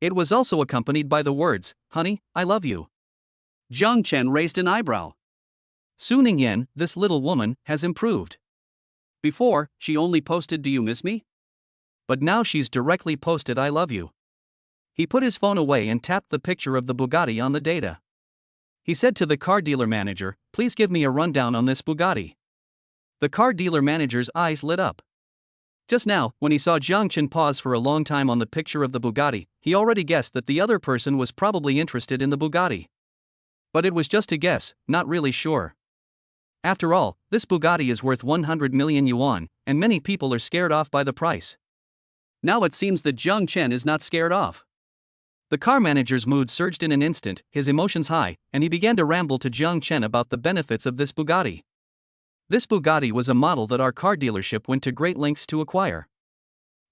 It was also accompanied by the words, "Honey, I love you." Jiang Chen raised an eyebrow. Su Ningyan, this little woman, has improved. Before, she only posted "Do you miss me?" But now she's directly posted "I love you." He put his phone away and tapped the picture of the Bugatti on the data. He said to the car dealer manager, "Please give me a rundown on this Bugatti." The car dealer manager's eyes lit up. Just now, when he saw Jiang Chen pause for a long time on the picture of the Bugatti, he already guessed that the other person was probably interested in the Bugatti. But it was just a guess, not really sure. After all, this Bugatti is worth 100 million yuan, and many people are scared off by the price. Now it seems that Jiang Chen is not scared off. The car manager's mood surged in an instant, his emotions high, and he began to ramble to Jiang Chen about the benefits of this Bugatti. This Bugatti was a model that our car dealership went to great lengths to acquire.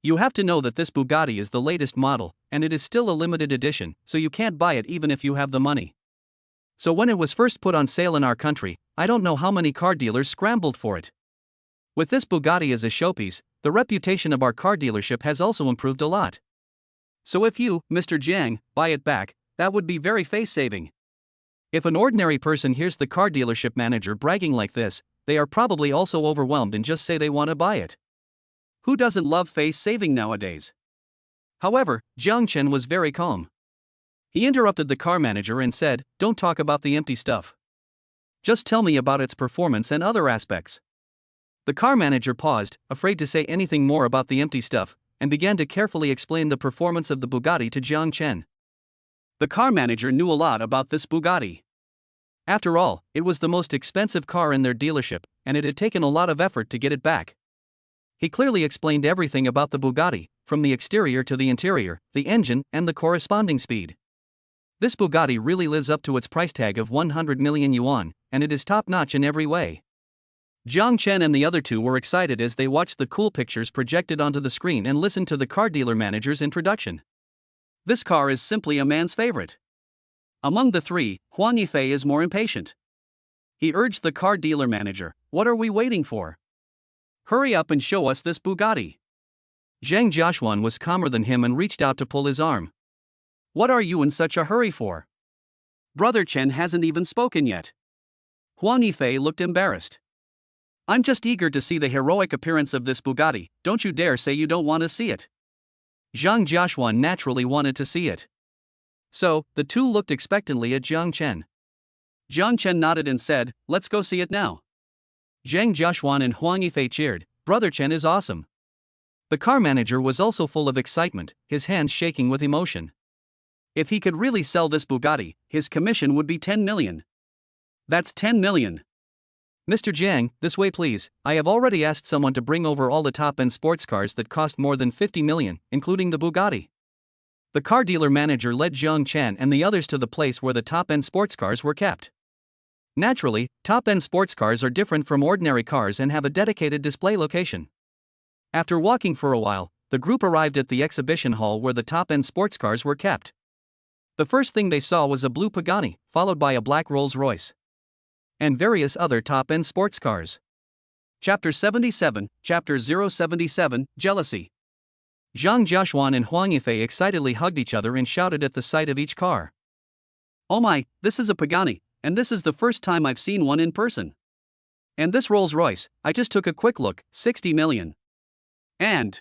You have to know that this Bugatti is the latest model, and it is still a limited edition, so you can't buy it even if you have the money. So when it was first put on sale in our country, I don't know how many car dealers scrambled for it. With this Bugatti as a showpiece, the reputation of our car dealership has also improved a lot. So if you, Mr. Jiang, buy it back, that would be very face-saving. If an ordinary person hears the car dealership manager bragging like this, they are probably also overwhelmed and just say they want to buy it. Who doesn't love face-saving nowadays? However, Jiang Chen was very calm. He interrupted the car manager and said, "Don't talk about the empty stuff. Just tell me about its performance and other aspects." The car manager paused, afraid to say anything more about the empty stuff, and began to carefully explain the performance of the Bugatti to Jiang Chen. The car manager knew a lot about this Bugatti. After all, it was the most expensive car in their dealership, and it had taken a lot of effort to get it back. He clearly explained everything about the Bugatti, from the exterior to the interior, the engine, and the corresponding speed. This Bugatti really lives up to its price tag of 100 million yuan, and it is top-notch in every way. Jiang Chen and the other two were excited as they watched the cool pictures projected onto the screen and listened to the car dealer manager's introduction. This car is simply a man's favorite. Among the three, Huang Yifei is more impatient. He urged the car dealer manager, "What are we waiting for? Hurry up and show us this Bugatti." Zhang Jiaxuan was calmer than him and reached out to pull his arm. "What are you in such a hurry for? Brother Chen hasn't even spoken yet." Huang Yifei looked embarrassed. "I'm just eager to see the heroic appearance of this Bugatti, don't you dare say you don't want to see it." Zhang Jiaxuan naturally wanted to see it. So, the two looked expectantly at Jiang Chen. Jiang Chen nodded and said, "Let's go see it now." Zhang Jiaxuan and Huang Yifei cheered, "Brother Chen is awesome." The car manager was also full of excitement, his hands shaking with emotion. If he could really sell this Bugatti, his commission would be 10 million. That's 10 million. "Mr. Jiang, this way please, I have already asked someone to bring over all the top-end sports cars that cost more than 50 million, including the Bugatti." The car dealer manager led Jiang Chen and the others to the place where the top-end sports cars were kept. Naturally, top-end sports cars are different from ordinary cars and have a dedicated display location. After walking for a while, the group arrived at the exhibition hall where the top-end sports cars were kept. The first thing they saw was a blue Pagani, followed by a black Rolls-Royce. And various other top-end sports cars. Chapter 77, Chapter 077, Jealousy. Zhang Jiaxuan and Huang Yifei excitedly hugged each other and shouted at the sight of each car. Oh my, this is a Pagani, and this is the first time I've seen one in person. And this Rolls-Royce, I just took a quick look, 60 million. And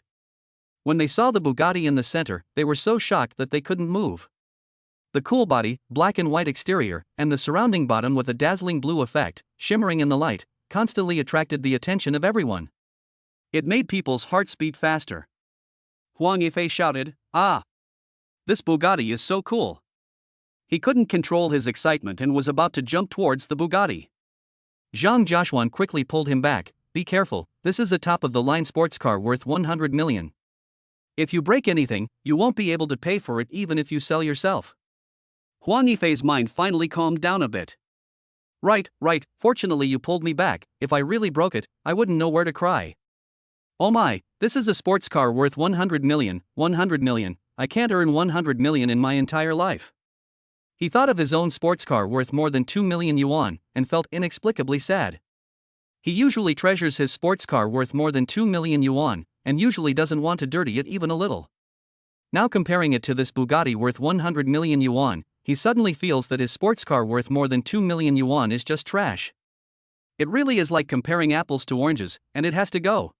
when they saw the Bugatti in the center, they were so shocked that they couldn't move. The cool body, black and white exterior, and the surrounding bottom with a dazzling blue effect, shimmering in the light, constantly attracted the attention of everyone. It made people's hearts beat faster. Huang Yifei shouted, "Ah! This Bugatti is so cool!" He couldn't control his excitement and was about to jump towards the Bugatti. Zhang Jiaxuan quickly pulled him back. "Be careful, this is a top-of-the-line sports car worth 100 million. If you break anything, you won't be able to pay for it even if you sell yourself." Huang Yifei's mind finally calmed down a bit. Right, fortunately you pulled me back. If I really broke it, I wouldn't know where to cry. Oh my, this is a sports car worth 100 million, 100 million, I can't earn 100 million in my entire life. He thought of his own sports car worth more than 2 million yuan, and felt inexplicably sad. He usually treasures his sports car worth more than 2 million yuan, and usually doesn't want to dirty it even a little. Now comparing it to this Bugatti worth 100 million yuan, he suddenly feels that his sports car worth more than 2 million yuan is just trash. It really is like comparing apples to oranges, and it has to go.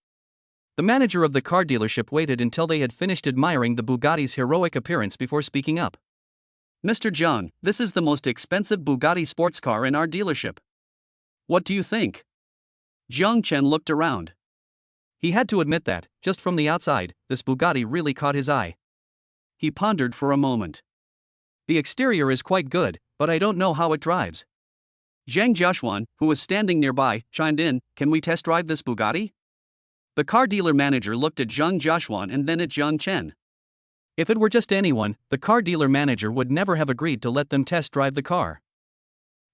The manager of the car dealership waited until they had finished admiring the Bugatti's heroic appearance before speaking up. "Mr. Zhang, this is the most expensive Bugatti sports car in our dealership. What do you think?" Jiang Chen looked around. He had to admit that, just from the outside, this Bugatti really caught his eye. He pondered for a moment. The exterior is quite good, but I don't know how it drives. Zhang Jiaxuan, who was standing nearby, chimed in, "Can we test drive this Bugatti?" The car dealer manager looked at Zhang Jiaxuan and then at Jiang Chen. If it were just anyone, the car dealer manager would never have agreed to let them test drive the car.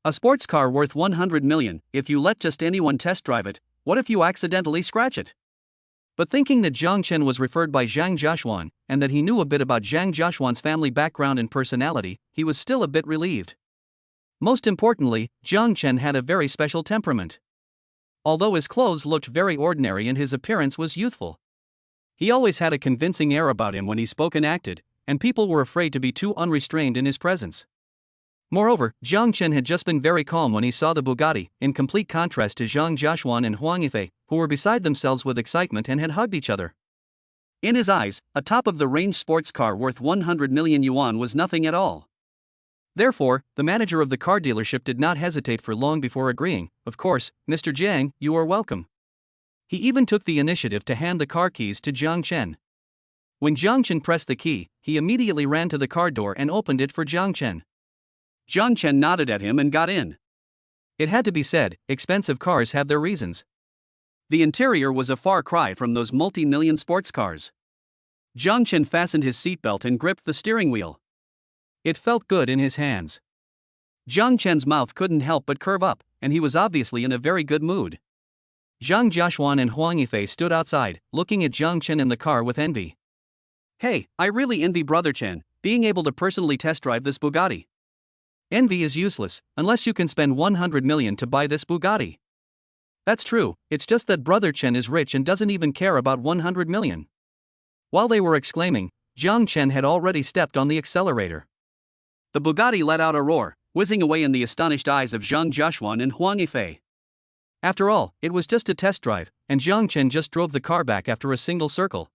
A sports car worth 100 million, if you let just anyone test drive it, what if you accidentally scratch it? But thinking that Jiang Chen was referred by Zhang Jiaxuan, and that he knew a bit about Zhang Jiaxuan's family background and personality, he was still a bit relieved. Most importantly, Jiang Chen had a very special temperament. Although his clothes looked very ordinary and his appearance was youthful, he always had a convincing air about him when he spoke and acted, and people were afraid to be too unrestrained in his presence. Moreover, Jiang Chen had just been very calm when he saw the Bugatti, in complete contrast to Zhang Jiaxuan and Huang Yifei, who were beside themselves with excitement and had hugged each other. In his eyes, a top-of-the-range sports car worth 100 million yuan was nothing at all. Therefore, the manager of the car dealership did not hesitate for long before agreeing. "Of course, Mr. Jiang, you are welcome." He even took the initiative to hand the car keys to Jiang Chen. When Jiang Chen pressed the key, he immediately ran to the car door and opened it for Jiang Chen. Jiang Chen nodded at him and got in. It had to be said, expensive cars have their reasons. The interior was a far cry from those multi-million sports cars. Jiang Chen fastened his seatbelt and gripped the steering wheel. It felt good in his hands. Jiang Chen's mouth couldn't help but curve up, and he was obviously in a very good mood. Zhang Jiaxuan and Huang Yifei stood outside, looking at Jiang Chen in the car with envy. "Hey, I really envy Brother Chen, being able to personally test drive this Bugatti." Envy is useless, unless you can spend 100 million to buy this Bugatti. That's true, it's just that Brother Chen is rich and doesn't even care about 100 million. While they were exclaiming, Jiang Chen had already stepped on the accelerator. The Bugatti let out a roar, whizzing away in the astonished eyes of Zhang Jiaxuan and Huang Yifei. After all, it was just a test drive, and Jiang Chen just drove the car back after a single circle.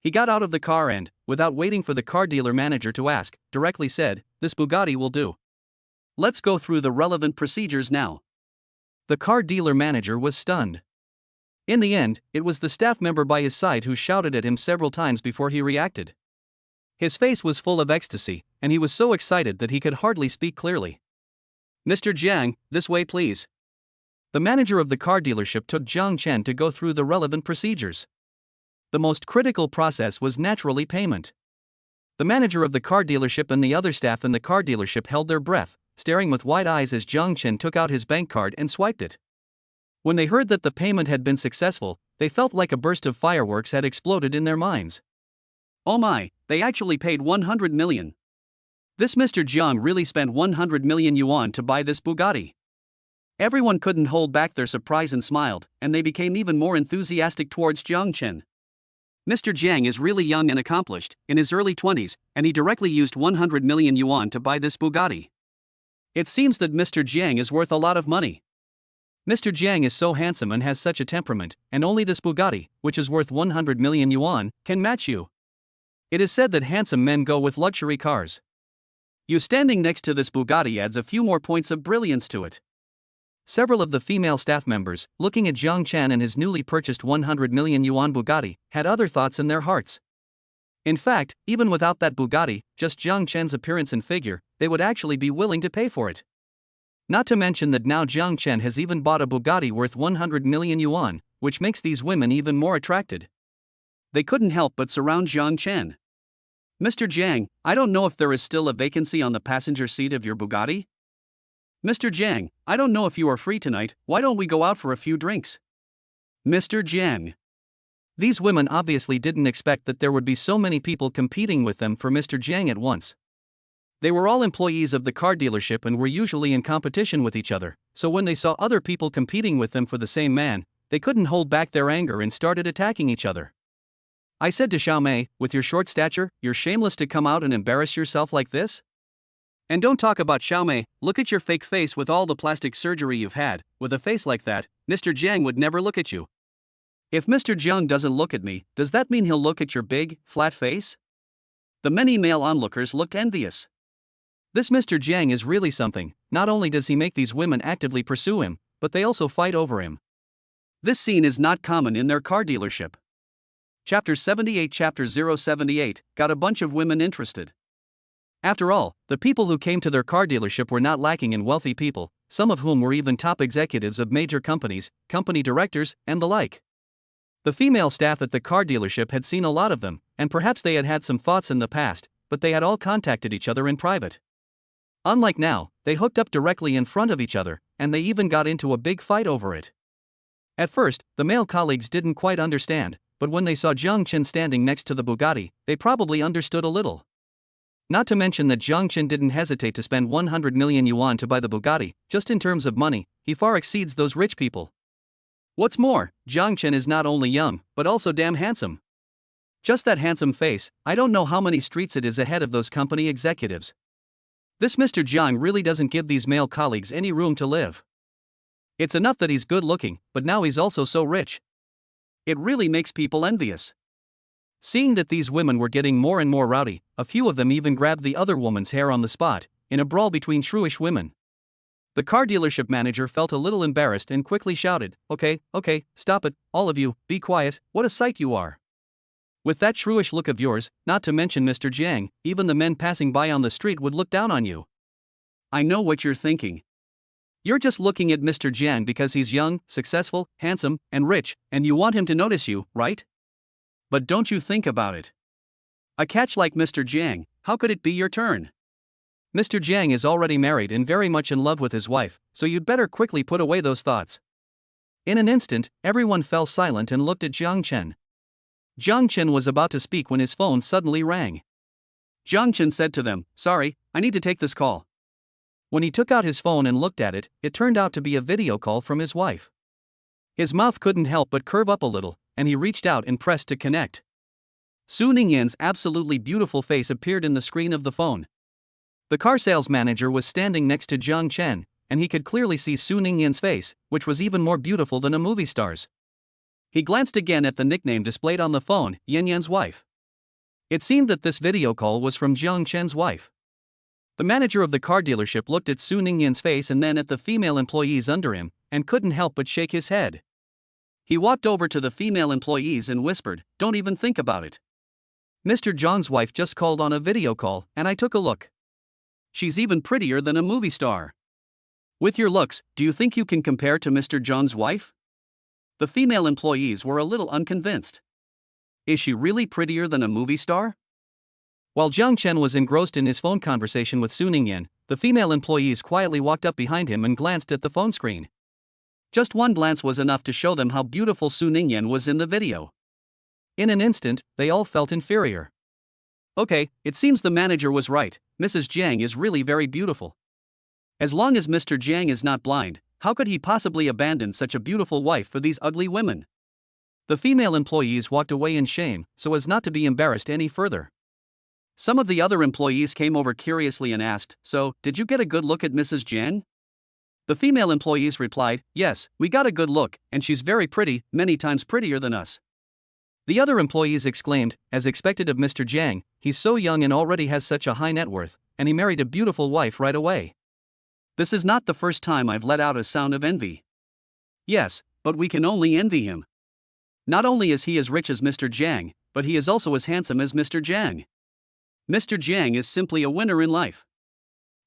He got out of the car and, without waiting for the car dealer manager to ask, directly said, "This Bugatti will do. Let's go through the relevant procedures now." The car dealer manager was stunned. In the end, it was the staff member by his side who shouted at him several times before he reacted. His face was full of ecstasy, and he was so excited that he could hardly speak clearly. "Mr. Jiang, this way please." The manager of the car dealership took Jiang Chen to go through the relevant procedures. The most critical process was naturally payment. The manager of the car dealership and the other staff in the car dealership held their breath, staring with wide eyes as Jiang Chen took out his bank card and swiped it. When they heard that the payment had been successful, they felt like a burst of fireworks had exploded in their minds. "Oh my, they actually paid 100 million. This Mr. Jiang really spent 100 million yuan to buy this Bugatti. Everyone couldn't hold back their surprise and smiled, and they became even more enthusiastic towards Jiang Chen. Mr. Jiang is really young and accomplished, in his early 20s, and he directly used 100 million yuan to buy this Bugatti. It seems that Mr. Jiang is worth a lot of money. Mr. Jiang is so handsome and has such a temperament, and only this Bugatti, which is worth 100 million yuan, can match you. It is said that handsome men go with luxury cars. You standing next to this Bugatti adds a few more points of brilliance to it. Several of the female staff members, looking at Jiang Chen and his newly purchased 100 million yuan Bugatti, had other thoughts in their hearts. In fact, even without that Bugatti, just Jiang Chen's appearance and figure, they would actually be willing to pay for it. Not to mention that now Jiang Chen has even bought a Bugatti worth 100 million yuan, which makes these women even more attracted. They couldn't help but surround Jiang Chen. Mr. Jiang, I don't know if there is still a vacancy on the passenger seat of your Bugatti? Mr. Jiang, I don't know if you are free tonight, why don't we go out for a few drinks? Mr. Jiang. These women obviously didn't expect that there would be so many people competing with them for Mr. Jiang at once. They were all employees of the car dealership and were usually in competition with each other, so when they saw other people competing with them for the same man, they couldn't hold back their anger and started attacking each other. I said to Xiaomei, with your short stature, you're shameless to come out and embarrass yourself like this? And don't talk about Xiaomei, look at your fake face with all the plastic surgery you've had. With a face like that, Mr. Jiang would never look at you. If Mr. Jiang doesn't look at me, does that mean he'll look at your big, flat face? The many male onlookers looked envious. This Mr. Jiang is really something. Not only does he make these women actively pursue him, but they also fight over him. This scene is not common in their car dealership. Chapter 78 Chapter 078 got a bunch of women interested. After all, the people who came to their car dealership were not lacking in wealthy people, some of whom were even top executives of major companies, company directors, and the like. The female staff at the car dealership had seen a lot of them, and perhaps they had had some thoughts in the past, but they had all contacted each other in private. Unlike now, they hooked up directly in front of each other, and they even got into a big fight over it. At first, the male colleagues didn't quite understand, but when they saw Jiang Chen standing next to the Bugatti, they probably understood a little. Not to mention that Jiang Chen didn't hesitate to spend 100 million yuan to buy the Bugatti. Just in terms of money, he far exceeds those rich people. What's more, Jiang Chen is not only young, but also damn handsome. Just that handsome face, I don't know how many streets it is ahead of those company executives. This Mr. Jiang really doesn't give these male colleagues any room to live. It's enough that he's good looking, but now he's also so rich. It really makes people envious. Seeing that these women were getting more and more rowdy, a few of them even grabbed the other woman's hair on the spot, in a brawl between shrewish women. The car dealership manager felt a little embarrassed and quickly shouted, Okay, stop it, all of you, be quiet, what a sight you are. With that shrewish look of yours, not to mention Mr. Jiang, even the men passing by on the street would look down on you. I know what you're thinking. You're just looking at Mr. Jiang because he's young, successful, handsome, and rich, and you want him to notice you, right? But don't you think about it. A catch like Mr. Jiang, how could it be your turn? Mr. Jiang is already married and very much in love with his wife, so you'd better quickly put away those thoughts. In an instant, everyone fell silent and looked at Jiang Chen. Jiang Chen was about to speak when his phone suddenly rang. Jiang Chen said to them, Sorry, I need to take this call. When he took out his phone and looked at it, it turned out to be a video call from his wife. His mouth couldn't help but curve up a little, and he reached out and pressed to connect. Su Ningyan's absolutely beautiful face appeared in the screen of the phone. The car sales manager was standing next to Jiang Chen, and he could clearly see Su Ningyan's face, which was even more beautiful than a movie star's. He glanced again at the nickname displayed on the phone, Yan Yan's wife. It seemed that this video call was from Jiang Chen's wife. The manager of the car dealership looked at Su Ningyan's face and then at the female employees under him, and couldn't help but shake his head. He walked over to the female employees and whispered, Don't even think about it. Mr. John's wife just called on a video call, and I took a look. She's even prettier than a movie star. With your looks, do you think you can compare to Mr. John's wife? The female employees were a little unconvinced. Is she really prettier than a movie star? While Jiang Chen was engrossed in his phone conversation with Su Ningyan, the female employees quietly walked up behind him and glanced at the phone screen. Just one glance was enough to show them how beautiful Su Ningyan was in the video. In an instant, they all felt inferior. Okay, it seems the manager was right. Mrs. Jiang is really very beautiful. As long as Mr. Jiang is not blind, how could he possibly abandon such a beautiful wife for these ugly women? The female employees walked away in shame, so as not to be embarrassed any further. Some of the other employees came over curiously and asked, "So, did you get a good look at Mrs. Jiang?" The female employees replied, "Yes, we got a good look, and she's very pretty, many times prettier than us." The other employees exclaimed, as expected of Mr. Jiang, "He's so young and already has such a high net worth, and he married a beautiful wife right away." This is not the first time I've let out a sound of envy. Yes, but we can only envy him. Not only is he as rich as Mr. Jiang, but he is also as handsome as Mr. Jiang. Mr. Jiang is simply a winner in life.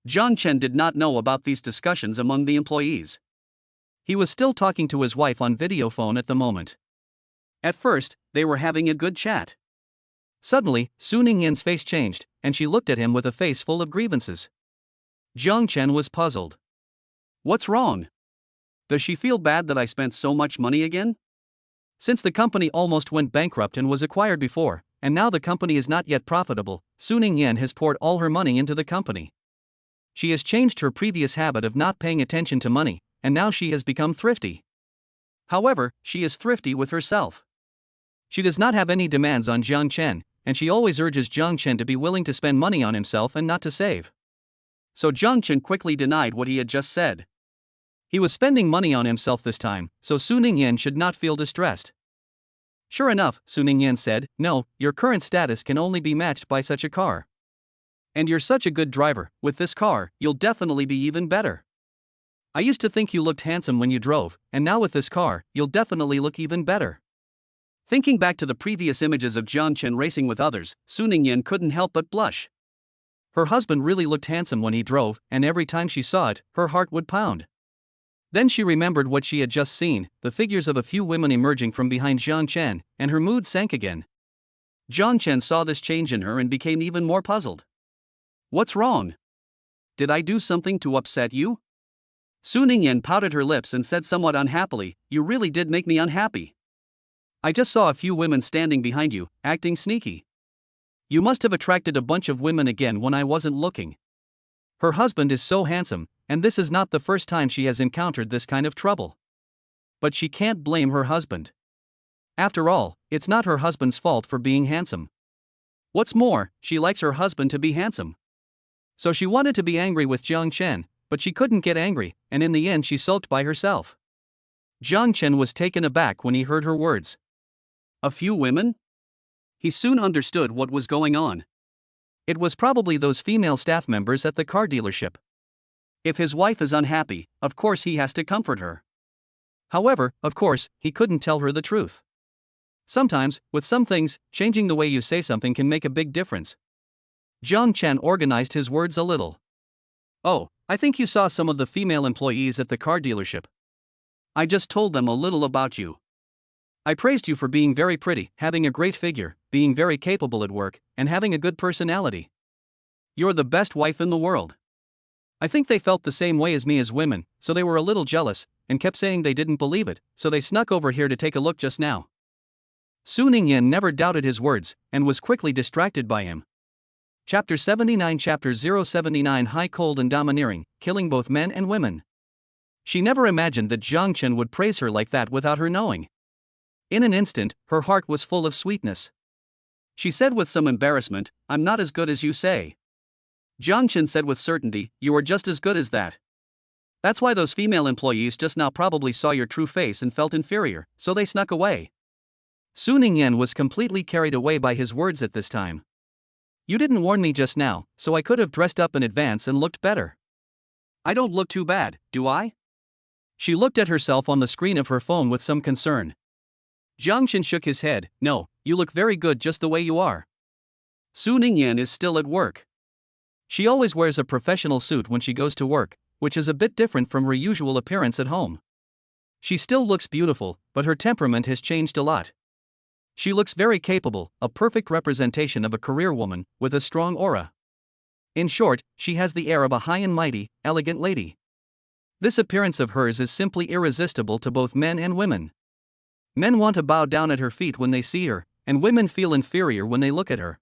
Jiang Chen did not know about these discussions among the employees. He was still talking to his wife on video phone at the moment. At first, they were having a good chat. Suddenly, Su Ningyan's face changed, and she looked at him with a face full of grievances. Jiang Chen was puzzled. What's wrong? Does she feel bad that I spent so much money again? Since the company almost went bankrupt and was acquired before, and now the company is not yet profitable, Su Ningyan has poured all her money into the company. She has changed her previous habit of not paying attention to money, and now she has become thrifty. However, she is thrifty with herself. She does not have any demands on Jiang Chen, and she always urges Jiang Chen to be willing to spend money on himself and not to save. So Jiang Chen quickly denied what he had just said. He was spending money on himself this time, so Su Ningyan should not feel distressed. Sure enough, Su Ningyan said, "No, your current status can only be matched by such a car. And you're such a good driver, with this car, you'll definitely be even better. I used to think you looked handsome when you drove, and now with this car, you'll definitely look even better." Thinking back to the previous images of Jiang Chen racing with others, Su Ningyan couldn't help but blush. Her husband really looked handsome when he drove, and every time she saw it, her heart would pound. Then she remembered what she had just seen, the figures of a few women emerging from behind Jiang Chen, and her mood sank again. Jiang Chen saw this change in her and became even more puzzled. What's wrong? Did I do something to upset you? Su Ningyan pouted her lips and said somewhat unhappily, "You really did make me unhappy. I just saw a few women standing behind you, acting sneaky. You must have attracted a bunch of women again when I wasn't looking." Her husband is so handsome, and this is not the first time she has encountered this kind of trouble. But she can't blame her husband. After all, it's not her husband's fault for being handsome. What's more, she likes her husband to be handsome. So she wanted to be angry with Jiang Chen, but she couldn't get angry, and in the end she sulked by herself. Jiang Chen was taken aback when he heard her words. A few women? He soon understood what was going on. It was probably those female staff members at the car dealership. If his wife is unhappy, of course he has to comfort her. However, of course, he couldn't tell her the truth. Sometimes, with some things, changing the way you say something can make a big difference. Jiang Chen organized his words a little. "Oh, I think you saw some of the female employees at the car dealership. I just told them a little about you. I praised you for being very pretty, having a great figure, being very capable at work, and having a good personality. You're the best wife in the world." I think they felt the same way as me as women, so they were a little jealous, and kept saying they didn't believe it, so they snuck over here to take a look just now. Su Ningyan never doubted his words, and was quickly distracted by him. Chapter 79 Chapter 079 High Cold and Domineering, Killing Both Men and Women. She never imagined that Jiang Chen would praise her like that without her knowing. In an instant, her heart was full of sweetness. She said with some embarrassment, "I'm not as good as you say." Jiang Chen said with certainty, "You are just as good as that. That's why those female employees just now probably saw your true face and felt inferior, so they snuck away." Su Ningyan was completely carried away by his words at this time. "You didn't warn me just now, so I could have dressed up in advance and looked better. I don't look too bad, do I?" She looked at herself on the screen of her phone with some concern. Jiang Chen shook his head, "No, you look very good just the way you are." Su Ningyan is still at work. She always wears a professional suit when she goes to work, which is a bit different from her usual appearance at home. She still looks beautiful, but her temperament has changed a lot. She looks very capable, a perfect representation of a career woman, with a strong aura. In short, she has the air of a high and mighty, elegant lady. This appearance of hers is simply irresistible to both men and women. Men want to bow down at her feet when they see her, and women feel inferior when they look at her.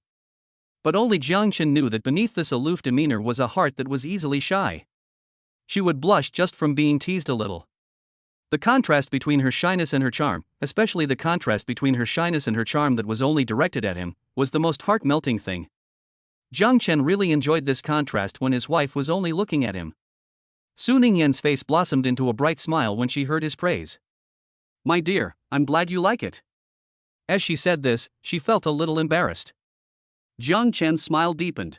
But only Jiang Chen knew that beneath this aloof demeanor was a heart that was easily shy. She would blush just from being teased a little. The contrast between her shyness and her charm, especially the contrast between her shyness and her charm that was only directed at him, was the most heart-melting thing. Jiang Chen really enjoyed this contrast when his wife was only looking at him. Su Ningyan's face blossomed into a bright smile when she heard his praise. My dear, I'm glad you like it. As she said this, she felt a little embarrassed. Jiang Chen's smile deepened.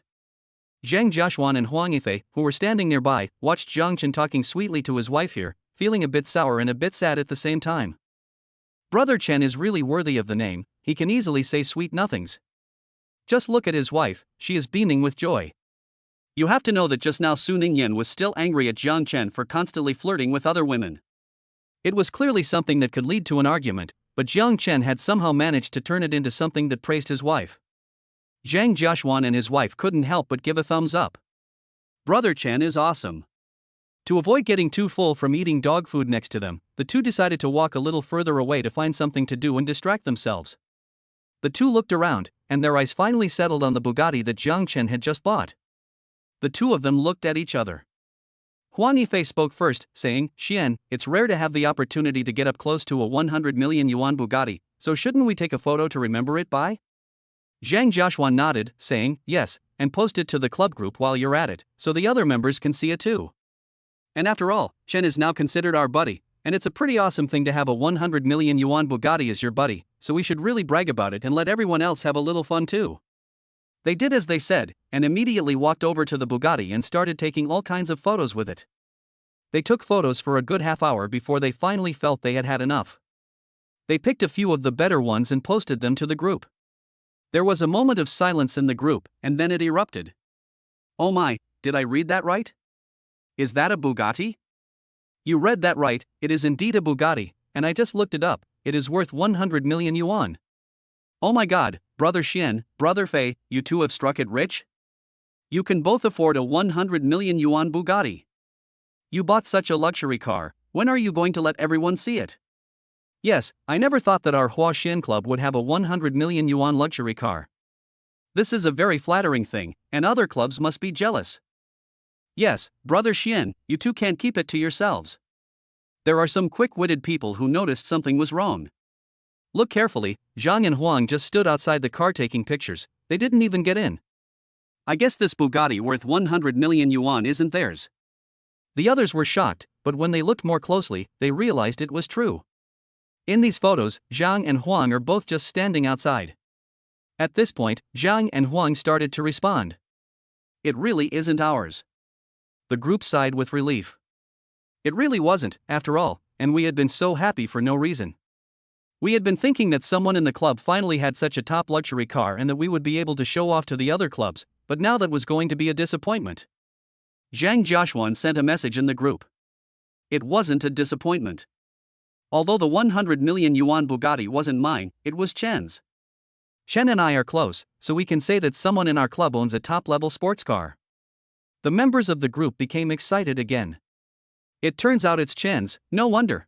Zhang Jiaxuan and Huang Yifei, who were standing nearby, watched Jiang Chen talking sweetly to his wife here, feeling a bit sour and a bit sad at the same time. Brother Chen is really worthy of the name, he can easily say sweet nothings. Just look at his wife, she is beaming with joy. You have to know that just now Su Ningyan was still angry at Jiang Chen for constantly flirting with other women. It was clearly something that could lead to an argument, but Jiang Chen had somehow managed to turn it into something that praised his wife. Zhang Jiaxuan and his wife couldn't help but give a thumbs up. Brother Chen is awesome. To avoid getting too full from eating dog food next to them, the two decided to walk a little further away to find something to do and distract themselves. The two looked around, and their eyes finally settled on the Bugatti that Jiang Chen had just bought. The two of them looked at each other. Huang Yifei spoke first, saying, Xian, it's rare to have the opportunity to get up close to a 100 million yuan Bugatti, so shouldn't we take a photo to remember it by? Zhang Jiaxuan nodded, saying, yes, and post it to the club group while you're at it, so the other members can see it too. And after all, Chen is now considered our buddy, and it's a pretty awesome thing to have a 100 million yuan Bugatti as your buddy, so we should really brag about it and let everyone else have a little fun too. They did as they said, and immediately walked over to the Bugatti and started taking all kinds of photos with it. They took photos for a good half hour before they finally felt they had had enough. They picked a few of the better ones and posted them to the group. There was a moment of silence in the group, and then it erupted. Oh my, did I read that right? Is that a Bugatti? You read that right, it is indeed a Bugatti, and I just looked it up, it is worth 100 million yuan. Oh my god, Brother Xian, Brother Fei, you two have struck it rich? You can both afford a 100 million yuan Bugatti. You bought such a luxury car, when are you going to let everyone see it? Yes, I never thought that our Hua Xin Club would have a 100 million yuan luxury car. This is a very flattering thing, and other clubs must be jealous. Yes, Brother Xian, you two can't keep it to yourselves. There are some quick-witted people who noticed something was wrong. Look carefully, Zhang and Huang just stood outside the car taking pictures, they didn't even get in. I guess this Bugatti worth 100 million yuan isn't theirs. The others were shocked, but when they looked more closely, they realized it was true. In these photos, Zhang and Huang are both just standing outside. At this point, Zhang and Huang started to respond. It really isn't ours. The group sighed with relief. It really wasn't, after all, and we had been so happy for no reason. We had been thinking that someone in the club finally had such a top luxury car and that we would be able to show off to the other clubs, but now that was going to be a disappointment. Zhang Jiaxuan sent a message in the group. It wasn't a disappointment. Although the 100 million yuan Bugatti wasn't mine, it was Chen's. Chen and I are close, so we can say that someone in our club owns a top-level sports car. The members of the group became excited again. It turns out it's Chen's, no wonder.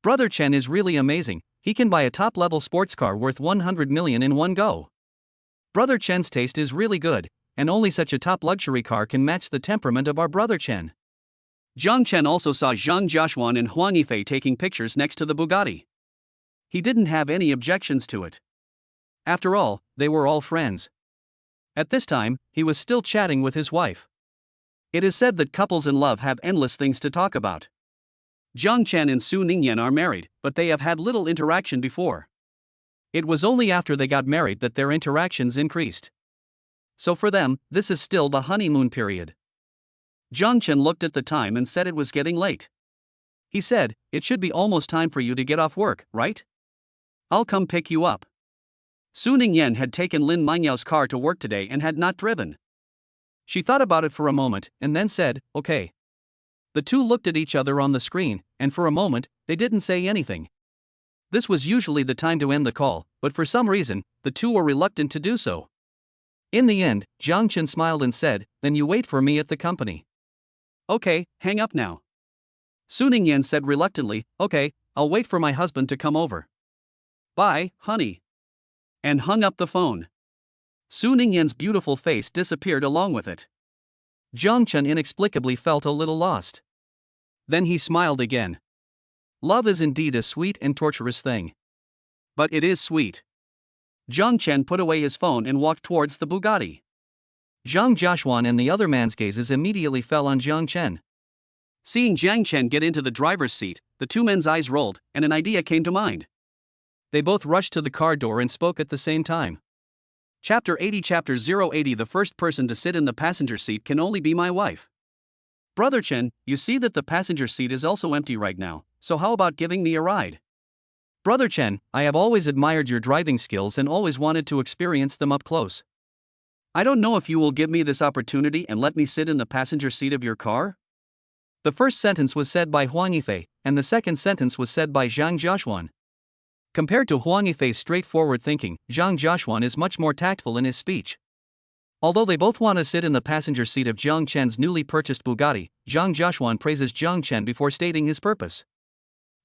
Brother Chen is really amazing, he can buy a top-level sports car worth 100 million in one go. Brother Chen's taste is really good, and only such a top luxury car can match the temperament of our Brother Chen. Jiang Chen also saw Zhang Jiaxuan and Huang Yifei taking pictures next to the Bugatti. He didn't have any objections to it. After all, they were all friends. At this time, he was still chatting with his wife. It is said that couples in love have endless things to talk about. Jiang Chen and Su Ningyan are married, but they have had little interaction before. It was only after they got married that their interactions increased. So for them, this is still the honeymoon period. Jiang Chen looked at the time and said it was getting late. He said, it should be almost time for you to get off work, right? I'll come pick you up. Su Ningyan had taken Lin Minyao's car to work today and had not driven. She thought about it for a moment and then said, okay. The two looked at each other on the screen, and for a moment, they didn't say anything. This was usually the time to end the call, but for some reason, the two were reluctant to do so. In the end, Jiang Chen smiled and said, then you wait for me at the company. Okay, hang up now. Su Ningyan said reluctantly, okay, I'll wait for my husband to come over. Bye, honey. And hung up the phone. Su Ningyan's beautiful face disappeared along with it. Jiang Chen inexplicably felt a little lost. Then he smiled again. Love is indeed a sweet and torturous thing. But it is sweet. Jiang Chen put away his phone and walked towards the Bugatti. Zhang Jiaxuan and the other man's gazes immediately fell on Jiang Chen. Seeing Jiang Chen get into the driver's seat, the two men's eyes rolled, and an idea came to mind. They both rushed to the car door and spoke at the same time. Chapter 80 Chapter 080 The first person to sit in the passenger seat can only be my wife. Brother Chen, you see that the passenger seat is also empty right now, so how about giving me a ride? Brother Chen, I have always admired your driving skills and always wanted to experience them up close. I don't know if you will give me this opportunity and let me sit in the passenger seat of your car? The first sentence was said by Huang Yifei, and the second sentence was said by Zhang Jiaxuan. Compared to Huang Yifei's straightforward thinking, Zhang Jiaxuan is much more tactful in his speech. Although they both want to sit in the passenger seat of Jiang Chen's newly purchased Bugatti, Zhang Jiaxuan praises Jiang Chen before stating his purpose.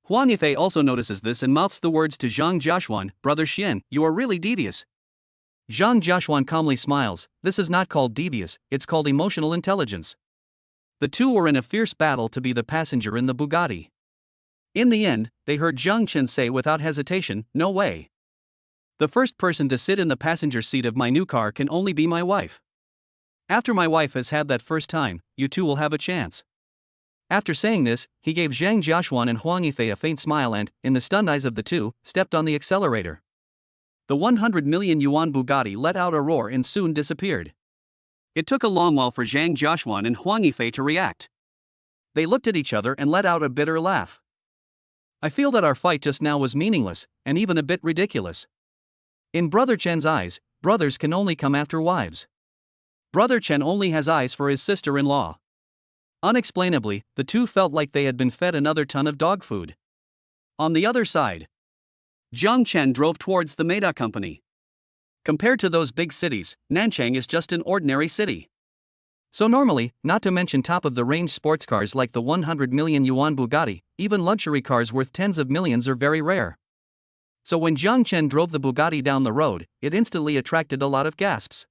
Huang Yifei also notices this and mouths the words to Zhang Jiaxuan, Brother Xian, you are really devious. Zhang Jiaxuan calmly smiles, this is not called devious, it's called emotional intelligence. The two were in a fierce battle to be the passenger in the Bugatti. In the end, they heard Jiang Chen say without hesitation, no way. The first person to sit in the passenger seat of my new car can only be my wife. After my wife has had that first time, you two will have a chance. After saying this, he gave Zhang Jiaxuan and Huang Yifei a faint smile and, in the stunned eyes of the two, stepped on the accelerator. The 100 million yuan Bugatti let out a roar and soon disappeared. It took a long while for Zhang Jiaxuan and Huang Yifei to react. They looked at each other and let out a bitter laugh. I feel that our fight just now was meaningless, and even a bit ridiculous. In Brother Chen's eyes, brothers can only come after wives. Brother Chen only has eyes for his sister-in-law. Unexplainably, the two felt like they had been fed another ton of dog food. On the other side, Jiang Chen drove towards the Maida company. Compared to those big cities, Nanchang is just an ordinary city. So normally, not to mention top-of-the-range sports cars like the 100 million yuan Bugatti, even luxury cars worth tens of millions are very rare. So when Jiang Chen drove the Bugatti down the road, it instantly attracted a lot of gasps.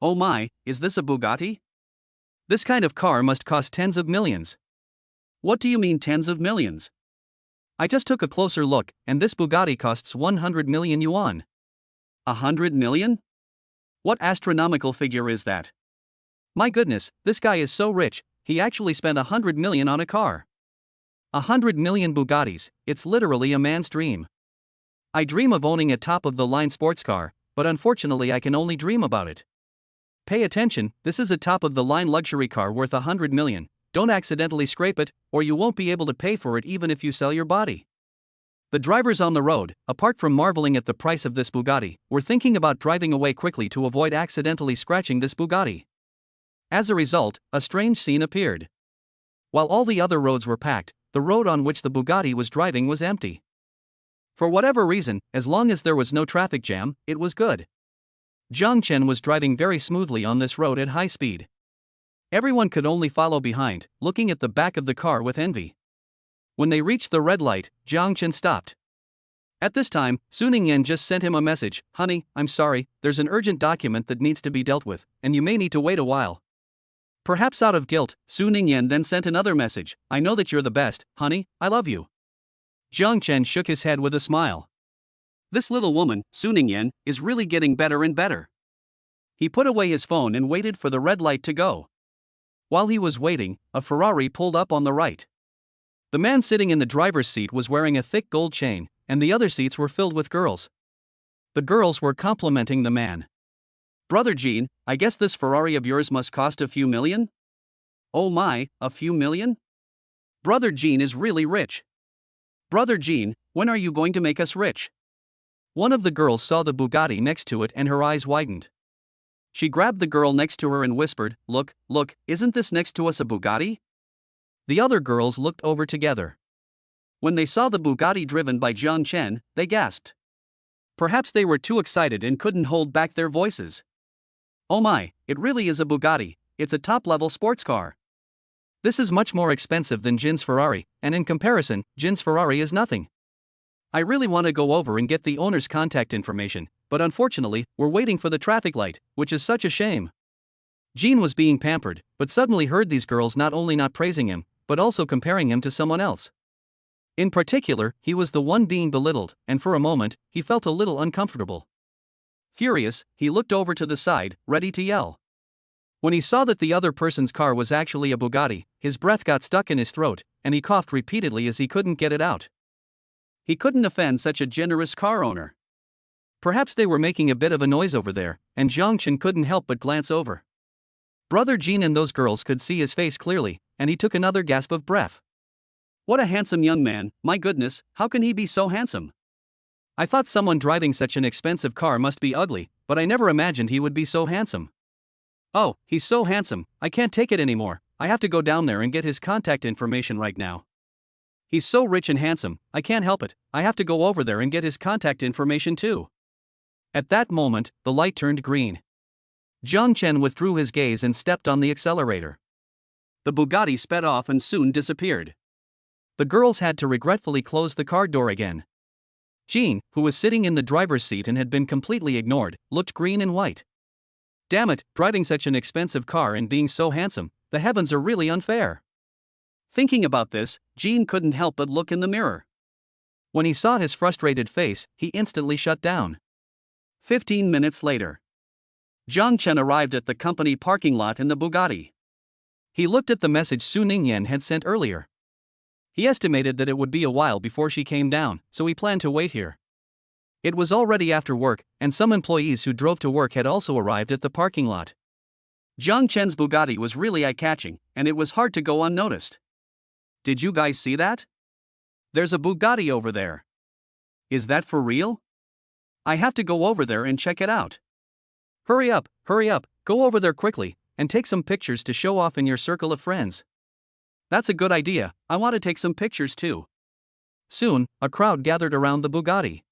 Oh my, is this a Bugatti? This kind of car must cost tens of millions. What do you mean tens of millions? I just took a closer look, and this Bugatti costs 100 million yuan. 100 million? What astronomical figure is that? My goodness, this guy is so rich, he actually spent 100 million on a car. 100 million Bugattis, it's literally a man's dream. I dream of owning a top-of-the-line sports car, but unfortunately I can only dream about it. Pay attention, this is a top-of-the-line luxury car worth 100 million, don't accidentally scrape it, or you won't be able to pay for it even if you sell your body. The drivers on the road, apart from marveling at the price of this Bugatti, were thinking about driving away quickly to avoid accidentally scratching this Bugatti. As a result, a strange scene appeared. While all the other roads were packed, the road on which the Bugatti was driving was empty. For whatever reason, as long as there was no traffic jam, it was good. Jiang Chen was driving very smoothly on this road at high speed. Everyone could only follow behind, looking at the back of the car with envy. When they reached the red light, Jiang Chen stopped. At this time, Su Ningyan just sent him a message, honey, I'm sorry, there's an urgent document that needs to be dealt with, and you may need to wait a while. Perhaps out of guilt, Su Ningyan then sent another message, I know that you're the best, honey, I love you. Jiang Chen shook his head with a smile. This little woman, Su Ningyan, is really getting better and better. He put away his phone and waited for the red light to go. While he was waiting, a Ferrari pulled up on the right. The man sitting in the driver's seat was wearing a thick gold chain, and the other seats were filled with girls. The girls were complimenting the man. Brother Jean, I guess this Ferrari of yours must cost a few million? Oh my, a few million? Brother Jean is really rich. Brother Jean, when are you going to make us rich? One of the girls saw the Bugatti next to it and her eyes widened. She grabbed the girl next to her and whispered, look, isn't this next to us a Bugatti? The other girls looked over together. When they saw the Bugatti driven by Jiang Chen, they gasped. Perhaps they were too excited and couldn't hold back their voices. Oh my, it really is a Bugatti, it's a top-level sports car. This is much more expensive than Jin's Ferrari, and in comparison, Jin's Ferrari is nothing. I really want to go over and get the owner's contact information, but unfortunately, we're waiting for the traffic light, which is such a shame. Jean was being pampered, but suddenly heard these girls not only not praising him, but also comparing him to someone else. In particular, he was the one being belittled, and for a moment, he felt a little uncomfortable. Furious, he looked over to the side, ready to yell. When he saw that the other person's car was actually a Bugatti, his breath got stuck in his throat, and he coughed repeatedly as he couldn't get it out. He couldn't offend such a generous car owner. Perhaps they were making a bit of a noise over there, and Jiang Chen couldn't help but glance over. Brother Jean and those girls could see his face clearly, and he took another gasp of breath. What a handsome young man, my goodness, how can he be so handsome? I thought someone driving such an expensive car must be ugly, but I never imagined he would be so handsome. Oh, he's so handsome, I can't take it anymore, I have to go down there and get his contact information right now. He's so rich and handsome, I can't help it, I have to go over there and get his contact information too. At that moment, the light turned green. Jiang Chen withdrew his gaze and stepped on the accelerator. The Bugatti sped off and soon disappeared. The girls had to regretfully close the car door again. Jean, who was sitting in the driver's seat and had been completely ignored, looked green and white. Damn it, driving such an expensive car and being so handsome, the heavens are really unfair. Thinking about this, Jean couldn't help but look in the mirror. When he saw his frustrated face, he instantly shut down. 15 minutes later, Jiang Chen arrived at the company parking lot in the Bugatti. He looked at the message Su Ningyan had sent earlier. He estimated that it would be a while before she came down, so he planned to wait here. It was already after work, and some employees who drove to work had also arrived at the parking lot. Jiang Chen's Bugatti was really eye-catching, and it was hard to go unnoticed. Did you guys see that? There's a Bugatti over there. Is that for real? I have to go over there and check it out. Hurry up, go over there quickly, and take some pictures to show off in your circle of friends. That's a good idea, I want to take some pictures too. Soon, a crowd gathered around the Bugatti.